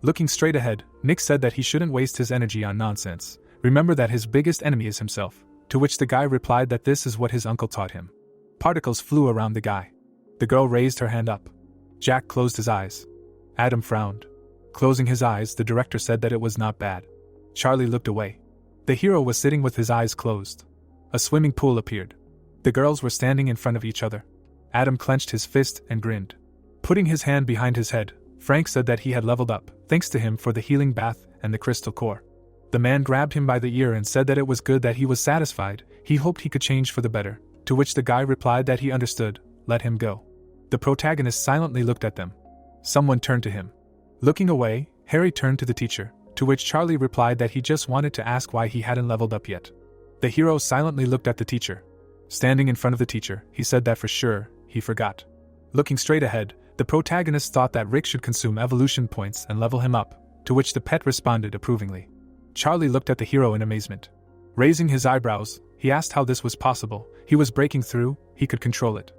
Looking straight ahead, Nick said that he shouldn't waste his energy on nonsense. Remember that his biggest enemy is himself, to which the guy replied that this is what his uncle taught him. Particles flew around the guy. The girl raised her hand up. Jack closed his eyes. Adam frowned. Closing his eyes, the director said that it was not bad. Charlie looked away. The hero was sitting with his eyes closed. A swimming pool appeared. The girls were standing in front of each other. Adam clenched his fist and grinned. Putting his hand behind his head, Frank said that he had leveled up, thanks to him for the healing bath and the crystal core. The man grabbed him by the ear and said that it was good that he was satisfied. He hoped he could change for the better, to which the guy replied that he understood. Let him go. The protagonist silently looked at them. Someone turned to him. Looking away, Harry turned to the teacher, to which Charlie replied that he just wanted to ask why he hadn't leveled up yet. The hero silently looked at the teacher. Standing in front of the teacher, he said that for sure, he forgot. Looking straight ahead, the protagonist thought that Rick should consume evolution points and level him up, to which the pet responded approvingly. Charlie looked at the hero in amazement. Raising his eyebrows, he asked how this was possible. He was breaking through, he could control it.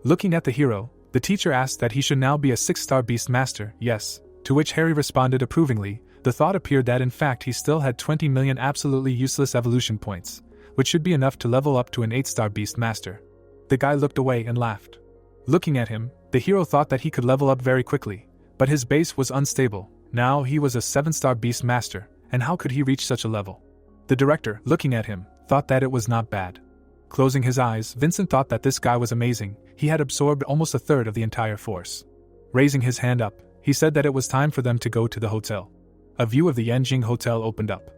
Looking at the hero, the teacher asked that he should now be a 6-star beast master, yes, to which Harry responded approvingly. The thought appeared that in fact he still had 20 million absolutely useless evolution points, which should be enough to level up to an 8-star beast master. The guy looked away and laughed. Looking at him, the hero thought that he could level up very quickly, but his base was unstable. Now he was a 7-star beast master, and how could he reach such a level? The director, looking at him, thought that it was not bad. Closing his eyes, Vincent thought that this guy was amazing. He had absorbed almost a third of the entire force. Raising his hand up, he said that it was time for them to go to the hotel. A view of the Yanjing Hotel opened up.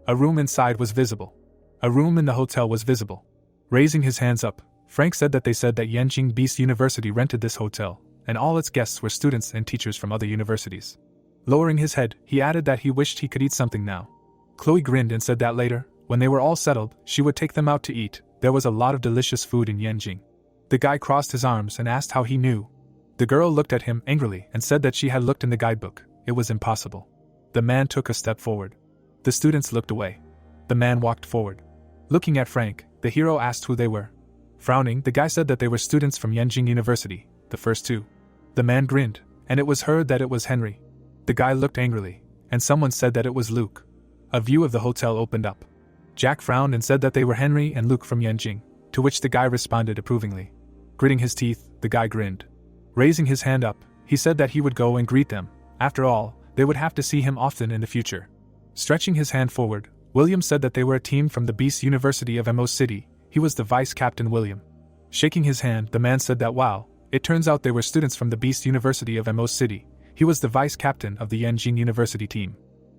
A room inside was visible. A room in the hotel was visible. Raising his hands up, Frank said that they said that Yanjing Beast University rented this hotel, and all its guests were students and teachers from other universities. Lowering his head, he added that he wished he could eat something now. Chloe grinned and said that later, when they were all settled, she would take them out to eat. There was a lot of delicious food in Yanjing. The guy crossed his arms and asked how he knew. The girl looked at him angrily and said that she had looked in the guidebook. It was impossible. The man took a step forward. The students looked away. The man walked forward. Looking at Frank, the hero asked who they were. Frowning, the guy said that they were students from Yanjing University, the first two. The man grinned, and it was heard that it was Henry. The guy looked angrily, and someone said that it was Luke. A view of the hotel opened up. Jack frowned and said that they were Henry and Luke from Yanjing, to which the guy responded approvingly. Gritting his teeth, the guy grinned. Raising his hand up, he said that he would go and greet them. After all, they would have to see him often in the future. Stretching his hand forward, William said that they were a team from the Beast University of Mo City. He was the Vice Captain William. Shaking his hand, the man said that wow, it turns out they were students from the Beast University of Mo City. He was the Vice Captain of the Yanjing University team.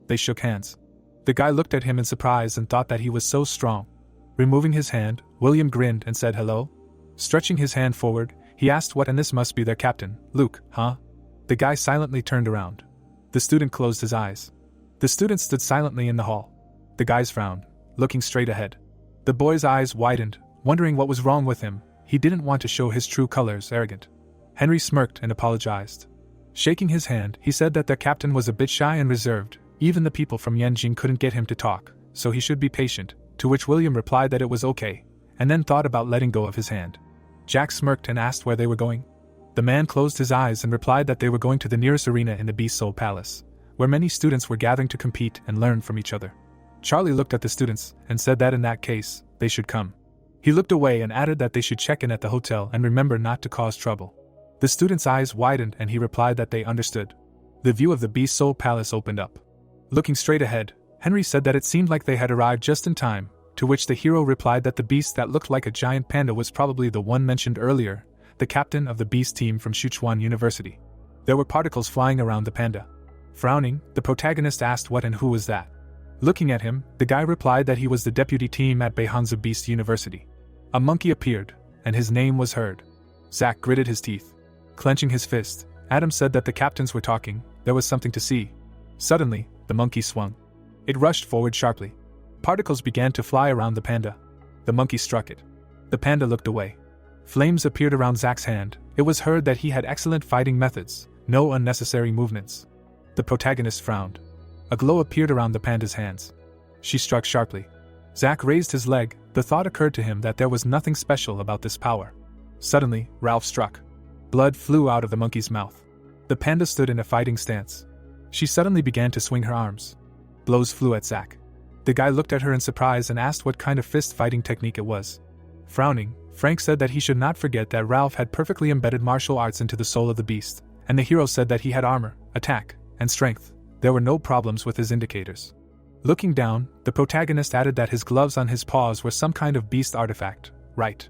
They shook hands. The guy looked at him in surprise and thought that he was so strong. Removing his hand, William grinned and said hello. Stretching his hand forward, he asked what, and this must be their captain, Luke, huh? The guy silently turned around. The student closed his eyes. The student stood silently in the hall. The guys frowned, looking straight ahead. The boy's eyes widened, wondering what was wrong with him. He didn't want to show his true colors, arrogant. Henry smirked and apologized. Shaking his hand, he said that their captain was a bit shy and reserved. Even the people from Yanjing couldn't get him to talk, so he should be patient, to which William replied that it was okay, and then thought about letting go of his hand. Jack smirked and asked where they were going. The man closed his eyes and replied that they were going to the nearest arena in the Beast Soul Palace, where many students were gathering to compete and learn from each other. Charlie looked at the students and said that in that case, they should come. He looked away and added that they should check in at the hotel and remember not to cause trouble. The student's eyes widened and he replied that they understood. The view of the Beast Soul Palace opened up. Looking straight ahead, Henry said that it seemed like they had arrived just in time, to which the hero replied that the beast that looked like a giant panda was probably the one mentioned earlier, the captain of the beast team from Sichuan University. There were particles flying around the panda. Frowning, the protagonist asked what and who was that. Looking at him, the guy replied that he was the deputy team at Beihangzhou Beast University. A monkey appeared, and his name was heard. Zack gritted his teeth. Clenching his fist, Adam said that the captains were talking. There was something to see. Suddenly, the monkey swung. It rushed forward sharply. Particles began to fly around the panda. The monkey struck it. The panda looked away. Flames appeared around Zack's hand. It was heard that he had excellent fighting methods, no unnecessary movements. The protagonist frowned. A glow appeared around the panda's hands. She struck sharply. Zack raised his leg. The thought occurred to him that there was nothing special about this power. Suddenly, Ralph struck. Blood flew out of the monkey's mouth. The panda stood in a fighting stance. She suddenly began to swing her arms. Blows flew at Zack. The guy looked at her in surprise and asked what kind of fist-fighting technique it was. Frowning, Frank said that he should not forget that Ralph had perfectly embedded martial arts into the soul of the beast, and the hero said that he had armor, attack, and strength. There were no problems with his indicators. Looking down, the protagonist added that his gloves on his paws were some kind of beast artifact, right?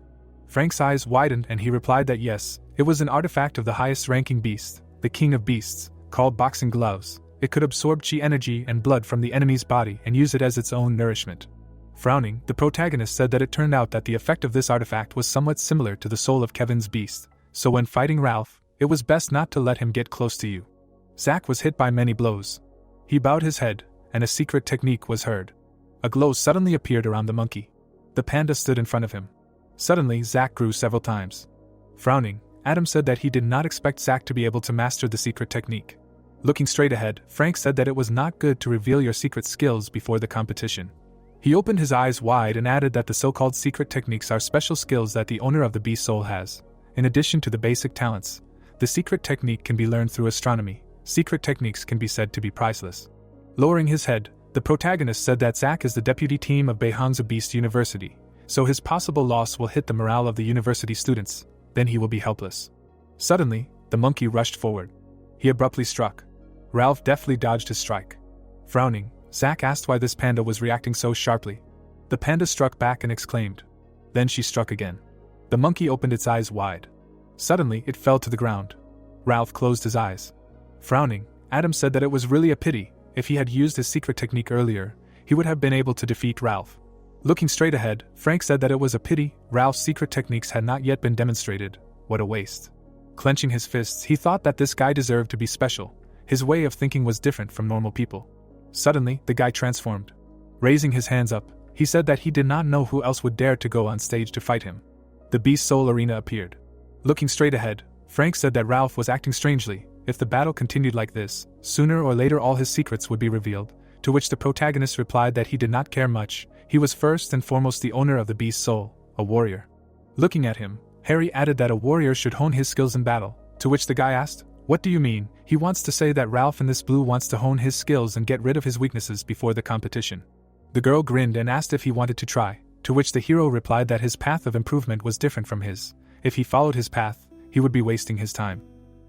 Frank's eyes widened and he replied that yes, it was an artifact of the highest-ranking beast, the king of beasts, called boxing gloves. It could absorb chi energy and blood from the enemy's body and use it as its own nourishment. Frowning, the protagonist said that it turned out that the effect of this artifact was somewhat similar to the soul of Kevin's beast, so when fighting Ralph, it was best not to let him get close to you. Zack was hit by many blows. He bowed his head, and a secret technique was heard. A glow suddenly appeared around the monkey. The panda stood in front of him. Suddenly, Zack grew several times. Frowning, Adam said that he did not expect Zack to be able to master the secret technique. Looking straight ahead, Frank said that it was not good to reveal your secret skills before the competition. He opened his eyes wide and added that the so-called secret techniques are special skills that the owner of the beast soul has. In addition to the basic talents, the secret technique can be learned through astronomy. Secret techniques can be said to be priceless. Lowering his head, the protagonist said that Zack is the deputy team of Beihang's Beast University, so his possible loss will hit the morale of the university students, then he will be helpless. Suddenly, the monkey rushed forward. He abruptly struck. Ralph deftly dodged his strike. Frowning, Zack asked why this panda was reacting so sharply. The panda struck back and exclaimed. Then she struck again. The monkey opened its eyes wide. Suddenly, it fell to the ground. Ralph closed his eyes. Frowning, Adam said that it was really a pity. If he had used his secret technique earlier, he would have been able to defeat Ralph. Looking straight ahead, Frank said that it was a pity Ralph's secret techniques had not yet been demonstrated. What a waste. Clenching his fists, he thought that this guy deserved to be special. His way of thinking was different from normal people. Suddenly, the guy transformed. Raising his hands up, he said that he did not know who else would dare to go on stage to fight him. The Beast Soul Arena appeared. Looking straight ahead, Frank said that Ralph was acting strangely. If the battle continued like this, sooner or later all his secrets would be revealed, to which the protagonist replied that he did not care much. He was first and foremost the owner of the Beast Soul, a warrior. Looking at him, Harry added that a warrior should hone his skills in battle, to which the guy asked, "What do you mean?" He wants to say that Ralph in this blue wants to hone his skills and get rid of his weaknesses before the competition. The girl grinned and asked if he wanted to try, to which the hero replied that his path of improvement was different from his. If he followed his path, he would be wasting his time.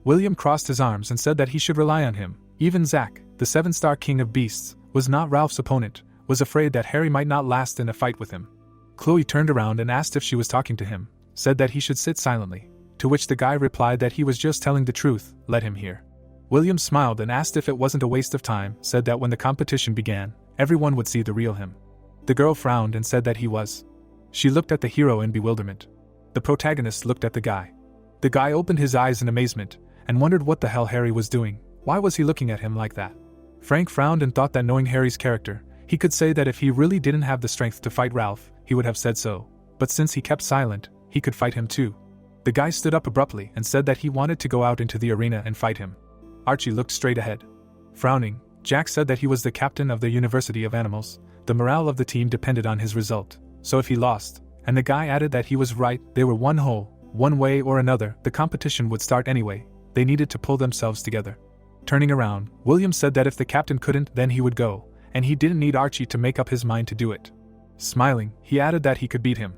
William crossed his arms and said that he should rely on him. Even Zack, the 7-star king of beasts, was not Ralph's opponent, was afraid that Harry might not last in a fight with him. Chloe turned around and asked if she was talking to him, said that he should sit silently, to which the guy replied that he was just telling the truth, let him hear. William smiled and asked if it wasn't a waste of time, said that when the competition began, everyone would see the real him. The girl frowned and said that he was. She looked at the hero in bewilderment. The protagonist looked at the guy. The guy opened his eyes in amazement, and wondered what the hell Harry was doing. Why was he looking at him like that? Frank frowned and thought that knowing Harry's character, he could say that if he really didn't have the strength to fight Ralph, he would have said so. But since he kept silent, he could fight him too. The guy stood up abruptly and said that he wanted to go out into the arena and fight him. Archie looked straight ahead. Frowning, Jack said that he was the captain of the University of Animals. The morale of the team depended on his result, so if he lost, and the guy added that he was right, they were one way or another, the competition would start anyway. They needed to pull themselves together. Turning around, William said that if the captain couldn't, then he would go, and he didn't need Archie to make up his mind to do it. Smiling, he added that he could beat him.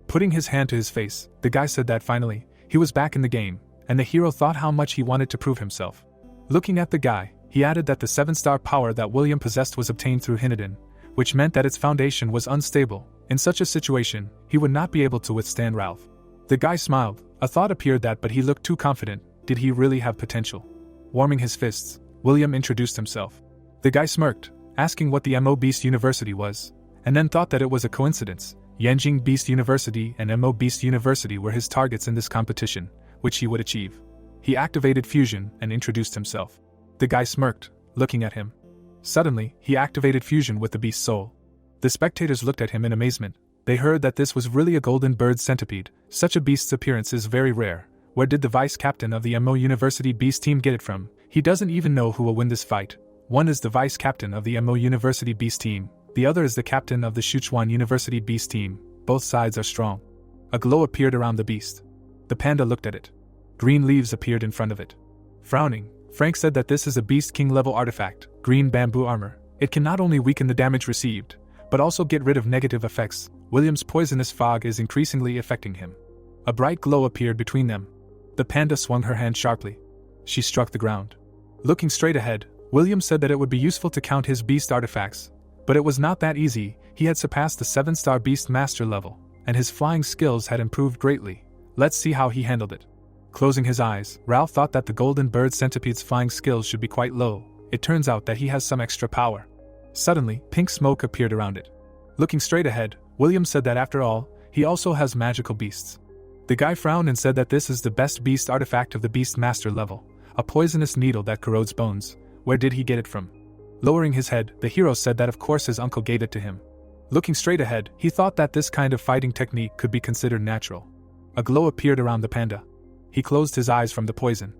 Putting his hand to his face, the guy said that finally, he was back in the game, and the hero thought how much he wanted to prove himself. Looking at the guy, he added that the 7-star power that William possessed was obtained through Hineden, which meant that its foundation was unstable. In such a situation, he would not be able to withstand Ralph. The guy smiled. A thought appeared that, but he looked too confident. Did he really have potential? Warming his fists, William introduced himself. The guy smirked, asking what the Mo Beast University was, and then thought that it was a coincidence. Yanjing Beast University and Mo Beast University were his targets in this competition, which he would achieve. He activated fusion and introduced himself. The guy smirked, looking at him. Suddenly, he activated fusion with the beast soul. The spectators looked at him in amazement. They heard that this was really a golden bird centipede. Such a beast's appearance is very rare. Where did the vice captain of the Mo University Beast team get it from? He doesn't even know who will win this fight. One is the vice captain of the Mo University Beast team. The other is the captain of the Sichuan University Beast team. Both sides are strong. A glow appeared around the beast. The panda looked at it. Green leaves appeared in front of it. Frowning, Frank said that this is a Beast King level artifact, green bamboo armor. It can not only weaken the damage received, but also get rid of negative effects. William's poisonous fog is increasingly affecting him. A bright glow appeared between them. The panda swung her hand sharply. She struck the ground. Looking straight ahead, William said that it would be useful to count his beast artifacts, but it was not that easy. He had surpassed the 7-star beast master level, and his flying skills had improved greatly. Let's see how he handled it. Closing his eyes, Ralph thought that the golden bird centipede's flying skills should be quite low. It turns out that he has some extra power. Suddenly, pink smoke appeared around it. Looking straight ahead, William said that after all, he also has magical beasts. The guy frowned and said that this is the best beast artifact of the beast master level, a poisonous needle that corrodes bones. Where did he get it from? Lowering his head, the hero said that of course his uncle gave it to him. Looking straight ahead, he thought that this kind of fighting technique could be considered natural. A glow appeared around the panda. He closed his eyes from the poison.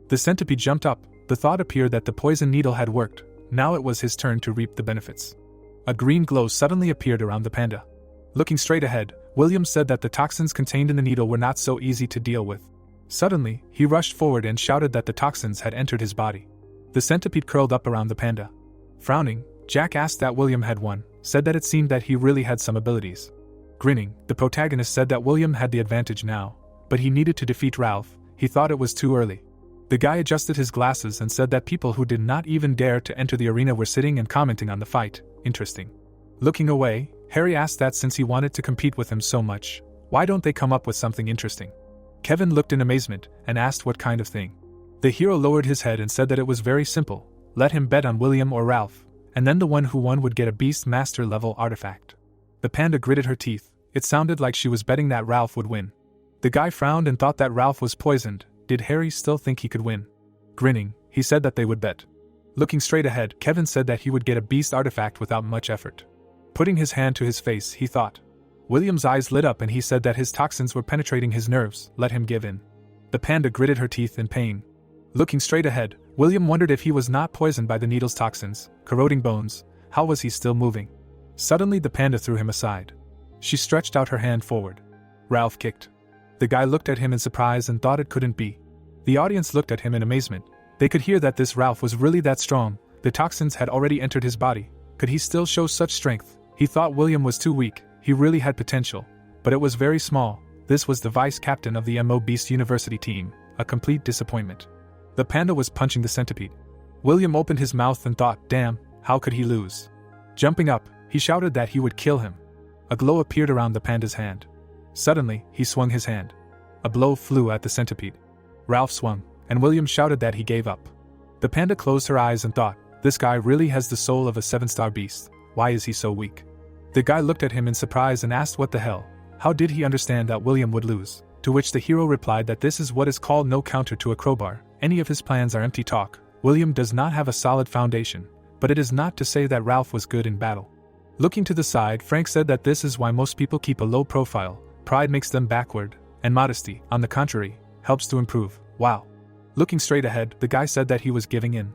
The centipede jumped up. The thought appeared that the poison needle had worked. Now it was his turn to reap the benefits. A green glow suddenly appeared around the panda. Looking straight ahead, William said that the toxins contained in the needle were not so easy to deal with. Suddenly, he rushed forward and shouted that the toxins had entered his body. The centipede curled up around the panda. Frowning, Jack asked that William had won, said that it seemed that he really had some abilities. Grinning, the protagonist said that William had the advantage now, but he needed to defeat Ralph. He thought it was too early. The guy adjusted his glasses and said that people who did not even dare to enter the arena were sitting and commenting on the fight. Interesting. Looking away, Harry asked that since he wanted to compete with him so much, why don't they come up with something interesting? Kevin looked in amazement and asked what kind of thing. The hero lowered his head and said that it was very simple. Let him bet on William or Ralph, and then the one who won would get a Beast Master level artifact. The panda gritted her teeth. It sounded like she was betting that Ralph would win. The guy frowned and thought that Ralph was poisoned. Did Harry still think he could win? Grinning, he said that they would bet. Looking straight ahead, Kevin said that he would get a beast artifact without much effort. Putting his hand to his face, he thought. William's eyes lit up and he said that his toxins were penetrating his nerves. Let him give in. The panda gritted her teeth in pain. Looking straight ahead, William wondered if he was not poisoned by the needle's toxins, corroding bones. How was he still moving? Suddenly the panda threw him aside. She stretched out her hand forward. Ralph kicked. The guy looked at him in surprise and thought it couldn't be. The audience looked at him in amazement. They could hear that this Ralph was really that strong. The toxins had already entered his body. Could he still show such strength? He thought William was too weak. He really had potential, but it was very small. This was the vice captain of the MO Beast University team, a complete disappointment. The panda was punching the centipede. William opened his mouth and thought, damn, how could he lose? Jumping up, he shouted that he would kill him. A glow appeared around the panda's hand. Suddenly, he swung his hand. A blow flew at the centipede. Ralph swung, and William shouted that he gave up. The panda closed her eyes and thought, this guy really has the soul of a 7-star beast. Why is he so weak? The guy looked at him in surprise and asked what the hell. How did he understand that William would lose? To which the hero replied that this is what is called no counter to a crowbar. Any of his plans are empty talk. William does not have a solid foundation, but it is not to say that Ralph was good in battle. Looking to the side, Frank said that this is why most people keep a low profile. Pride makes them backward, and modesty, on the contrary, helps to improve. Wow. Looking straight ahead, the guy said that he was giving in.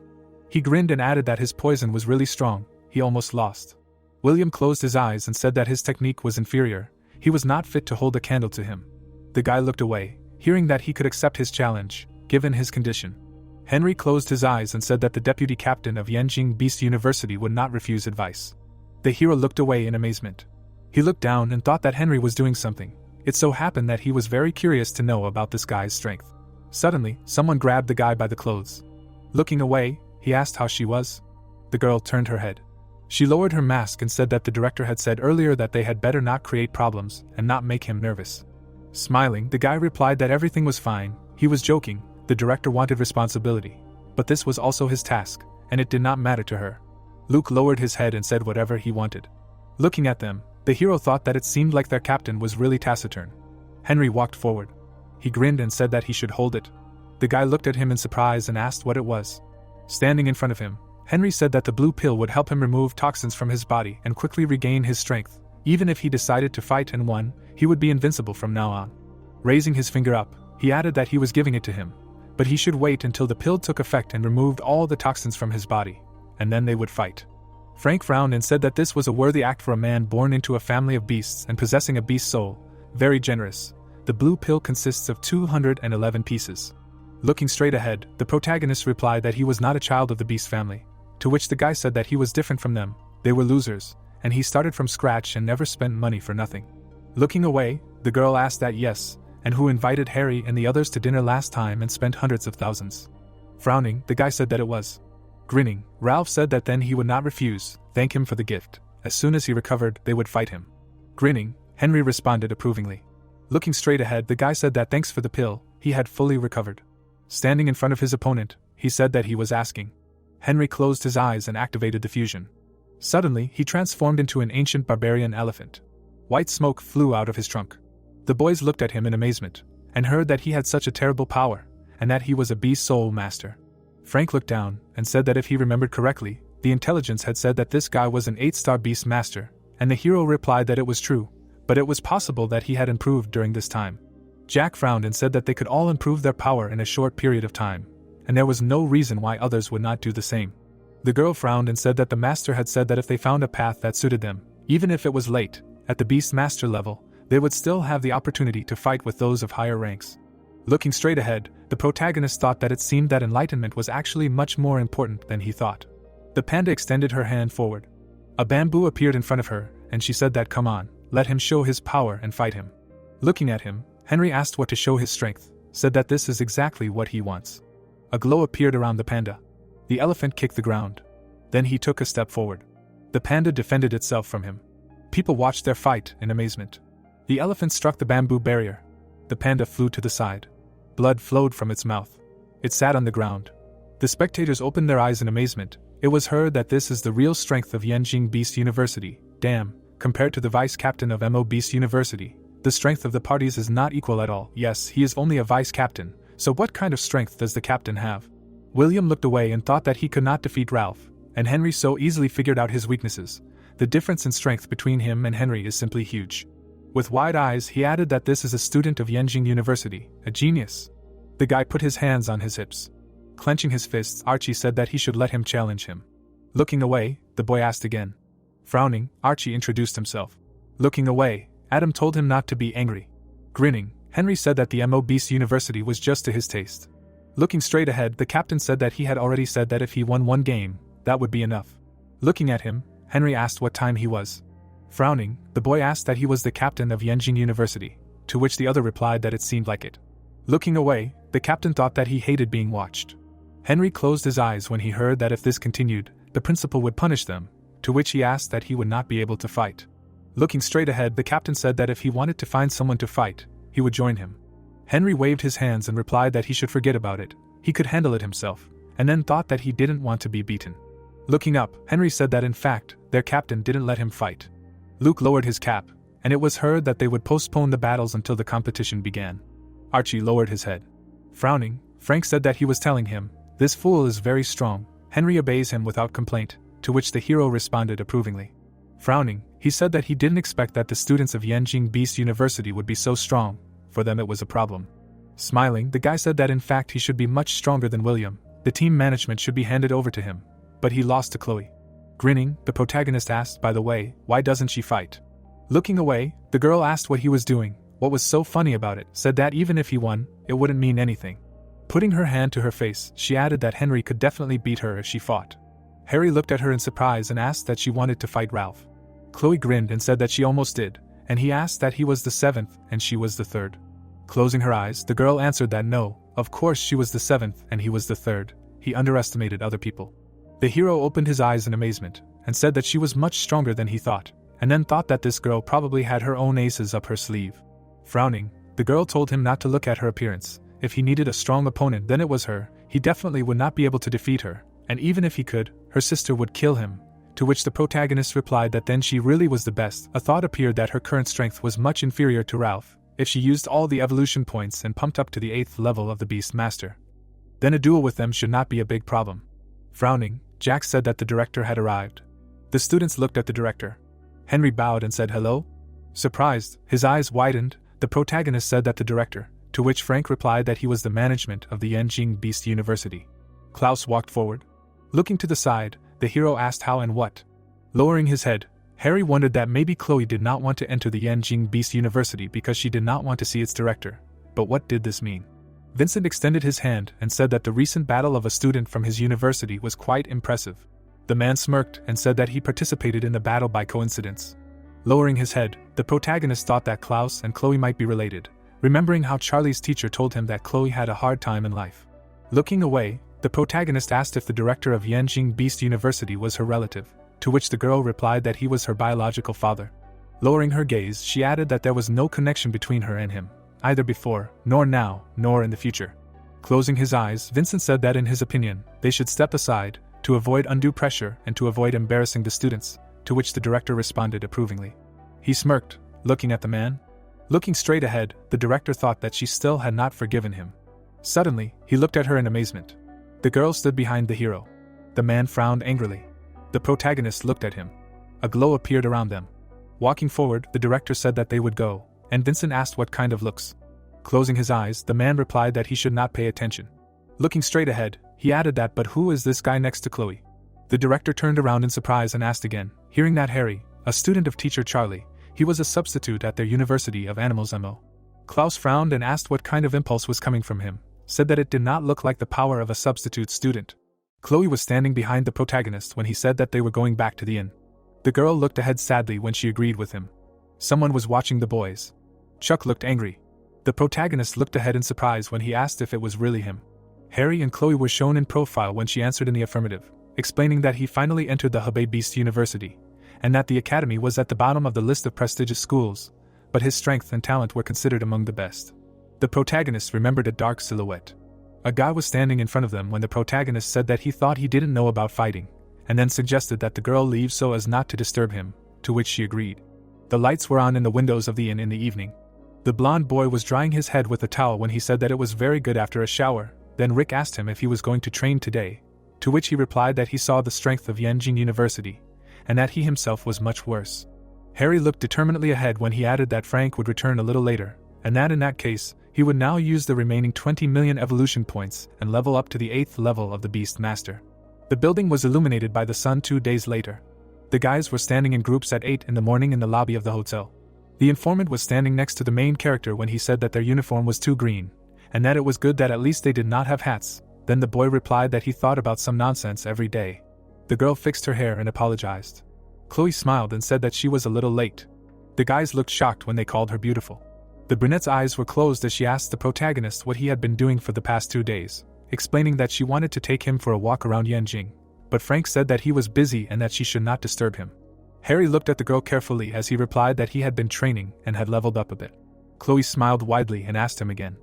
He grinned and added that his poison was really strong. He almost lost. William closed his eyes and said that his technique was inferior. He was not fit to hold a candle to him. The guy looked away, hearing that he could accept his challenge, given his condition. Henry closed his eyes and said that the deputy captain of Yanjing Beast University would not refuse advice. The hero looked away in amazement. He looked down and thought that Henry was doing something. It so happened that he was very curious to know about this guy's strength. Suddenly, someone grabbed the guy by the clothes. Looking away, he asked how she was. The girl turned her head. She lowered her mask and said that the director had said earlier that they had better not create problems and not make him nervous. Smiling, the guy replied that everything was fine. He was joking. The director wanted responsibility. But this was also his task, and it did not matter to her. Luke lowered his head and said whatever he wanted. Looking at them, the hero thought that it seemed like their captain was really taciturn. Henry walked forward. He grinned and said that he should hold it. The guy looked at him in surprise and asked what it was. Standing in front of him, Henry said that the blue pill would help him remove toxins from his body and quickly regain his strength. Even if he decided to fight and won, he would be invincible from now on. Raising his finger up, he added that he was giving it to him, but he should wait until the pill took effect and removed all the toxins from his body, and then they would fight. Frank frowned and said that this was a worthy act for a man born into a family of beasts and possessing a beast soul. Very generous. The blue pill consists of 211 pieces. Looking straight ahead, the protagonist replied that he was not a child of the beast family, to which the guy said that he was different from them. They were losers, and he started from scratch and never spent money for nothing. Looking away, the girl asked that yes, and who invited Harry and the others to dinner last time and spent hundreds of thousands. Frowning, the guy said that it was. Grinning, Ralph said that then he would not refuse, thank him for the gift. As soon as he recovered, they would fight him. Grinning, Henry responded approvingly. Looking straight ahead, the guy said that thanks for the pill, he had fully recovered. Standing in front of his opponent, he said that he was asking. Henry closed his eyes and activated the fusion. Suddenly, he transformed into an ancient barbarian elephant. White smoke flew out of his trunk. The boys looked at him in amazement, and heard that he had such a terrible power, and that he was a beast soul master. Frank looked down, and said that if he remembered correctly, the intelligence had said that this guy was an 8-star beast master, and the hero replied that it was true, but it was possible that he had improved during this time. Jack frowned and said that they could all improve their power in a short period of time, and there was no reason why others would not do the same. The girl frowned and said that the master had said that if they found a path that suited them, even if it was late, at the beast master level, they would still have the opportunity to fight with those of higher ranks. Looking straight ahead, the protagonist thought that it seemed that enlightenment was actually much more important than he thought. The panda extended her hand forward. A bamboo appeared in front of her, and she said that come on, let him show his power and fight him. Looking at him, Henry asked what to show his strength, said that this is exactly what he wants. A glow appeared around the panda. The elephant kicked the ground. Then he took a step forward. The panda defended itself from him. People watched their fight in amazement. The elephant struck the bamboo barrier. The panda flew to the side. Blood flowed from its mouth. It sat on the ground. The spectators opened their eyes in amazement. It was heard that this is the real strength of Yanjing Beast University. Damn, compared to the vice captain of Mo Beast University, the strength of the parties is not equal at all. Yes, he is only a vice captain, so what kind of strength does the captain have? William looked away and thought that he could not defeat Ralph, and Henry so easily figured out his weaknesses. The difference in strength between him and Henry is simply huge. With wide eyes, he added that this is a student of Yanjing University, a genius. The guy put his hands on his hips. Clenching his fists, Archie said that he should let him challenge him. Looking away, the boy asked again. Frowning, Archie introduced himself. Looking away, Adam told him not to be angry. Grinning, Henry said that the Mo Beast University was just to his taste. Looking straight ahead, the captain said that he had already said that if he won one game, that would be enough. Looking at him, Henry asked what time he was. Frowning, the boy asked that he was the captain of Yanjing University, to which the other replied that it seemed like it. Looking away, the captain thought that he hated being watched. Henry closed his eyes when he heard that if this continued, the principal would punish them, to which he asked that he would not be able to fight. Looking straight ahead, the captain said that if he wanted to find someone to fight, he would join him. Henry waved his hands and replied that he should forget about it, he could handle it himself, and then thought that he didn't want to be beaten. Looking up, Henry said that in fact, their captain didn't let him fight. Luke lowered his cap, and it was heard that they would postpone the battles until the competition began. Archie lowered his head. Frowning, Frank said that he was telling him, "This fool is very strong." Henry obeys him without complaint, to which the hero responded approvingly. Frowning, he said that he didn't expect that the students of Yanjing Beast University would be so strong. For them it was a problem. Smiling, the guy said that in fact he should be much stronger than William. The team management should be handed over to him. But he lost to Chloe. Grinning, the protagonist asked, by the way, why doesn't she fight? Looking away, the girl asked what he was doing. What was so funny about it, said that even if he won, it wouldn't mean anything. Putting her hand to her face, she added that Henry could definitely beat her if she fought. Harry looked at her in surprise and asked that she wanted to fight Ralph. Chloe grinned and said that she almost did, and he asked that he was the seventh and she was the third. Closing her eyes, the girl answered that no, of course she was the seventh and he was the third. He underestimated other people. The hero opened his eyes in amazement, and said that she was much stronger than he thought, and then thought that this girl probably had her own aces up her sleeve. Frowning, the girl told him not to look at her appearance. If he needed a strong opponent, then it was her. He definitely would not be able to defeat her, and even if he could, her sister would kill him. To which the protagonist replied that then she really was the best. A thought appeared that her current strength was much inferior to Ralph, if she used all the evolution points and pumped up to the 8th level of the Beast Master. Then a duel with them should not be a big problem. Frowning, Jack said that the director had arrived. The students looked at the director. Henry bowed and said hello. Surprised, his eyes widened, the protagonist said that the director, to which Frank replied that he was the management of the Yanjing Beast University. Klaus walked forward. Looking to the side, the hero asked how and what. Lowering his head, Harry wondered that maybe Chloe did not want to enter the Yanjing Beast University because she did not want to see its director. But what did this mean? Vincent extended his hand and said that the recent battle of a student from his university was quite impressive. The man smirked and said that he participated in the battle by coincidence. Lowering his head, the protagonist thought that Klaus and Chloe might be related, remembering how Charlie's teacher told him that Chloe had a hard time in life. Looking away, the protagonist asked if the director of Yanjing Beast University was her relative, to which the girl replied that he was her biological father. Lowering her gaze, she added that there was no connection between her and him, either before, nor now, nor in the future. Closing his eyes, Vincent said that in his opinion, they should step aside, to avoid undue pressure and to avoid embarrassing the students, to which the director responded approvingly. He smirked, looking at the man. Looking straight ahead, the director thought that she still had not forgiven him. Suddenly, he looked at her in amazement. The girl stood behind the hero. The man frowned angrily. The protagonist looked at him. A glow appeared around them. Walking forward, the director said that they would go, and Vincent asked what kind of looks. Closing his eyes, the man replied that he should not pay attention. Looking straight ahead, he added that, but who is this guy next to Chloe? The director turned around in surprise and asked again, hearing that Harry, a student of teacher Charlie, he was a substitute at their University of Animals MO. Klaus frowned and asked what kind of impulse was coming from him, said that it did not look like the power of a substitute student. Chloe was standing behind the protagonist when he said that they were going back to the inn. The girl looked ahead sadly when she agreed with him. Someone was watching the boys. Chuck looked angry. The protagonist looked ahead in surprise when he asked if it was really him. Harry and Chloe were shown in profile when she answered in the affirmative, explaining that he finally entered the Hebei Beast University, and that the academy was at the bottom of the list of prestigious schools, but his strength and talent were considered among the best. The protagonist remembered a dark silhouette. A guy was standing in front of them when the protagonist said that he thought he didn't know about fighting, and then suggested that the girl leave so as not to disturb him, to which she agreed. The lights were on in the windows of the inn in the evening. The blonde boy was drying his head with a towel when he said that it was very good after a shower. Then Rick asked him if he was going to train today, to which he replied that he saw the strength of Yanjing University, and that he himself was much worse. Harry looked determinedly ahead when he added that Frank would return a little later, and that in that case, he would now use the remaining 20 million evolution points and level up to the 8th level of the Beast Master. The building was illuminated by the sun 2 days later. The guys were standing in groups at 8 in the morning in the lobby of the hotel. The informant was standing next to the main character when he said that their uniform was too green, and that it was good that at least they did not have hats. Then the boy replied that he thought about some nonsense every day. The girl fixed her hair and apologized. Chloe smiled and said that she was a little late. The guys looked shocked when they called her beautiful. The brunette's eyes were closed as she asked the protagonist what he had been doing for the past 2 days, explaining that she wanted to take him for a walk around Yanjing, but Frank said that he was busy and that she should not disturb him. Harry looked at the girl carefully as he replied that he had been training and had leveled up a bit. Chloe smiled widely and asked him again.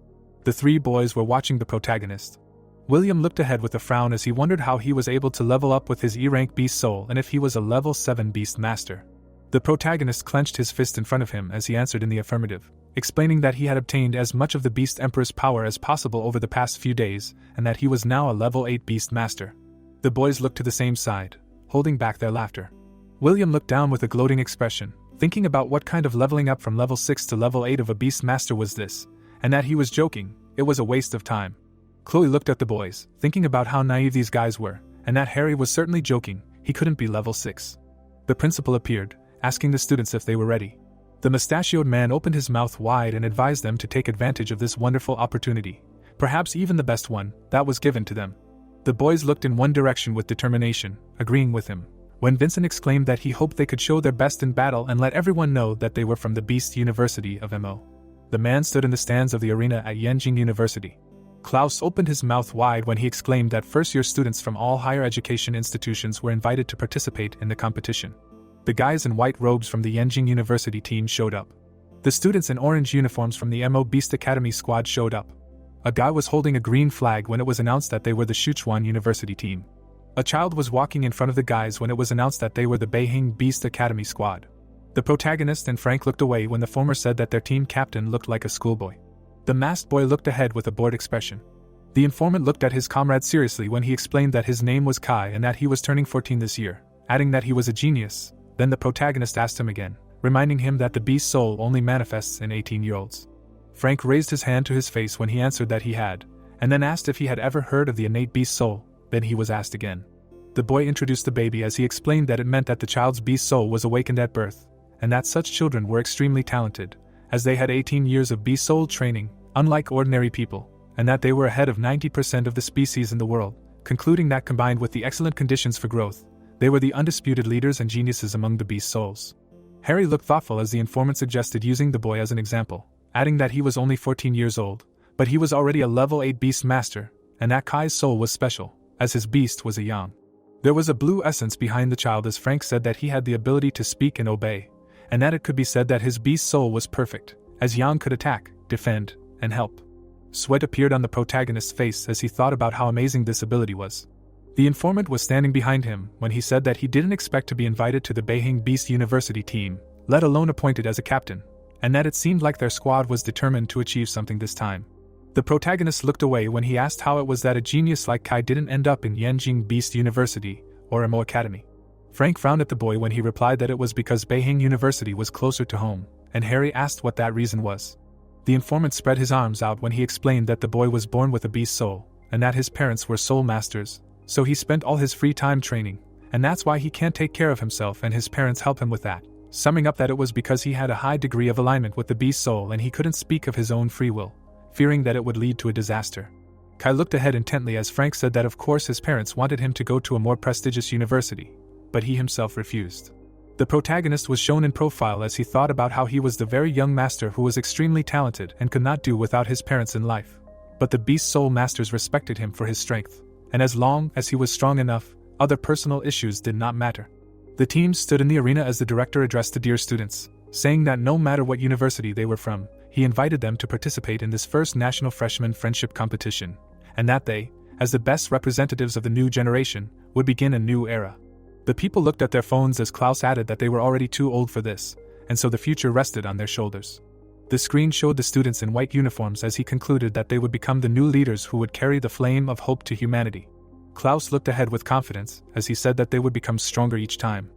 The 3 boys were watching the protagonist. William looked ahead with a frown as he wondered how he was able to level up with his E-rank beast soul and if he was a level 7 beast master. The protagonist clenched his fist in front of him as he answered in the affirmative, explaining that he had obtained as much of the Beast Emperor's power as possible over the past few days and that he was now a level 8 beast master. The boys looked to the same side, holding back their laughter. William looked down with a gloating expression, thinking about what kind of leveling up from level 6 to level 8 of a beast master was this, and that he was joking. It was a waste of time. Chloe looked at the boys, thinking about how naive these guys were, and that Harry was certainly joking. He couldn't be level 6. The principal appeared, asking the students if they were ready. The mustachioed man opened his mouth wide and advised them to take advantage of this wonderful opportunity, perhaps even the best one that was given to them. The boys looked in one direction with determination, agreeing with him, when Vincent exclaimed that he hoped they could show their best in battle and let everyone know that they were from the Beast University of MO. The man stood in the stands of the arena at Yanjing University. Klaus opened his mouth wide when he exclaimed that first-year students from all higher education institutions were invited to participate in the competition. The guys in white robes from the Yanjing University team showed up. The students in orange uniforms from the MO Beast Academy squad showed up. A guy was holding a green flag when it was announced that they were the Sichuan University team. A child was walking in front of the guys when it was announced that they were the Beihing Beast Academy squad. The protagonist and Frank looked away when the former said that their team captain looked like a schoolboy. The masked boy looked ahead with a bored expression. The informant looked at his comrade seriously when he explained that his name was Kai and that he was turning 14 this year, adding that he was a genius. Then the protagonist asked him again, reminding him that the beast soul only manifests in 18-year-olds. Frank raised his hand to his face when he answered that he had, and then asked if he had ever heard of the innate beast soul. Then he was asked again. The boy introduced the baby as he explained that it meant that the child's beast soul was awakened at birth, and that such children were extremely talented, as they had 18 years of beast soul training, unlike ordinary people, and that they were ahead of 90% of the species in the world, concluding that combined with the excellent conditions for growth, they were the undisputed leaders and geniuses among the beast souls. Harry looked thoughtful as the informant suggested using the boy as an example, adding that he was only 14 years old, but he was already a level 8 beast master, and that Kai's soul was special, as his beast was a yang. There was a blue essence behind the child as Frank said that he had the ability to speak and obey, and that it could be said that his beast soul was perfect, as Yang could attack, defend, and help. Sweat appeared on the protagonist's face as he thought about how amazing this ability was. The informant was standing behind him when he said that he didn't expect to be invited to the Beihing Beast University team, let alone appointed as a captain, and that it seemed like their squad was determined to achieve something this time. The protagonist looked away when he asked how it was that a genius like Kai didn't end up in Yanjing Beast University, or MO Academy. Frank frowned at the boy when he replied that it was because Beihang University was closer to home, and Harry asked what that reason was. The informant spread his arms out when he explained that the boy was born with a beast soul, and that his parents were soul masters, so he spent all his free time training, and that's why he can't take care of himself and his parents help him with that, summing up that it was because he had a high degree of alignment with the beast soul and he couldn't speak of his own free will, fearing that it would lead to a disaster. Kai looked ahead intently as Frank said that of course his parents wanted him to go to a more prestigious university, but he himself refused. The protagonist was shown in profile as he thought about how he was the very young master who was extremely talented and could not do without his parents in life. But the beast soul masters respected him for his strength, and as long as he was strong enough, other personal issues did not matter. The team stood in the arena as the director addressed the dear students, saying that no matter what university they were from, he invited them to participate in this first National Freshman Friendship Competition, and that they, as the best representatives of the new generation, would begin a new era. The people looked at their phones as Klaus added that they were already too old for this, and so the future rested on their shoulders. The screen showed the students in white uniforms as he concluded that they would become the new leaders who would carry the flame of hope to humanity. Klaus looked ahead with confidence as he said that they would become stronger each time.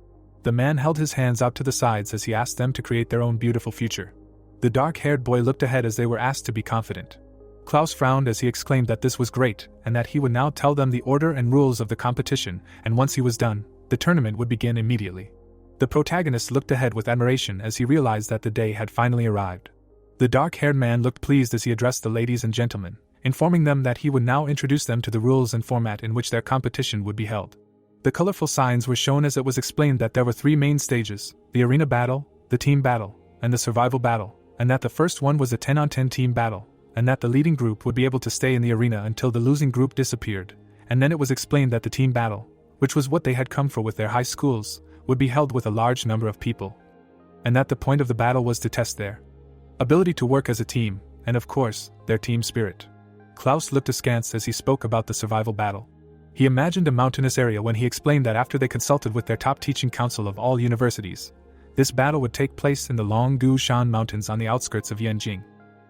The man held his hands out to the sides as he asked them to create their own beautiful future. The dark-haired boy looked ahead as they were asked to be confident. Klaus frowned as he exclaimed that this was great and that he would now tell them the order and rules of the competition, and once he was done, the tournament would begin immediately. The protagonist looked ahead with admiration as he realized that the day had finally arrived. The dark-haired man looked pleased as he addressed the ladies and gentlemen, informing them that he would now introduce them to the rules and format in which their competition would be held. The colorful signs were shown as it was explained that there were 3 main stages: the arena battle, the team battle, and the survival battle, and that the first one was a 10-on-10 team battle, and that the leading group would be able to stay in the arena until the losing group disappeared, and then it was explained that the team battle, which was what they had come for with their high schools, would be held with a large number of people, and that the point of the battle was to test their ability to work as a team, and of course, their team spirit. Klaus looked askance as he spoke about the survival battle. He imagined a mountainous area when he explained that after they consulted with their top teaching council of all universities, this battle would take place in the Longgu Shan Mountains on the outskirts of Yanjing.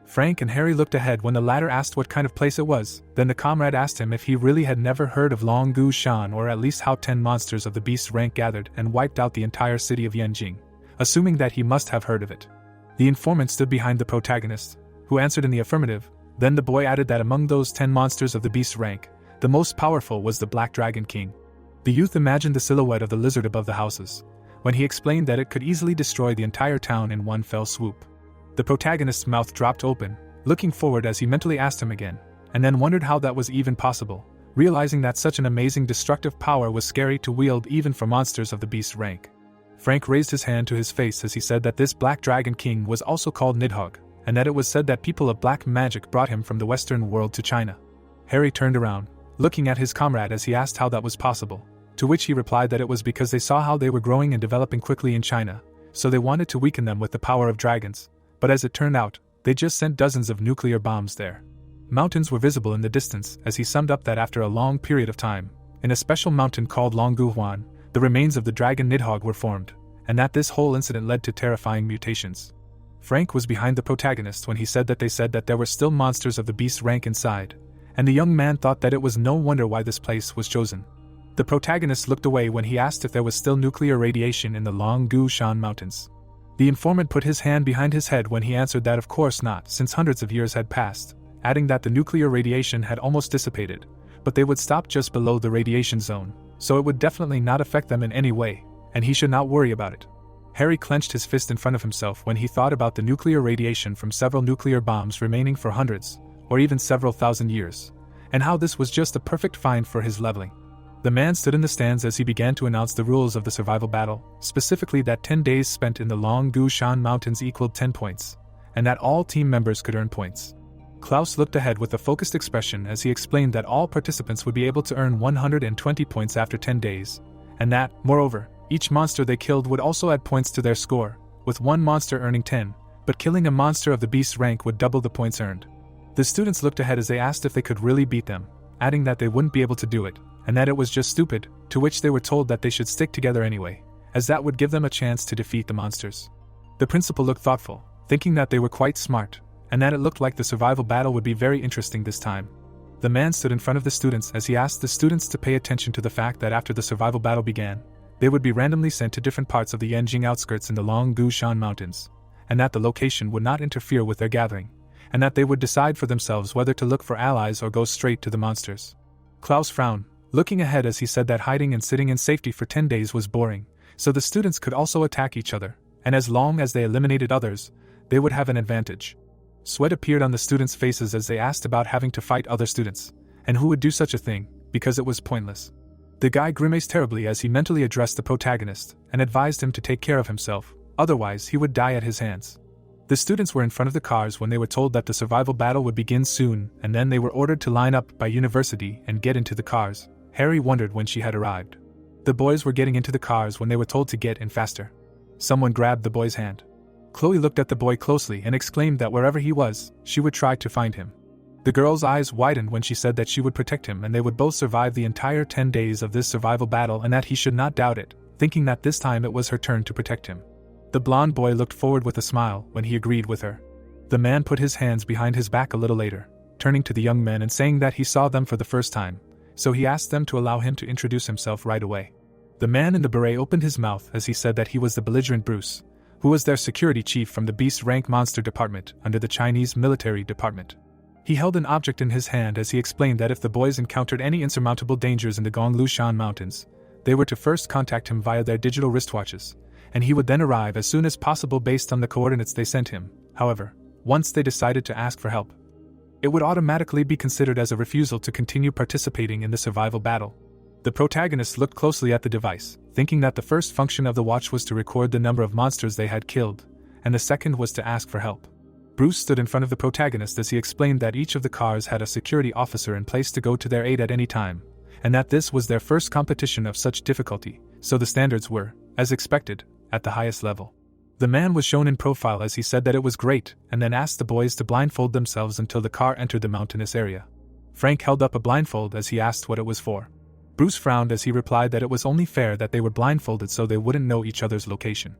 Frank and Harry looked ahead when the latter asked what kind of place it was, then the comrade asked him if he really had never heard of Longgu Shan or at least how 10 monsters of the beast rank gathered and wiped out the entire city of Yanjing, assuming that he must have heard of it. The informant stood behind the protagonist, who answered in the affirmative. Then the boy added that among those 10 monsters of the beast rank, the most powerful was the Black Dragon King. The youth imagined the silhouette of the lizard above the houses, when he explained that it could easily destroy the entire town in one fell swoop. The protagonist's mouth dropped open, looking forward as he mentally asked him again, and then wondered how that was even possible, realizing that such an amazing destructive power was scary to wield even for monsters of the beast rank. Frank raised his hand to his face as he said that this Black Dragon King was also called Nidhogg, and that it was said that people of black magic brought him from the Western world to China. Harry turned around, looking at his comrade as he asked how that was possible, to which he replied that it was because they saw how they were growing and developing quickly in China, so they wanted to weaken them with the power of dragons, but as it turned out, they just sent dozens of nuclear bombs there. Mountains were visible in the distance as he summed up that after a long period of time, in a special mountain called Longguhuan, the remains of the dragon Nidhogg were formed, and that this whole incident led to terrifying mutations. Frank was behind the protagonist when he said that there were still monsters of the beast rank inside, and the young man thought that it was no wonder why this place was chosen. The protagonist looked away when he asked if there was still nuclear radiation in the Longgu Shan Mountains. The informant put his hand behind his head when he answered that of course not, since hundreds of years had passed, adding that the nuclear radiation had almost dissipated, but they would stop just below the radiation zone, so it would definitely not affect them in any way, and he should not worry about it. Harry clenched his fist in front of himself when he thought about the nuclear radiation from several nuclear bombs remaining for hundreds, or even several thousand years, and how this was just a perfect find for his leveling. The man stood in the stands as he began to announce the rules of the survival battle, specifically that 10 days spent in the Longgu Shan Mountains equaled 10 points, and that all team members could earn points. Klaus looked ahead with a focused expression as he explained that all participants would be able to earn 120 points after 10 days, and that, moreover, each monster they killed would also add points to their score, with one monster earning 10, but killing a monster of the beast rank would double the points earned. The students looked ahead as they asked if they could really beat them, adding that they wouldn't be able to do it, and that it was just stupid, to which they were told that they should stick together anyway, as that would give them a chance to defeat the monsters. The principal looked thoughtful, thinking that they were quite smart, and that it looked like the survival battle would be very interesting this time. The man stood in front of the students as he asked the students to pay attention to the fact that after the survival battle began, They would be randomly sent to different parts of the Yanjing outskirts in the Long Gushan Mountains, and that the location would not interfere with their gathering, and that they would decide for themselves whether to look for allies or go straight to the monsters. Klaus frowned, looking ahead as he said that hiding and sitting in safety for 10 days was boring, so the students could also attack each other, and as long as they eliminated others, they would have an advantage. Sweat appeared on the students' faces as they asked about having to fight other students, and who would do such a thing, because it was pointless. The guy grimaced terribly as he mentally addressed the protagonist, and advised him to take care of himself, otherwise he would die at his hands. The students were in front of the cars when they were told that the survival battle would begin soon, and then they were ordered to line up by university and get into the cars. Harry wondered when she had arrived. The boys were getting into the cars when they were told to get in faster. Someone grabbed the boy's hand. Chloe looked at the boy closely and exclaimed that wherever he was, she would try to find him. The girl's eyes widened when she said that she would protect him and they would both survive the entire 10 days of this survival battle and that he should not doubt it, thinking that this time it was her turn to protect him. The blonde boy looked forward with a smile when he agreed with her. The man put his hands behind his back a little later, turning to the young men and saying that he saw them for the first time, so he asked them to allow him to introduce himself right away. The man in the beret opened his mouth as he said that he was the belligerent Bruce, who was their security chief from the Beast Rank Monster Department under the Chinese Military Department. He held an object in his hand as he explained that if the boys encountered any insurmountable dangers in the Gonglushan Mountains, they were to first contact him via their digital wristwatches, and he would then arrive as soon as possible based on the coordinates they sent him. However, once they decided to ask for help, it would automatically be considered as a refusal to continue participating in the survival battle. The protagonist looked closely at the device, thinking that the first function of the watch was to record the number of monsters they had killed, and the second was to ask for help. Bruce stood in front of the protagonist as he explained that each of the cars had a security officer in place to go to their aid at any time, and that this was their first competition of such difficulty, so the standards were, as expected, at the highest level. The man was shown in profile as he said that it was great, and then asked the boys to blindfold themselves until the car entered the mountainous area. Frank held up a blindfold as he asked what it was for. Bruce frowned as he replied that it was only fair that they were blindfolded so they wouldn't know each other's location.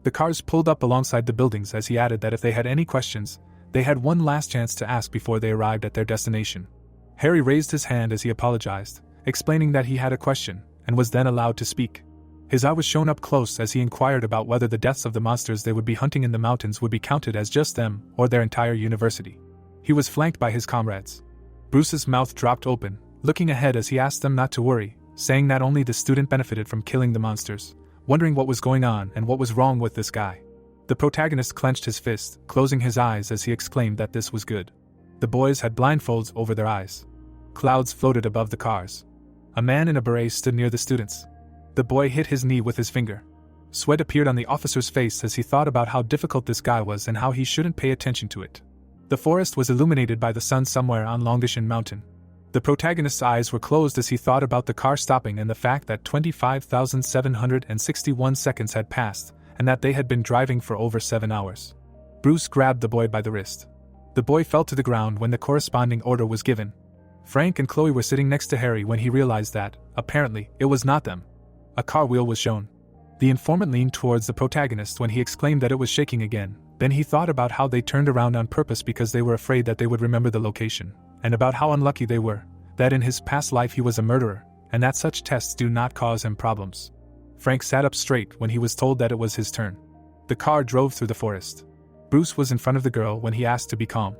The cars pulled up alongside the buildings as he added that if they had any questions, they had one last chance to ask before they arrived at their destination. Harry raised his hand as he apologized, explaining that he had a question, and was then allowed to speak. His eye was shown up close as he inquired about whether the deaths of the monsters they would be hunting in the mountains would be counted as just them or their entire university. He was flanked by his comrades. Bruce's mouth dropped open, looking ahead as he asked them not to worry, saying that only the student benefited from killing the monsters, wondering what was going on and what was wrong with this guy. The protagonist clenched his fist, closing his eyes as he exclaimed that this was good. The boys had blindfolds over their eyes. Clouds floated above the cars. A man in a beret stood near the students. The boy hit his knee with his finger. Sweat appeared on the officer's face as he thought about how difficult this guy was and how he shouldn't pay attention to it. The forest was illuminated by the sun somewhere on Longishan Mountain. The protagonist's eyes were closed as he thought about the car stopping and the fact that 25,761 seconds had passed, and that they had been driving for over 7 hours. Bruce grabbed the boy by the wrist. The boy fell to the ground when the corresponding order was given. Frank and Chloe were sitting next to Harry when he realized that, apparently, it was not them. A car wheel was shown. The informant leaned towards the protagonist when he exclaimed that it was shaking again. Then he thought about how they turned around on purpose because they were afraid that they would remember the location, and about how unlucky they were, that in his past life he was a murderer, and that such tests do not cause him problems. Frank sat up straight when he was told that it was his turn. The car drove through the forest. Bruce was in front of the girl when he asked to be calm.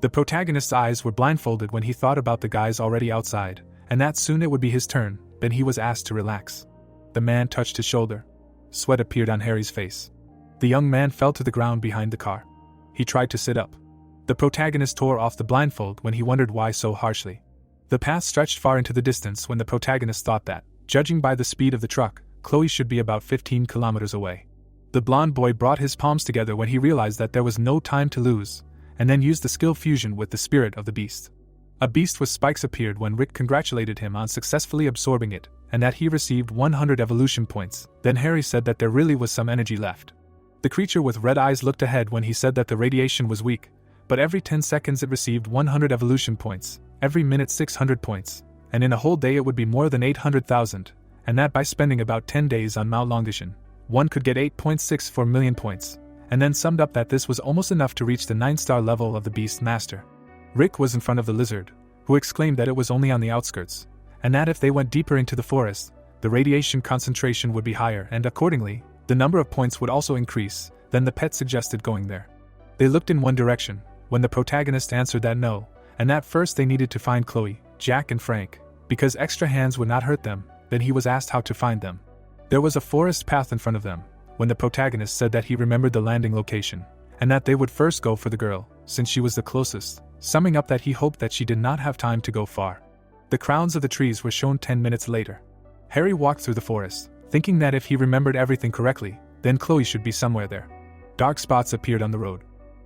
The protagonist's eyes were blindfolded when he thought about the guys already outside, and that soon it would be his turn. Then he was asked to relax. The man touched his shoulder. Sweat appeared on Harry's face. The young man fell to the ground behind the car. He tried to sit up. The protagonist tore off the blindfold when he wondered why so harshly. The path stretched far into the distance when the protagonist thought that, judging by the speed of the truck, Chloe should be about 15 kilometers away. The blonde boy brought his palms together when he realized that there was no time to lose, and then used the skill fusion with the spirit of the beast. A beast with spikes appeared when Rick congratulated him on successfully absorbing it, and that he received 100 evolution points. Then Harry said that there really was some energy left. The creature with red eyes looked ahead when he said that the radiation was weak, but every 10 seconds it received 100 evolution points, every minute 600 points, and in a whole day it would be more than 800,000, and that by spending about 10 days on Mount Longishan, one could get 8.64 million points, and then summed up that this was almost enough to reach the 9-star level of the Beast Master. Rick was in front of the lizard, who exclaimed that it was only on the outskirts, and that if they went deeper into the forest, the radiation concentration would be higher and accordingly, the number of points would also increase. Then the pet suggested going there. They looked in one direction, when the protagonist answered that no, and at first they needed to find Chloe, Jack and Frank, because extra hands would not hurt them. Then he was asked how to find them. There was a forest path in front of them, when the protagonist said that he remembered the landing location, and that they would first go for the girl, since she was the closest, summing up that he hoped that she did not have time to go far. The crowns of the trees were shown 10 minutes later. Harry walked through the forest, thinking that if he remembered everything correctly, then Chloe should be somewhere there. Dark spots appeared on the road.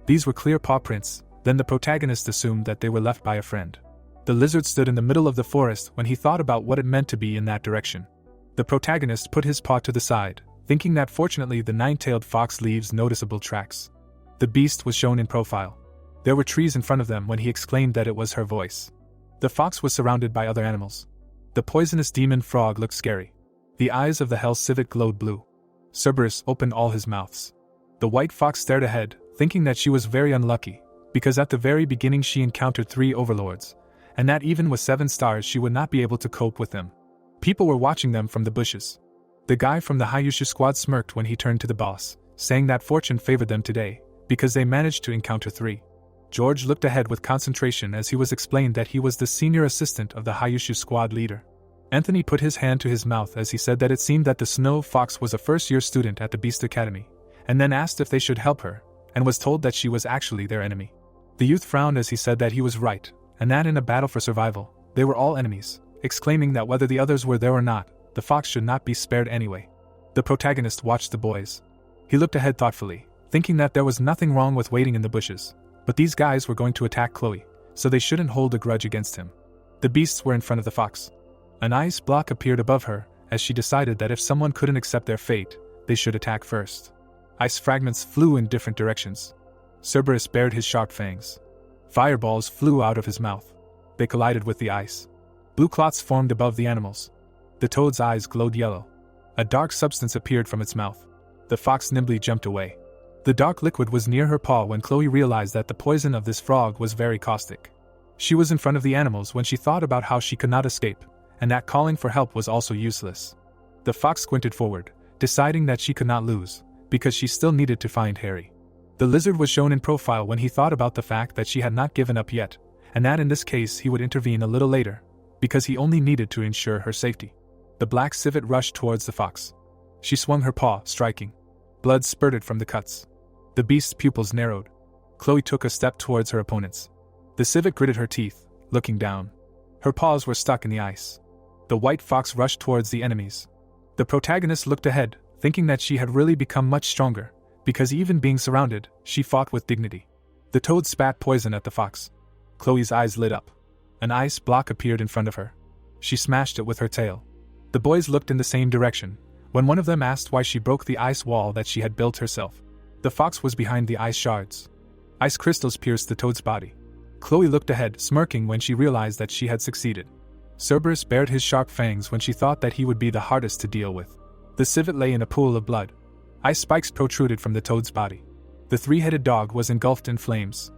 These were clear paw prints. Then the protagonist assumed that they were left by a friend. The lizard stood in the middle of the forest when he thought about what it meant to be in that direction. The protagonist put his paw to the side, thinking that fortunately the nine-tailed fox leaves noticeable tracks. The beast was shown in profile. There were trees in front of them when he exclaimed that it was her voice. The fox was surrounded by other animals. The poisonous demon frog looked scary. The eyes of the hell civet glowed blue. Cerberus opened all his mouths. The white fox stared ahead, thinking that she was very unlucky, because at the very beginning she encountered 3 overlords, and that even with 7 stars she would not be able to cope with them. People were watching them from the bushes. The guy from the Hayushu squad smirked when he turned to the boss, saying that fortune favored them today, because they managed to encounter 3. George looked ahead with concentration as he was explained that he was the senior assistant of the Hayushu squad leader. Anthony put his hand to his mouth as he said that it seemed that the Snow Fox was a first-year student at the Beast Academy, and then asked if they should help her, and was told that she was actually their enemy. The youth frowned as he said that he was right, and that in a battle for survival, they were all enemies, exclaiming that whether the others were there or not, the fox should not be spared anyway. The protagonist watched the boys. He looked ahead thoughtfully, thinking that there was nothing wrong with waiting in the bushes, but these guys were going to attack Chloe, so they shouldn't hold a grudge against him. The beasts were in front of the fox. An ice block appeared above her, as she decided that if someone couldn't accept their fate, they should attack first. Ice fragments flew in different directions. Cerberus bared his sharp fangs. Fireballs flew out of his mouth. They collided with the ice. Blue clots formed above the animals. The toad's eyes glowed yellow. A dark substance appeared from its mouth. The fox nimbly jumped away. The dark liquid was near her paw when Chloe realized that the poison of this frog was very caustic. She was in front of the animals when she thought about how she could not escape, and that calling for help was also useless. The fox squinted forward, deciding that she could not lose, because she still needed to find Harry. The lizard was shown in profile when he thought about the fact that she had not given up yet, and that in this case he would intervene a little later, because he only needed to ensure her safety. The black civet rushed towards the fox. She swung her paw, striking. Blood spurted from the cuts. The beast's pupils narrowed. Chloe took a step towards her opponents. The civet gritted her teeth, looking down. Her paws were stuck in the ice. The white fox rushed towards the enemies. The protagonist looked ahead, thinking that she had really become much stronger, because even being surrounded, she fought with dignity. The toad spat poison at the fox. Chloe's eyes lit up. An ice block appeared in front of her. She smashed it with her tail. The boys looked in the same direction, when one of them asked why she broke the ice wall that she had built herself. The fox was behind the ice shards. Ice crystals pierced the toad's body. Chloe looked ahead, smirking when she realized that she had succeeded. Cerberus bared his sharp fangs when she thought that he would be the hardest to deal with. The civet lay in a pool of blood. Ice spikes protruded from the toad's body. The 3-headed dog was engulfed in flames.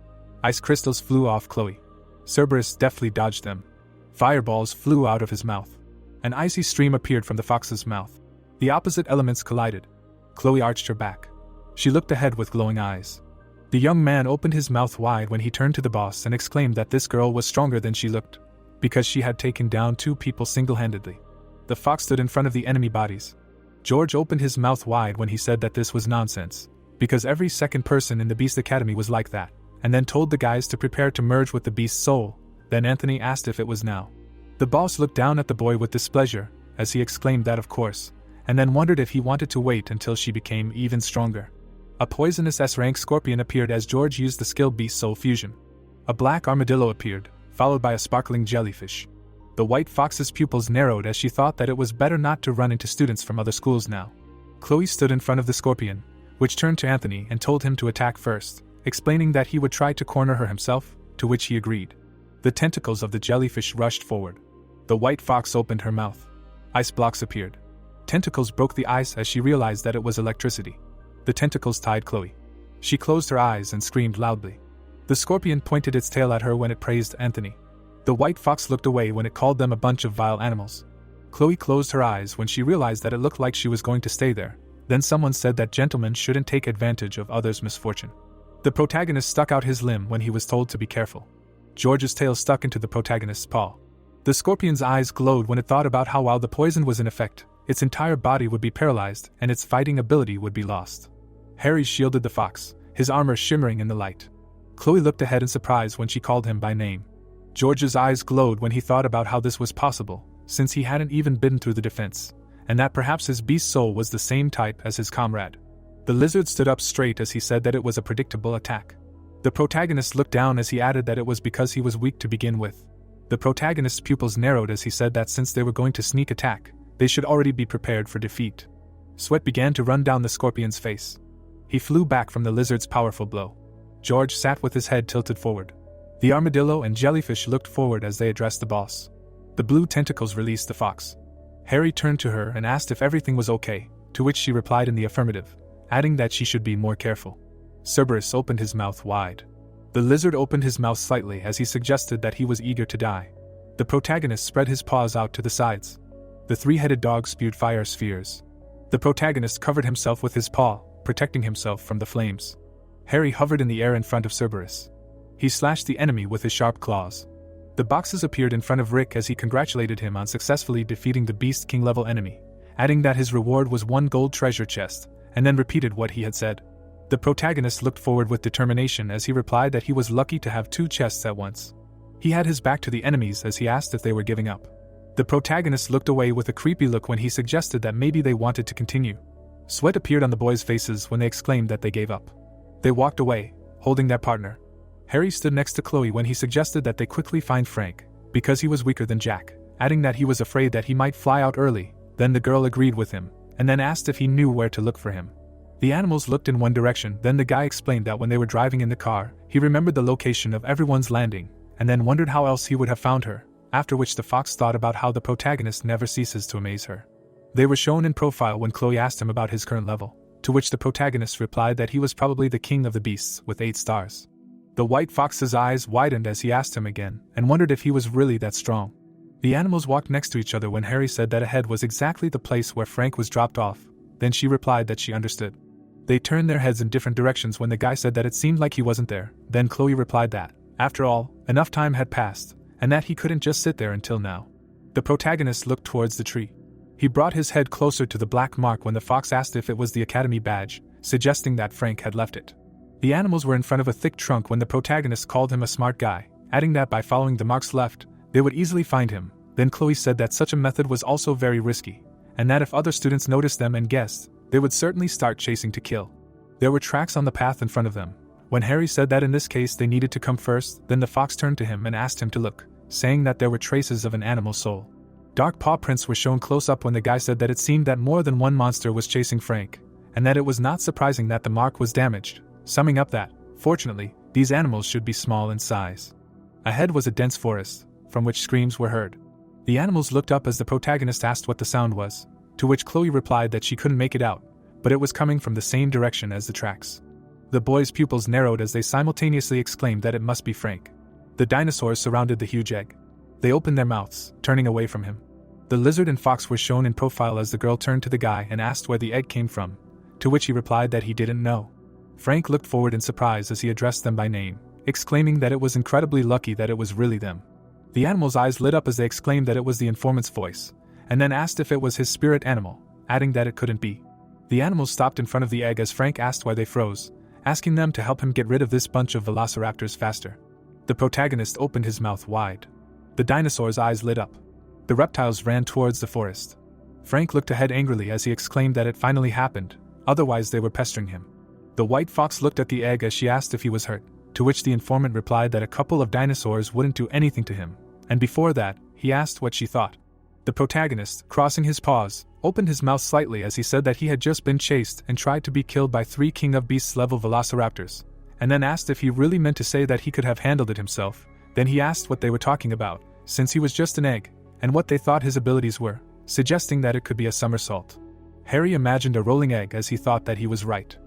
Ice crystals flew off Chloe. Cerberus deftly dodged them. Fireballs flew out of his mouth. An icy stream appeared from the fox's mouth. The opposite elements collided. Chloe arched her back. She looked ahead with glowing eyes. The young man opened his mouth wide when he turned to the boss and exclaimed that this girl was stronger than she looked, because she had taken down 2 people single-handedly. The fox stood in front of the enemy bodies. George opened his mouth wide when he said that this was nonsense, because every second person in the Beast Academy was like that, and then told the guys to prepare to merge with the beast's soul. Then Anthony asked if it was now. The boss looked down at the boy with displeasure, as he exclaimed that of course, and then wondered if he wanted to wait until she became even stronger. A poisonous S-rank scorpion appeared as George used the skill Beast Soul Fusion. A black armadillo appeared, followed by a sparkling jellyfish. The white fox's pupils narrowed as she thought that it was better not to run into students from other schools now. Chloe stood in front of the scorpion, which turned to Anthony and told him to attack first, explaining that he would try to corner her himself, to which he agreed. The tentacles of the jellyfish rushed forward. The white fox opened her mouth. Ice blocks appeared. Tentacles broke the ice as she realized that it was electricity. The tentacles tied Chloe. She closed her eyes and screamed loudly. The scorpion pointed its tail at her when it praised Anthony. The white fox looked away when it called them a bunch of vile animals. Chloe closed her eyes when she realized that it looked like she was going to stay there. Then someone said that gentlemen shouldn't take advantage of others' misfortune. The protagonist stuck out his limb when he was told to be careful. George's tail stuck into the protagonist's paw. The scorpion's eyes glowed when it thought about how while the poison was in effect, its entire body would be paralyzed and its fighting ability would be lost. Harry shielded the fox, his armor shimmering in the light. Chloe looked ahead in surprise when she called him by name. George's eyes glowed when he thought about how this was possible, since he hadn't even bitten through the defense, and that perhaps his beast soul was the same type as his comrade. The lizard stood up straight as he said that it was a predictable attack. The protagonist looked down as he added that it was because he was weak to begin with. The protagonist's pupils narrowed as he said that since they were going to sneak attack, they should already be prepared for defeat. Sweat began to run down the scorpion's face. He flew back from the lizard's powerful blow. George sat with his head tilted forward. The armadillo and jellyfish looked forward as they addressed the boss. The blue tentacles released the fox. Harry turned to her and asked if everything was okay, to which she replied in the affirmative, adding that she should be more careful. Cerberus opened his mouth wide. The lizard opened his mouth slightly as he suggested that he was eager to die. The protagonist spread his paws out to the sides. The three-headed dog spewed fire spheres. The protagonist covered himself with his paw, protecting himself from the flames. Harry hovered in the air in front of Cerberus. He slashed the enemy with his sharp claws. The boxes appeared in front of Rick as he congratulated him on successfully defeating the Beast King-level enemy, adding that his reward was 1 gold treasure chest, and then repeated what he had said. The protagonist looked forward with determination as he replied that he was lucky to have 2 chests at once. He had his back to the enemies as he asked if they were giving up. The protagonist looked away with a creepy look when he suggested that maybe they wanted to continue. Sweat appeared on the boys' faces when they exclaimed that they gave up. They walked away, holding their partner. Harry stood next to Chloe when he suggested that they quickly find Frank, because he was weaker than Jack, adding that he was afraid that he might fly out early. Then the girl agreed with him, and then asked if he knew where to look for him. The animals looked in one direction, then the guy explained that when they were driving in the car, he remembered the location of everyone's landing, and then wondered how else he would have found her, after which the fox thought about how the protagonist never ceases to amaze her. They were shown in profile when Chloe asked him about his current level, to which the protagonist replied that he was probably the king of the beasts with 8 stars. The white fox's eyes widened as he asked him again, and wondered if he was really that strong. The animals walked next to each other when Harry said that ahead was exactly the place where Frank was dropped off, then she replied that she understood. They turned their heads in different directions when the guy said that it seemed like he wasn't there, then Chloe replied that, after all, enough time had passed, and that he couldn't just sit there until now. The protagonist looked towards the tree. He brought his head closer to the black mark when the fox asked if it was the Academy badge, suggesting that Frank had left it. The animals were in front of a thick trunk when the protagonist called him a smart guy, adding that by following the marks left, they would easily find him. Then Chloe said that such a method was also very risky, and that if other students noticed them and guessed, they would certainly start chasing to kill. There were tracks on the path in front of them. When Harry said that in this case they needed to come first, then the fox turned to him and asked him to look, saying that there were traces of an animal soul. Dark paw prints were shown close up when the guy said that it seemed that more than one monster was chasing Frank, and that it was not surprising that the mark was damaged, summing up that, fortunately, these animals should be small in size. Ahead was a dense forest, from which screams were heard. The animals looked up as the protagonist asked what the sound was, to which Chloe replied that she couldn't make it out, but it was coming from the same direction as the tracks. The boys' pupils narrowed as they simultaneously exclaimed that it must be Frank. The dinosaurs surrounded the huge egg. They opened their mouths, turning away from him. The lizard and fox were shown in profile as the girl turned to the guy and asked where the egg came from, to which he replied that he didn't know. Frank looked forward in surprise as he addressed them by name, exclaiming that it was incredibly lucky that it was really them. The animals' eyes lit up as they exclaimed that it was the informant's voice, and then asked if it was his spirit animal, adding that it couldn't be. The animals stopped in front of the egg as Frank asked why they froze, asking them to help him get rid of this bunch of velociraptors faster. The protagonist opened his mouth wide. The dinosaurs' eyes lit up. The reptiles ran towards the forest. Frank looked ahead angrily as he exclaimed that it finally happened, otherwise they were pestering him. The white fox looked at the egg as she asked if he was hurt, to which the informant replied that a couple of dinosaurs wouldn't do anything to him, and before that, he asked what she thought. The protagonist, crossing his paws, opened his mouth slightly as he said that he had just been chased and tried to be killed by 3 King of Beasts level velociraptors, and then asked if he really meant to say that he could have handled it himself. Then he asked what they were talking about, since he was just an egg, and what they thought his abilities were, suggesting that it could be a somersault. Harry imagined a rolling egg as he thought that he was right.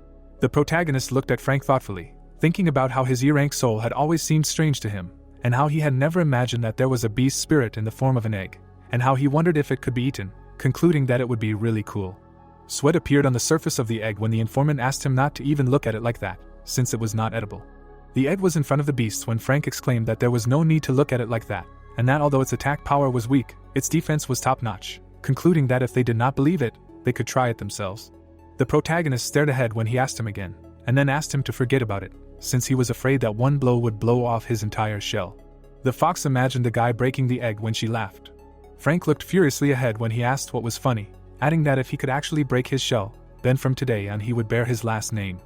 The protagonist looked at Frank thoughtfully, thinking about how his E-rank soul had always seemed strange to him, and how he had never imagined that there was a beast spirit in the form of an egg, and how he wondered if it could be eaten, concluding that it would be really cool. Sweat appeared on the surface of the egg when the informant asked him not to even look at it like that, since it was not edible. The egg was in front of the beast when Frank exclaimed that there was no need to look at it like that, and that although its attack power was weak, its defense was top-notch, concluding that if they did not believe it, they could try it themselves. The protagonist stared ahead when he asked him again, and then asked him to forget about it, since he was afraid that one blow would blow off his entire shell. The fox imagined the guy breaking the egg when she laughed. Frank looked furiously ahead when he asked what was funny, adding that if he could actually break his shell, then from today on he would bear his last name.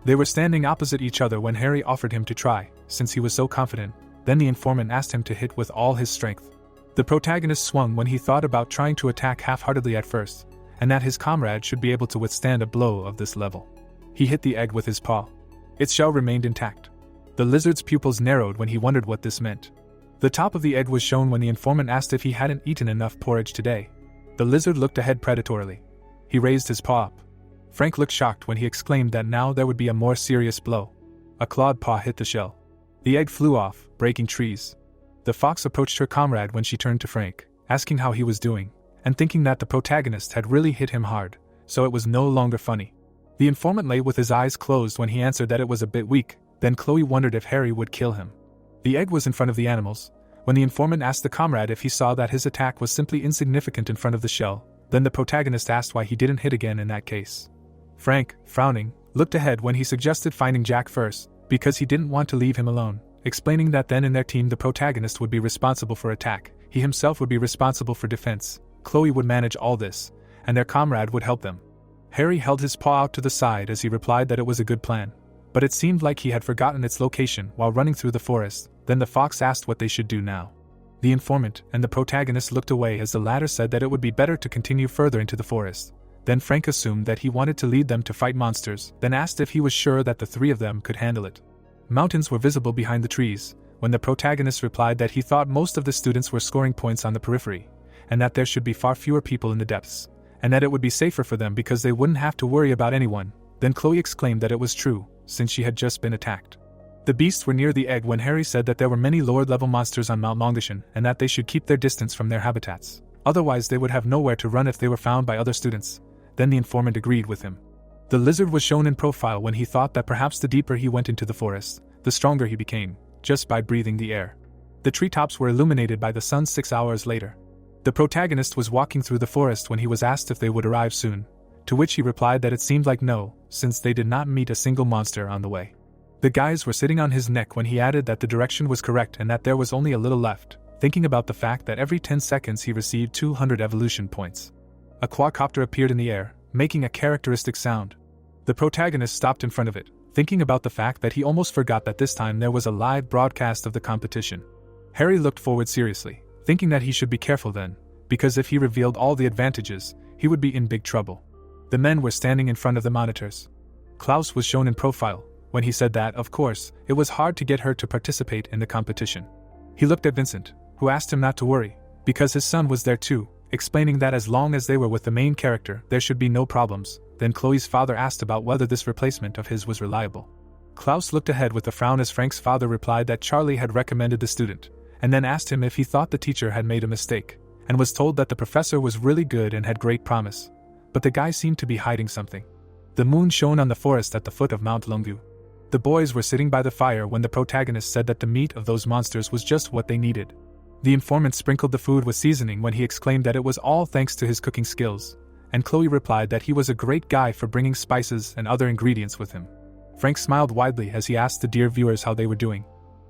They were standing opposite each other when Harry offered him to try, since he was so confident. Then the informant asked him to hit with all his strength. The protagonist swung when he thought about trying to attack half-heartedly at first, and that his comrade should be able to withstand a blow of this level. He hit the egg with his paw. Its shell remained intact. The lizard's pupils narrowed when he wondered what this meant. The top of the egg was shown when the informant asked if he hadn't eaten enough porridge today. The lizard looked ahead predatorily. He raised his paw up. Frank looked shocked when he exclaimed that now there would be a more serious blow. A clawed paw hit the shell. The egg flew off, breaking trees. The fox approached her comrade when she turned to Frank, asking how he was doing, and thinking that the protagonist had really hit him hard, so it was no longer funny. The informant lay with his eyes closed when he answered that it was a bit weak. Then Chloe wondered if Harry would kill him. The egg was in front of the animals. When the informant asked the comrade if he saw that his attack was simply insignificant in front of the shell, then the protagonist asked why he didn't hit again in that case. Frank, frowning, looked ahead when he suggested finding Jack first, because he didn't want to leave him alone, explaining that then in their team the protagonist would be responsible for attack, he himself would be responsible for defense, Chloe would manage all this, and their comrade would help them. Harry held his paw out to the side as he replied that it was a good plan, but it seemed like he had forgotten its location while running through the forest. Then the fox asked what they should do now. The informant and the protagonist looked away as the latter said that it would be better to continue further into the forest. Then Frank assumed that he wanted to lead them to fight monsters, then asked if he was sure that the three of them could handle it. Mountains were visible behind the trees, when the protagonist replied that he thought most of the students were scoring points on the periphery, and that there should be far fewer people in the depths, and that it would be safer for them because they wouldn't have to worry about anyone. Then Chloe exclaimed that it was true, since she had just been attacked. The beasts were near the egg when Harry said that there were many lower-level monsters on Mount Longdishan and that they should keep their distance from their habitats. Otherwise they would have nowhere to run if they were found by other students. Then the informant agreed with him. The lizard was shown in profile when he thought that perhaps the deeper he went into the forest, the stronger he became, just by breathing the air. The treetops were illuminated by the sun 6 hours later. The protagonist was walking through the forest when he was asked if they would arrive soon, to which he replied that it seemed like no, since they did not meet a single monster on the way. The guys were sitting on his neck when he added that the direction was correct and that there was only a little left, thinking about the fact that every 10 seconds he received 200 evolution points. A quadcopter appeared in the air, making a characteristic sound. The protagonist stopped in front of it, thinking about the fact that he almost forgot that this time there was a live broadcast of the competition. Harry looked forward seriously, thinking that he should be careful then, because if he revealed all the advantages, he would be in big trouble. The men were standing in front of the monitors. Klaus was shown in profile, when he said that, of course, it was hard to get her to participate in the competition. He looked at Vincent, who asked him not to worry, because his son was there too, explaining that as long as they were with the main character, there should be no problems. Then Chloe's father asked about whether this replacement of his was reliable. Klaus looked ahead with a frown as Frank's father replied that Charlie had recommended the student, and then asked him if he thought the teacher had made a mistake, and was told that the professor was really good and had great promise. But the guy seemed to be hiding something. The moon shone on the forest at the foot of Mount Longview. The boys were sitting by the fire when the protagonist said that the meat of those monsters was just what they needed. The informant sprinkled the food with seasoning when he exclaimed that it was all thanks to his cooking skills, and Chloe replied that he was a great guy for bringing spices and other ingredients with him. Frank smiled widely as he asked the dear viewers how they were doing.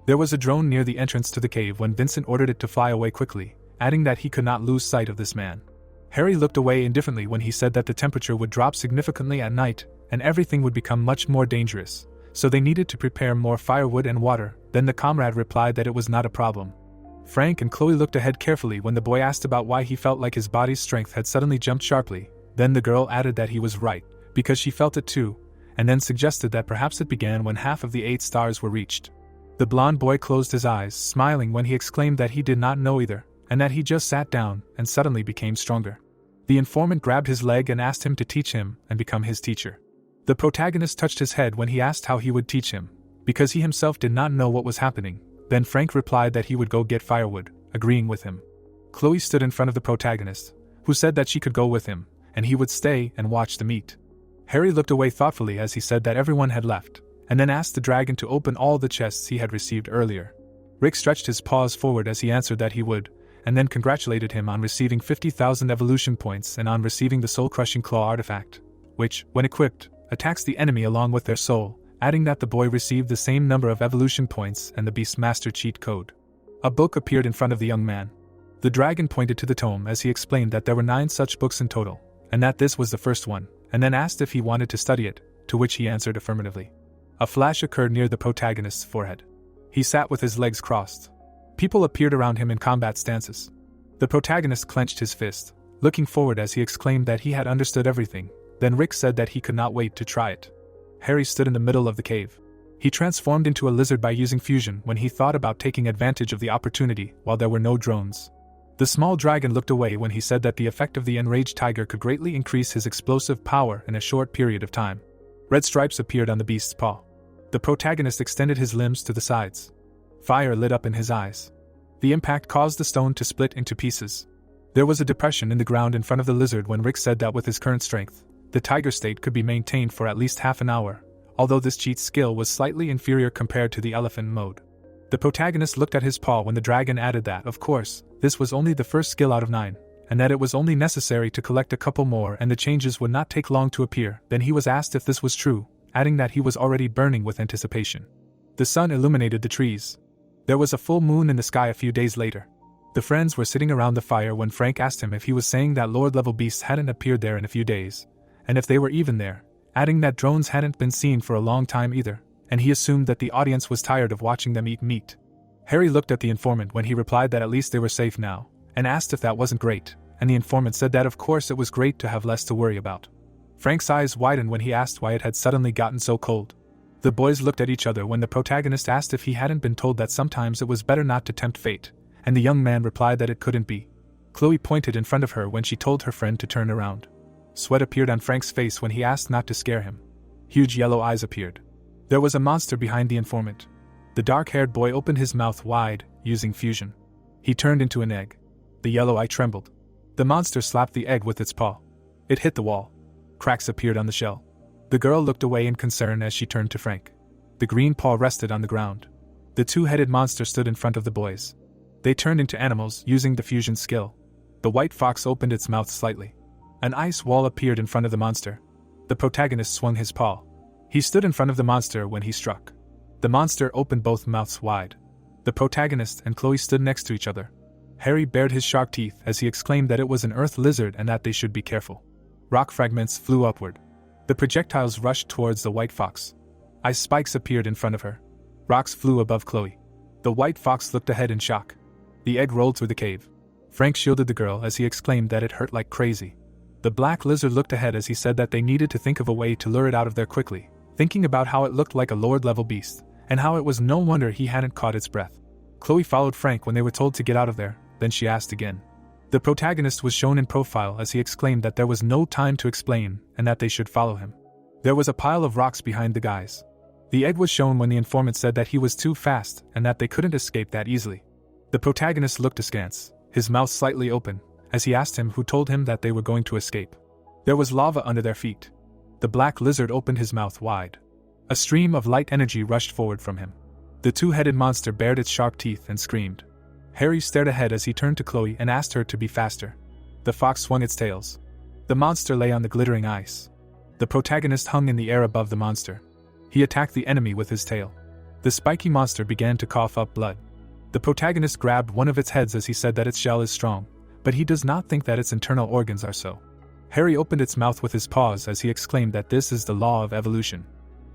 There was a drone near the entrance to the cave when Vincent ordered it to fly away quickly, adding that he could not lose sight of this man. Harry looked away indifferently when he said that the temperature would drop significantly at night, and everything would become much more dangerous, so they needed to prepare more firewood and water. Then the comrade replied that it was not a problem. Frank and Chloe looked ahead carefully when the boy asked about why he felt like his body's strength had suddenly jumped sharply. Then the girl added that he was right, because she felt it too, and then suggested that perhaps it began when half of the 8 stars were reached. The blond boy closed his eyes, smiling when he exclaimed that he did not know either, and that he just sat down and suddenly became stronger. The informant grabbed his leg and asked him to teach him and become his teacher. The protagonist touched his head when he asked how he would teach him, because he himself did not know what was happening. Then Frank replied that he would go get firewood, agreeing with him. Chloe stood in front of the protagonist, who said that she could go with him, and he would stay and watch the meet. Harry looked away thoughtfully as he said that everyone had left, and then asked the dragon to open all the chests he had received earlier. Rick stretched his paws forward as he answered that he would, and then congratulated him on receiving 50,000 evolution points and on receiving the soul-crushing claw artifact, which, when equipped, attacks the enemy along with their soul, adding that the boy received the same number of evolution points and the Beastmaster cheat code. A book appeared in front of the young man. The dragon pointed to the tome as he explained that there were 9 such books in total, and that this was the first one, and then asked if he wanted to study it, to which he answered affirmatively. A flash occurred near the protagonist's forehead. He sat with his legs crossed. People appeared around him in combat stances. The protagonist clenched his fist, looking forward as he exclaimed that he had understood everything. Then Rick said that he could not wait to try it. Harry stood in the middle of the cave. He transformed into a lizard by using fusion when he thought about taking advantage of the opportunity while there were no drones. The small dragon looked away when he said that the effect of the enraged tiger could greatly increase his explosive power in a short period of time. Red stripes appeared on the beast's paw. The protagonist extended his limbs to the sides. Fire lit up in his eyes. The impact caused the stone to split into pieces. There was a depression in the ground in front of the lizard when Rick said that with his current strength, the tiger state could be maintained for at least half an hour, although this cheat skill was slightly inferior compared to the elephant mode. The protagonist looked at his paw when the dragon added that, of course, this was only the first skill out of 9, and that it was only necessary to collect a couple more and the changes would not take long to appear. Then he was asked if this was true, adding that he was already burning with anticipation. The sun illuminated the trees. There was a full moon in the sky a few days later. The friends were sitting around the fire when Frank asked him if he was saying that Lord-level beasts hadn't appeared there in a few days, and if they were even there, adding that drones hadn't been seen for a long time either, and he assumed that the audience was tired of watching them eat meat. Harry looked at the informant when he replied that at least they were safe now, and asked if that wasn't great, and the informant said that of course it was great to have less to worry about. Frank's eyes widened when he asked why it had suddenly gotten so cold. The boys looked at each other when the protagonist asked if he hadn't been told that sometimes it was better not to tempt fate, and the young man replied that it couldn't be. Chloe pointed in front of her when she told her friend to turn around. Sweat appeared on Frank's face when he asked not to scare him. Huge yellow eyes appeared. There was a monster behind the informant. The dark-haired boy opened his mouth wide, using fusion. He turned into an egg. The yellow eye trembled. The monster slapped the egg with its paw. It hit the wall. Cracks appeared on the shell. The girl looked away in concern as she turned to Frank. The green paw rested on the ground. The two-headed monster stood in front of the boys. They turned into animals using the fusion skill. The white fox opened its mouth slightly. An ice wall appeared in front of the monster. The protagonist swung his paw. He stood in front of the monster when he struck. The monster opened both mouths wide. The protagonist and Chloe stood next to each other. Harry bared his sharp teeth as he exclaimed that it was an earth lizard and that they should be careful. Rock fragments flew upward. The projectiles rushed towards the white fox. Ice spikes appeared in front of her. Rocks flew above Chloe. The white fox looked ahead in shock. The egg rolled through the cave. Frank shielded the girl as he exclaimed that it hurt like crazy. The black lizard looked ahead as he said that they needed to think of a way to lure it out of there quickly, thinking about how it looked like a lord-level beast, and how it was no wonder he hadn't caught its breath. Chloe followed Frank when they were told to get out of there, then she asked again. The protagonist was shown in profile as he exclaimed that there was no time to explain, and that they should follow him. There was a pile of rocks behind the guys. The egg was shown when the informant said that he was too fast and that they couldn't escape that easily. The protagonist looked askance, his mouth slightly open, as he asked him who told him that they were going to escape. There was lava under their feet. The black lizard opened his mouth wide. A stream of light energy rushed forward from him. The two-headed monster bared its sharp teeth and screamed. Harry stared ahead as he turned to Chloe and asked her to be faster. The fox swung its tails. The monster lay on the glittering ice. The protagonist hung in the air above the monster. He attacked the enemy with his tail. The spiky monster began to cough up blood. The protagonist grabbed one of its heads as he said that its shell is strong, but he does not think that its internal organs are so. Harry opened its mouth with his paws as he exclaimed that this is the law of evolution.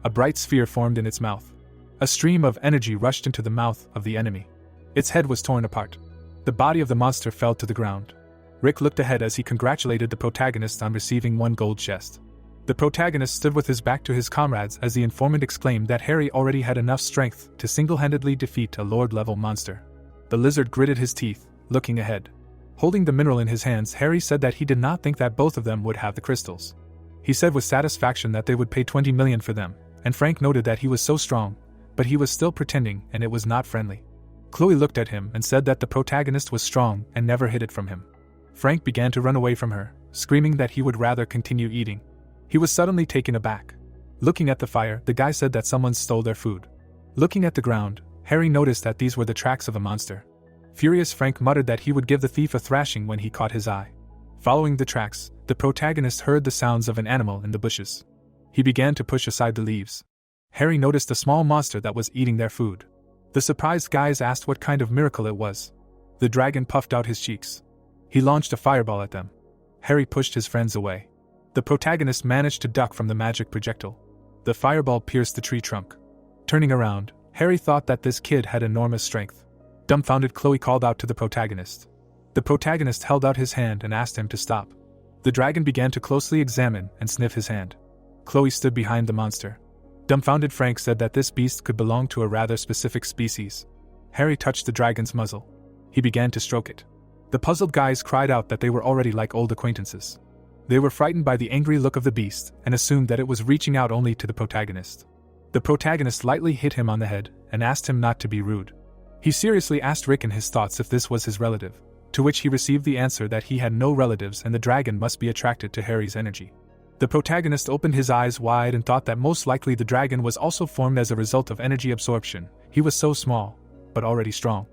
A bright sphere formed in its mouth. A stream of energy rushed into the mouth of the enemy. Its head was torn apart. The body of the monster fell to the ground. Rick looked ahead as he congratulated the protagonist on receiving 1 gold chest. The protagonist stood with his back to his comrades as the informant exclaimed that Harry already had enough strength to single-handedly defeat a lord-level monster. The lizard gritted his teeth, looking ahead. Holding the mineral in his hands, Harry said that he did not think that both of them would have the crystals. He said with satisfaction that they would pay 20 million for them, and Frank noted that he was so strong, but he was still pretending and it was not friendly. Chloe looked at him and said that the protagonist was strong and never hid it from him. Frank began to run away from her, screaming that he would rather continue eating. He was suddenly taken aback. Looking at the fire, the guy said that someone stole their food. Looking at the ground, Harry noticed that these were the tracks of a monster. Furious, Frank muttered that he would give the thief a thrashing when he caught his eye. Following the tracks, the protagonist heard the sounds of an animal in the bushes. He began to push aside the leaves. Harry noticed a small monster that was eating their food. The surprised guys asked what kind of miracle it was. The dragon puffed out his cheeks. He launched a fireball at them. Harry pushed his friends away. The protagonist managed to duck from the magic projectile. The fireball pierced the tree trunk. Turning around, Harry thought that this kid had enormous strength. Dumbfounded, Chloe called out to the protagonist. The protagonist held out his hand and asked him to stop. The dragon began to closely examine and sniff his hand. Chloe stood behind the monster. Dumbfounded, Frank said that this beast could belong to a rather specific species. Harry touched the dragon's muzzle. He began to stroke it. The puzzled guys cried out that they were already like old acquaintances. They were frightened by the angry look of the beast and assumed that it was reaching out only to the protagonist. The protagonist lightly hit him on the head and asked him not to be rude. He seriously asked Rickon his thoughts if this was his relative, to which he received the answer that he had no relatives and the dragon must be attracted to Harry's energy. The protagonist opened his eyes wide and thought that most likely the dragon was also formed as a result of energy absorption. He was so small, but already strong.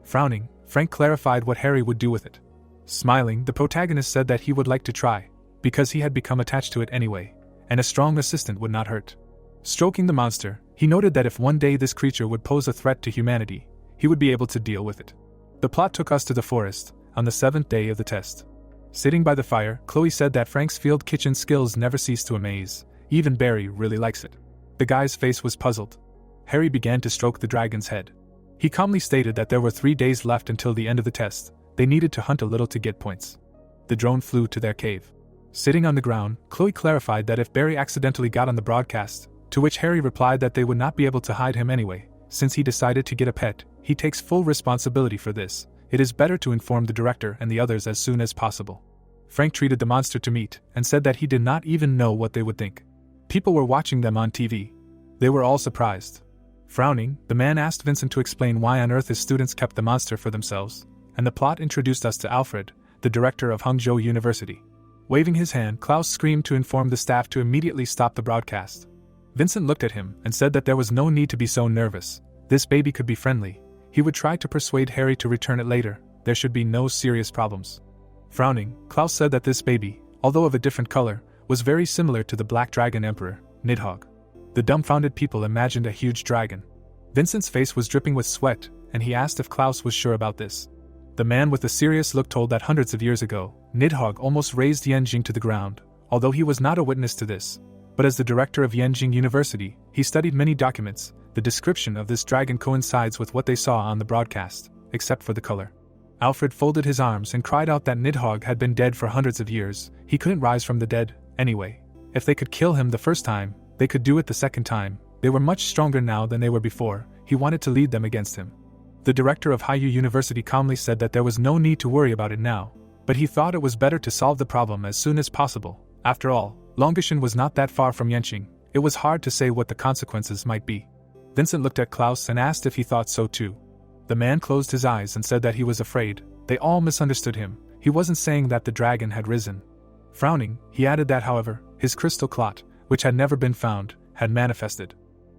Frowning, Frank clarified what Harry would do with it. Smiling, the protagonist said that he would like to try, because he had become attached to it anyway, and a strong assistant would not hurt. Stroking the monster, he noted that if one day this creature would pose a threat to humanity, he would be able to deal with it. The plot took us to the forest, on the 7th day of the test. Sitting by the fire, Chloe said that Frank's field kitchen skills never cease to amaze. Even Barry really likes it. The guy's face was puzzled. Harry began to stroke the dragon's head. He calmly stated that there were 3 days left until the end of the test. They needed to hunt a little to get points. The drone flew to their cave. Sitting on the ground, Chloe clarified that if Barry accidentally got on the broadcast, to which Harry replied that they would not be able to hide him anyway, since he decided to get a pet, he takes full responsibility for this. It is better to inform the director and the others as soon as possible. Frank treated the monster to meat and said that he did not even know what they would think. People were watching them on TV. They were all surprised. Frowning, the man asked Vincent to explain why on earth his students kept the monster for themselves, and the plot introduced us to Alfred, the director of Hangzhou University. Waving his hand, Klaus screamed to inform the staff to immediately stop the broadcast. Vincent looked at him and said that there was no need to be so nervous. This baby could be friendly. He would try to persuade Harry to return it later. There should be no serious problems. Frowning, Klaus said that this baby, although of a different color, was very similar to the Black Dragon Emperor, Nidhogg. The dumbfounded people imagined a huge dragon. Vincent's face was dripping with sweat, and he asked if Klaus was sure about this. The man with a serious look told that hundreds of years ago, Nidhogg almost razed Yanjing to the ground, although he was not a witness to this. But as the director of Yanjing University, he studied many documents. The description of this dragon coincides with what they saw on the broadcast, except for the color. Alfred folded his arms and cried out that Nidhogg had been dead for hundreds of years. He couldn't rise from the dead, anyway. If they could kill him the first time, they could do it the second time. They were much stronger now than they were before. He wanted to lead them against him. The director of Haiyu University calmly said that there was no need to worry about it now, but he thought it was better to solve the problem as soon as possible. After all, Longishan was not that far from Yanqing. It was hard to say what the consequences might be. Vincent looked at Klaus and asked if he thought so too. The man closed his eyes and said that he was afraid. They all misunderstood him. He wasn't saying that the dragon had risen. Frowning, he added that however, his crystal clot, which had never been found, had manifested.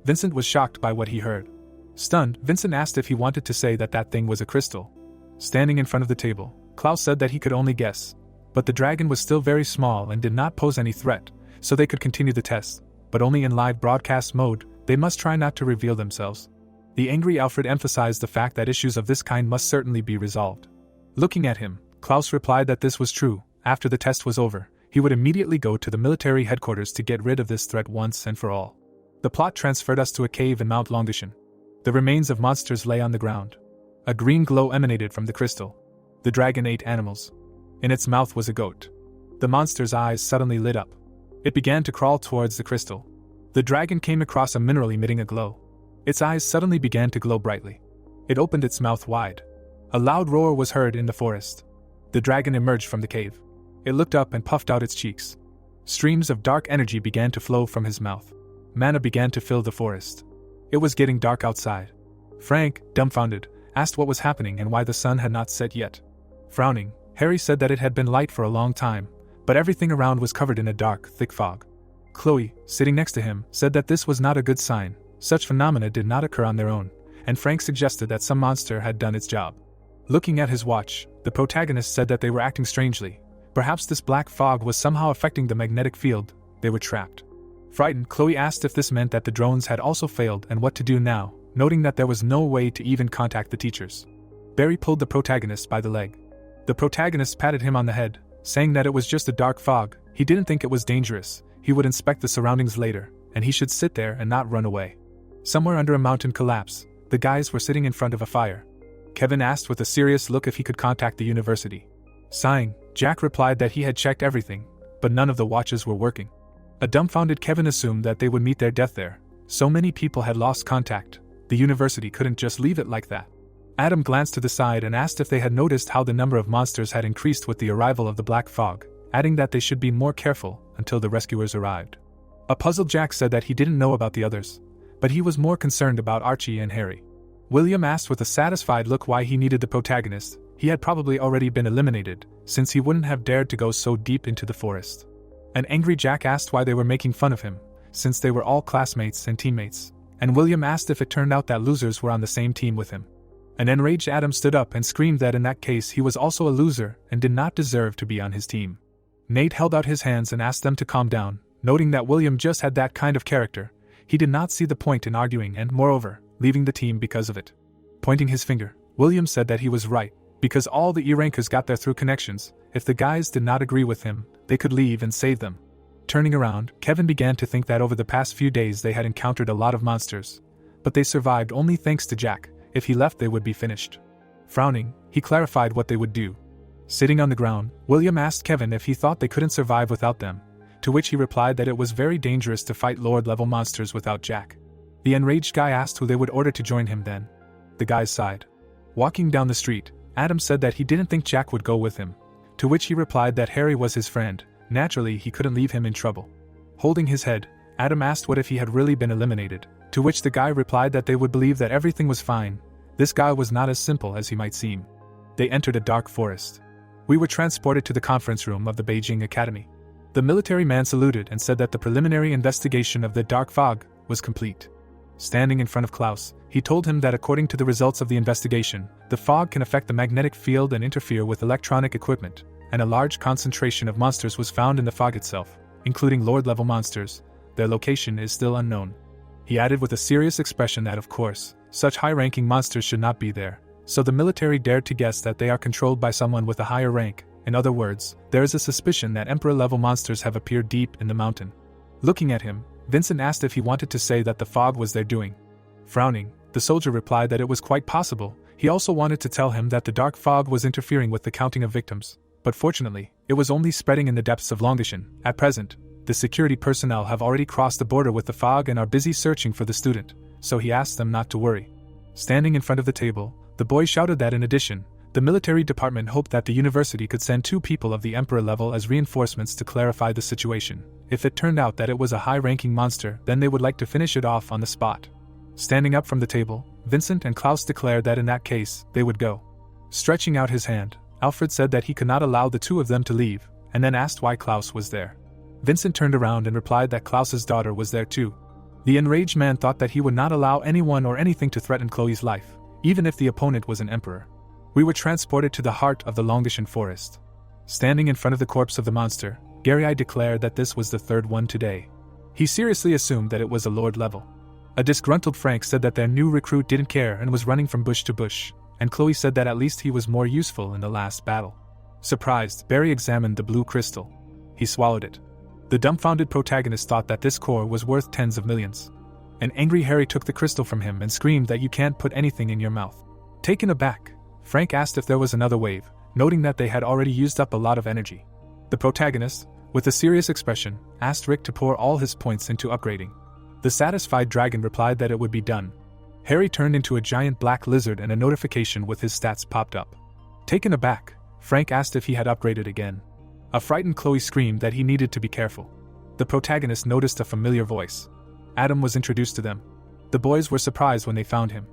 Vincent was shocked by what he heard. Stunned, Vincent asked if he wanted to say that that thing was a crystal. Standing in front of the table, Klaus said that he could only guess. But the dragon was still very small and did not pose any threat, so they could continue the test, but only in live broadcast mode. They must try not to reveal themselves. The angry Alfred emphasized the fact that issues of this kind must certainly be resolved. Looking at him, Klaus replied that this was true. After the test was over, he would immediately go to the military headquarters to get rid of this threat once and for all. The plot transferred us to a cave in Mount Longishan. The remains of monsters lay on the ground. A green glow emanated from the crystal. The dragon ate animals. In its mouth was a goat. The monster's eyes suddenly lit up. It began to crawl towards the crystal. The dragon came across a mineral emitting a glow. Its eyes suddenly began to glow brightly. It opened its mouth wide. A loud roar was heard in the forest. The dragon emerged from the cave. It looked up and puffed out its cheeks. Streams of dark energy began to flow from his mouth. Mana began to fill the forest. It was getting dark outside. Frank, dumbfounded, asked what was happening and why the sun had not set yet. Frowning, Harry said that it had been light for a long time, but everything around was covered in a dark, thick fog. Chloe, sitting next to him, said that this was not a good sign. Such phenomena did not occur on their own, and Frank suggested that some monster had done its job. Looking at his watch, the protagonist said that they were acting strangely. Perhaps this black fog was somehow affecting the magnetic field. They were trapped. Frightened, Chloe asked if this meant that the drones had also failed and what to do now, noting that there was no way to even contact the teachers. Barry pulled the protagonist by the leg. The protagonist patted him on the head, saying that it was just a dark fog. He didn't think it was dangerous. He would inspect the surroundings later, and he should sit there and not run away. Somewhere under a mountain collapse, the guys were sitting in front of a fire. Kevin asked with a serious look if he could contact the university. Sighing, Jack replied that he had checked everything, but none of the watches were working. A dumbfounded Kevin assumed that they would meet their death there. So many people had lost contact. The university couldn't just leave it like that. Adam glanced to the side and asked if they had noticed how the number of monsters had increased with the arrival of the black fog, adding that they should be more careful until the rescuers arrived. A puzzled Jack said that he didn't know about the others, but he was more concerned about Archie and Harry. William asked with a satisfied look why he needed the protagonist. He had probably already been eliminated, since he wouldn't have dared to go so deep into the forest. An angry Jack asked why they were making fun of him, since they were all classmates and teammates, and William asked if it turned out that losers were on the same team with him. An enraged Adam stood up and screamed that in that case he was also a loser and did not deserve to be on his team. Nate held out his hands and asked them to calm down, noting that William just had that kind of character. He did not see the point in arguing and, moreover, leaving the team because of it. Pointing his finger, William said that he was right, because all the E-rankers got there through connections. If the guys did not agree with him, they could leave and save them. Turning around, Kevin began to think that over the past few days they had encountered a lot of monsters, but they survived only thanks to Jack. If he left, they would be finished. Frowning, he clarified what they would do. Sitting on the ground, William asked Kevin if he thought they couldn't survive without them, to which he replied that it was very dangerous to fight Lord-level monsters without Jack. The enraged guy asked who they would order to join him then. The guys sighed. Walking down the street, Adam said that he didn't think Jack would go with him, to which he replied that Harry was his friend. Naturally, he couldn't leave him in trouble. Holding his head, Adam asked what if he had really been eliminated, to which the guy replied that they would believe that everything was fine. This guy was not as simple as he might seem. They entered a dark forest. We were transported to the conference room of the Beijing Academy. The military man saluted and said that the preliminary investigation of the dark fog was complete. Standing in front of Klaus, he told him that according to the results of the investigation, the fog can affect the magnetic field and interfere with electronic equipment, and a large concentration of monsters was found in the fog itself, including Lord-level monsters. Their location is still unknown. He added with a serious expression that, of course, such high-ranking monsters should not be there, so the military dared to guess that they are controlled by someone with a higher rank. In other words, there is a suspicion that Emperor-level monsters have appeared deep in the mountain. Looking at him, Vincent asked if he wanted to say that the fog was their doing. Frowning, the soldier replied that it was quite possible. He also wanted to tell him that the dark fog was interfering with the counting of victims, but fortunately, it was only spreading in the depths of Longshan. At present, the security personnel have already crossed the border with the fog and are busy searching for the student, so he asked them not to worry. Standing in front of the table, the boy shouted that in addition, the military department hoped that the university could send 2 people of the Emperor level as reinforcements to clarify the situation. If it turned out that it was a high-ranking monster, then they would like to finish it off on the spot. Standing up from the table, Vincent and Klaus declared that in that case, they would go. Stretching out his hand, Alfred said that he could not allow the 2 of them to leave, and then asked why Klaus was there. Vincent turned around and replied that Klaus's daughter was there too. The enraged man thought that he would not allow anyone or anything to threaten Chloe's life, even if the opponent was an emperor. We were transported to the heart of the Longshan forest. Standing in front of the corpse of the monster, Gary declared that this was the 3rd one today. He seriously assumed that it was a lord level. A disgruntled Frank said that their new recruit didn't care and was running from bush to bush, and Chloe said that at least he was more useful in the last battle. Surprised, Barry examined the blue crystal. He swallowed it. The dumbfounded protagonist thought that this core was worth tens of millions. An angry Harry took the crystal from him and screamed that you can't put anything in your mouth. Taken aback, Frank asked if there was another wave, noting that they had already used up a lot of energy. The protagonist, with a serious expression, asked Rick to pour all his points into upgrading. The satisfied dragon replied that it would be done. Harry turned into a giant black lizard and a notification with his stats popped up. Taken aback, Frank asked if he had upgraded again. A frightened Chloe screamed that he needed to be careful. The protagonist noticed a familiar voice. Adam was introduced to them. The boys were surprised when they found him.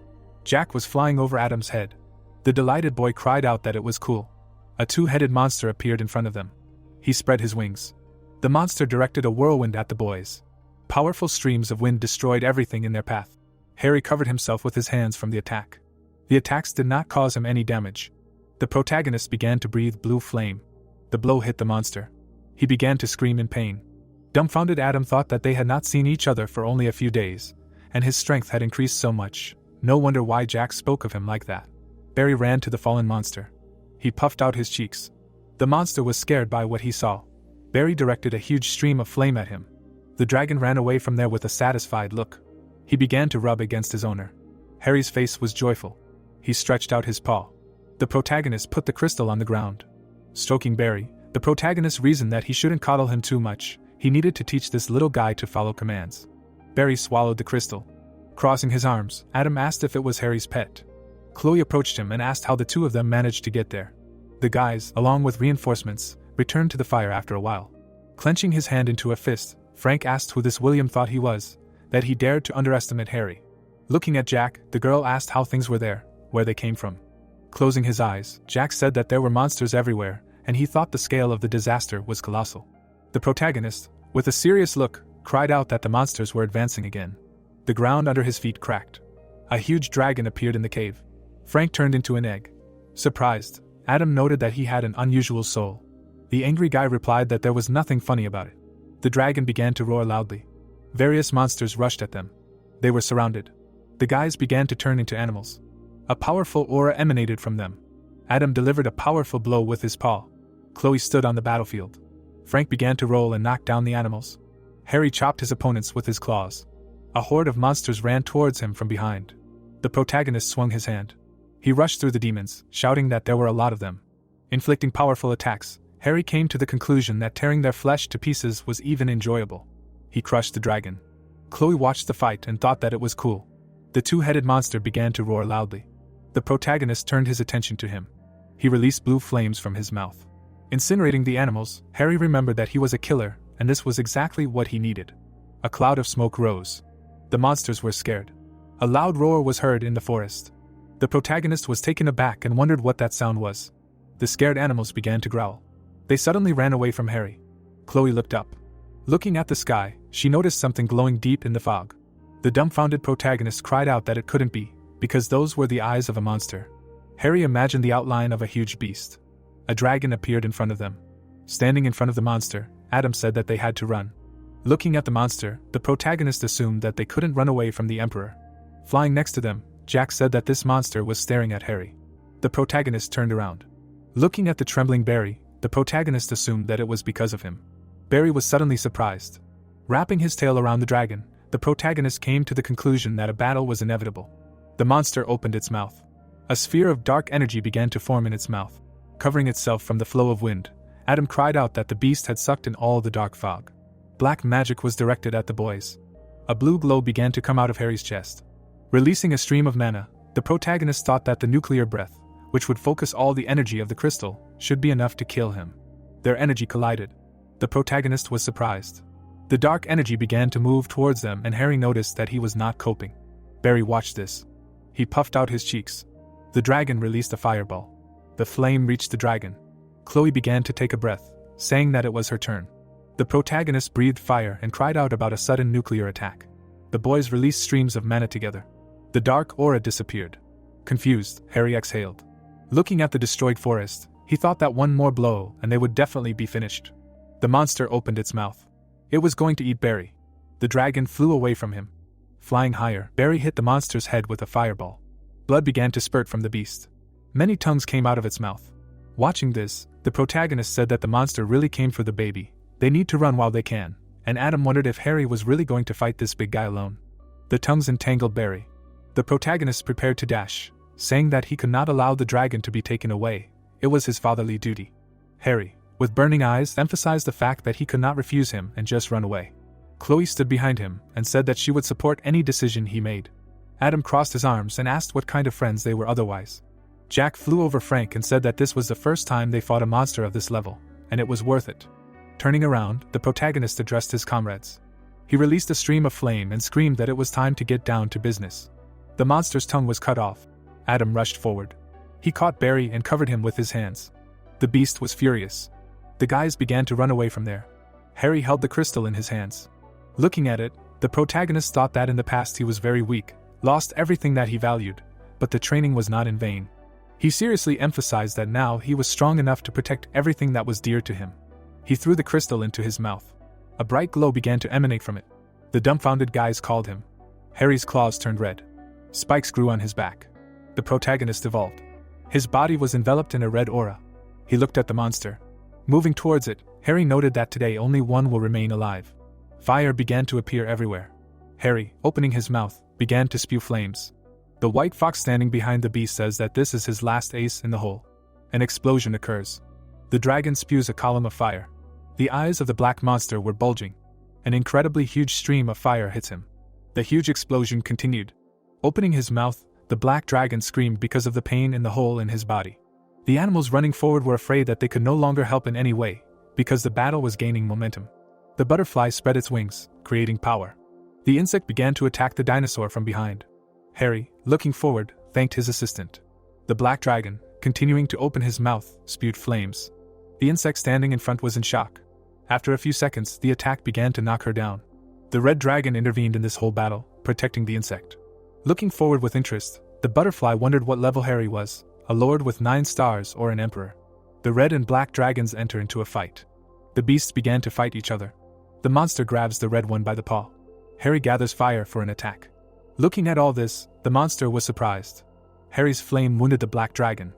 Jack was flying over Adam's head. The delighted boy cried out that it was cool. A two-headed monster appeared in front of them. He spread his wings. The monster directed a whirlwind at the boys. Powerful streams of wind destroyed everything in their path. Harry covered himself with his hands from the attack. The attacks did not cause him any damage. The protagonist began to breathe blue flame. The blow hit the monster. He began to scream in pain. Dumbfounded Adam thought that they had not seen each other for only a few days, and his strength had increased so much. No wonder why Jack spoke of him like that. Barry ran to the fallen monster. He puffed out his cheeks. The monster was scared by what he saw. Barry directed a huge stream of flame at him. The dragon ran away from there with a satisfied look. He began to rub against his owner. Harry's face was joyful. He stretched out his paw. The protagonist put the crystal on the ground. Stroking Barry, the protagonist reasoned that he shouldn't coddle him too much. He needed to teach this little guy to follow commands. Barry swallowed the crystal. Crossing his arms, Adam asked if it was Harry's pet. Chloe approached him and asked how the two of them managed to get there. The guys, along with reinforcements, returned to the fire after a while. Clenching his hand into a fist, Frank asked who this William thought he was, that he dared to underestimate Harry. Looking at Jack, the girl asked how things were there, where they came from. Closing his eyes, Jack said that there were monsters everywhere, and he thought the scale of the disaster was colossal. The protagonist, with a serious look, cried out that the monsters were advancing again. The ground under his feet cracked. A huge dragon appeared in the cave. Frank turned into an egg. Surprised, Adam noted that he had an unusual soul. The angry guy replied that there was nothing funny about it. The dragon began to roar loudly. Various monsters rushed at them. They were surrounded. The guys began to turn into animals. A powerful aura emanated from them. Adam delivered a powerful blow with his paw. Chloe stood on the battlefield. Frank began to roll and knock down the animals. Harry chopped his opponents with his claws. A horde of monsters ran towards him from behind. The protagonist swung his hand. He rushed through the demons, shouting that there were a lot of them. Inflicting powerful attacks, Harry came to the conclusion that tearing their flesh to pieces was even enjoyable. He crushed the dragon. Chloe watched the fight and thought that it was cool. The two-headed monster began to roar loudly. The protagonist turned his attention to him. He released blue flames from his mouth. Incinerating the animals, Harry remembered that he was a killer, and this was exactly what he needed. A cloud of smoke rose. The monsters were scared. A loud roar was heard in the forest. The protagonist was taken aback and wondered what that sound was. The scared animals began to growl. They suddenly ran away from Harry. Chloe looked up. Looking at the sky, she noticed something glowing deep in the fog. The dumbfounded protagonist cried out that it couldn't be, because those were the eyes of a monster. Harry imagined the outline of a huge beast. A dragon appeared in front of them. Standing in front of the monster, Adam said that they had to run. Looking at the monster, the protagonist assumed that they couldn't run away from the Emperor. Flying next to them, Jack said that this monster was staring at Harry. The protagonist turned around. Looking at the trembling Barry, the protagonist assumed that it was because of him. Barry was suddenly surprised. Wrapping his tail around the dragon, the protagonist came to the conclusion that a battle was inevitable. The monster opened its mouth. A sphere of dark energy began to form in its mouth. Covering itself from the flow of wind, Adam cried out that the beast had sucked in all the dark fog. Black magic was directed at the boys. A blue glow began to come out of Harry's chest. Releasing a stream of mana, the protagonist thought that the nuclear breath, which would focus all the energy of the crystal, should be enough to kill him. Their energy collided. The protagonist was surprised. The dark energy began to move towards them and Harry noticed that he was not coping. Barry watched this. He puffed out his cheeks. The dragon released a fireball. The flame reached the dragon. Chloe began to take a breath, saying that it was her turn. The protagonist breathed fire and cried out about a sudden nuclear attack. The boys released streams of mana together. The dark aura disappeared. Confused, Harry exhaled. Looking at the destroyed forest, he thought that one more blow and they would definitely be finished. The monster opened its mouth. It was going to eat Barry. The dragon flew away from him. Flying higher, Barry hit the monster's head with a fireball. Blood began to spurt from the beast. Many tongues came out of its mouth. Watching this, the protagonist said that the monster really came for the baby. They need to run while they can, and Adam wondered if Harry was really going to fight this big guy alone. The tongues entangled Barry. The protagonist prepared to dash, saying that he could not allow the dragon to be taken away. It was his fatherly duty. Harry, with burning eyes, emphasized the fact that he could not refuse him and just run away. Chloe stood behind him and said that she would support any decision he made. Adam crossed his arms and asked what kind of friends they were otherwise. Jack flew over Frank and said that this was the first time they fought a monster of this level, and it was worth it. Turning around, the protagonist addressed his comrades. He released a stream of flame and screamed that it was time to get down to business. The monster's tongue was cut off. Adam rushed forward. He caught Barry and covered him with his hands. The beast was furious. The guys began to run away from there. Harry held the crystal in his hands. Looking at it, the protagonist thought that in the past he was very weak, lost everything that he valued, but the training was not in vain. He seriously emphasized that now he was strong enough to protect everything that was dear to him. He threw the crystal into his mouth. A bright glow began to emanate from it. The dumbfounded guys called him. Harry's claws turned red. Spikes grew on his back. The protagonist evolved. His body was enveloped in a red aura. He looked at the monster. Moving towards it, Harry noted that today only one will remain alive. Fire began to appear everywhere. Harry, opening his mouth, began to spew flames. The white fox standing behind the beast says that this is his last ace in the hole. An explosion occurs. The dragon spews a column of fire. The eyes of the black monster were bulging. An incredibly huge stream of fire hits him. The huge explosion continued. Opening his mouth, the black dragon screamed because of the pain in the hole in his body. The animals running forward were afraid that they could no longer help in any way, because the battle was gaining momentum. The butterfly spread its wings, creating power. The insect began to attack the dinosaur from behind. Harry, looking forward, thanked his assistant. The black dragon, continuing to open his mouth, spewed flames. The insect standing in front was in shock. After a few seconds, the attack began to knock her down. The red dragon intervened in this whole battle, protecting the insect. Looking forward with interest, the butterfly wondered what level Harry was, a lord with 9 stars or an emperor. The red and black dragons enter into a fight. The beasts began to fight each other. The monster grabs the red one by the paw. Harry gathers fire for an attack. Looking at all this, the monster was surprised. Harry's flame wounded the black dragon.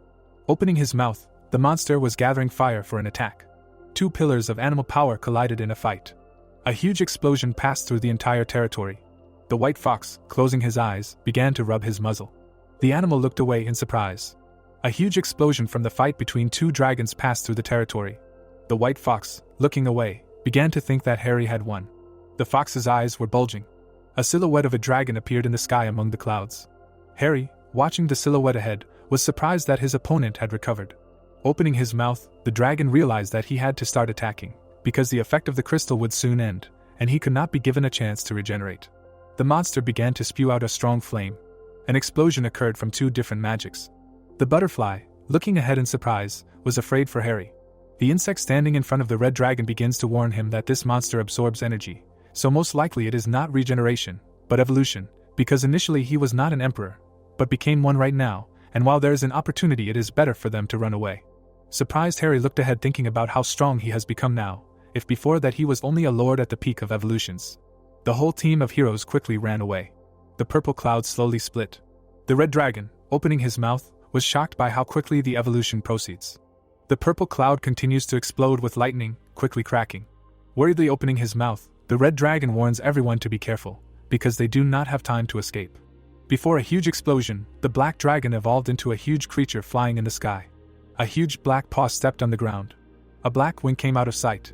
Opening his mouth, the monster was gathering fire for an attack. 2 pillars of animal power collided in a fight. A huge explosion passed through the entire territory. The white fox, closing his eyes, began to rub his muzzle. The animal looked away in surprise. A huge explosion from the fight between 2 dragons passed through the territory. The white fox, looking away, began to think that Harry had won. The fox's eyes were bulging. A silhouette of a dragon appeared in the sky among the clouds. Harry, watching the silhouette ahead, was surprised that his opponent had recovered. Opening his mouth, the dragon realized that he had to start attacking, because the effect of the crystal would soon end, and he could not be given a chance to regenerate. The monster began to spew out a strong flame. An explosion occurred from 2 different magics. The butterfly, looking ahead in surprise, was afraid for Harry. The insect standing in front of the red dragon begins to warn him that this monster absorbs energy, so most likely it is not regeneration, but evolution, because initially he was not an emperor, but became one right now, and while there is an opportunity it is better for them to run away. Surprised, Harry looked ahead thinking about how strong he has become now, if before that he was only a lord at the peak of evolutions. The whole team of heroes quickly ran away. The purple cloud slowly split. The red dragon, opening his mouth, was shocked by how quickly the evolution proceeds. The purple cloud continues to explode with lightning, quickly cracking. Worriedly opening his mouth, the red dragon warns everyone to be careful, because they do not have time to escape. Before a huge explosion, the black dragon evolved into a huge creature flying in the sky. A huge black paw stepped on the ground. A black wing came out of sight.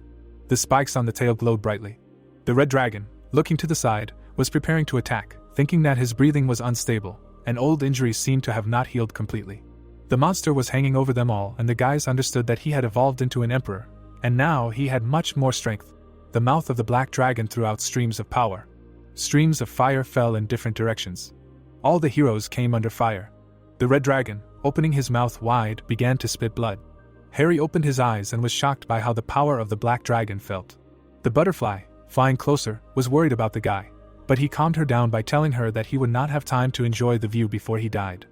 The spikes on the tail glowed brightly. The red dragon, looking to the side, was preparing to attack, thinking that his breathing was unstable, and old injuries seemed to have not healed completely. The monster was hanging over them all, and the guys understood that he had evolved into an emperor, and now he had much more strength. The mouth of the black dragon threw out streams of power. Streams of fire fell in different directions. All the heroes came under fire. The red dragon, opening his mouth wide, began to spit blood. Harry opened his eyes and was shocked by how the power of the black dragon felt. The butterfly, flying closer, was worried about the guy, but he calmed her down by telling her that he would not have time to enjoy the view before he died.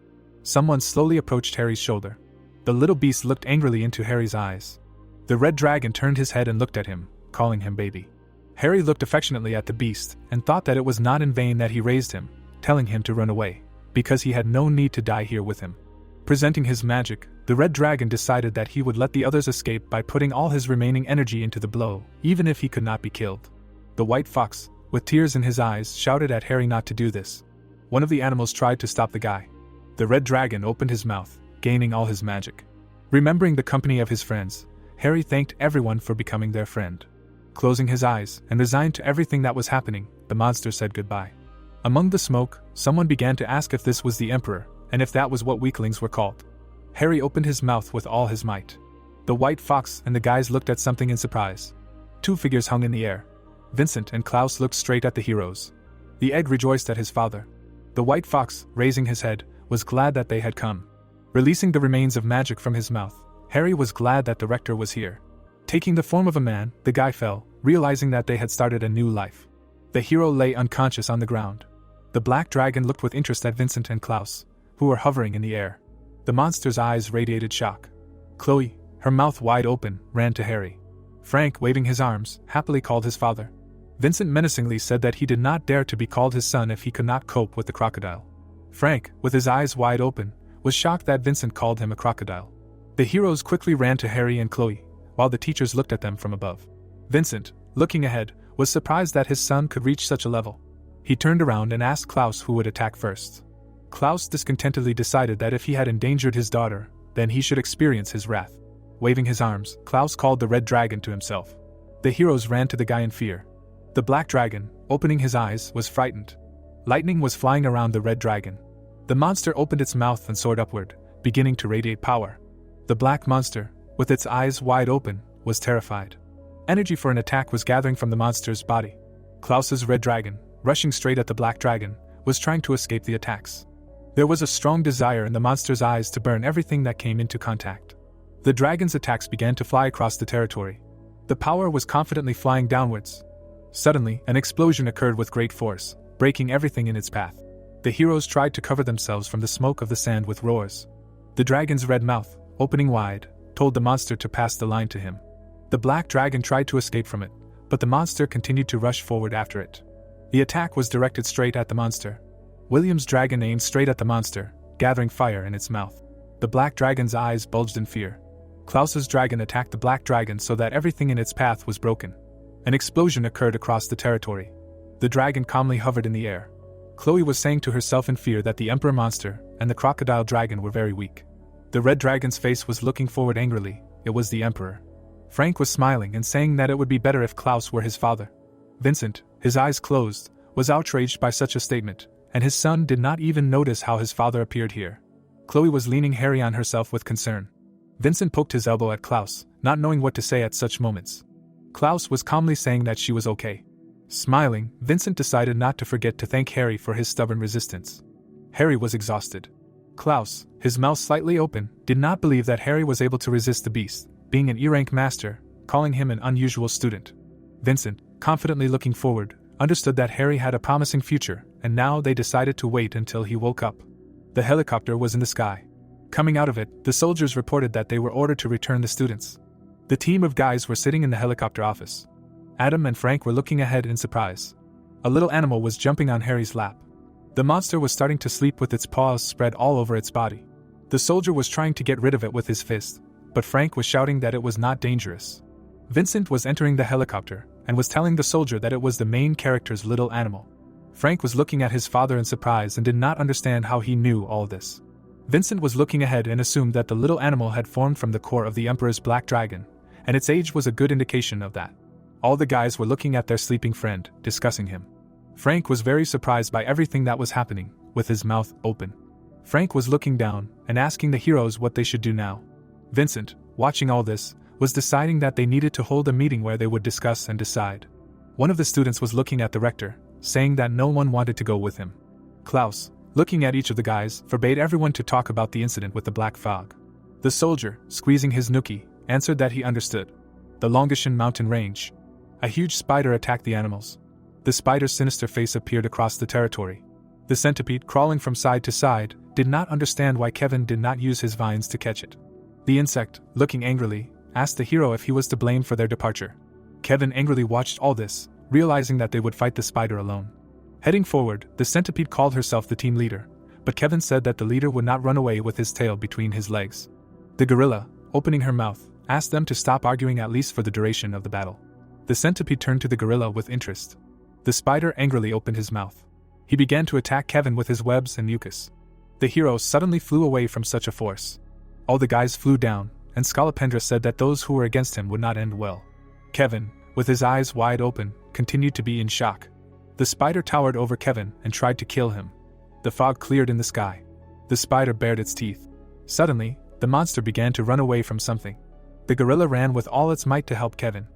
Someone slowly approached Harry's shoulder. The little beast looked angrily into Harry's eyes. The red dragon turned his head and looked at him, calling him baby. Harry looked affectionately at the beast and thought that it was not in vain that he raised him, telling him to run away, because he had no need to die here with him. Presenting his magic, the red dragon decided that he would let the others escape by putting all his remaining energy into the blow, even if he could not be killed. The white fox, with tears in his eyes, shouted at Harry not to do this. One of the animals tried to stop the guy. The red dragon opened his mouth, gaining all his magic. Remembering the company of his friends, Harry thanked everyone for becoming their friend. Closing his eyes and resigned to everything that was happening, the monster said goodbye. Among the smoke, someone began to ask if this was the Emperor, and if that was what weaklings were called. Harry opened his mouth with all his might. The white fox and the guys looked at something in surprise. 2 figures hung in the air. Vincent and Klaus looked straight at the heroes. The egg rejoiced at his father. The white fox, raising his head, was glad that they had come. Releasing the remains of magic from his mouth, Harry was glad that the rector was here. Taking the form of a man, the guy fell, realizing that they had started a new life. The hero lay unconscious on the ground. The black dragon looked with interest at Vincent and Klaus, who were hovering in the air. The monster's eyes radiated shock. Chloe, her mouth wide open, ran to Harry. Frank, waving his arms, happily called his father. Vincent menacingly said that he did not dare to be called his son if he could not cope with the crocodile. Frank, with his eyes wide open, was shocked that Vincent called him a crocodile. The heroes quickly ran to Harry and Chloe, while the teachers looked at them from above. Vincent, looking ahead, was surprised that his son could reach such a level. He turned around and asked Klaus who would attack first. Klaus discontentedly decided that if he had endangered his daughter, then he should experience his wrath. Waving his arms, Klaus called the red dragon to himself. The heroes ran to the guy in fear. The black dragon, opening his eyes, was frightened. Lightning was flying around the red dragon. The monster opened its mouth and soared upward, beginning to radiate power. The black monster, with its eyes wide open, was terrified. Energy for an attack was gathering from the monster's body. Klaus's red dragon, rushing straight at the black dragon, was trying to escape the attacks. There was a strong desire in the monster's eyes to burn everything that came into contact. The dragon's attacks began to fly across the territory. The power was confidently flying downwards. Suddenly, an explosion occurred with great force, breaking everything in its path. The heroes tried to cover themselves from the smoke of the sand with roars. The dragon's red mouth, opening wide, told the monster to pass the line to him. The black dragon tried to escape from it, but the monster continued to rush forward after it. The attack was directed straight at the monster. William's dragon aimed straight at the monster, gathering fire in its mouth. The black dragon's eyes bulged in fear. Klaus's dragon attacked the black dragon so that everything in its path was broken. An explosion occurred across the territory. The dragon calmly hovered in the air. Chloe was saying to herself in fear that the emperor monster and the crocodile dragon were very weak. The red dragon's face was looking forward angrily. It was the emperor. Frank was smiling and saying that it would be better if Klaus were his father. Vincent, his eyes closed, was outraged by such a statement, and his son did not even notice how his father appeared here. Chloe was leaning Harry on herself with concern. Vincent poked his elbow at Klaus, not knowing what to say at such moments. Klaus was calmly saying that she was okay. Smiling, Vincent decided not to forget to thank Harry for his stubborn resistance. Harry was exhausted. Klaus, his mouth slightly open, did not believe that Harry was able to resist the beast, being an E-rank master, calling him an unusual student. Vincent, confidently looking forward, understood that Harry had a promising future, and now they decided to wait until he woke up. The helicopter was in the sky. Coming out of it, the soldiers reported that they were ordered to return the students. The team of guys were sitting in the helicopter office. Adam and Frank were looking ahead in surprise. A little animal was jumping on Harry's lap. The monster was starting to sleep with its paws spread all over its body. The soldier was trying to get rid of it with his fist, but Frank was shouting that it was not dangerous. Vincent was entering the helicopter and was telling the soldier that it was the main character's little animal. Frank was looking at his father in surprise and did not understand how he knew all this. Vincent was looking ahead and assumed that the little animal had formed from the core of the Emperor's black dragon, and its age was a good indication of that. All the guys were looking at their sleeping friend, discussing him. Frank was very surprised by everything that was happening, with his mouth open. Frank was looking down and asking the heroes what they should do now. Vincent, watching all this, was deciding that they needed to hold a meeting where they would discuss and decide. One of the students was looking at the rector, saying that no one wanted to go with him. Klaus, looking at each of the guys, forbade everyone to talk about the incident with the black fog. The soldier, squeezing his nookie, answered that he understood. The Longishan mountain range. A huge spider attacked the animals. The spider's sinister face appeared across the territory. The centipede, crawling from side to side, did not understand why Kevin did not use his vines to catch it. The insect, looking angrily, asked the hero if he was to blame for their departure. Kevin angrily watched all this, realizing that they would fight the spider alone. Heading forward, the centipede called herself the team leader, but Kevin said that the leader would not run away with his tail between his legs. The gorilla, opening her mouth, asked them to stop arguing at least for the duration of the battle. The centipede turned to the gorilla with interest. The spider angrily opened his mouth. He began to attack Kevin with his webs and mucus. The hero suddenly flew away from such a force. All the guys flew down, and Skalopendra said that those who were against him would not end well. Kevin, with his eyes wide open, continued to be in shock. The spider towered over Kevin and tried to kill him. The fog cleared in the sky. The spider bared its teeth. Suddenly, the monster began to run away from something. The gorilla ran with all its might to help Kevin.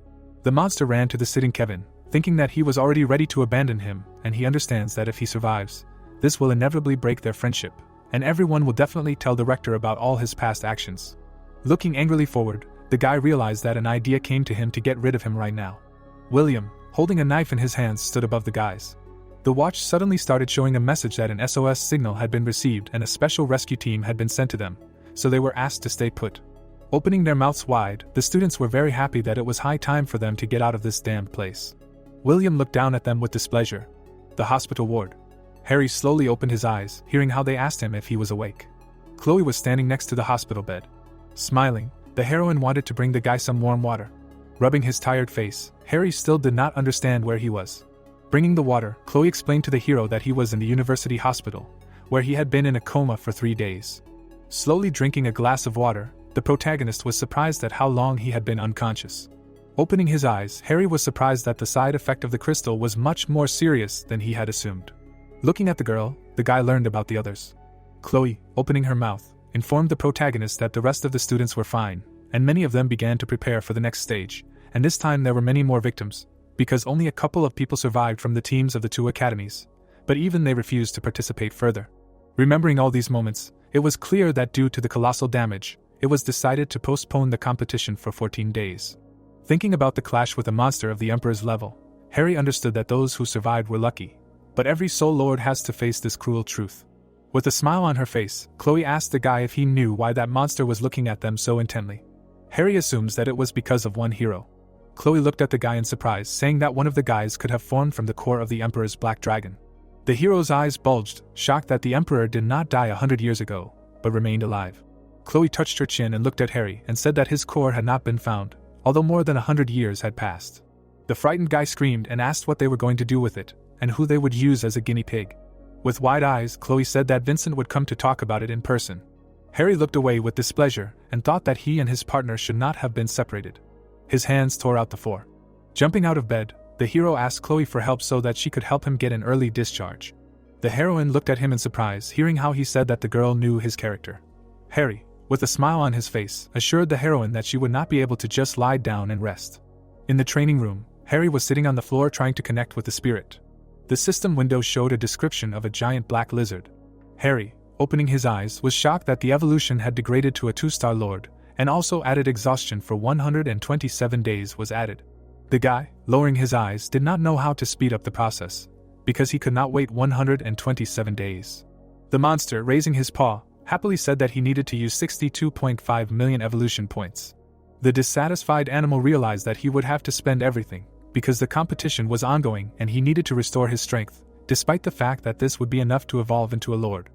The monster ran to the sitting Kevin, thinking that he was already ready to abandon him, and he understands that if he survives, this will inevitably break their friendship, and everyone will definitely tell the rector about all his past actions. Looking angrily forward, the guy realized that an idea came to him to get rid of him right now. William, holding a knife in his hands, stood above the guys. The watch suddenly started showing a message that an SOS signal had been received and a special rescue team had been sent to them, so they were asked to stay put. Opening their mouths wide, the students were very happy that it was high time for them to get out of this damned place. William looked down at them with displeasure. The hospital ward. Harry slowly opened his eyes, hearing how they asked him if he was awake. Chloe was standing next to the hospital bed. Smiling, the heroine wanted to bring the guy some warm water. Rubbing his tired face, Harry still did not understand where he was. Bringing the water, Chloe explained to the hero that he was in the university hospital, where he had been in a coma for 3 days. Slowly drinking a glass of water, the protagonist was surprised at how long he had been unconscious. Opening his eyes, Harry was surprised that the side effect of the crystal was much more serious than he had assumed. Looking at the girl, the guy learned about the others. Chloe, opening her mouth, informed the protagonist that the rest of the students were fine, and many of them began to prepare for the next stage, and this time there were many more victims, because only a couple of people survived from the teams of the 2 academies, but even they refused to participate further. Remembering all these moments, it was clear that due to the colossal damage, it was decided to postpone the competition for 14 days. Thinking about the clash with a monster of the Emperor's level, Harry understood that those who survived were lucky, but every Soul Lord has to face this cruel truth. With a smile on her face, Chloe asked the guy if he knew why that monster was looking at them so intently. Harry assumes that it was because of one hero. Chloe looked at the guy in surprise, saying that one of the guys could have formed from the core of the Emperor's black dragon. The hero's eyes bulged, shocked that the Emperor did not die 100 years ago, but remained alive. Chloe touched her chin and looked at Harry and said that his core had not been found, although more than 100 years had passed. The frightened guy screamed and asked what they were going to do with it, and who they would use as a guinea pig. With wide eyes, Chloe said that Vincent would come to talk about it in person. Harry looked away with displeasure and thought that he and his partner should not have been separated. His hands tore out the floor. Jumping out of bed, the hero asked Chloe for help so that she could help him get an early discharge. The heroine looked at him in surprise, hearing how he said that the girl knew his character. Harry, with a smile on his face, assured the heroine that she would not be able to just lie down and rest. In the training room, Harry was sitting on the floor trying to connect with the spirit. The system window showed a description of a giant black lizard. Harry, opening his eyes, was shocked that the evolution had degraded to a 2-star lord, and also added exhaustion for 127 days was added. The guy, lowering his eyes, did not know how to speed up the process, because he could not wait 127 days. The monster, raising his paw, happily said that he needed to use 62.5 million evolution points. The dissatisfied animal realized that he would have to spend everything, because the competition was ongoing and he needed to restore his strength, despite the fact that this would be enough to evolve into a lord.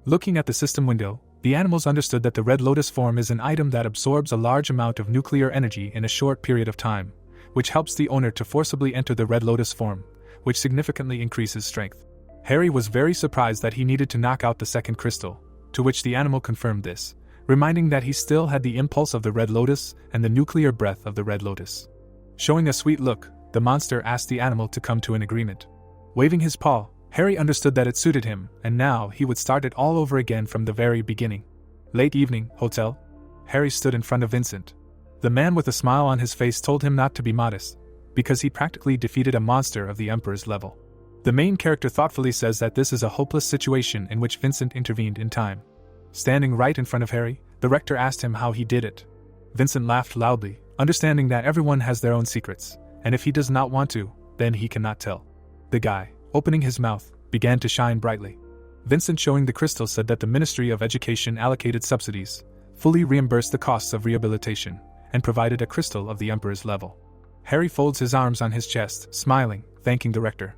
Looking at the system window, the animals understood that the Red Lotus form is an item that absorbs a large amount of nuclear energy in a short period of time, which helps the owner to forcibly enter the Red Lotus form, which significantly increases strength. Harry was very surprised that he needed to knock out the second crystal, to which the animal confirmed this, reminding that he still had the impulse of the Red Lotus and the nuclear breath of the Red Lotus. Showing a sweet look, the monster asked the animal to come to an agreement. Waving his paw, Harry understood that it suited him, and now he would start it all over again from the very beginning. Late evening, hotel. Harry stood in front of Vincent. The man with a smile on his face told him not to be modest, because he practically defeated a monster of the Emperor's level. The main character thoughtfully says that this is a hopeless situation in which Vincent intervened in time. Standing right in front of Harry, the rector asked him how he did it. Vincent laughed loudly, understanding that everyone has their own secrets, and if he does not want to, then he cannot tell. The guy, opening his mouth, began to shine brightly. Vincent, showing the crystal, said that the Ministry of Education allocated subsidies, fully reimbursed the costs of rehabilitation, and provided a crystal of the Emperor's level. Harry folds his arms on his chest, smiling, thanking the rector.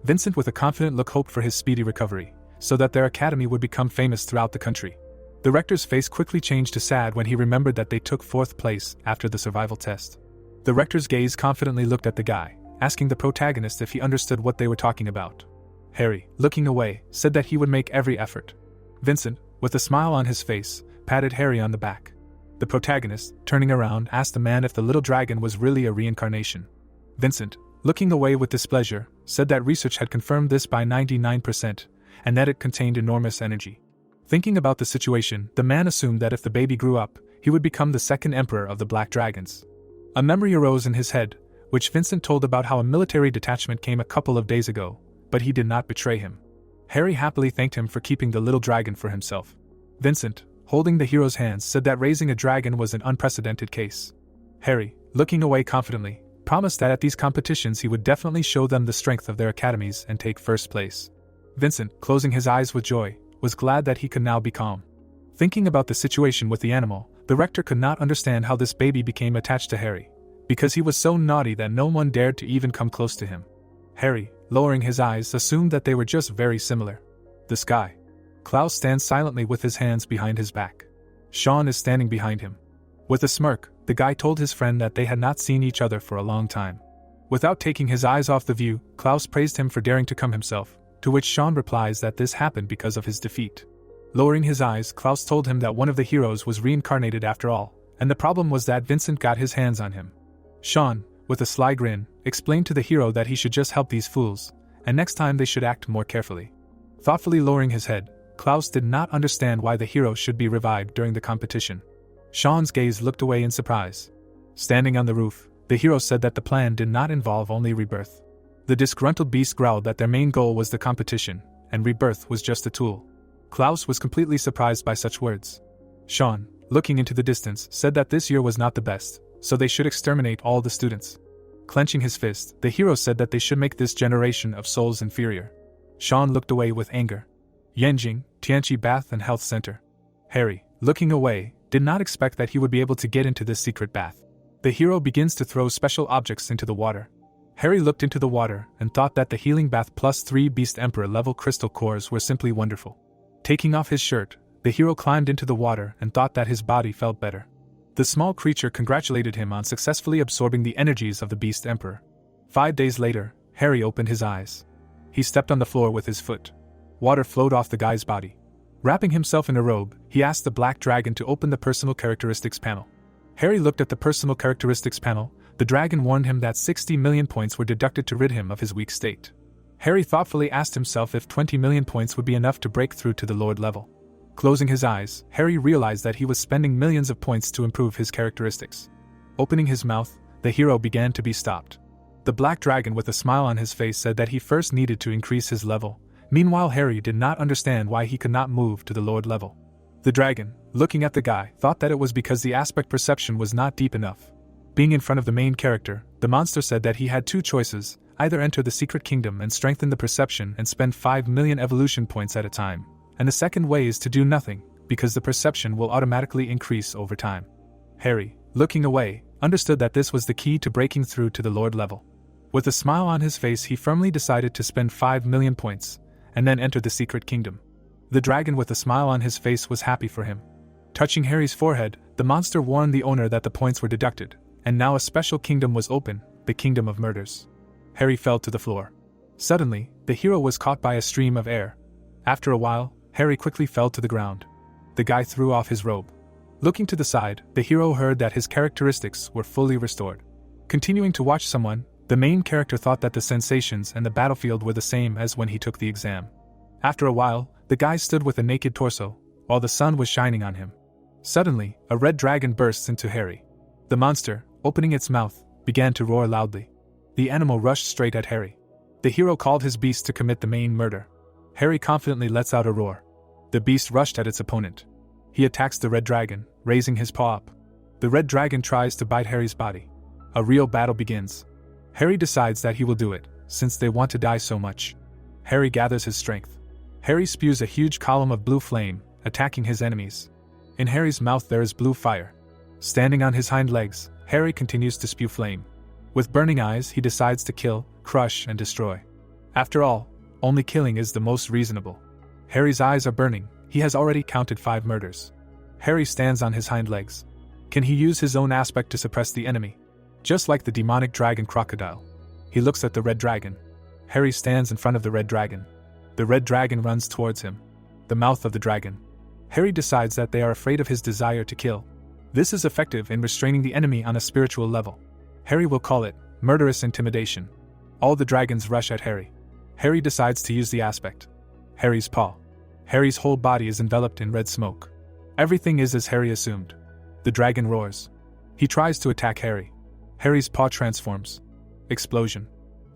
Vincent, with a confident look, hoped for his speedy recovery, so that their academy would become famous throughout the country. The rector's face quickly changed to sad when he remembered that they took 4th place after the survival test. The rector's gaze confidently looked at the guy, asking the protagonist if he understood what they were talking about. Harry, looking away, said that he would make every effort. Vincent, with a smile on his face, patted Harry on the back. The protagonist, turning around, asked the man if the little dragon was really a reincarnation. Vincent, looking away with displeasure, said that research had confirmed this by 99%, and that it contained enormous energy. Thinking about the situation, the man assumed that if the baby grew up, he would become the second emperor of the Black Dragons. A memory arose in his head, which Vincent told about how a military detachment came a couple of days ago, but he did not betray him. Harry happily thanked him for keeping the little dragon for himself. Vincent, holding the hero's hands, said that raising a dragon was an unprecedented case. Harry, looking away confidently, promised that at these competitions he would definitely show them the strength of their academies and take first place. Vincent, closing his eyes with joy, was glad that he could now be calm. Thinking about the situation with the animal, the rector could not understand how this baby became attached to Harry, because he was so naughty that no one dared to even come close to him. Harry, lowering his eyes, assumed that they were just very similar. The sky. Klaus stands silently with his hands behind his back. Sean is standing behind him. With a smirk, the guy told his friend that they had not seen each other for a long time. Without taking his eyes off the view, Klaus praised him for daring to come himself, to which Sean replies that this happened because of his defeat. Lowering his eyes, Klaus told him that one of the heroes was reincarnated after all, and the problem was that Vincent got his hands on him. Sean, with a sly grin, explained to the hero that he should just help these fools, and next time they should act more carefully. Thoughtfully lowering his head, Klaus did not understand why the hero should be revived during the competition. Sean's gaze looked away in surprise. Standing on the roof, the hero said that the plan did not involve only rebirth. The disgruntled beast growled that their main goal was the competition, and rebirth was just a tool. Klaus was completely surprised by such words. Sean, looking into the distance, said that this year was not the best, so they should exterminate all the students. Clenching his fist, the hero said that they should make this generation of souls inferior. Sean looked away with anger. Yanjing, Tianqi Bath and Health Center. Harry, looking away, did not expect that he would be able to get into this secret bath. The hero begins to throw special objects into the water. Harry looked into the water and thought that the healing bath plus 3 Beast Emperor level crystal cores were simply wonderful. Taking off his shirt, the hero climbed into the water and thought that his body felt better. The small creature congratulated him on successfully absorbing the energies of the Beast Emperor. 5 days later, Harry opened his eyes. He stepped on the floor with his foot. Water flowed off the guy's body. Wrapping himself in a robe, he asked the black dragon to open the personal characteristics panel. Harry looked at the personal characteristics panel. The dragon warned him that 60 million points were deducted to rid him of his weak state. Harry thoughtfully asked himself if 20 million points would be enough to break through to the Lord level. Closing his eyes, Harry realized that he was spending millions of points to improve his characteristics. Opening his mouth, the hero began to be stopped. The black dragon with a smile on his face said that he first needed to increase his level. Meanwhile, Harry did not understand why he could not move to the Lord level. The dragon, looking at the guy, thought that it was because the aspect perception was not deep enough. Being in front of the main character, the monster said that he had 2 choices, either enter the secret kingdom and strengthen the perception and spend 5 million evolution points at a time, and the second way is to do nothing, because the perception will automatically increase over time. Harry, looking away, understood that this was the key to breaking through to the Lord level. With a smile on his face, he firmly decided to spend 5 million points, and then enter the secret kingdom. The dragon with a smile on his face was happy for him. Touching Harry's forehead, the monster warned the owner that the points were deducted, and now a special kingdom was open, the Kingdom of Murders. Harry fell to the floor. Suddenly, the hero was caught by a stream of air. After a while, Harry quickly fell to the ground. The guy threw off his robe. Looking to the side, the hero heard that his characteristics were fully restored. Continuing to watch someone, the main character thought that the sensations and the battlefield were the same as when he took the exam. After a while, the guy stood with a naked torso, while the sun was shining on him. Suddenly, a red dragon bursts into Harry. The monster, opening its mouth, began to roar loudly. The animal rushed straight at Harry. The hero called his beast to commit the main murder. Harry confidently lets out a roar. The beast rushed at its opponent. He attacks the red dragon, raising his paw up. The red dragon tries to bite Harry's body. A real battle begins. Harry decides that he will do it, since they want to die so much. Harry gathers his strength. Harry spews a huge column of blue flame, attacking his enemies. In Harry's mouth there is blue fire. Standing on his hind legs, Harry continues to spew flame. With burning eyes, he decides to kill, crush, and destroy. After all, only killing is the most reasonable. Harry's eyes are burning. He has already counted 5 murders. Harry stands on his hind legs. Can he use his own aspect to suppress the enemy? Just like the demonic dragon crocodile. He looks at the red dragon. Harry stands in front of the red dragon. The red dragon runs towards him. The mouth of the dragon. Harry decides that they are afraid of his desire to kill. This is effective in restraining the enemy on a spiritual level. Harry will call it murderous intimidation. All the dragons rush at Harry. Harry decides to use the aspect. Harry's paw. Harry's whole body is enveloped in red smoke. Everything is as Harry assumed. The dragon roars. He tries to attack Harry. Harry's paw transforms. Explosion.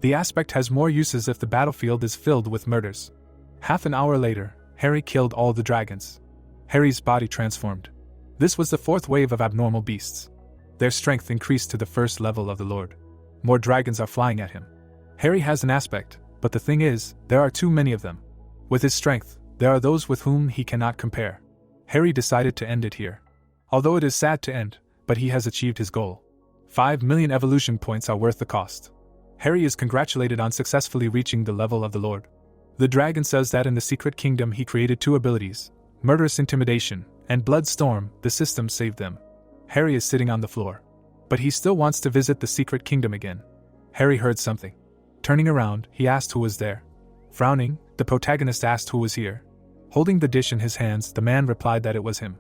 The aspect has more uses if the battlefield is filled with murders. Half an hour later, Harry killed all the dragons. Harry's body transformed. This was the fourth wave of abnormal beasts. Their strength increased to the first level of the Lord. More dragons are flying at him. Harry has an aspect, but the thing is, there are too many of them. With his strength, there are those with whom he cannot compare. Harry decided to end it here. Although it is sad to end, but he has achieved his goal. 5 million evolution points are worth the cost. Harry is congratulated on successfully reaching the level of the Lord. The dragon says that in the secret kingdom he created 2 abilities, Murderous Intimidation and Blood Storm. The system saved them. Harry is sitting on the floor. But he still wants to visit the secret kingdom again. Harry heard something. Turning around, he asked who was there. Frowning, the protagonist asked who was here. Holding the dish in his hands, the man replied that it was him.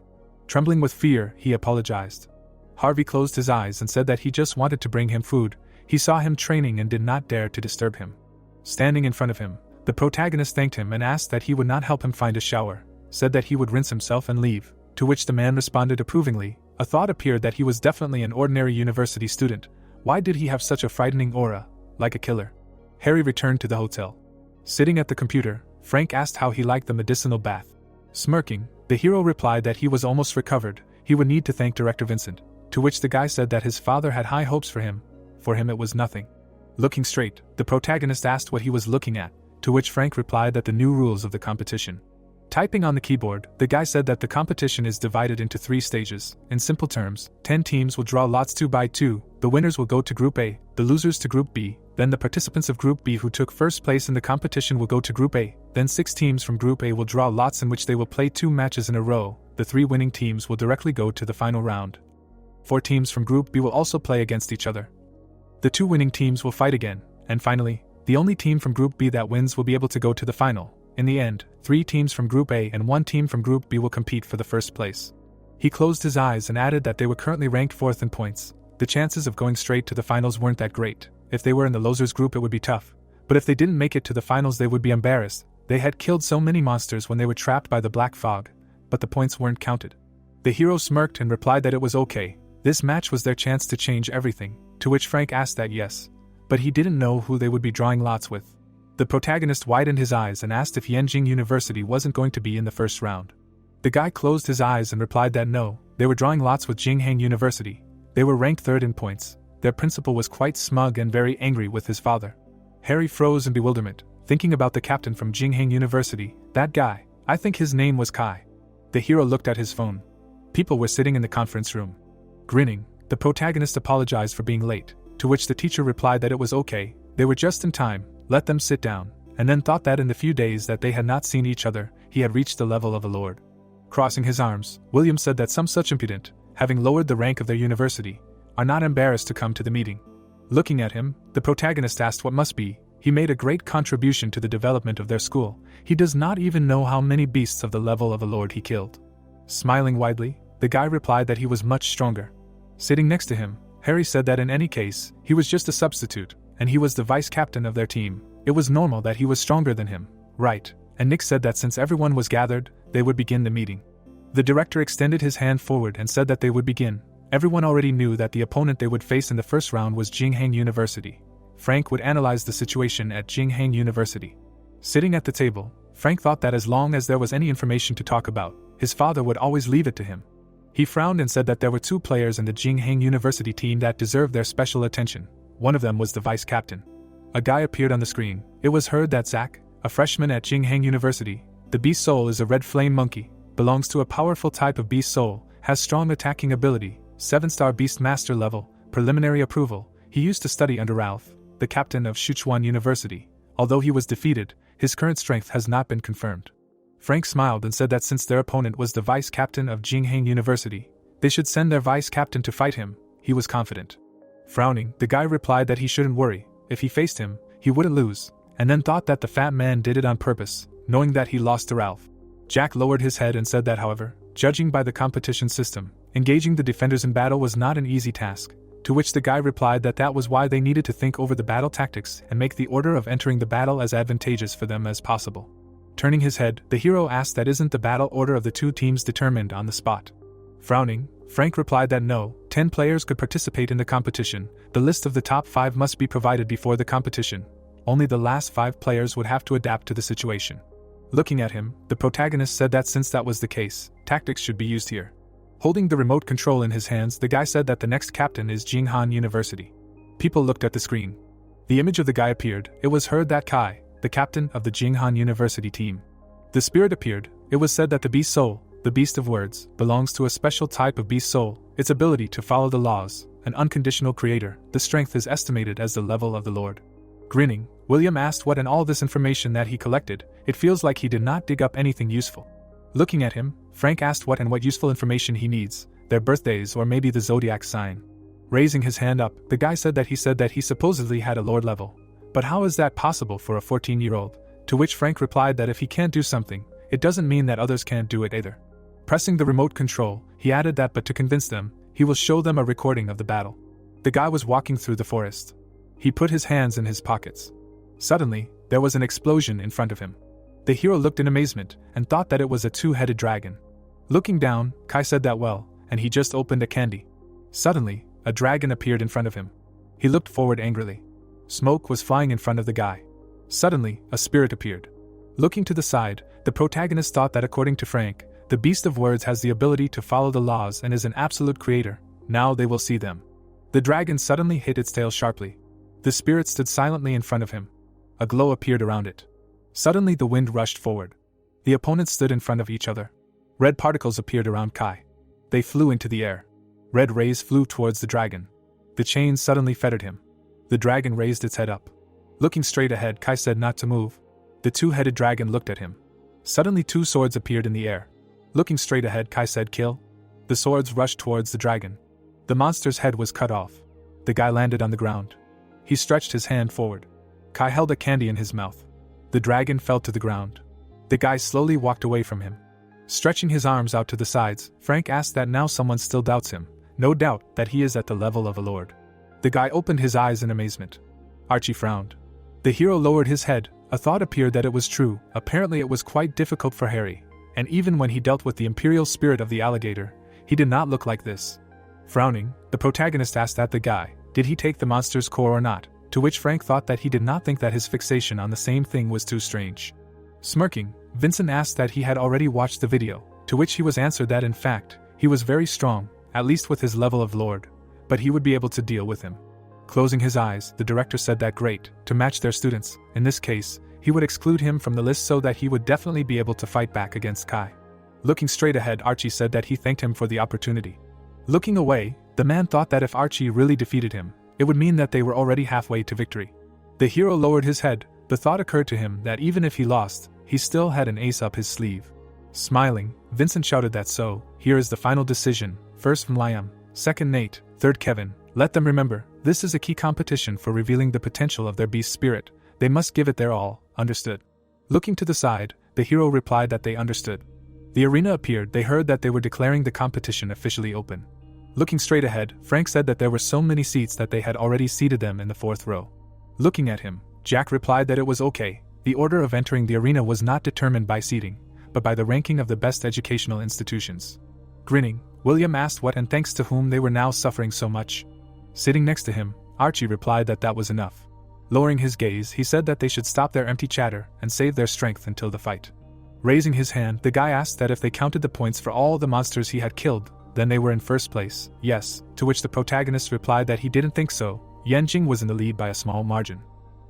Trembling with fear, he apologized. Harvey closed his eyes and said that he just wanted to bring him food. He saw him training and did not dare to disturb him. Standing in front of him, the protagonist thanked him and asked that he would not help him find a shower, said that he would rinse himself and leave, to which the man responded approvingly. A thought appeared that he was definitely an ordinary university student. Why did he have such a frightening aura, like a killer? Harry returned to the hotel. Sitting at the computer, Frank asked how he liked the medicinal bath. Smirking, the hero replied that he was almost recovered, he would need to thank Director Vincent, to which the guy said that his father had high hopes for him. For him it was nothing. Looking straight, the protagonist asked what he was looking at, to which Frank replied that the new rules of the competition. Typing on the keyboard, the guy said that the competition is divided into 3 stages. In simple terms, 10 teams will draw lots 2 by 2, the winners will go to Group A, the losers to Group B, then the participants of Group B who took first place in the competition will go to Group A, then 6 teams from Group A will draw lots in which they will play 2 matches in a row, the 3 winning teams will directly go to the final round. 4 teams from Group B will also play against each other. The 2 winning teams will fight again, and finally, the only team from Group B that wins will be able to go to the final. In the end, 3 teams from Group A and 1 team from Group B will compete for the first place. He closed his eyes and added that they were currently ranked 4th in points. The chances of going straight to the finals weren't that great. If they were in the losers group it would be tough. But if they didn't make it to the finals they would be embarrassed. They had killed so many monsters when they were trapped by the black fog, but the points weren't counted. The hero smirked and replied that it was okay. This match was their chance to change everything, to which Frank asked that yes. But he didn't know who they would be drawing lots with. The protagonist widened his eyes and asked if Yenjing University wasn't going to be in the first round. The guy closed his eyes and replied that no, they were drawing lots with Jinghang University. They were ranked 3rd in points. Their principal was quite smug and very angry with his father. Harry froze in bewilderment, thinking about the captain from Jinghang University. That guy, I think his name was Kai. The hero looked at his phone. People were sitting in the conference room. Grinning, the protagonist apologized for being late, to which the teacher replied that it was okay, they were just in time, let them sit down, and then thought that in the few days that they had not seen each other, he had reached the level of a lord. Crossing his arms, William said that some such impudent, having lowered the rank of their university, are not embarrassed to come to the meeting. Looking at him, the protagonist asked what must be. He made a great contribution to the development of their school. He does not even know how many beasts of the level of a lord he killed. Smiling widely, the guy replied that he was much stronger. Sitting next to him, Harry said that in any case, he was just a substitute, and he was the vice captain of their team. It was normal that he was stronger than him, right? And Nick said that since everyone was gathered, they would begin the meeting. The director extended his hand forward and said that they would begin. Everyone already knew that the opponent they would face in the first round was Jinghang University. Frank would analyze the situation at Jinghang University. Sitting at the table, Frank thought that as long as there was any information to talk about, his father would always leave it to him. He frowned and said that there were 2 players in the Jinghang University team that deserved their special attention. One of them was the vice captain. A guy appeared on the screen. It was heard that Zack, a freshman at Jinghang University, the beast soul is a red flame monkey, belongs to a powerful type of beast soul, has strong attacking ability, 7-star beast master level, preliminary approval. He used to study under Ralph, the captain of Sichuan University. Although he was defeated, his current strength has not been confirmed. Frank smiled and said that since their opponent was the vice captain of Jinghang University, they should send their vice captain to fight him. He was confident. Frowning, the guy replied that he shouldn't worry. If he faced him, he wouldn't lose, and then thought that the fat man did it on purpose, knowing that he lost to Ralph. Jack lowered his head and said that however, judging by the competition system, engaging the defenders in battle was not an easy task, to which the guy replied that that was why they needed to think over the battle tactics and make the order of entering the battle as advantageous for them as possible. Turning his head, the hero asked that isn't the battle order of the 2 teams determined on the spot. Frowning, Frank replied that no, 10 players could participate in the competition. The list of the top 5 must be provided before the competition. Only the last 5 players would have to adapt to the situation. Looking at him, the protagonist said that since that was the case, tactics should be used here. Holding the remote control in his hands, the guy said that the next captain is Jinghan University. People looked at the screen. The image of the guy appeared. It was heard that Kai, the captain of the Jinghan University team. The spirit appeared. It was said that the beast soul, the beast of words, belongs to a special type of beast soul, its ability to follow the laws, an unconditional creator. The strength is estimated as the level of the Lord. Grinning, William asked what in all this information that he collected. It feels like he did not dig up anything useful. Looking at him, Frank asked what useful information he needs, their birthdays or maybe the zodiac sign. Raising his hand up, the guy said that he supposedly had a lord level. But how is that possible for a 14-year-old? To which Frank replied that if he can't do something, it doesn't mean that others can't do it either. Pressing the remote control, he added that but to convince them, he will show them a recording of the battle. The guy was walking through the forest. He put his hands in his pockets. Suddenly, there was an explosion in front of him. The hero looked in amazement and thought that it was a two-headed dragon. Looking down, Kai said that well, and he just opened a candy. Suddenly, a dragon appeared in front of him. He looked forward angrily. Smoke was flying in front of the guy. Suddenly, a spirit appeared. Looking to the side, the protagonist thought that according to Frank, the beast of words has the ability to follow the laws and is an absolute creator. Now they will see them. The dragon suddenly hit its tail sharply. The spirit stood silently in front of him. A glow appeared around it. Suddenly the wind rushed forward. The opponents stood in front of each other. Red particles appeared around Kai. They flew into the air. Red rays flew towards the dragon. The chains suddenly fettered him. The dragon raised its head up. Looking straight ahead, Kai said not to move. The two-headed dragon looked at him. Suddenly two swords appeared in the air. Looking straight ahead, Kai said kill. The swords rushed towards the dragon. The monster's head was cut off. The guy landed on the ground. He stretched his hand forward. Kai held a candy in his mouth. The dragon fell to the ground. The guy slowly walked away from him. Stretching his arms out to the sides, Frank asked that now someone still doubts him. No doubt that he is at the level of a lord. The guy opened his eyes in amazement. Archie frowned. The hero lowered his head. A thought appeared that it was true. Apparently it was quite difficult for Harry. And even when he dealt with the imperial spirit of the alligator, he did not look like this. Frowning, the protagonist asked that the guy, did he take the monster's core or not? To which Frank thought that he did not think that his fixation on the same thing was too strange. Smirking, Vincent asked that he had already watched the video, to which he was answered that in fact, he was very strong, at least with his level of lord, but he would be able to deal with him. Closing his eyes, the director said that great, to match their students, in this case, he would exclude him from the list so that he would definitely be able to fight back against Kai. Looking straight ahead, Archie said that he thanked him for the opportunity. Looking away, the man thought that if Archie really defeated him, it would mean that they were already halfway to victory. The hero lowered his head. The thought occurred to him that even if he lost, he still had an ace up his sleeve. Smiling, Vincent shouted that so, here is the final decision, first from Liam, second Nate, third Kevin. Let them remember, this is a key competition for revealing the potential of their beast spirit. They must give it their all, understood? Looking to the side, the hero replied that they understood. The arena appeared. They heard that they were declaring the competition officially open. Looking straight ahead, Frank said that there were so many seats that they had already seated them in the fourth row. Looking at him, Jack replied that it was okay. The order of entering the arena was not determined by seating, but by the ranking of the best educational institutions. Grinning, William asked what and thanks to whom they were now suffering so much. Sitting next to him, Archie replied that that was enough. Lowering his gaze, he said that they should stop their empty chatter and save their strength until the fight. Raising his hand, the guy asked that if they counted the points for all the monsters he had killed, then they were in first place. Yes, to which the protagonist replied that he didn't think so. Yanjing was in the lead by a small margin.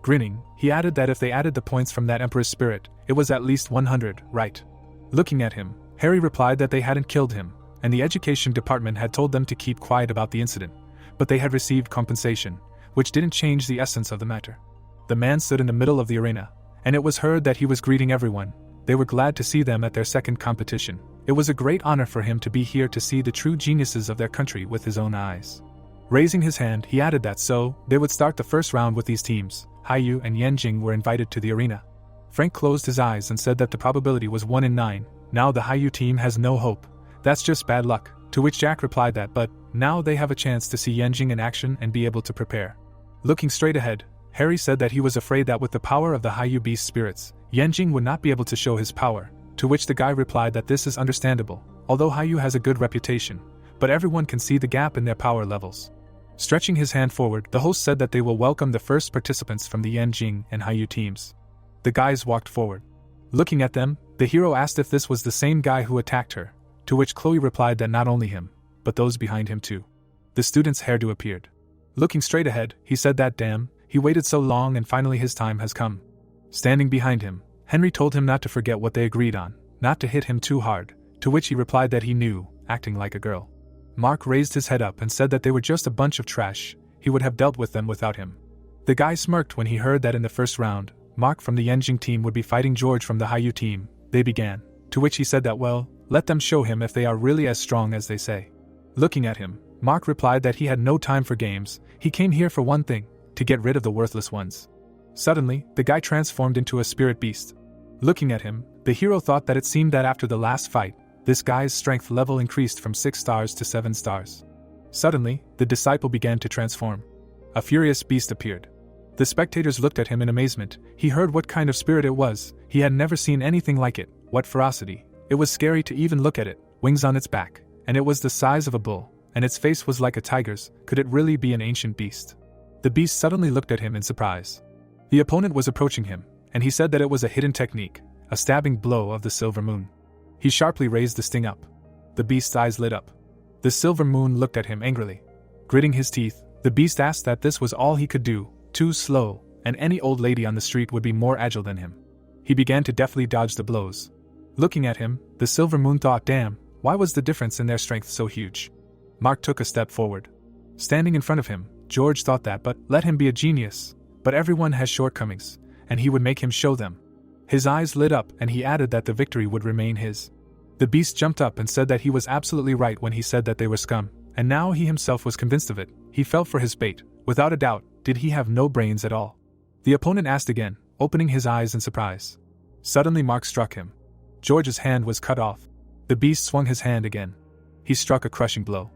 Grinning, he added that if they added the points from that Emperor's spirit, it was at least 100, right? Looking at him, Harry replied that they hadn't killed him, and the education department had told them to keep quiet about the incident, but they had received compensation, which didn't change the essence of the matter. The man stood in the middle of the arena, and it was heard that he was greeting everyone. They were glad to see them at their second competition. It was a great honor for him to be here to see the true geniuses of their country with his own eyes. Raising his hand, he added that so, they would start the first round with these teams. Haiyu and Yanjing were invited to the arena. Frank closed his eyes and said that the probability was 1 in 9. Now the Haiyu team has no hope. That's just bad luck. To which Jack replied that, but now they have a chance to see Yanjing in action and be able to prepare. Looking straight ahead, Harry said that he was afraid that with the power of the Haiyu beast spirits, Yanjing would not be able to show his power, to which the guy replied that this is understandable, although Haiyu has a good reputation, but everyone can see the gap in their power levels. Stretching his hand forward, the host said that they will welcome the first participants from the Yanjing and Haiyu teams. The guys walked forward. Looking at them, the hero asked if this was the same guy who attacked her, to which Chloe replied that not only him, but those behind him too. The student's hairdo appeared. Looking straight ahead, he said that damn, he waited so long and finally his time has come. Standing behind him, Henry told him not to forget what they agreed on, not to hit him too hard, to which he replied that he knew, acting like a girl. Mark raised his head up and said that they were just a bunch of trash, he would have dealt with them without him. The guy smirked when he heard that in the first round, Mark from the Yenjing team would be fighting George from the Haiyu team. They began, to which he said that well, let them show him if they are really as strong as they say. Looking at him, Mark replied that he had no time for games, he came here for one thing, to get rid of the worthless ones. Suddenly, the guy transformed into a spirit beast. Looking at him, the hero thought that it seemed that after the last fight, this guy's strength level increased from 6 stars to 7 stars. Suddenly, the disciple began to transform. A furious beast appeared. The spectators looked at him in amazement. He heard what kind of spirit it was. He had never seen anything like it. What ferocity. It was scary to even look at it. Wings on its back. And it was the size of a bull. And its face was like a tiger's. Could it really be an ancient beast? The beast suddenly looked at him in surprise. The opponent was approaching him, and he said that it was a hidden technique, a stabbing blow of the silver moon. He sharply raised the sting up. The beast's eyes lit up. The silver moon looked at him angrily. Gritting his teeth, the beast asked that this was all he could do, too slow, and any old lady on the street would be more agile than him. He began to deftly dodge the blows. Looking at him, the silver moon thought, damn, why was the difference in their strength so huge? Mark took a step forward. Standing in front of him, George thought that, but let him be a genius. But everyone has shortcomings, and he would make him show them. His eyes lit up and he added that the victory would remain his. The beast jumped up and said that he was absolutely right when he said that they were scum, and now he himself was convinced of it. He fell for his bait. Without a doubt, did he have no brains at all? The opponent asked again, opening his eyes in surprise. Suddenly Mark struck him. George's hand was cut off. The beast swung his hand again. He struck a crushing blow.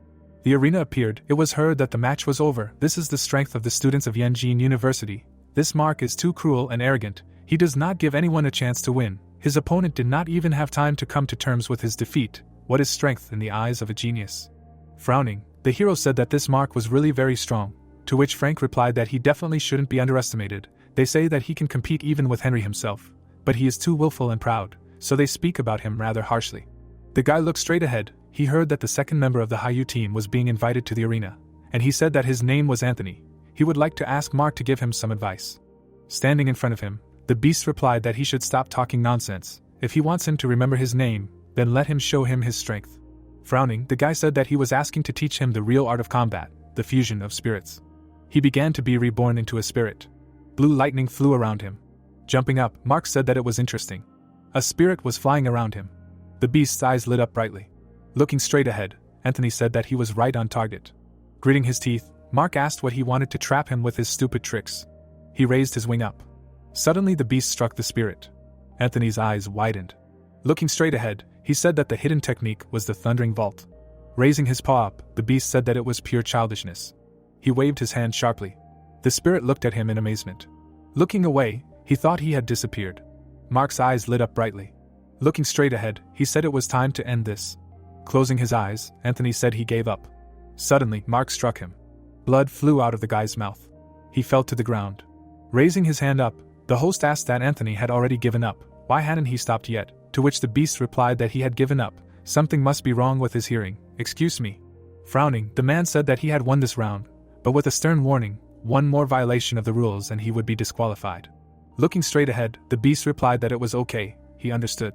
The arena appeared. It was heard that the match was over. This is the strength of the students of Yenjin University. This Mark is too cruel and arrogant. He does not give anyone a chance to win. His opponent did not even have time to come to terms with his defeat. What is strength in the eyes of a genius? Frowning, the hero said that this Mark was really very strong, to which Frank replied that he definitely shouldn't be underestimated. They say that he can compete even with Henry himself, but he is too willful and proud, so they speak about him rather harshly. The guy looked straight ahead. He heard that the second member of the Haiyu team was being invited to the arena, and he said that his name was Anthony. He would like to ask Mark to give him some advice. Standing in front of him, the beast replied that he should stop talking nonsense. If he wants him to remember his name, then let him show him his strength. Frowning, the guy said that he was asking to teach him the real art of combat, the fusion of spirits. He began to be reborn into a spirit. Blue lightning flew around him. Jumping up, Mark said that it was interesting. A spirit was flying around him. The beast's eyes lit up brightly. Looking straight ahead, Anthony said that he was right on target. Gritting his teeth, Mark asked what he wanted to trap him with his stupid tricks. He raised his wing up. Suddenly the beast struck the spirit. Anthony's eyes widened. Looking straight ahead, he said that the hidden technique was the thundering vault. Raising his paw up, the beast said that it was pure childishness. He waved his hand sharply. The spirit looked at him in amazement. Looking away, he thought he had disappeared. Mark's eyes lit up brightly. Looking straight ahead, he said it was time to end this. Closing his eyes, Anthony said he gave up. Suddenly, Mark struck him. Blood flew out of the guy's mouth. He fell to the ground. Raising his hand up, the host asked that Anthony had already given up. Why hadn't he stopped yet? To which the beast replied that he had given up. Something must be wrong with his hearing. Excuse me. Frowning, the man said that he had won this round, but with a stern warning, one more violation of the rules and he would be disqualified. Looking straight ahead, the beast replied that it was okay, he understood.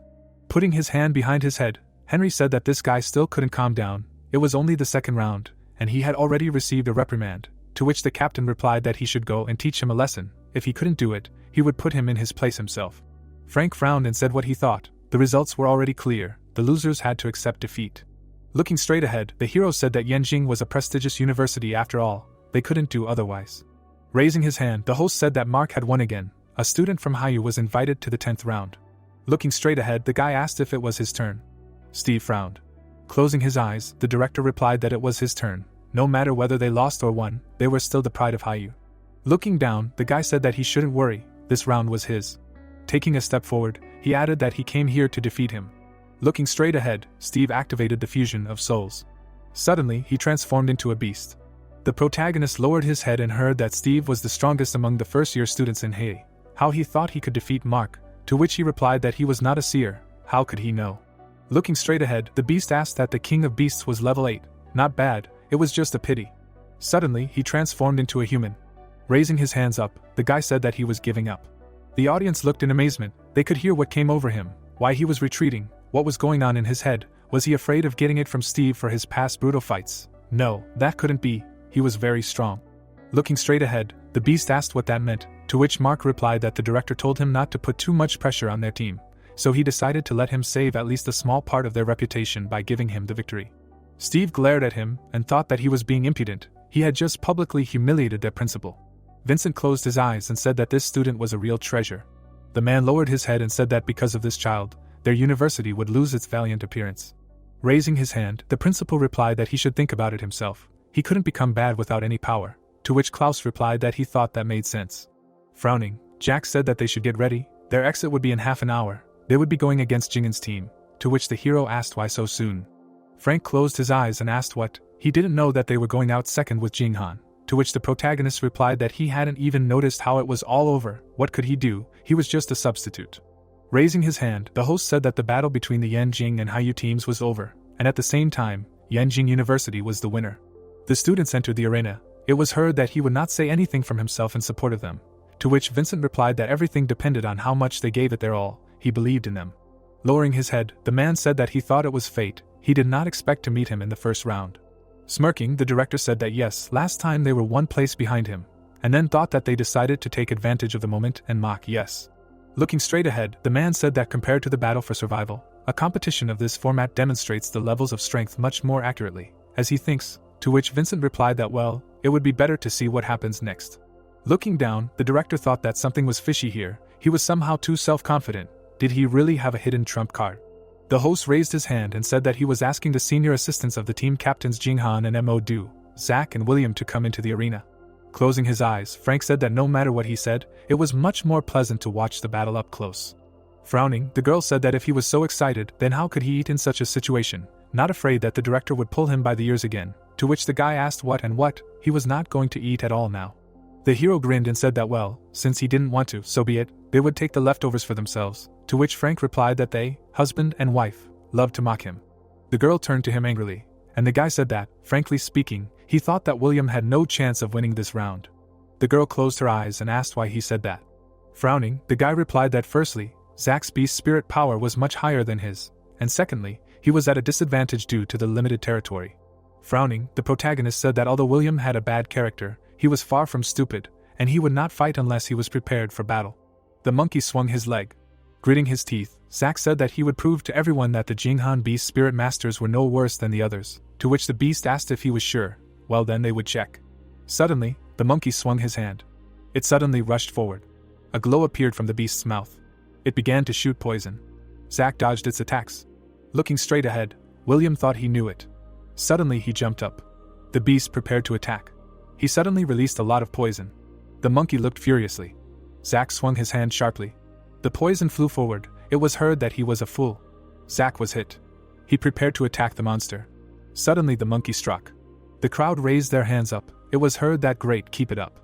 Putting his hand behind his head, Henry said that this guy still couldn't calm down. It was only the second round, and he had already received a reprimand, to which the captain replied that he should go and teach him a lesson. If he couldn't do it, he would put him in his place himself. Frank frowned and said what he thought. The results were already clear. The losers had to accept defeat. Looking straight ahead, the hero said that Yenjing was a prestigious university after all. They couldn't do otherwise. Raising his hand, the host said that Mark had won again. A student from Haiyu was invited to the 10th round. Looking straight ahead, the guy asked if it was his turn. Steve frowned. Closing his eyes, the director replied that it was his turn. No matter whether they lost or won, they were still the pride of Haiyu. Looking down, the guy said that he shouldn't worry, this round was his. Taking a step forward, he added that he came here to defeat him. Looking straight ahead, Steve activated the fusion of souls. Suddenly, he transformed into a beast. The protagonist lowered his head and heard that Steve was the strongest among the first-year students in Hei. How he thought he could defeat Mark, to which he replied that he was not a seer. How could he know? Looking straight ahead, the beast asked that the king of beasts was level 8. Not bad, it was just a pity. Suddenly, he transformed into a human. Raising his hands up, the guy said that he was giving up. The audience looked in amazement. They could hear what came over him, why he was retreating, what was going on in his head. Was he afraid of getting it from Steve for his past brutal fights? No, that couldn't be. He was very strong. Looking straight ahead, the beast asked what that meant, to which Mark replied that the director told him not to put too much pressure on their team, so he decided to let him save at least a small part of their reputation by giving him the victory. Steve glared at him and thought that he was being impudent. He had just publicly humiliated their principal. Vincent closed his eyes and said that this student was a real treasure. The man lowered his head and said that because of this child, their university would lose its valiant appearance. Raising his hand, the principal replied that he should think about it himself. He couldn't become bad without any power, to which Klaus replied that he thought that made sense. Frowning, Jack said that they should get ready. Their exit would be in half an hour. They would be going against Jingan's team, to which the hero asked why so soon. Frank closed his eyes and asked what. He didn't know that they were going out second with Jinghan, to which the protagonist replied that he hadn't even noticed how it was all over. What could he do? He was just a substitute. Raising his hand, the host said that the battle between the Yanjing and Haiyu teams was over, and at the same time, Yanjing University was the winner. The students entered the arena. It was heard that he would not say anything from himself in support of them, to which Vincent replied that everything depended on how much they gave it their all. He believed in them. Lowering his head, the man said that he thought it was fate. He did not expect to meet him in the first round. Smirking, the director said that yes, last time they were one place behind him, and then thought that they decided to take advantage of the moment and mock yes. Looking straight ahead, the man said that compared to the battle for survival, a competition of this format demonstrates the levels of strength much more accurately, as he thinks, to which Vincent replied that well, it would be better to see what happens next. Looking down, the director thought that something was fishy here. He was somehow too self-confident. Did he really have a hidden trump card? The host raised his hand and said that he was asking the senior assistants of the team captains Jinghan and Mo Du, Zach and William to come into the arena. Closing his eyes, Frank said that no matter what he said, it was much more pleasant to watch the battle up close. Frowning, the girl said that if he was so excited, then how could he eat in such a situation, not afraid that the director would pull him by the ears again, to which the guy asked what and what. He was not going to eat at all now. The hero grinned and said that well, since he didn't want to, so be it, they would take the leftovers for themselves, to which Frank replied that they, husband and wife, loved to mock him. The girl turned to him angrily, and the guy said that, frankly speaking, he thought that William had no chance of winning this round. The girl closed her eyes and asked why he said that. Frowning, the guy replied that firstly, Zach's beast spirit power was much higher than his, and secondly, he was at a disadvantage due to the limited territory. Frowning, the protagonist said that although William had a bad character, he was far from stupid, and he would not fight unless he was prepared for battle. The monkey swung his leg. Gritting his teeth, Zach said that he would prove to everyone that the Jinghan Beast Spirit Masters were no worse than the others, to which the beast asked if he was sure. Well, then they would check. Suddenly, the monkey swung his hand. It suddenly rushed forward. A glow appeared from the beast's mouth. It began to shoot poison. Zach dodged its attacks. Looking straight ahead, William thought he knew it. Suddenly he jumped up. The beast prepared to attack. He suddenly released a lot of poison. The monkey looked furiously. Zach swung his hand sharply. The poison flew forward. It was heard that he was a fool. Zach was hit. He prepared to attack the monster. Suddenly the monkey struck. The crowd raised their hands up. It was heard that great, keep it up.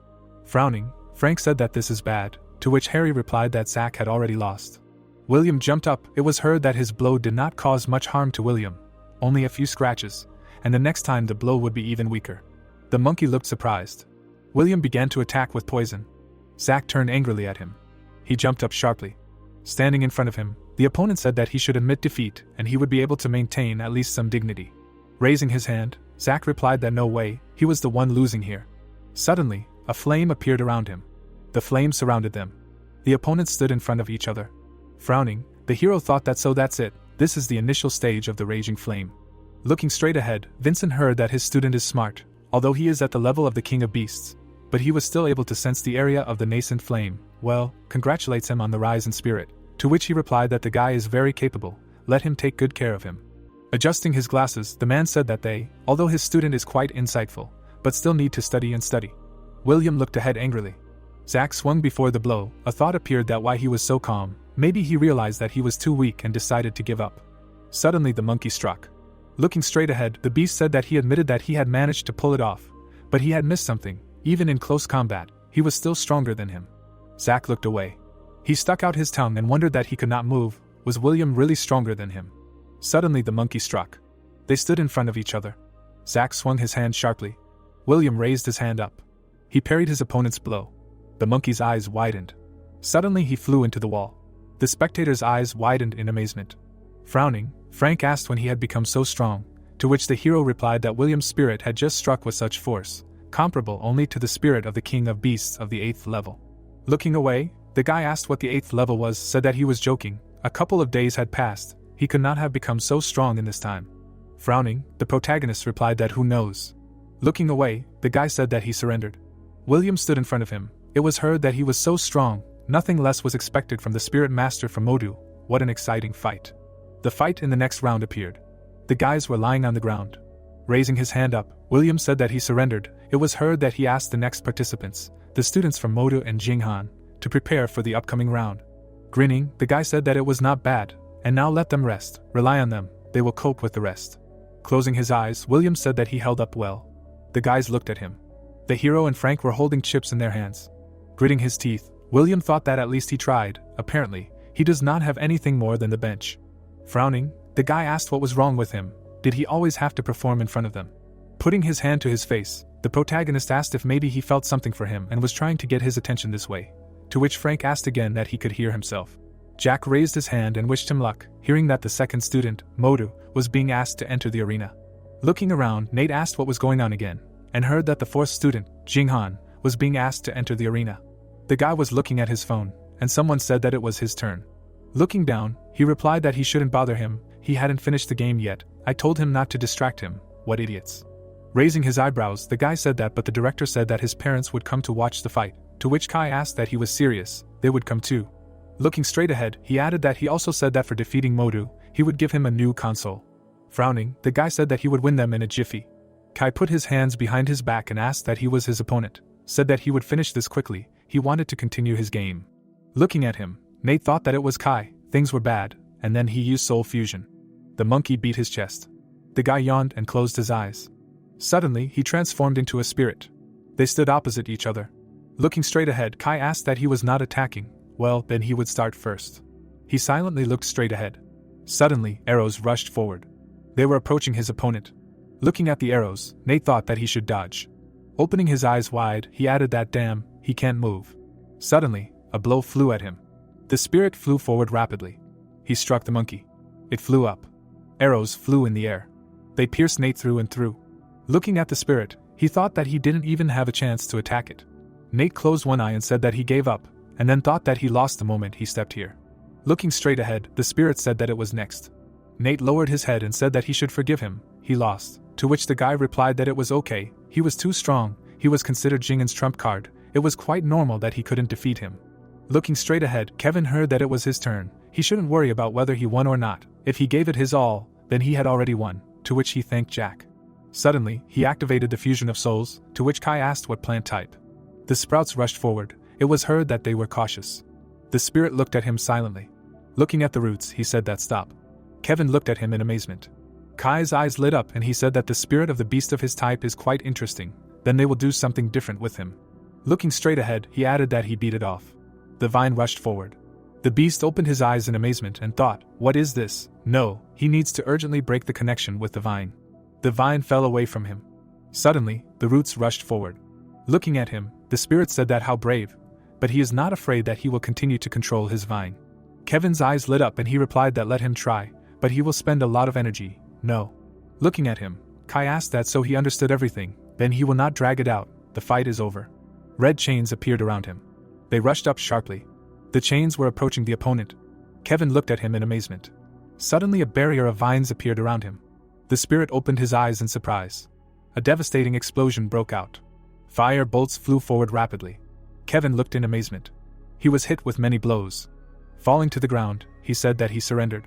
Frowning, Frank said that this is bad, to which Harry replied that Zach had already lost. William jumped up. It was heard that his blow did not cause much harm to William, only a few scratches, and the next time the blow would be even weaker. The monkey looked surprised. William began to attack with poison. Zach turned angrily at him. He jumped up sharply. Standing in front of him, the opponent said that he should admit defeat and he would be able to maintain at least some dignity. Raising his hand, Zach replied that no way, he was the one losing here. Suddenly, a flame appeared around him. The flame surrounded them. The opponents stood in front of each other. Frowning, the hero thought that so that's it, this is the initial stage of the raging flame. Looking straight ahead, Vincent heard that his student is smart, although he is at the level of the king of beasts, but he was still able to sense the area of the nascent flame. Well, congratulates him on the rise in spirit, to which he replied that the guy is very capable, let him take good care of him. Adjusting his glasses, the man said that they, although his student is quite insightful, but still need to study and study. William looked ahead angrily. Zach swung before the blow. A thought appeared that why he was so calm. Maybe he realized that he was too weak and decided to give up. Suddenly the monkey struck. Looking straight ahead, the beast said that he admitted that he had managed to pull it off, but he had missed something. Even in close combat, he was still stronger than him. Zach looked away. He stuck out his tongue and wondered that he could not move. Was William really stronger than him? Suddenly the monkey struck. They stood in front of each other. Zack swung his hand sharply. William raised his hand up. He parried his opponent's blow. The monkey's eyes widened. Suddenly he flew into the wall. The spectator's eyes widened in amazement. Frowning, Frank asked when he had become so strong, to which the hero replied that William's spirit had just struck with such force, comparable only to the spirit of the king of beasts of the 8th level. Looking away, the guy asked what the 8th level was, said that he was joking. A couple of days had passed, he could not have become so strong in this time. Frowning, the protagonist replied that who knows. Looking away, the guy said that he surrendered. William stood in front of him. It was heard that he was so strong, nothing less was expected from the spirit master from Modu. What an exciting fight. The fight in the next round appeared. The guys were lying on the ground. Raising his hand up, William said that he surrendered. It was heard that he asked the next participants, the students from Modu and Jinghan, to prepare for the upcoming round. Grinning, the guy said that it was not bad, and now let them rest, rely on them, they will cope with the rest. Closing his eyes, William said that he held up well. The guys looked at him. The hero and Frank were holding chips in their hands. Gritting his teeth, William thought that at least he tried. Apparently, he does not have anything more than the bench. Frowning, the guy asked what was wrong with him. Did he always have to perform in front of them? Putting his hand to his face, the protagonist asked if maybe he felt something for him and was trying to get his attention this way. To which Frank asked again that he could hear himself. Jack raised his hand and wished him luck, hearing that the second student, Modu, was being asked to enter the arena. Looking around, Nate asked what was going on again, and heard that the fourth student, Jinghan, was being asked to enter the arena. The guy was looking at his phone, and someone said that it was his turn. Looking down, he replied that he shouldn't bother him, he hadn't finished the game yet, I told him not to distract him, what idiots. Raising his eyebrows, the guy said that, but the director said that his parents would come to watch the fight, to which Kai asked that he was serious, they would come too. Looking straight ahead, he added that he also said that for defeating Modu, he would give him a new console. Frowning, the guy said that he would win them in a jiffy. Kai put his hands behind his back and asked that he was his opponent, said that he would finish this quickly, he wanted to continue his game. Looking at him, Nate thought that it was Kai, things were bad, and then he used soul fusion. The monkey beat his chest. The guy yawned and closed his eyes. Suddenly, he transformed into a spirit. They stood opposite each other. Looking straight ahead, Kai asked that he was not attacking, well, then he would start first. He silently looked straight ahead. Suddenly, arrows rushed forward. They were approaching his opponent. Looking at the arrows, Nate thought that he should dodge. Opening his eyes wide, he added that damn, he can't move. Suddenly, a blow flew at him. The spirit flew forward rapidly. He struck the monkey. It flew up. Arrows flew in the air. They pierced Nate through and through. Looking at the spirit, he thought that he didn't even have a chance to attack it. Nate closed one eye and said that he gave up, and then thought that he lost the moment he stepped here. Looking straight ahead, the spirit said that it was next. Nate lowered his head and said that he should forgive him, he lost, to which the guy replied that it was okay, he was too strong, he was considered Jingan's trump card, it was quite normal that he couldn't defeat him. Looking straight ahead, Kevin heard that it was his turn, he shouldn't worry about whether he won or not, if he gave it his all, then he had already won, to which he thanked Jack. Suddenly, he activated the fusion of souls, to which Kai asked what plant type. The sprouts rushed forward, it was heard that they were cautious. The spirit looked at him silently. Looking at the roots, he said that stop. Kevin looked at him in amazement. Kai's eyes lit up and he said that the spirit of the beast of his type is quite interesting, then they will do something different with him. Looking straight ahead, he added that he beat it off. The vine rushed forward. The beast opened his eyes in amazement and thought, what is this? No, he needs to urgently break the connection with the vine. The vine fell away from him. Suddenly, the roots rushed forward. Looking at him, the spirit said that how brave, but he is not afraid that he will continue to control his vine. Kevin's eyes lit up and he replied that let him try, but he will spend a lot of energy, no. Looking at him, Kai asked that so he understood everything, then he will not drag it out, the fight is over. Red chains appeared around him. They rushed up sharply. The chains were approaching the opponent. Kevin looked at him in amazement. Suddenly a barrier of vines appeared around him. The spirit opened his eyes in surprise. A devastating explosion broke out. Fire bolts flew forward rapidly. Kevin looked in amazement. He was hit with many blows. Falling to the ground, he said that he surrendered.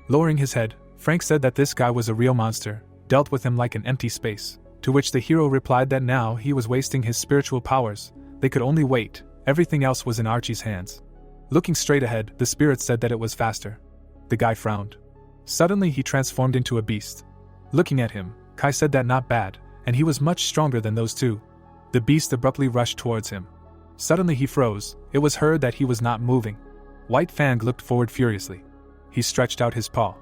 Lowering his head, Frank said that this guy was a real monster, dealt with him like an empty space, to which the hero replied that now he was wasting his spiritual powers, they could only wait, everything else was in Archie's hands. Looking straight ahead, the spirit said that it was faster. The guy frowned. Suddenly he transformed into a beast. Looking at him, Kai said that not bad, and he was much stronger than those two. The beast abruptly rushed towards him. Suddenly he froze, it was heard that he was not moving. White Fang looked forward furiously. He stretched out his paw.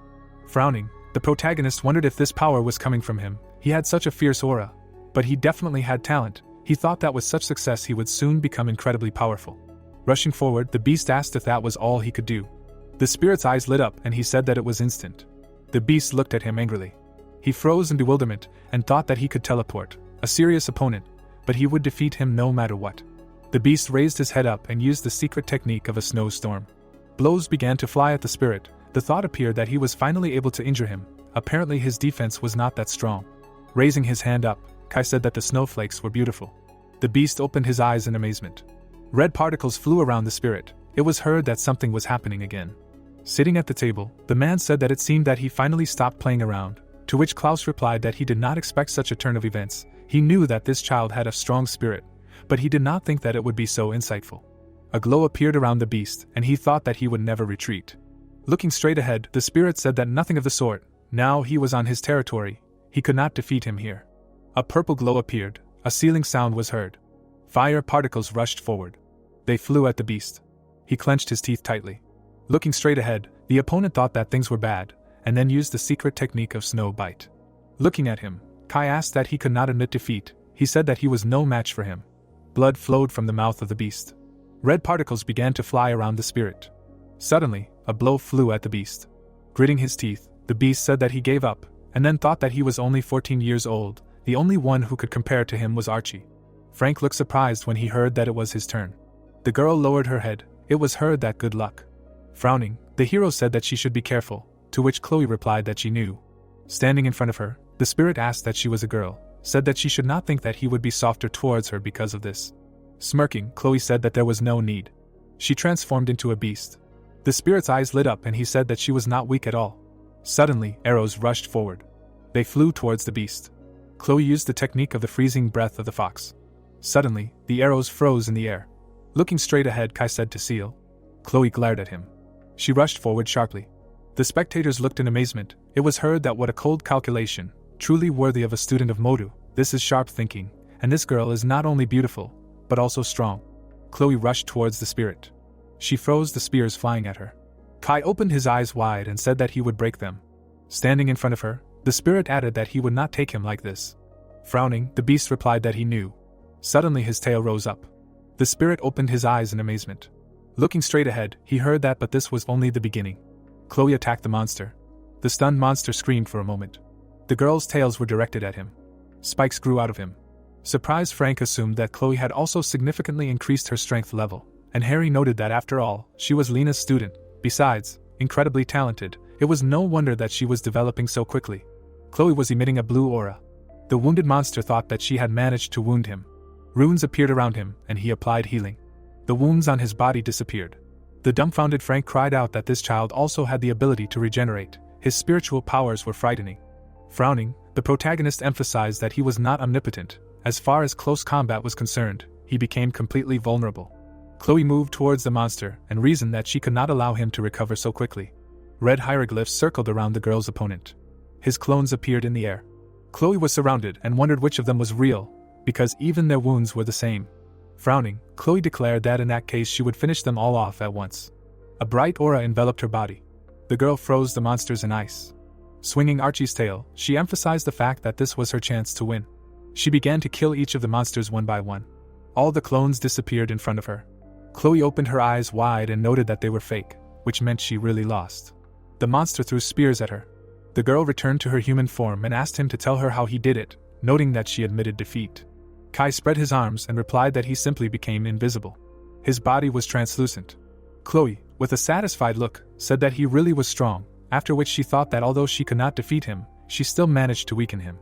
Frowning, the protagonist wondered if this power was coming from him. He had such a fierce aura. But he definitely had talent. He thought that with such success he would soon become incredibly powerful. Rushing forward, the beast asked if that was all he could do. The spirit's eyes lit up and he said that it was instant. The beast looked at him angrily. He froze in bewilderment and thought that he could teleport, a serious opponent, but he would defeat him no matter what. The beast raised his head up and used the secret technique of a snowstorm. Blows began to fly at the spirit. The thought appeared that he was finally able to injure him. Apparently his defense was not that strong. Raising his hand up, Kai said that the snowflakes were beautiful. The beast opened his eyes in amazement. Red particles flew around the spirit. It was heard that something was happening again. Sitting at the table, the man said that it seemed that he finally stopped playing around, to which Klaus replied that he did not expect such a turn of events. He knew that this child had a strong spirit, but he did not think that it would be so insightful. A glow appeared around the beast, and he thought that he would never retreat. Looking straight ahead, the spirit said that nothing of the sort. Now he was on his territory. He could not defeat him here. A purple glow appeared. A sealing sound was heard. Fire particles rushed forward. They flew at the beast. He clenched his teeth tightly. Looking straight ahead, the opponent thought that things were bad, and then used the secret technique of snow bite. Looking at him, Kai asked that he could not admit defeat. He said that he was no match for him. Blood flowed from the mouth of the beast. Red particles began to fly around the spirit. Suddenly, a blow flew at the beast. Gritting his teeth, the beast said that he gave up, and then thought that he was only 14 years old. The only one who could compare to him was Archie. Frank looked surprised when he heard that it was his turn. The girl lowered her head. It was heard that good luck. Frowning, the hero said that she should be careful, to which Chloe replied that she knew. Standing in front of her, the spirit asked that she was a girl, said that she should not think that he would be softer towards her because of this. Smirking, Chloe said that there was no need. She transformed into a beast. The spirit's eyes lit up and he said that she was not weak at all. Suddenly, arrows rushed forward. They flew towards the beast. Chloe used the technique of the freezing breath of the fox. Suddenly, the arrows froze in the air. Looking straight ahead, Kai said to Seal. Chloe glared at him. She rushed forward sharply. The spectators looked in amazement. It was heard that what a cold calculation, truly worthy of a student of Modu. This is sharp thinking, and this girl is not only beautiful, but also strong. Chloe rushed towards the spirit. She froze the spears flying at her. Kai opened his eyes wide and said that he would break them. Standing in front of her, the spirit added that he would not take him like this. Frowning, the beast replied that he knew. Suddenly his tail rose up. The spirit opened his eyes in amazement. Looking straight ahead, he heard that but this was only the beginning. Chloe attacked the monster. The stunned monster screamed for a moment. The girls' tails were directed at him. Spikes grew out of him. Surprised, Frank assumed that Chloe had also significantly increased her strength level, and Harry noted that after all, she was Lena's student. Besides, incredibly talented, it was no wonder that she was developing so quickly. Chloe was emitting a blue aura. The wounded monster thought that she had managed to wound him. Runes appeared around him, and he applied healing. The wounds on his body disappeared. The dumbfounded Frank cried out that this child also had the ability to regenerate. His spiritual powers were frightening. Frowning, the protagonist emphasized that he was not omnipotent. As far as close combat was concerned, he became completely vulnerable. Chloe moved towards the monster and reasoned that she could not allow him to recover so quickly. Red hieroglyphs circled around the girl's opponent. His clones appeared in the air. Chloe was surrounded and wondered which of them was real, because even their wounds were the same. Frowning, Chloe declared that in that case she would finish them all off at once. A bright aura enveloped her body. The girl froze the monsters in ice. Swinging Archie's tail, she emphasized the fact that this was her chance to win. She began to kill each of the monsters one by one. All the clones disappeared in front of her. Chloe opened her eyes wide and noted that they were fake, which meant she really lost. The monster threw spears at her. The girl returned to her human form and asked him to tell her how he did it, noting that she admitted defeat. Kai spread his arms and replied that he simply became invisible. His body was translucent. Chloe, with a satisfied look, said that he really was strong, after which she thought that although she could not defeat him, she still managed to weaken him.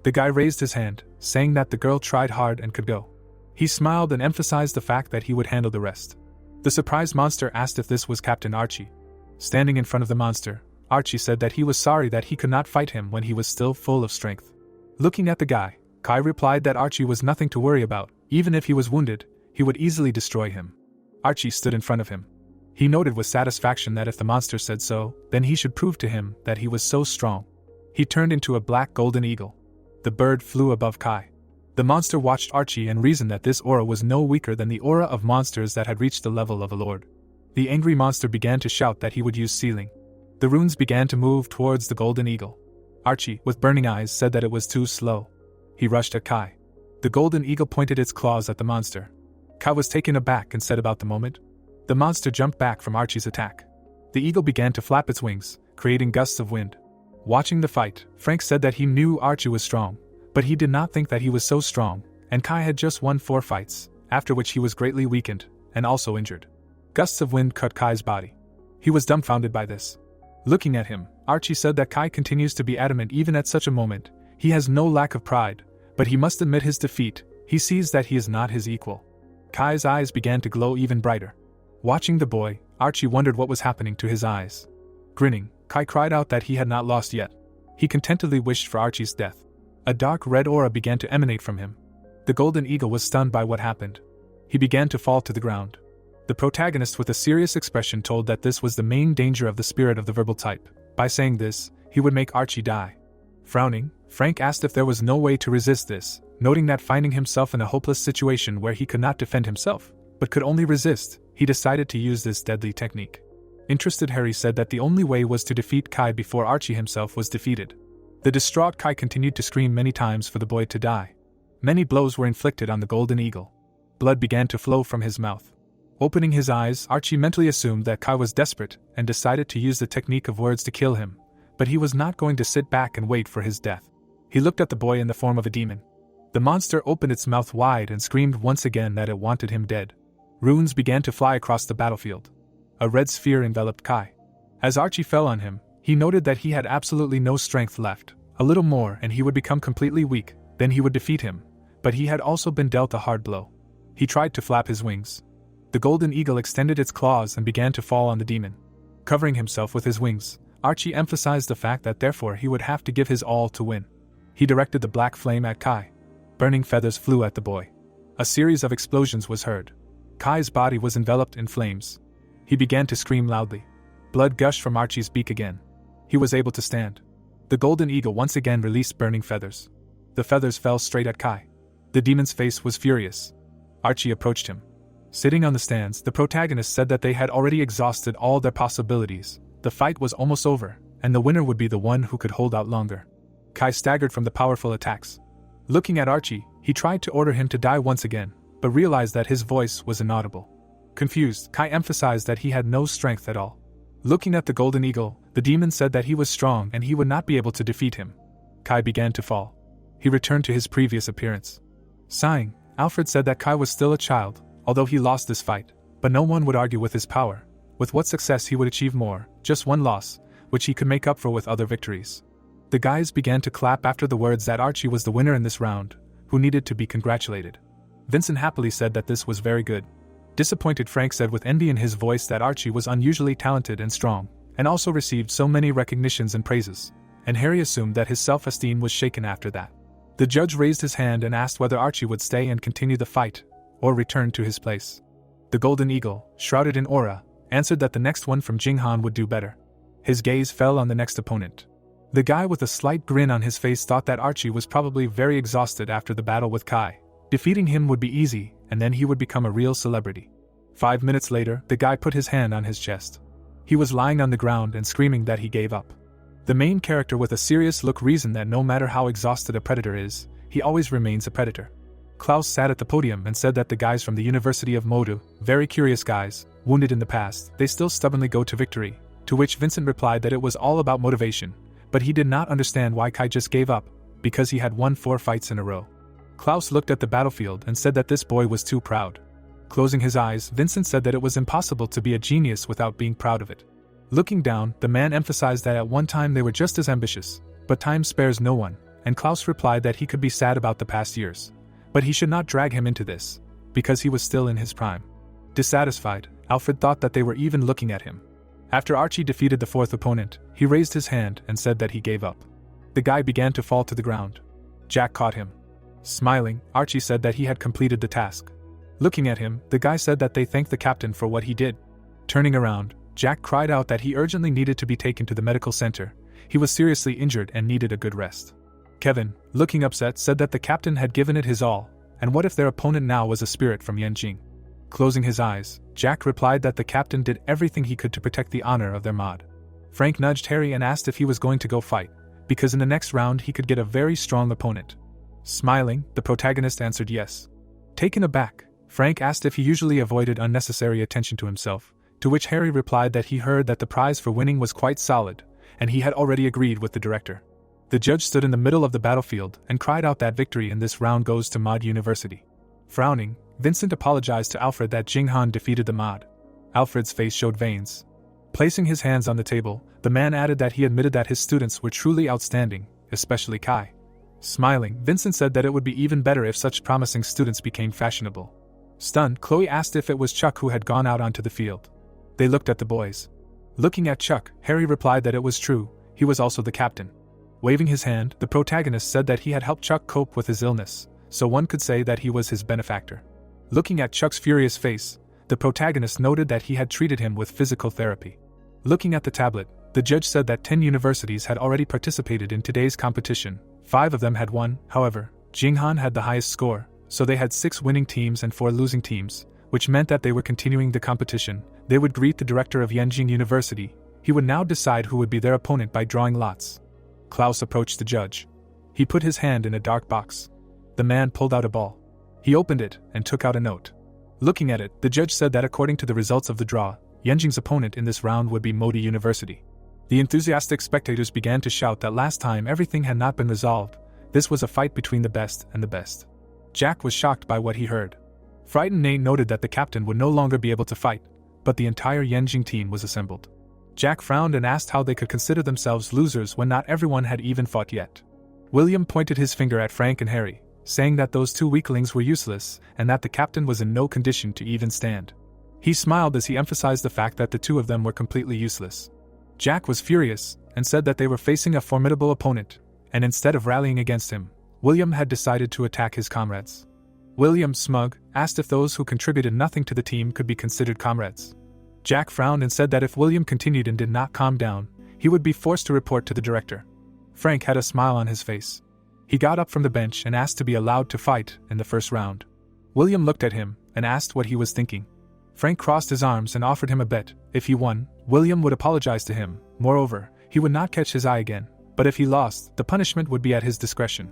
The guy raised his hand, saying that the girl tried hard and could go. He smiled and emphasized the fact that he would handle the rest. The surprised monster asked if this was Captain Archie. Standing in front of the monster, Archie said that he was sorry that he could not fight him when he was still full of strength. Looking at the guy, Kai replied that Archie was nothing to worry about. Even if he was wounded, he would easily destroy him. Archie stood in front of him. He noted with satisfaction that if the monster said so, then he should prove to him that he was so strong. He turned into a black golden eagle. The bird flew above Kai. The monster watched Archie and reasoned that this aura was no weaker than the aura of monsters that had reached the level of a lord. The angry monster began to shout that he would use sealing. The runes began to move towards the golden eagle. Archie, with burning eyes, said that it was too slow. He rushed at Kai. The golden eagle pointed its claws at the monster. Kai was taken aback and said about the moment. The monster jumped back from Archie's attack. The eagle began to flap its wings, creating gusts of wind. Watching the fight, Frank said that he knew Archie was strong, but he did not think that he was so strong, and Kai had just won 4 fights, after which he was greatly weakened, and also injured. Gusts of wind cut Kai's body. He was dumbfounded by this. Looking at him, Archie said that Kai continues to be adamant even at such a moment. He has no lack of pride, but he must admit his defeat. He sees that he is not his equal. Kai's eyes began to glow even brighter. Watching the boy, Archie wondered what was happening to his eyes. Grinning, Kai cried out that he had not lost yet. He contentedly wished for Archie's death. A dark red aura began to emanate from him. The golden eagle was stunned by what happened. He began to fall to the ground. The protagonist with a serious expression told that this was the main danger of the spirit of the verbal type. By saying this, he would make Archie die. Frowning, Frank asked if there was no way to resist this, noting that finding himself in a hopeless situation where he could not defend himself, but could only resist, he decided to use this deadly technique. Interested Harry said that the only way was to defeat Kai before Archie himself was defeated. The distraught Kai continued to scream many times for the boy to die. Many blows were inflicted on the golden eagle. Blood began to flow from his mouth. Opening his eyes, Archie mentally assumed that Kai was desperate and decided to use the technique of words to kill him, but he was not going to sit back and wait for his death. He looked at the boy in the form of a demon. The monster opened its mouth wide and screamed once again that it wanted him dead. Runes began to fly across the battlefield. A red sphere enveloped Kai. As Archie fell on him, he noted that he had absolutely no strength left. A little more and he would become completely weak, then he would defeat him, but he had also been dealt a hard blow. He tried to flap his wings. The golden eagle extended its claws and began to fall on the demon. Covering himself with his wings, Archie emphasized the fact that therefore he would have to give his all to win. He directed the black flame at Kai. Burning feathers flew at the boy. A series of explosions was heard. Kai's body was enveloped in flames. He began to scream loudly. Blood gushed from Archie's beak again. He was able to stand. The golden eagle once again released burning feathers. The feathers fell straight at Kai. The demon's face was furious. Archie approached him. Sitting on the stands, the protagonist said that they had already exhausted all their possibilities. The fight was almost over, and the winner would be the one who could hold out longer. Kai staggered from the powerful attacks. Looking at Archie, he tried to order him to die once again, but realized that his voice was inaudible. Confused, Kai emphasized that he had no strength at all. Looking at the golden eagle, the demon said that he was strong and he would not be able to defeat him. Kai began to fall. He returned to his previous appearance. Sighing, Alfred said that Kai was still a child, although he lost this fight, but no one would argue with his power. With what success he would achieve more, just one loss, which he could make up for with other victories. The guys began to clap after the words that Archie was the winner in this round, who needed to be congratulated. Vincent happily said that this was very good. Disappointed Frank said with envy in his voice that Archie was unusually talented and strong, and also received so many recognitions and praises, and Harry assumed that his self-esteem was shaken after that. The judge raised his hand and asked whether Archie would stay and continue the fight, or return to his place. The golden eagle, shrouded in aura, answered that the next one from Jinghan would do better. His gaze fell on the next opponent. The guy with a slight grin on his face thought that Archie was probably very exhausted after the battle with Kai. Defeating him would be easy, and then he would become a real celebrity. 5 minutes later, the guy put his hand on his chest. He was lying on the ground and screaming that he gave up. The main character with a serious look reasoned that no matter how exhausted a predator is, he always remains a predator. Klaus sat at the podium and said that the guys from the University of Modu, very curious guys, wounded in the past, they still stubbornly go to victory, to which Vincent replied that it was all about motivation, but he did not understand why Kai just gave up, because he had won 4 fights in a row. Klaus looked at the battlefield and said that this boy was too proud. Closing his eyes, Vincent said that it was impossible to be a genius without being proud of it. Looking down, the man emphasized that at one time they were just as ambitious, but time spares no one, and Klaus replied that he could be sad about the past years, but he should not drag him into this, because he was still in his prime. Dissatisfied, Alfred thought that they were even looking at him. After Archie defeated the 4th opponent, he raised his hand and said that he gave up. The guy began to fall to the ground. Jack caught him. Smiling, Archie said that he had completed the task. Looking at him, the guy said that they thanked the captain for what he did. Turning around, Jack cried out that he urgently needed to be taken to the medical center. He was seriously injured and needed a good rest. Kevin, looking upset, said that the captain had given it his all, and what if their opponent now was a spirit from Yanjing? Closing his eyes, Jack replied that the captain did everything he could to protect the honor of their mod. Frank nudged Harry and asked if he was going to go fight, because in the next round he could get a very strong opponent. Smiling, the protagonist answered yes. Taken aback, Frank asked if he usually avoided unnecessary attention to himself, to which Harry replied that he heard that the prize for winning was quite solid, and he had already agreed with the director. The judge stood in the middle of the battlefield and cried out that victory in this round goes to Mod University. Frowning, Vincent apologized to Alfred that Jinghan defeated the mod. Alfred's face showed veins. Placing his hands on the table, the man added that he admitted that his students were truly outstanding, especially Kai. Smiling, Vincent said that it would be even better if such promising students became fashionable. Stunned, Chloe asked if it was Chuck who had gone out onto the field. They looked at the boys. Looking at Chuck, Harry replied that it was true, he was also the captain. Waving his hand, the protagonist said that he had helped Chuck cope with his illness, so one could say that he was his benefactor. Looking at Chuck's furious face, the protagonist noted that he had treated him with physical therapy. Looking at the tablet, the judge said that 10 universities had already participated in today's competition. 5 of them had won, however, Jinghan had the highest score, so they had 6 winning teams and 4 losing teams, which meant that they were continuing the competition. They would greet the director of Yanjing University. He would now decide who would be their opponent by drawing lots. Klaus approached the judge. He put his hand in a dark box. The man pulled out a ball. He opened it and took out a note. Looking at it, the judge said that according to the results of the draw, Yanjing's opponent in this round would be Modi University. The enthusiastic spectators began to shout that last time everything had not been resolved. This was a fight between the best and the best. Jack was shocked by what he heard. Frightened Nate noted that the captain would no longer be able to fight, but the entire Yanjing team was assembled. Jack frowned and asked how they could consider themselves losers when not everyone had even fought yet. William pointed his finger at Frank and Harry, saying that those 2 weaklings were useless and that the captain was in no condition to even stand. He smiled as he emphasized the fact that the 2 of them were completely useless. Jack was furious and said that they were facing a formidable opponent, and instead of rallying against him, William had decided to attack his comrades. William, smug, asked if those who contributed nothing to the team could be considered comrades. Jack frowned and said that if William continued and did not calm down, he would be forced to report to the director. Frank had a smile on his face. He got up from the bench and asked to be allowed to fight in the first round. William looked at him and asked what he was thinking. Frank crossed his arms and offered him a bet. If he won, William would apologize to him. Moreover, he would not catch his eye again, but if he lost, the punishment would be at his discretion.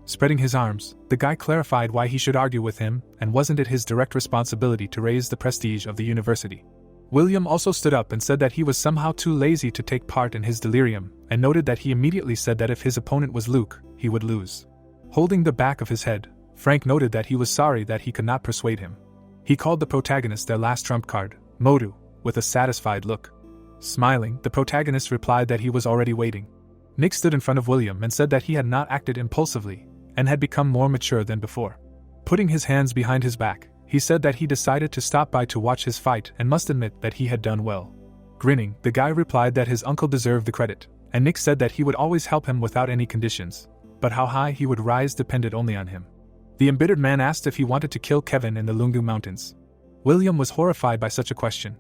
Spreading his arms, the guy clarified why he should argue with him, and wasn't it his direct responsibility to raise the prestige of the university. William also stood up and said that he was somehow too lazy to take part in his delirium, and noted that he immediately said that if his opponent was Luke, he would lose. Holding the back of his head, Frank noted that he was sorry that he could not persuade him. He called the protagonist their last trump card, Modu, with a satisfied look. Smiling, the protagonist replied that he was already waiting. Nick stood in front of William and said that he had not acted impulsively, and had become more mature than before. Putting his hands behind his back, he said that he decided to stop by to watch his fight and must admit that he had done well. Grinning, the guy replied that his uncle deserved the credit, and Nick said that he would always help him without any conditions, but how high he would rise depended only on him. The embittered man asked if he wanted to kill Kevin in the Lungu Mountains. William was horrified by such a question.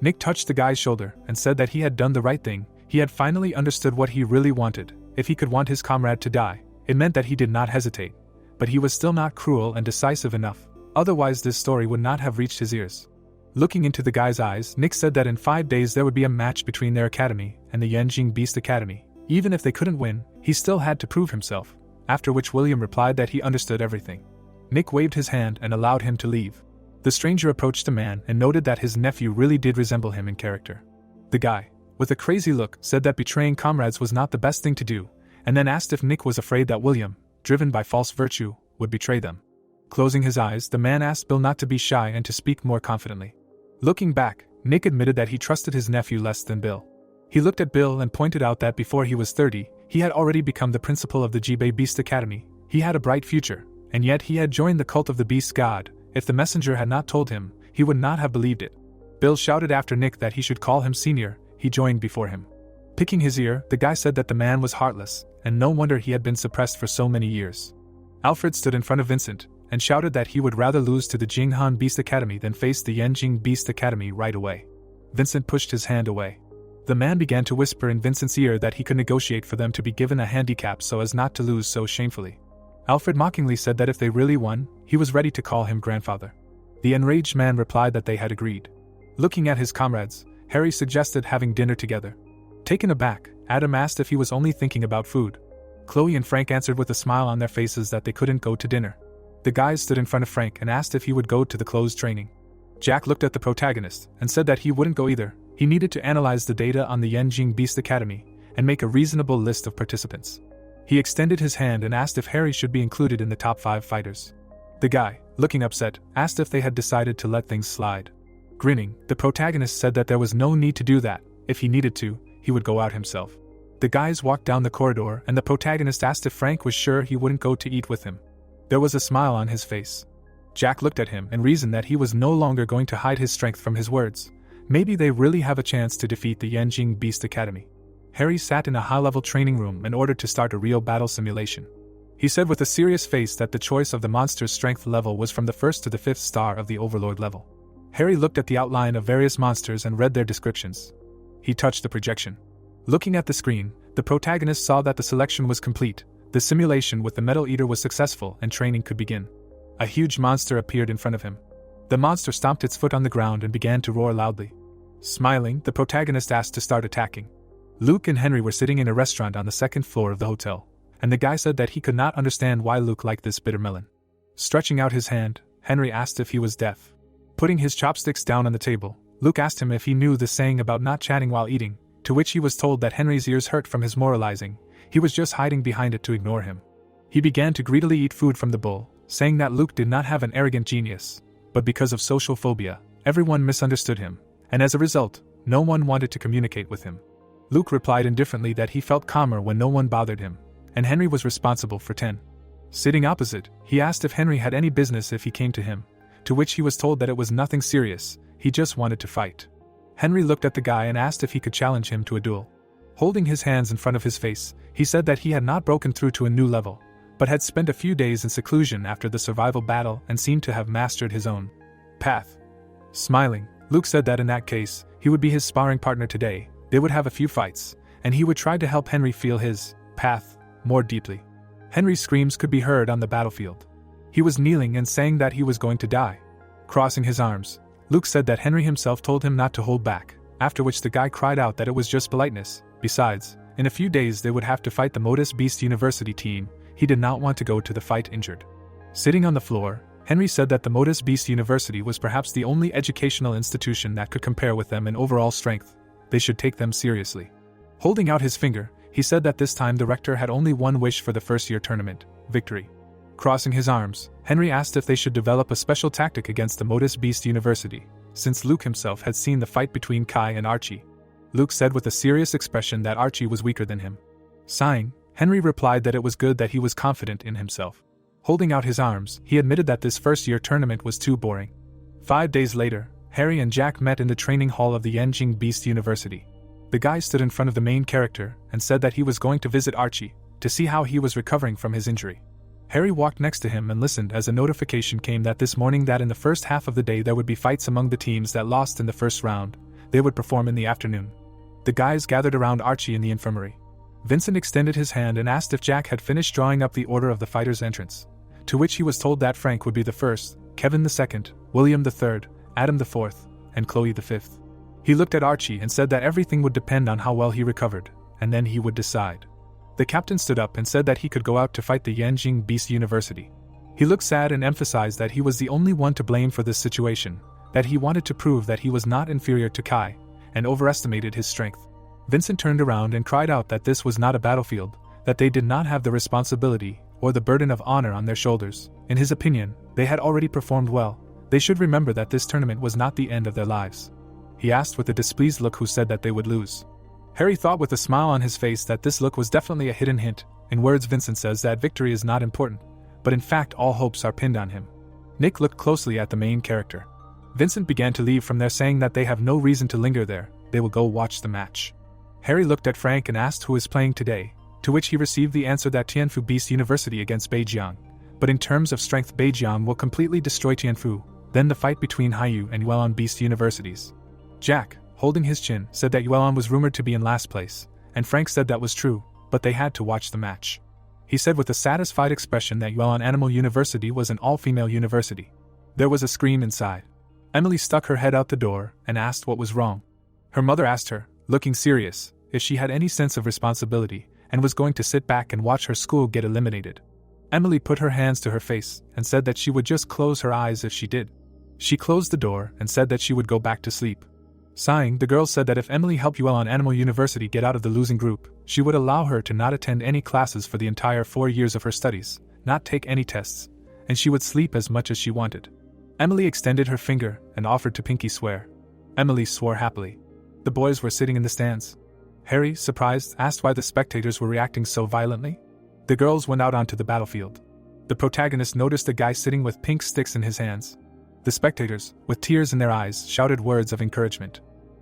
Nick touched the guy's shoulder and said that he had done the right thing. He had finally understood what he really wanted. If he could want his comrade to die, it meant that he did not hesitate. But he was still not cruel and decisive enough, otherwise this story would not have reached his ears. Looking into the guy's eyes, Nick said that in 5 days there would be a match between their academy and the Yanjing Beast Academy. Even if they couldn't win, he still had to prove himself, after which William replied that he understood everything. Nick waved his hand and allowed him to leave. The stranger approached the man and noted that his nephew really did resemble him in character. The guy, with a crazy look, said that betraying comrades was not the best thing to do, and then asked if Nick was afraid that William, driven by false virtue, would betray them. Closing his eyes, the man asked Bill not to be shy and to speak more confidently. Looking back, Nick admitted that he trusted his nephew less than Bill. He looked at Bill and pointed out that before he was 30, he had already become the principal of the Jibei Beast Academy. He had a bright future, and yet he had joined the cult of the Beast God. If the messenger had not told him, he would not have believed it. Bill shouted after Nick that he should call him senior. He joined before him. Picking his ear, the guy said that the man was heartless, and no wonder he had been suppressed for so many years. Alfred stood in front of Vincent and shouted that he would rather lose to the Jinghan Beast Academy than face the Yanjing Beast Academy right away. Vincent pushed his hand away. The man began to whisper in Vincent's ear that he could negotiate for them to be given a handicap so as not to lose so shamefully. Alfred mockingly said that if they really won, he was ready to call him grandfather. The enraged man replied that they had agreed. Looking at his comrades, Harry suggested having dinner together. Taken aback, Adam asked if he was only thinking about food. Chloe and Frank answered with a smile on their faces that they couldn't go to dinner. The guys stood in front of Frank and asked if he would go to the closed training. Jack looked at the protagonist and said that he wouldn't go either. He needed to analyze the data on the Yanjing Beast Academy and make a reasonable list of participants. He extended his hand and asked if Harry should be included in the top 5 fighters. The guy, looking upset, asked if they had decided to let things slide. Grinning, the protagonist said that there was no need to do that. If he needed to, he would go out himself. The guys walked down the corridor and the protagonist asked if Frank was sure he wouldn't go to eat with him. There was a smile on his face. Jack looked at him and reasoned that he was no longer going to hide his strength from his words. Maybe they really have a chance to defeat the Yanjing Beast Academy. Harry sat in a high-level training room in order to start a real battle simulation. He said with a serious face that the choice of the monster's strength level was from the 1st to the 5th star of the Overlord level. Harry looked at the outline of various monsters and read their descriptions. He touched the projection. Looking at the screen, the protagonist saw that the selection was complete. The simulation with the Metal Eater was successful and training could begin. A huge monster appeared in front of him. The monster stomped its foot on the ground and began to roar loudly. Smiling, the protagonist asked to start attacking. Luke and Henry were sitting in a restaurant on the 2nd floor of the hotel, and the guy said that he could not understand why Luke liked this bitter melon. Stretching out his hand, Henry asked if he was deaf. Putting his chopsticks down on the table, Luke asked him if he knew the saying about not chatting while eating, to which he was told that Henry's ears hurt from his moralizing. He was just hiding behind it to ignore him. He began to greedily eat food from the bowl, saying that Luke did not have an arrogant genius, but because of social phobia, everyone misunderstood him, and as a result, no one wanted to communicate with him. Luke replied indifferently that he felt calmer when no one bothered him, and Henry was responsible for 10. Sitting opposite, he asked if Henry had any business if he came to him, to which he was told that it was nothing serious, he just wanted to fight. Henry looked at the guy and asked if he could challenge him to a duel. Holding his hands in front of his face, he said that he had not broken through to a new level, but had spent a few days in seclusion after the survival battle and seemed to have mastered his own path. Smiling, Luke said that in that case, he would be his sparring partner today. They would have a few fights, and he would try to help Henry feel his path more deeply. Henry's screams could be heard on the battlefield. He was kneeling and saying that he was going to die. Crossing his arms, Luke said that Henry himself told him not to hold back, after which the guy cried out that it was just politeness. Besides, in a few days they would have to fight the Modus Beast University team. He did not want to go to the fight injured. Sitting on the floor, Henry said that the Modus Beast University was perhaps the only educational institution that could compare with them in overall strength. They should take them seriously. Holding out his finger, he said that this time the rector had only one wish for the first-year tournament: victory. Crossing his arms, Henry asked if they should develop a special tactic against the Modus Beast University, since Luke himself had seen the fight between Kai and Archie. Luke said with a serious expression that Archie was weaker than him. Sighing, Henry replied that it was good that he was confident in himself. Holding out his arms, he admitted that this first-year tournament was too boring. 5 days later, Harry and Jack met in the training hall of the Yanjing Beast University. The guy stood in front of the main character and said that he was going to visit Archie to see how he was recovering from his injury. Harry walked next to him and listened as a notification came that this morning that in the first half of the day there would be fights among the teams that lost in the first round. They would perform in the afternoon. The guys gathered around Archie in the infirmary. Vincent extended his hand and asked if Jack had finished drawing up the order of the fighters' entrance, to which he was told that Frank would be the first, Kevin the second, William the third, Adam the fourth, and Chloe the fifth. He looked at Archie and said that everything would depend on how well he recovered, and then he would decide. The captain stood up and said that he could go out to fight the Yanjing Beast University. He looked sad and emphasized that he was the only one to blame for this situation, that he wanted to prove that he was not inferior to Kai, and overestimated his strength. Vincent turned around and cried out that this was not a battlefield, that they did not have the responsibility or the burden of honor on their shoulders. In his opinion, they had already performed well. They should remember that this tournament was not the end of their lives. He asked with a displeased look who said that they would lose. Harry thought with a smile on his face that this look was definitely a hidden hint. In words, Vincent says that victory is not important, but in fact all hopes are pinned on him. Nick looked closely at the main character. Vincent began to leave from there saying that they have no reason to linger there, they will go watch the match. Harry looked at Frank and asked who is playing today, to which he received the answer that Tianfu Beast University against Beijiang. But in terms of strength, Beijiang will completely destroy Tianfu, then the fight between Haiyu and Yuelon Beast Universities. Jack, holding his chin, said that Yuelon was rumored to be in last place, and Frank said that was true, but they had to watch the match. He said with a satisfied expression that Yuelon Animal University was an all-female university. There was a scream inside. Emily stuck her head out the door and asked what was wrong. Her mother asked her, looking serious, if she had any sense of responsibility and was going to sit back and watch her school get eliminated. Emily put her hands to her face and said that she would just close her eyes if she did. She closed the door and said that she would go back to sleep. Sighing, the girl said that if Emily helped Yuan Animal University get out of the losing group, she would allow her to not attend any classes for the entire 4 years of her studies, not take any tests, and she would sleep as much as she wanted. Emily extended her finger and offered to Pinky swear. Emily swore happily. The boys were sitting in the stands. Harry, surprised, asked why the spectators were reacting so violently. The girls went out onto the battlefield. The protagonist noticed a guy sitting with pink sticks in his hands. The spectators, with tears in their eyes, shouted words of encouragement.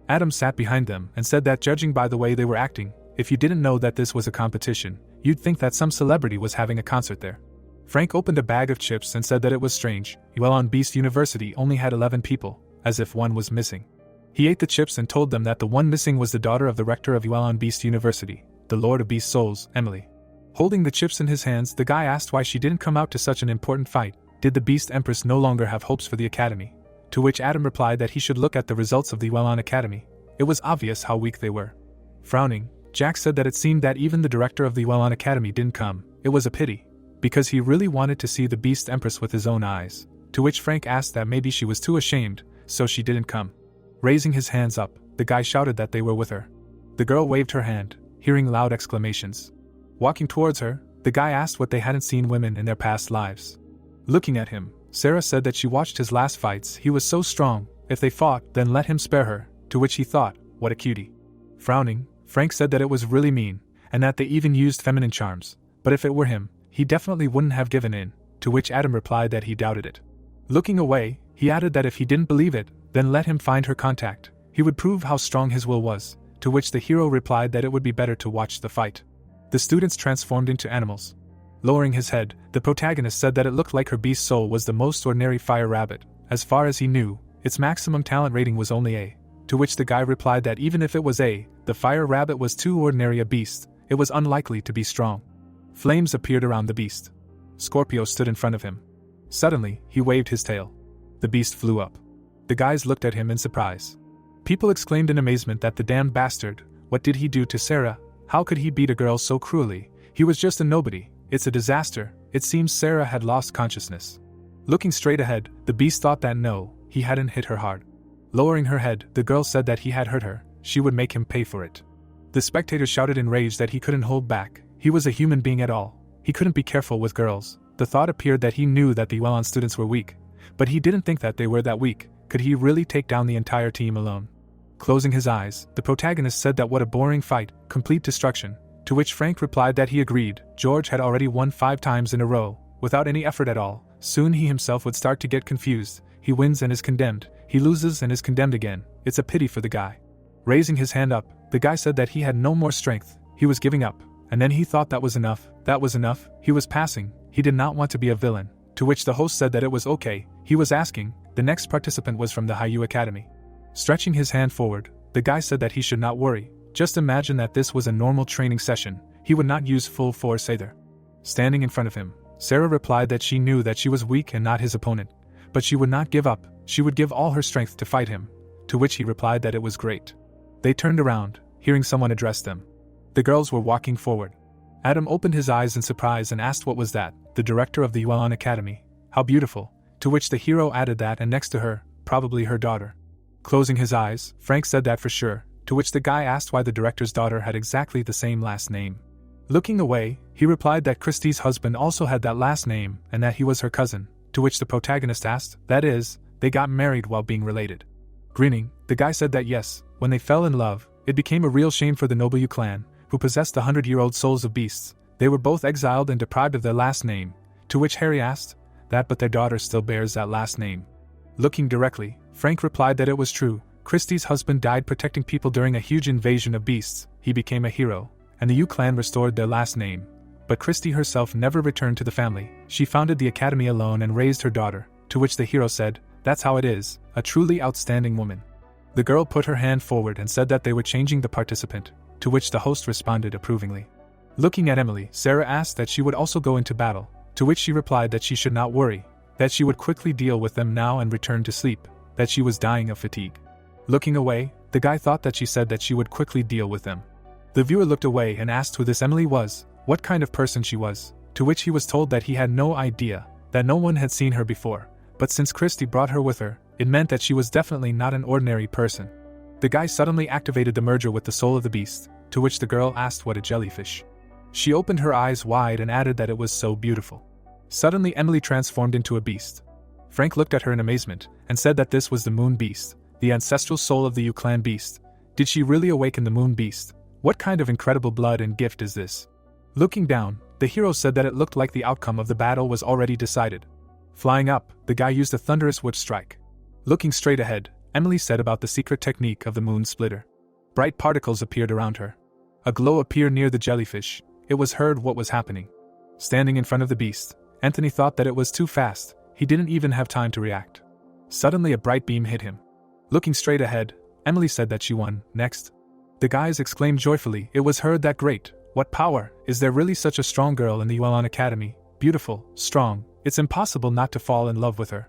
Adam sat behind them and said that judging by the way they were acting, if you didn't know that this was a competition, you'd think that some celebrity was having a concert there. Frank opened a bag of chips and said that it was strange, Yuan Beast University only had 11 people, as if one was missing. He ate the chips and told them that the one missing was the daughter of the rector of Yuan Beast University, the Lord of Beast Souls, Emily. Holding the chips in his hands, the guy asked why she didn't come out to such an important fight. Did the Beast Empress no longer have hopes for the Academy? To which Adam replied that he should look at the results of the Yuan Academy. It was obvious how weak they were. Frowning, Jack said that it seemed that even the director of the Yuan Academy didn't come. It was a pity, because he really wanted to see the Beast Empress with his own eyes. To which Frank asked that maybe she was too ashamed, so she didn't come. Raising his hands up, the guy shouted that they were with her. The girl waved her hand, hearing loud exclamations. Walking towards her, the guy asked what they hadn't seen women in their past lives. Looking at him, Sarah said that she watched his last fights. He was so strong, if they fought, then let him spare her, to which he thought, what a cutie. Frowning, Frank said that it was really mean, and that they even used feminine charms, but if it were him, he definitely wouldn't have given in, to which Adam replied that he doubted it. Looking away, he added that if he didn't believe it, then let him find her contact. He would prove how strong his will was, to which the hero replied that it would be better to watch the fight. The students transformed into animals. Lowering his head, the protagonist said that it looked like her beast soul was the most ordinary fire rabbit. As far as he knew, its maximum talent rating was only A, to which the guy replied that even if it was A, the fire rabbit was too ordinary a beast, it was unlikely to be strong. Flames appeared around the beast. Scorpio stood in front of him. Suddenly, he waved his tail. The beast flew up. The guys looked at him in surprise. People exclaimed in amazement that the damned bastard, what did he do to Sarah? How could he beat a girl so cruelly? He was just a nobody. It's a disaster. It seems Sarah had lost consciousness. Looking straight ahead, the beast thought that no, he hadn't hit her hard. Lowering her head, the girl said that he had hurt her. She would make him pay for it. The spectators shouted in rage that he couldn't hold back. He was a human being at all. He couldn't be careful with girls. The thought appeared that he knew that the Yuan students were weak, but he didn't think that they were that weak. Could he really take down the entire team alone? Closing his eyes, the protagonist said that what a boring fight, complete destruction, to which Frank replied that he agreed. George had already won 5 times in a row, without any effort at all. Soon he himself would start to get confused. He wins and is condemned. He loses and is condemned again. It's a pity for the guy. Raising his hand up, the guy said that he had no more strength. He was giving up. And then he thought that was enough. That was enough. He was passing. He did not want to be a villain. To which the host said that it was okay. He was asking. The next participant was from the Haiyu Academy. Stretching his hand forward, the guy said that he should not worry. Just imagine that this was a normal training session. He would not use full force either. Standing in front of him, Sarah replied that she knew that she was weak and not his opponent. But she would not give up. She would give all her strength to fight him. To which he replied that it was great. They turned around, hearing someone address them. The girls were walking forward. Adam opened his eyes in surprise and asked what was that. The director of the Yuan Academy. How beautiful. To which the hero added that, and next to her, probably her daughter. Closing his eyes, Frank said that for sure, to which the guy asked why the director's daughter had exactly the same last name. Looking away, he replied that Christie's husband also had that last name and that he was her cousin, to which the protagonist asked, that is, they got married while being related. Grinning, the guy said that yes, when they fell in love, it became a real shame for the Nobuyu clan, who possessed the 100-year-old souls of beasts. They were both exiled and deprived of their last name, to which Harry asked, that but their daughter still bears that last name. Looking directly, Frank replied that it was true. Christie's husband died protecting people during a huge invasion of beasts. He became a hero, and the Yu clan restored their last name. But Christie herself never returned to the family. She founded the academy alone and raised her daughter, to which the hero said, that's how it is, a truly outstanding woman. The girl put her hand forward and said that they were changing the participant, to which the host responded approvingly. Looking at Emily, Sarah asked that she would also go into battle, to which she replied that she should not worry. that she would quickly deal with them now and return to sleep, that she was dying of fatigue. Looking away, the guy thought that she said that she would quickly deal with them. The viewer looked away and asked who this Emily was, what kind of person she was, to which he was told that he had no idea, that no one had seen her before, but since Christy brought her with her, it meant that she was definitely not an ordinary person. The guy suddenly activated the merger with the soul of the beast, to which the girl asked what a jellyfish. She opened her eyes wide and added that it was so beautiful. Suddenly Emily transformed into a beast. Frank looked at her in amazement, and said that this was the moon beast, the ancestral soul of the Yu clan beast. Did she really awaken the moon beast? What kind of incredible blood and gift is this? Looking down, the hero said that it looked like the outcome of the battle was already decided. Flying up, the guy used a thunderous wood strike. Looking straight ahead, Emily said about the secret technique of the moon splitter. Bright particles appeared around her. A glow appeared near the jellyfish. It was heard what was happening. Standing in front of the beast, Anthony thought that it was too fast. He didn't even have time to react. Suddenly a bright beam hit him. Looking straight ahead, Emily said that she won. Next, the guys exclaimed joyfully. It was heard that great. What power! Is there really such a strong girl in the Yuan Academy? Beautiful, strong. It's impossible not to fall in love with her.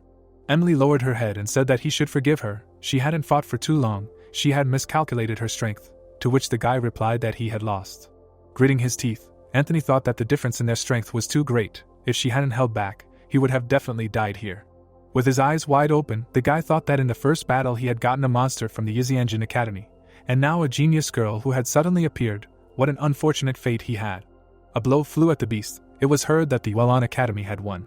Emily lowered her head and said that he should forgive her. She hadn't fought for too long. She had miscalculated her strength. To which the guy replied that he had lost. Gritting his teeth, Anthony thought that the difference in their strength was too great. If she hadn't held back, he would have definitely died here. With his eyes wide open, the guy thought that in the first battle he had gotten a monster from the Yizianjin Academy, and now a genius girl who had suddenly appeared. What an unfortunate fate he had. A blow flew at the beast. It was heard that the Yuan Academy had won.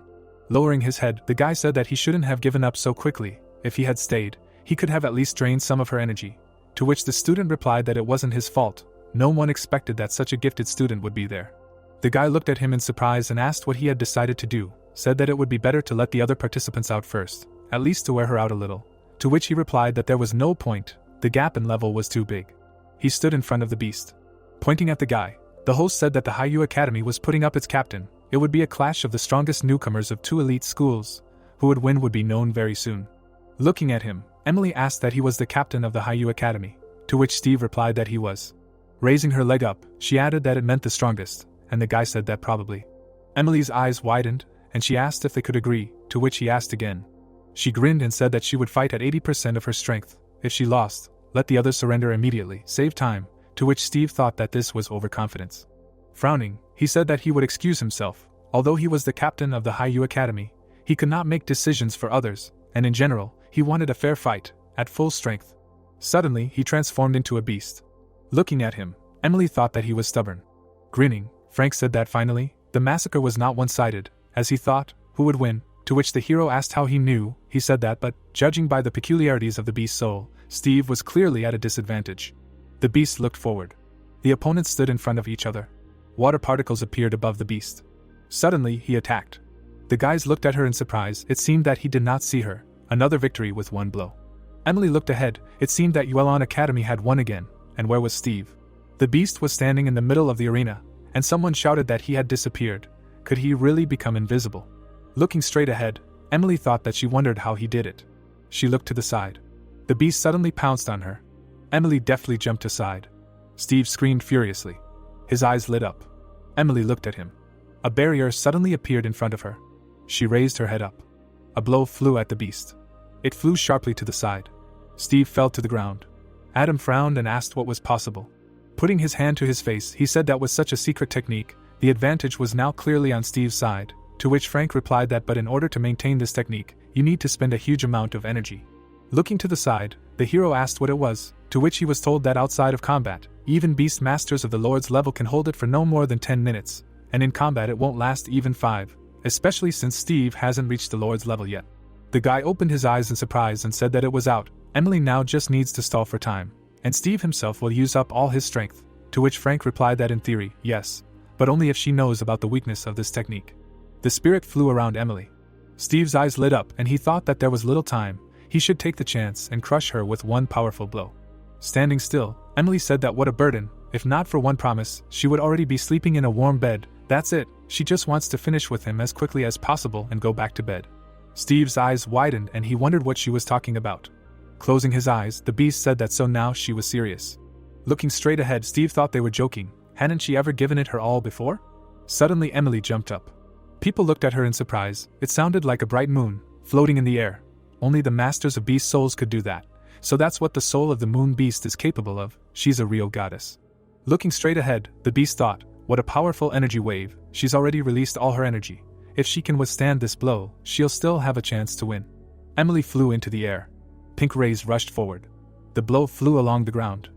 Lowering his head, the guy said that he shouldn't have given up so quickly. If he had stayed, he could have at least drained some of her energy. To which the student replied that it wasn't his fault. No one expected that such a gifted student would be there. The guy looked at him in surprise and asked what he had decided to do, said that it would be better to let the other participants out first, at least to wear her out a little. To which he replied that there was no point, the gap in level was too big. He stood in front of the beast. Pointing at the guy, the host said that the Haiyu Academy was putting up its captain. It would be a clash of the strongest newcomers of two elite schools. Who would win would be known very soon. Looking at him, Emily asked that he was the captain of the Haiyu Academy, to which Steve replied that he was. Raising her leg up, she added that it meant the strongest, and the guy said that probably. Emily's eyes widened, and she asked if they could agree, to which he asked again. She grinned and said that she would fight at 80% of her strength. If she lost, let the others surrender immediately, save time, to which Steve thought that this was overconfidence. Frowning, he said that he would excuse himself. Although he was the captain of the Haiyu Academy, he could not make decisions for others, and in general, he wanted a fair fight, at full strength. Suddenly, he transformed into a beast. Looking at him, Emily thought that he was stubborn. Grinning, Frank said that finally, the massacre was not one-sided, as he thought. Who would win? To which the hero asked how he knew. He said that, but, judging by the peculiarities of the beast's soul, Steve was clearly at a disadvantage. The beast looked forward. The opponents stood in front of each other. Water particles appeared above the beast. Suddenly, he attacked. The guys looked at her in surprise. It seemed that he did not see her. Another victory with one blow. Emily looked ahead. It seemed that Yuan Academy had won again. And where was Steve? The beast was standing in the middle of the arena, and someone shouted that he had disappeared. Could he really become invisible? Looking straight ahead, Emily thought that she wondered how he did it. She looked to the side. The beast suddenly pounced on her. Emily deftly jumped aside. Steve screamed furiously. His eyes lit up. Emily looked at him. A barrier suddenly appeared in front of her. She raised her head up. A blow flew at the beast. It flew sharply to the side. Steve fell to the ground. Adam frowned and asked what was possible. Putting his hand to his face, he said that with such a secret technique, the advantage was now clearly on Steve's side, to which Frank replied that but in order to maintain this technique, you need to spend a huge amount of energy. Looking to the side, the hero asked what it was, to which he was told that outside of combat, even beast masters of the Lord's level can hold it for no more than 10 minutes, and in combat it won't last even 5, especially since Steve hasn't reached the Lord's level yet. The guy opened his eyes in surprise and said that it was out. Emily now just needs to stall for time, and Steve himself will use up all his strength, to which Frank replied that in theory, yes, but only if she knows about the weakness of this technique. The spirit flew around Emily. Steve's eyes lit up and he thought that there was little time. He should take the chance and crush her with one powerful blow. Standing still, Emily said that what a burden. If not for one promise, she would already be sleeping in a warm bed. That's it, she just wants to finish with him as quickly as possible and go back to bed. Steve's eyes widened and he wondered what she was talking about. Closing his eyes, the beast said that so now she was serious. Looking straight ahead, Steve thought they were joking. Hadn't she ever given it her all before? Suddenly Emily jumped up. People looked at her in surprise. It sounded like a bright moon, floating in the air. Only the masters of beast souls could do that. So that's what the soul of the moon beast is capable of. She's a real goddess. Looking straight ahead, the beast thought, what a powerful energy wave. She's already released all her energy. If she can withstand this blow, she'll still have a chance to win. Emily flew into the air. Pink rays rushed forward. The blow flew along the ground.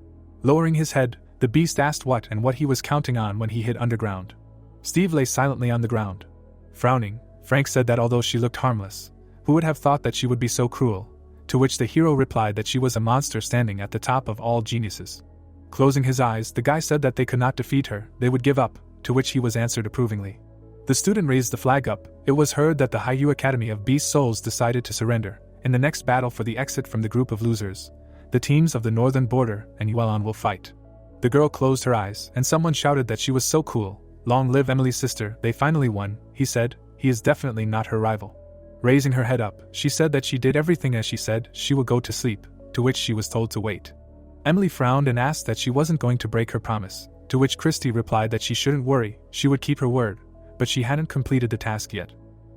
Lowering his head, the beast asked what he was counting on when he hit underground. Steve lay silently on the ground. Frowning, Frank said that although she looked harmless, who would have thought that she would be so cruel? To which the hero replied that she was a monster standing at the top of all geniuses. Closing his eyes, the guy said that they could not defeat her, they would give up, to which he was answered approvingly. The student raised the flag up. It was heard that the Haiyu Academy of Beast Souls decided to surrender. In the next battle for the exit from the group of losers, the teams of the Northern Border and Yuelon will fight. The girl closed her eyes, and someone shouted that she was so cool. Long live Emily's sister, they finally won, he said. He is definitely not her rival. Raising her head up, she said that she did everything as she said, she would go to sleep, to which she was told to wait. Emily frowned and asked that she wasn't going to break her promise, to which Christy replied that she shouldn't worry, she would keep her word, but she hadn't completed the task yet.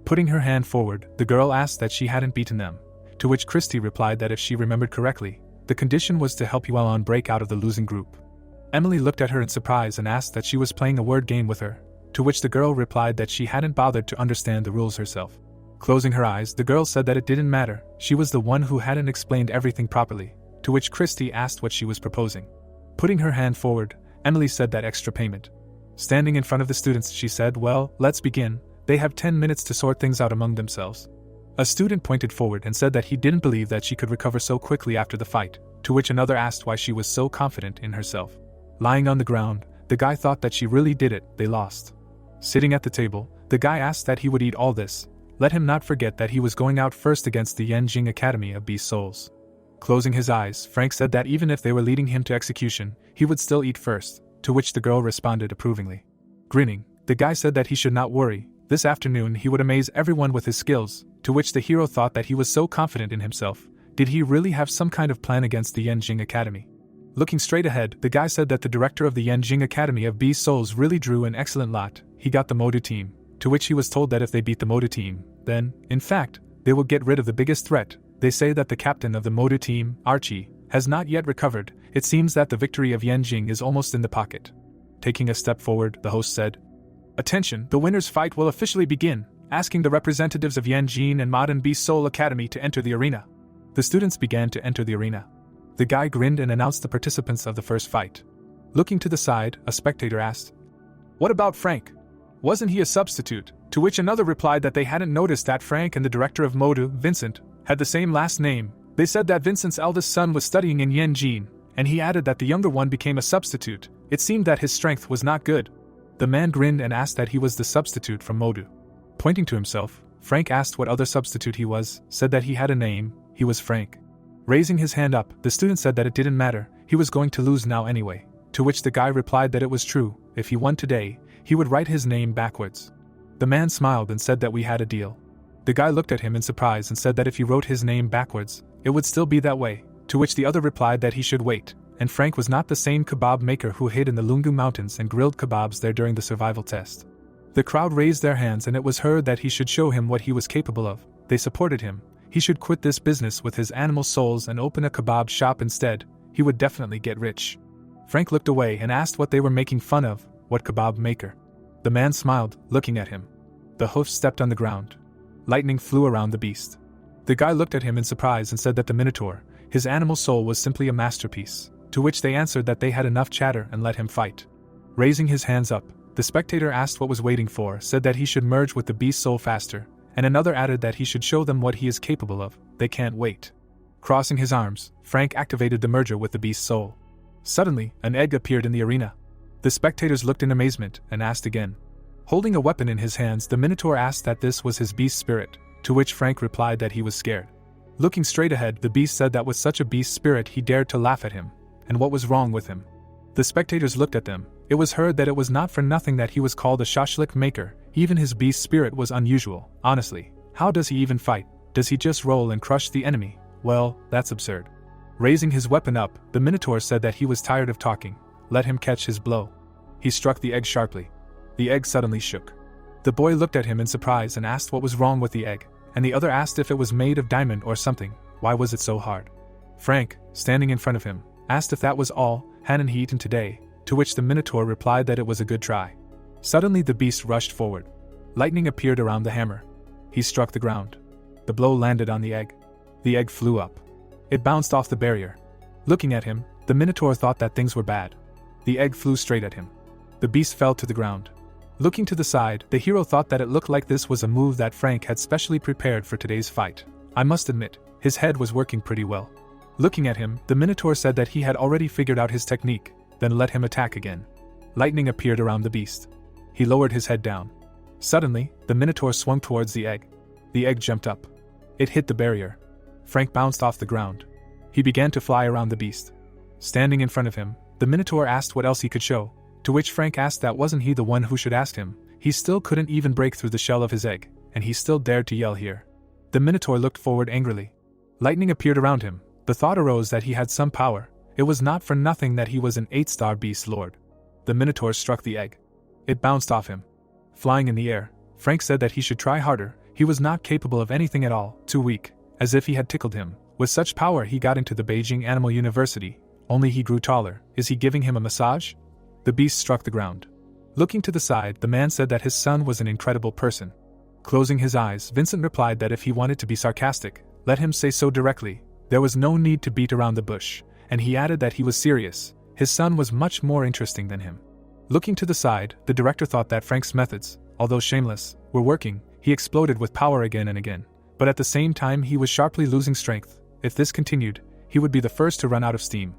Putting her hand forward, the girl asked that she hadn't beaten them, to which Christy replied that if she remembered correctly, the condition was to help Yuelon break out of the losing group. Emily looked at her in surprise and asked that she was playing a word game with her, to which the girl replied that she hadn't bothered to understand the rules herself. Closing her eyes, the girl said that it didn't matter, she was the one who hadn't explained everything properly, to which Christy asked what she was proposing. Putting her hand forward, Emily said that extra payment. Standing in front of the students, she said, well, let's begin, they have 10 minutes to sort things out among themselves. A student pointed forward and said that he didn't believe that she could recover so quickly after the fight, to which another asked why she was so confident in herself. Lying on the ground, the guy thought that she really did it, they lost. Sitting at the table, the guy asked that he would eat all this. Let him not forget that he was going out first against the Yanjing Academy of Beast Souls. Closing his eyes, Frank said that even if they were leading him to execution, he would still eat first, to which the girl responded approvingly. Grinning, the guy said that he should not worry, this afternoon he would amaze everyone with his skills, to which the hero thought that he was so confident in himself. Did he really have some kind of plan against the Yanjing Academy? Looking straight ahead, the guy said that the director of the Yanjing Academy of Beast Souls really drew an excellent lot. He got the Modu team, to which he was told that if they beat the Modu team, then, in fact, they will get rid of the biggest threat. They say that the captain of the Modu team, Archie, has not yet recovered. It seems that the victory of Yanjing is almost in the pocket. Taking a step forward, the host said, "Attention, the winner's fight will officially begin," asking the representatives of Yanjing and Modern Beast Soul Academy to enter the arena. The students began to enter the arena. The guy grinned and announced the participants of the first fight. Looking to the side, a spectator asked, "What about Frank? Wasn't he a substitute?" To which another replied that they hadn't noticed that Frank and the director of Modu, Vincent, had the same last name. They said that Vincent's eldest son was studying in Yanjing, and he added that the younger one became a substitute. It seemed that his strength was not good. The man grinned and asked that he was the substitute from Modu. Pointing to himself, Frank asked what other substitute he was, said that he had a name, he was Frank. Raising his hand up, the student said that it didn't matter, he was going to lose now anyway, to which the guy replied that it was true, if he won today, he would write his name backwards. The man smiled and said that we had a deal. The guy looked at him in surprise and said that if he wrote his name backwards, it would still be that way, to which the other replied that he should wait, and Frank was not the same kebab maker who hid in the Lungu Mountains and grilled kebabs there during the survival test. The crowd raised their hands and it was heard that he should show him what he was capable of. They supported him. He should quit this business with his animal souls and open a kebab shop instead. He would definitely get rich. Frank looked away and asked what they were making fun of, what kebab maker. The man smiled, looking at him. The hoof stepped on the ground. Lightning flew around the beast. The guy looked at him in surprise and said that the Minotaur, his animal soul, was simply a masterpiece, to which they answered that they had enough chatter and let him fight. Raising his hands up, the spectator asked what was waiting for, said that he should merge with the beast soul faster, and another added that he should show them what he is capable of. They can't wait. Crossing his arms, Frank activated the merger with the beast soul. Suddenly, an egg appeared in the arena. The spectators looked in amazement and asked again. Holding a weapon in his hands, the Minotaur asked that this was his beast spirit, to which Frank replied that he was scared. Looking straight ahead, the beast said that with such a beast spirit he dared to laugh at him, and what was wrong with him. The spectators looked at them. It was heard that it was not for nothing that he was called a shashlik maker. Even his beast spirit was unusual. Honestly, how does he even fight? Does he just roll and crush the enemy? Well, that's absurd. Raising his weapon up, the Minotaur said that he was tired of talking. Let him catch his blow. He struck the egg sharply. The egg suddenly shook. The boy looked at him in surprise and asked what was wrong with the egg, and the other asked if it was made of diamond or something. Why was it so hard? Frank, standing in front of him, asked if that was all hadn't he eaten today, to which the Minotaur replied that it was a good try. Suddenly the beast rushed forward. Lightning appeared around the hammer. He struck the ground. The blow landed on the egg. The egg flew up. It bounced off the barrier. Looking at him, the Minotaur thought that things were bad. The egg flew straight at him. The beast fell to the ground. Looking to the side, the hero thought that it looked like this was a move that Frank had specially prepared for today's fight. I must admit, his head was working pretty well. Looking at him, the Minotaur said that he had already figured out his technique, then let him attack again. Lightning appeared around the beast. He lowered his head down. Suddenly, the Minotaur swung towards the egg. The egg jumped up. It hit the barrier. Frank bounced off the ground. He began to fly around the beast. Standing in front of him, the Minotaur asked what else he could show, to which Frank asked that wasn't he the one who should ask him. He still couldn't even break through the shell of his egg, and he still dared to yell here. The Minotaur looked forward angrily. Lightning appeared around him. The thought arose that he had some power. It was not for nothing that he was an 8-star beast lord. The Minotaur struck the egg. It bounced off him. Flying in the air, Frank said that he should try harder. He was not capable of anything at all, too weak, as if he had tickled him. With such power he got into the Beijing Animal University, only he grew taller. Is he giving him a massage? The beast struck the ground. Looking to the side, the man said that his son was an incredible person. Closing his eyes, Vincent replied that if he wanted to be sarcastic, let him say so directly. There was no need to beat around the bush, and he added that he was serious. His son was much more interesting than him. Looking to the side, the director thought that Frank's methods, although shameless, were working. He exploded with power again and again, but at the same time he was sharply losing strength. If this continued, he would be the first to run out of steam.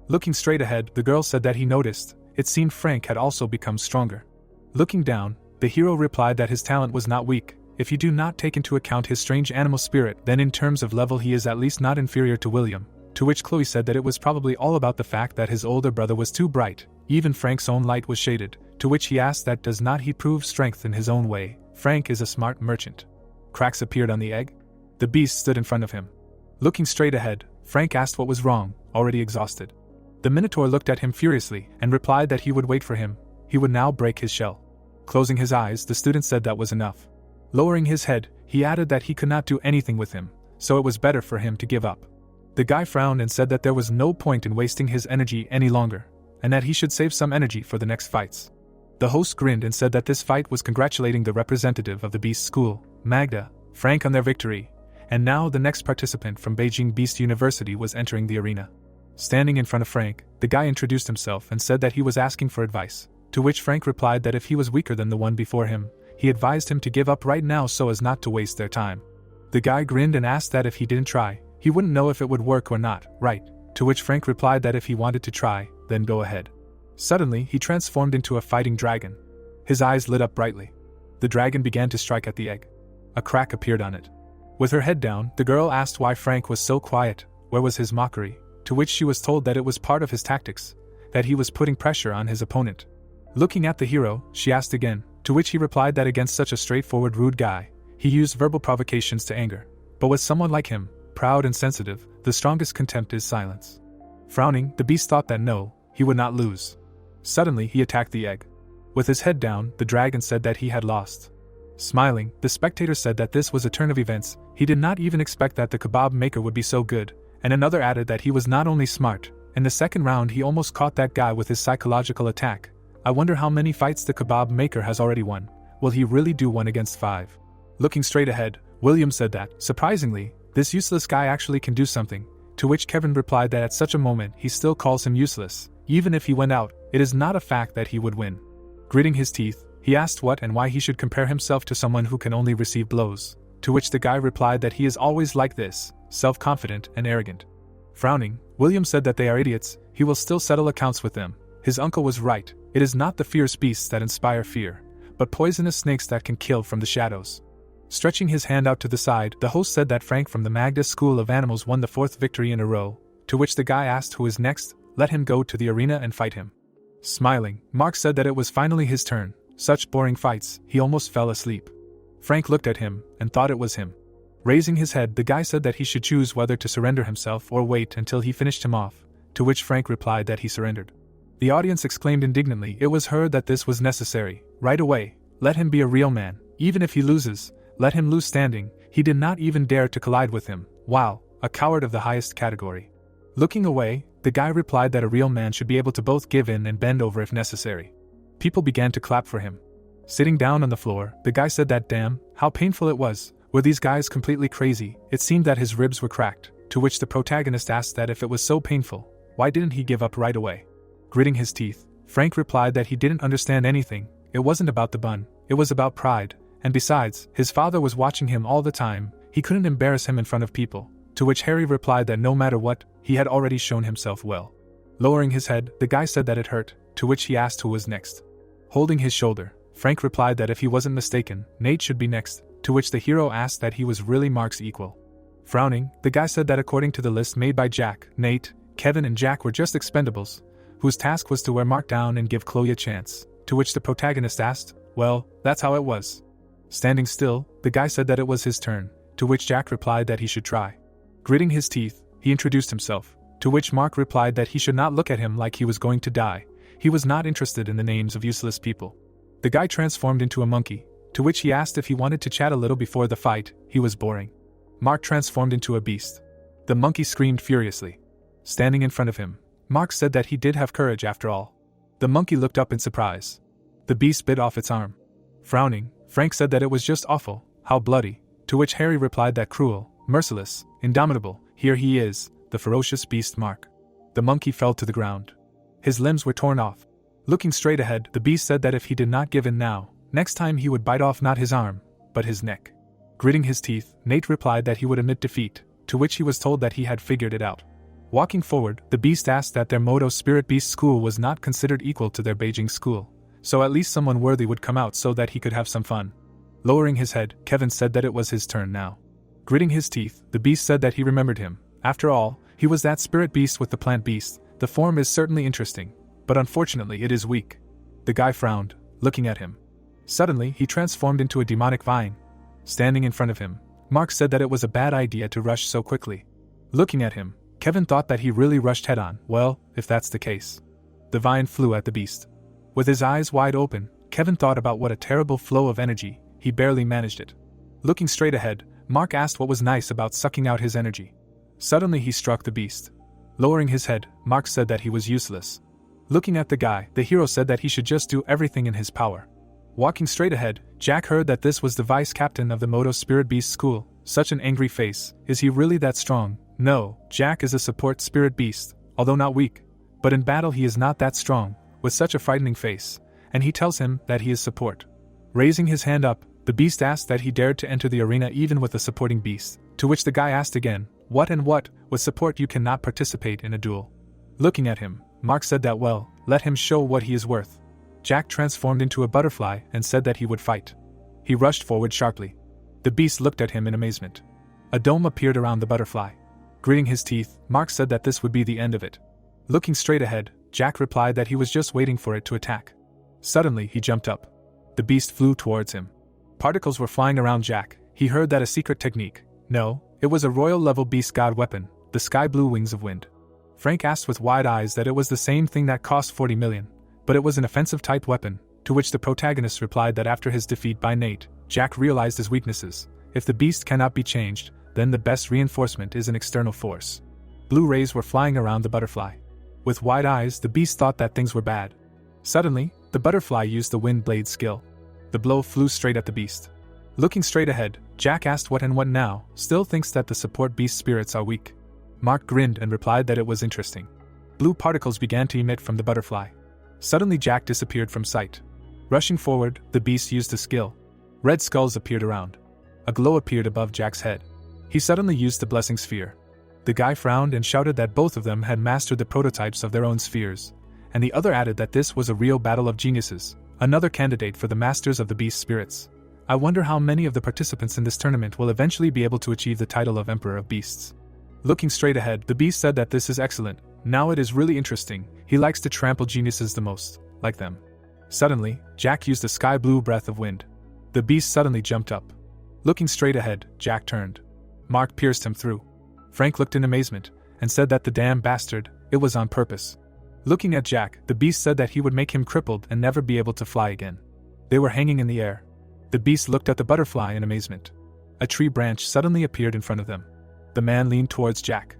Looking straight ahead, the girl said that he noticed. It seemed Frank had also become stronger. Looking down, the hero replied that his talent was not weak. If you do not take into account his strange animal spirit, then in terms of level he is at least not inferior to William. To which Chloe said that it was probably all about the fact that his older brother was too bright. Even Frank's own light was shaded, to which he asked that does not he prove strength in his own way. Frank is a smart merchant. Cracks appeared on the egg. The beast stood in front of him. Looking straight ahead, Frank asked what was wrong, already exhausted. The Minotaur looked at him furiously and replied that he would wait for him. He would now break his shell. Closing his eyes, the student said that was enough. Lowering his head, he added that he could not do anything with him, so it was better for him to give up. The guy frowned and said that there was no point in wasting his energy any longer, and that he should save some energy for the next fights. The host grinned and said that this fight was congratulating the representative of the Beast School, Magda, Frank, on their victory, and now the next participant from Beijing Beast University was entering the arena. Standing in front of Frank, the guy introduced himself and said that he was asking for advice, to which Frank replied that if he was weaker than the one before him, he advised him to give up right now so as not to waste their time. The guy grinned and asked that if he didn't try, he wouldn't know if it would work or not, right? To which Frank replied that if he wanted to try, then go ahead. Suddenly, he transformed into a fighting dragon. His eyes lit up brightly. The dragon began to strike at the egg. A crack appeared on it. With her head down, the girl asked why Frank was so quiet. Where was his mockery? To which she was told that it was part of his tactics, that he was putting pressure on his opponent. Looking at the hero, she asked again, to which he replied that against such a straightforward rude guy, he used verbal provocations to anger. But with someone like him, proud and sensitive, the strongest contempt is silence. Frowning, the beast thought that no, he would not lose. Suddenly, he attacked the egg. With his head down, the dragon said that he had lost. Smiling, the spectator said that this was a turn of events. He did not even expect that the kebab maker would be so good, and another added that he was not only smart. In the second round, he almost caught that guy with his psychological attack. I wonder how many fights the kebab maker has already won. Will he really do 1 against 5? Looking straight ahead, William said that, surprisingly, this useless guy actually can do something, to which Kevin replied that at such a moment he still calls him useless. Even if he went out, it is not a fact that he would win. Gritting his teeth, he asked what and why he should compare himself to someone who can only receive blows, to which the guy replied that he is always like this, self-confident and arrogant. Frowning, William said that they are idiots. He will still settle accounts with them. His uncle was right. It is not the fierce beasts that inspire fear, but poisonous snakes that can kill from the shadows. Stretching his hand out to the side, the host said that Frank from the Magda School of Animals won the 4th victory in a row, to which the guy asked who is next. Let him go to the arena and fight him. Smiling, Mark said that it was finally his turn. Such boring fights, he almost fell asleep. Frank looked at him and thought it was him. Raising his head, the guy said that he should choose whether to surrender himself or wait until he finished him off, to which Frank replied that he surrendered. The audience exclaimed indignantly it was heard that this was necessary. Right away, let him be a real man. Even if he loses, let him lose standing. He did not even dare to collide with him. Wow, a coward of the highest category. Looking away, the guy replied that a real man should be able to both give in and bend over if necessary. People began to clap for him. Sitting down on the floor, the guy said that damn, how painful it was. Were these guys completely crazy? It seemed that his ribs were cracked, to which the protagonist asked that if it was so painful, why didn't he give up right away? Gritting his teeth, Frank replied that he didn't understand anything. It wasn't about the bun, it was about pride, and besides, his father was watching him all the time, he couldn't embarrass him in front of people, to which Harry replied that no matter what, he had already shown himself well. Lowering his head, the guy said that it hurt, to which he asked who was next. Holding his shoulder, Frank replied that if he wasn't mistaken, Nate should be next, to which the hero asked that he was really Mark's equal. Frowning, the guy said that according to the list made by Jack, Nate, Kevin and Jack were just expendables, whose task was to wear Mark down and give Chloe a chance, to which the protagonist asked, well, that's how it was. Standing still, the guy said that it was his turn, to which Jack replied that he should try. Gritting his teeth, he introduced himself, to which Mark replied that he should not look at him like he was going to die. He was not interested in the names of useless people. The guy transformed into a monkey, to which he asked if he wanted to chat a little before the fight. He was boring. Mark transformed into a beast. The monkey screamed furiously. Standing in front of him, Mark said that he did have courage after all. The monkey looked up in surprise. The beast bit off its arm. Frowning, Frank said that it was just awful, how bloody, to which Harry replied that cruel, merciless, indomitable, here he is, the ferocious beast Mark. The monkey fell to the ground. His limbs were torn off. Looking straight ahead, the beast said that if he did not give in now, next time he would bite off not his arm, but his neck. Gritting his teeth, Nate replied that he would admit defeat, to which he was told that he had figured it out. Walking forward, the beast asked that their Moto Spirit Beast school was not considered equal to their Beijing school, so at least someone worthy would come out so that he could have some fun. Lowering his head, Kevin said that it was his turn now. Gritting his teeth, the beast said that he remembered him. After all, he was that spirit beast with the plant beast. The form is certainly interesting, but unfortunately it is weak. The guy frowned, looking at him. Suddenly, he transformed into a demonic vine. Standing in front of him, Mark said that it was a bad idea to rush so quickly. Looking at him, Kevin thought that he really rushed head-on. Well, if that's the case. The vine flew at the beast. With his eyes wide open, Kevin thought about what a terrible flow of energy. He barely managed it. Looking straight ahead, Mark asked what was nice about sucking out his energy. Suddenly he struck the beast. Lowering his head, Mark said that he was useless. Looking at the guy, the hero said that he should just do everything in his power. Walking straight ahead, Jack heard that this was the vice captain of the Moto Spirit Beast School. Such an angry face. Is he really that strong? No, Jack is a support spirit beast, although not weak. But in battle he is not that strong, with such a frightening face, and he tells him that he is support. Raising his hand up, the beast asked that he dared to enter the arena even with a supporting beast, to which the guy asked again, what, with support you cannot participate in a duel. Looking at him, Mark said that well, let him show what he is worth. Jack transformed into a butterfly and said that he would fight. He rushed forward sharply. The beast looked at him in amazement. A dome appeared around the butterfly. Gritting his teeth, Mark said that this would be the end of it. Looking straight ahead, Jack replied that he was just waiting for it to attack. Suddenly he jumped up. The beast flew towards him. Particles were flying around Jack. He heard that a secret technique. No, it was a royal-level beast god weapon, the sky blue wings of wind. Frank asked with wide eyes that it was the same thing that cost 40 million, but it was an offensive-type weapon, to which the protagonist replied that after his defeat by Nate, Jack realized his weaknesses. If the beast cannot be changed, then the best reinforcement is an external force. Blue rays were flying around the butterfly. With wide eyes, the beast thought that things were bad. Suddenly, the butterfly used the wind blade skill. The blow flew straight at the beast. Looking straight ahead, Jack asked what now, still thinks that the support beast spirits are weak. Mark grinned and replied that it was interesting. Blue particles began to emit from the butterfly. Suddenly Jack disappeared from sight. Rushing forward, the beast used a skill. Red skulls appeared around. A glow appeared above Jack's head. He suddenly used the blessing sphere. The guy frowned and shouted that both of them had mastered the prototypes of their own spheres, and the other added that this was a real battle of geniuses, another candidate for the masters of the beast spirits. I wonder how many of the participants in this tournament will eventually be able to achieve the title of Emperor of Beasts. Looking straight ahead, the beast said that this is excellent. Now it is really interesting. He likes to trample geniuses the most, like them. Suddenly, Jack used a sky blue breath of wind. The beast suddenly jumped up. Looking straight ahead, Jack turned. Mark pierced him through. Frank looked in amazement, and said that the damn bastard, it was on purpose. Looking at Jack, the beast said that he would make him crippled and never be able to fly again. They were hanging in the air. The beast looked at the butterfly in amazement. A tree branch suddenly appeared in front of them. The man leaned towards Jack.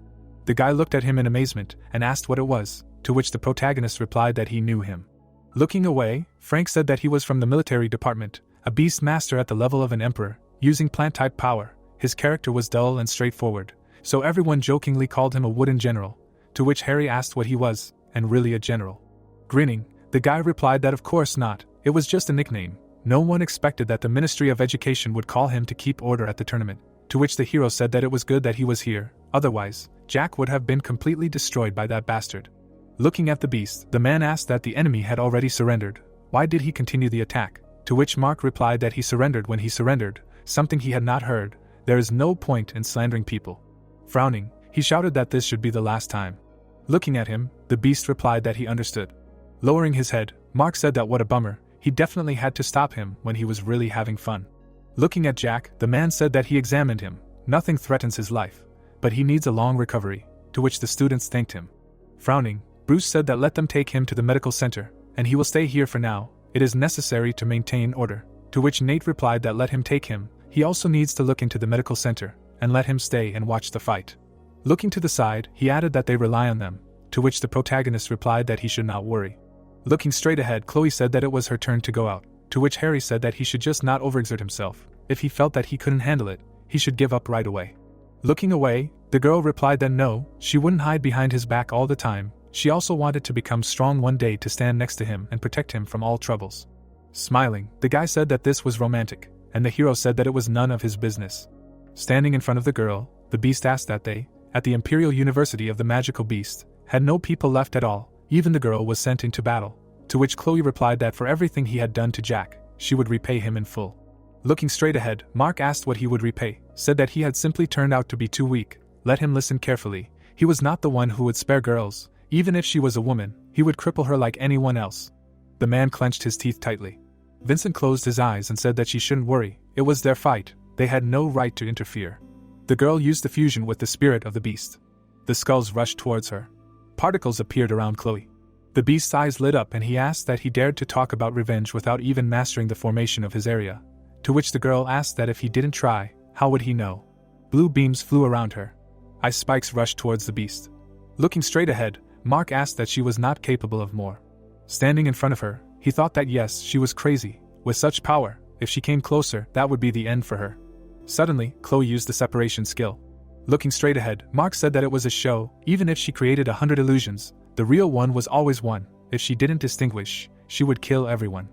The guy looked at him in amazement and asked what it was, to which the protagonist replied that he knew him. Looking away, Frank said that he was from the military department, a beast master at the level of an emperor, using plant-type power. His character was dull and straightforward, so everyone jokingly called him a wooden general, to which Harry asked what he was, and really a general. Grinning, the guy replied that of course not, it was just a nickname. No one expected that the Ministry of Education would call him to keep order at the tournament, to which the hero said that it was good that he was here, otherwise, Jack would have been completely destroyed by that bastard. Looking at the beast, the man asked that the enemy had already surrendered. Why did he continue the attack? To which Mark replied that he surrendered when he surrendered, something he had not heard. There is no point in slandering people. Frowning, he shouted that this should be the last time. Looking at him, the beast replied that he understood. Lowering his head, Mark said that what a bummer, he definitely had to stop him when he was really having fun. Looking at Jack, the man said that he examined him. Nothing threatens his life, but he needs a long recovery, to which the students thanked him. Frowning, Bruce said that let them take him to the medical center, and he will stay here for now. It is necessary to maintain order, to which Nate replied that let him take him. He also needs to look into the medical center, and let him stay and watch the fight. Looking to the side, he added that they rely on them, to which the protagonist replied that he should not worry. Looking straight ahead, Chloe said that it was her turn to go out, to which Harry said that he should just not overexert himself. If he felt that he couldn't handle it, he should give up right away. Looking away, the girl replied that no, she wouldn't hide behind his back all the time. She also wanted to become strong one day to stand next to him and protect him from all troubles. Smiling, the guy said that this was romantic, and the hero said that it was none of his business. Standing in front of the girl, the beast asked that they, at the Imperial University of the Magical Beast, had no people left at all. Even the girl was sent into battle, to which Chloe replied that for everything he had done to Jack, she would repay him in full. Looking straight ahead, Mark asked what he would repay, said that he had simply turned out to be too weak. Let him listen carefully. He was not the one who would spare girls. Even if she was a woman, he would cripple her like anyone else. The man clenched his teeth tightly. Vincent closed his eyes and said that she shouldn't worry. It was their fight. They had no right to interfere. The girl used the fusion with the spirit of the beast. The skulls rushed towards her. Particles appeared around Chloe. The beast's eyes lit up and he asked that he dared to talk about revenge without even mastering the formation of his area. To which the girl asked that if he didn't try, how would he know? Blue beams flew around her. Ice spikes rushed towards the beast. Looking straight ahead, Mark asked that she was not capable of more. Standing in front of her, he thought that yes, she was crazy. With such power, if she came closer, that would be the end for her. Suddenly, Chloe used the separation skill. Looking straight ahead, Mark said that it was a show. Even if she created 100 illusions, the real one was always one. If she didn't distinguish, she would kill everyone.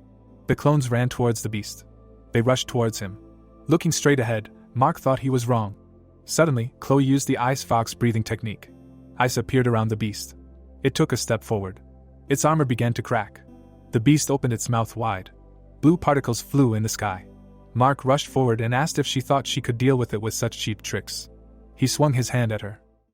The clones ran towards the beast. They rushed towards him. Looking straight ahead, Mark thought he was wrong. Suddenly, Chloe used the ice fox breathing technique. Ice appeared around the beast. It took a step forward. Its armor began to crack. The beast opened its mouth wide. Blue particles flew in the sky. Mark rushed forward and asked if she thought she could deal with it with such cheap tricks. He swung his hand at her.